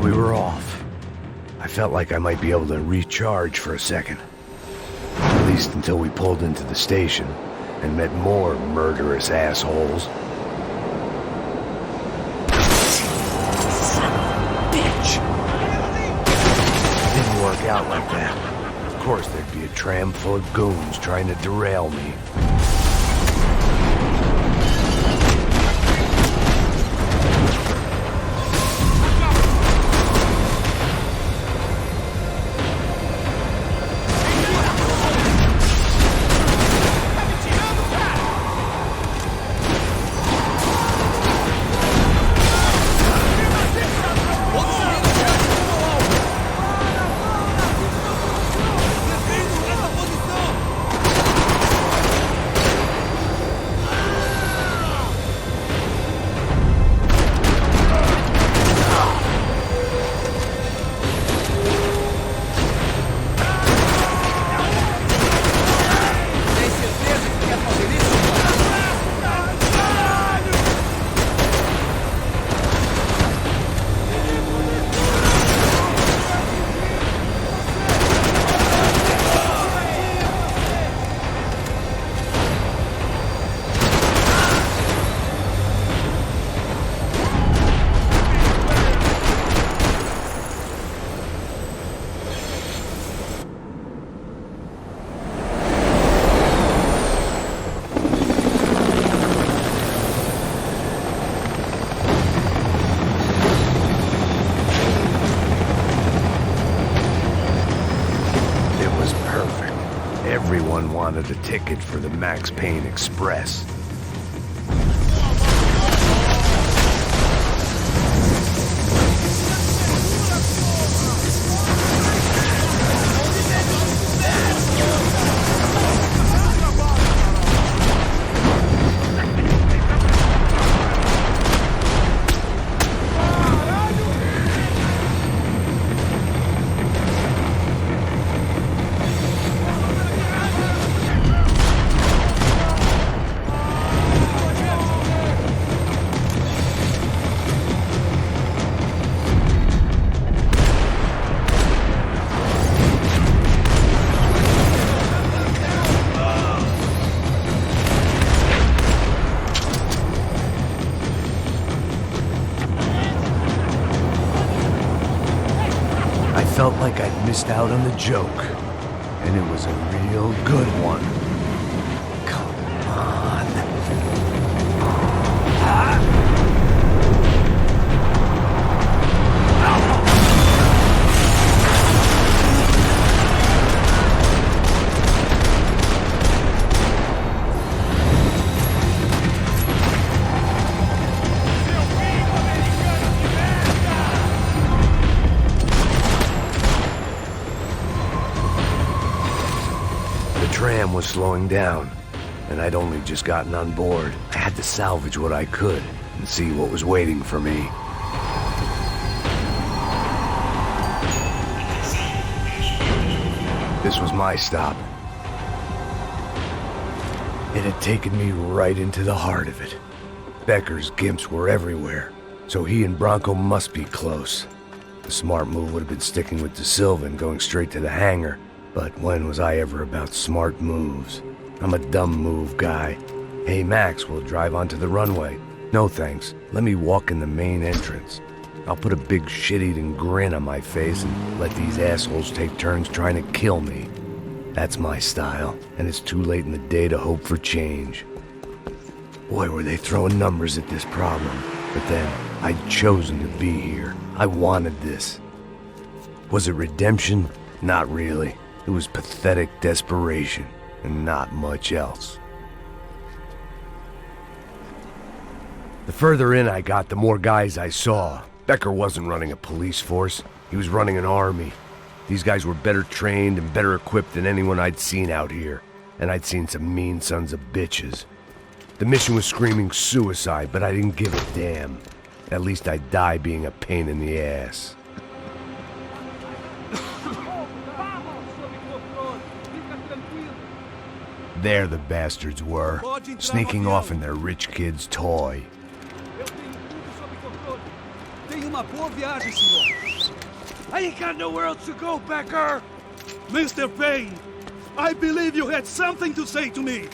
we were off, I felt like I might be able to recharge for a second. At least until we pulled into the station and met more murderous assholes. Son of a bitch! It didn't work out like that. Of course there'd be a tram full of goons trying to derail me. Everyone wanted a ticket for the Max Payne Express. I felt like I'd missed out on the joke, and it was a real good one. Come on. The tram was slowing down, and I'd only just gotten on board. I had to salvage what I could and see what was waiting for me. This was my stop. It had taken me right into the heart of it. Becker's gimps were everywhere, so he and Bronco must be close. The smart move would have been sticking with De Silva and going straight to the hangar. But when was I ever about smart moves? I'm a dumb move guy. Hey Max, we'll drive onto the runway. No thanks, let me walk in the main entrance. I'll put a big shit-eating grin on my face and let these assholes take turns trying to kill me. That's my style, and it's too late in the day to hope for change. Boy, were they throwing numbers at this problem. But then, I'd chosen to be here. I wanted this. Was it redemption? Not really. It was pathetic desperation, and not much else. The further in I got, the more guys I saw. Becker wasn't running a police force. He was running an army. These guys were better trained and better equipped than anyone I'd seen out here. And I'd seen some mean sons of bitches. The mission was screaming suicide, but I didn't give a damn. At least I'd die being a pain in the ass. There the bastards were, sneaking off in their rich kid's toy. Tenha uma boa viagem, senhor. I ain't got nowhere else to go, Becker! Mr. Payne, I believe you had something to say to me!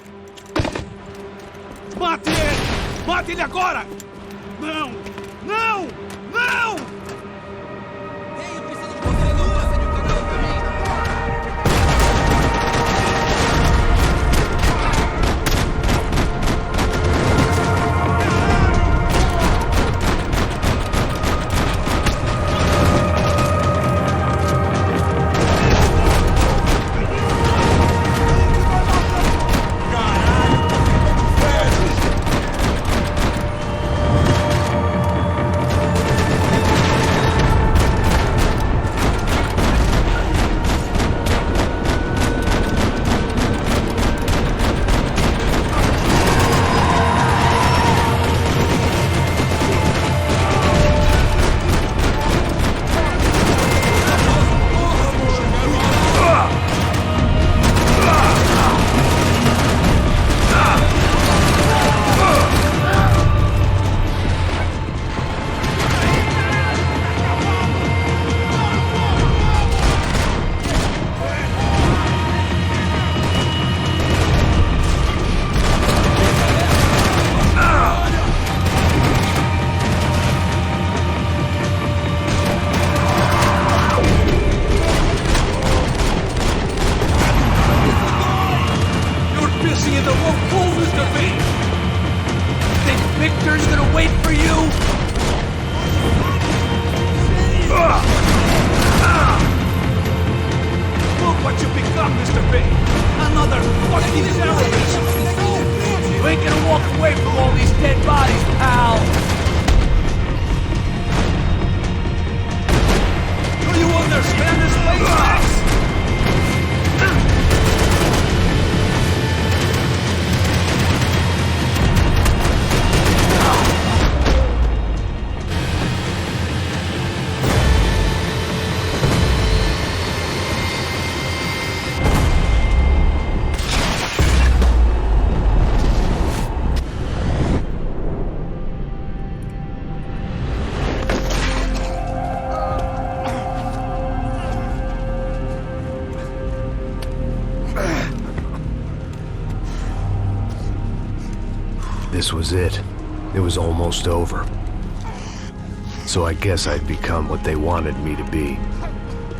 Mate ele! Mate ele agora! Não! Não! Não! This was it. It was almost over. So I guess I'd become what they wanted me to be.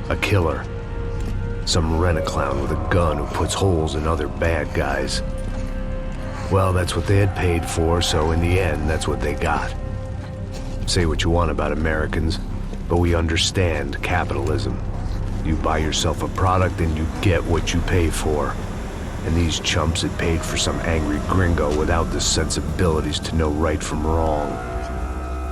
A killer. Some rent-a-clown with a gun who puts holes in other bad guys. Well, that's what they had paid for, so in the end, that's what they got. Say what you want about Americans, but we understand capitalism. You buy yourself a product and you get what you pay for. And these chumps had paid for some angry gringo without the sensibilities to know right from wrong.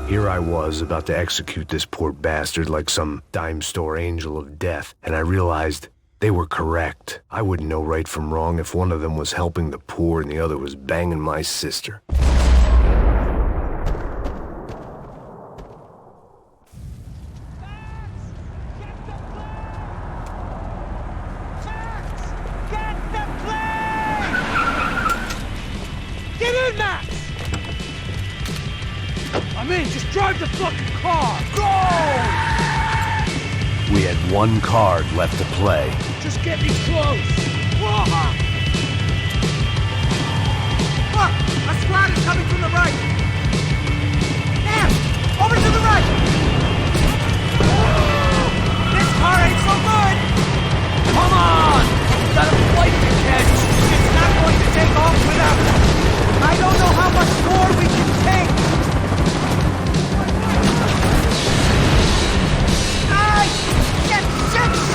Here I was, about to execute this poor bastard like some dime store angel of death, and I realized they were correct. I wouldn't know right from wrong if one of them was helping the poor and the other was banging my sister. Just drive the fucking car! Go! We had one card left to play. Just get me close! Whoa! Look! A squad is coming from the right! There! Over to the right! This car ain't so good! Come on! We got a flight to catch! It's not going to take off without us! I don't know how much more we can take!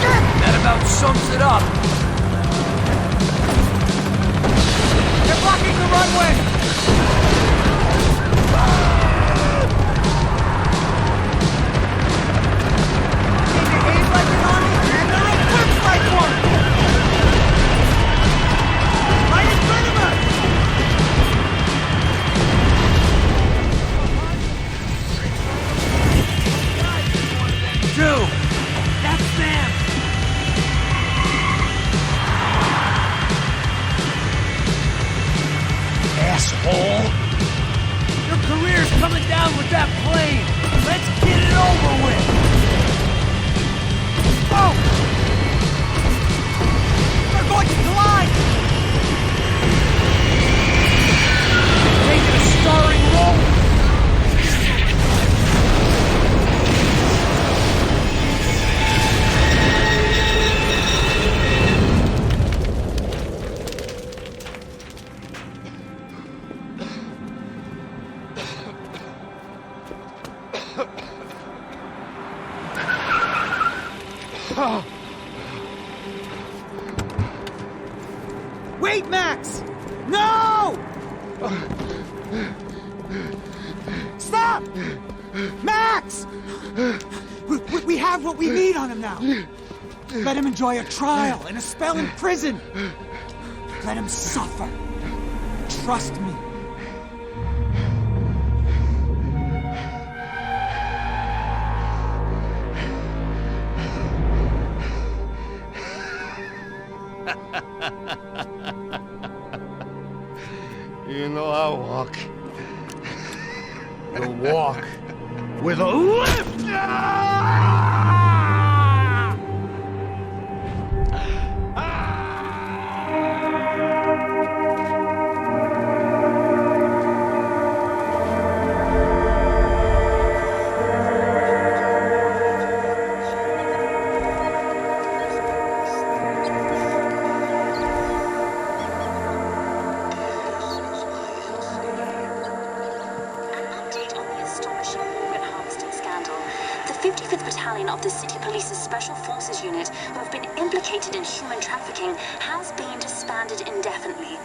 That about sums it up. They're blocking the runway! They behave like an army, and they're equipped like one! Right in front of us! Dude! That's them! Asshole! Your career's coming down with that plane! Let's get it over with! Whoa! They're going to collide! Taking a starring role! Wait, Max! No! Stop! Max! We have what we need on him now. Let him enjoy a trial and a spell in prison. Let him suffer. Trust me. You know I walk. You'll walk with a lift! Of the City Police's Special Forces Unit, who have been implicated in human trafficking, has been disbanded indefinitely.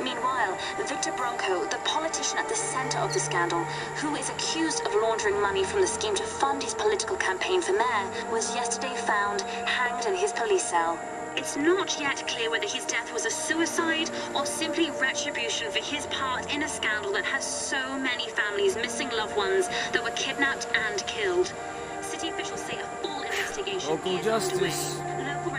Meanwhile, Victor Bronco, the politician at the center of the scandal, who is accused of laundering money from the scheme to fund his political campaign for mayor, was yesterday found hanged in his police cell. It's not yet clear whether his death was a suicide or simply retribution for his part in a scandal that has so many families missing loved ones that were kidnapped and killed. City officials say a full investigation Local is justice. underway. Local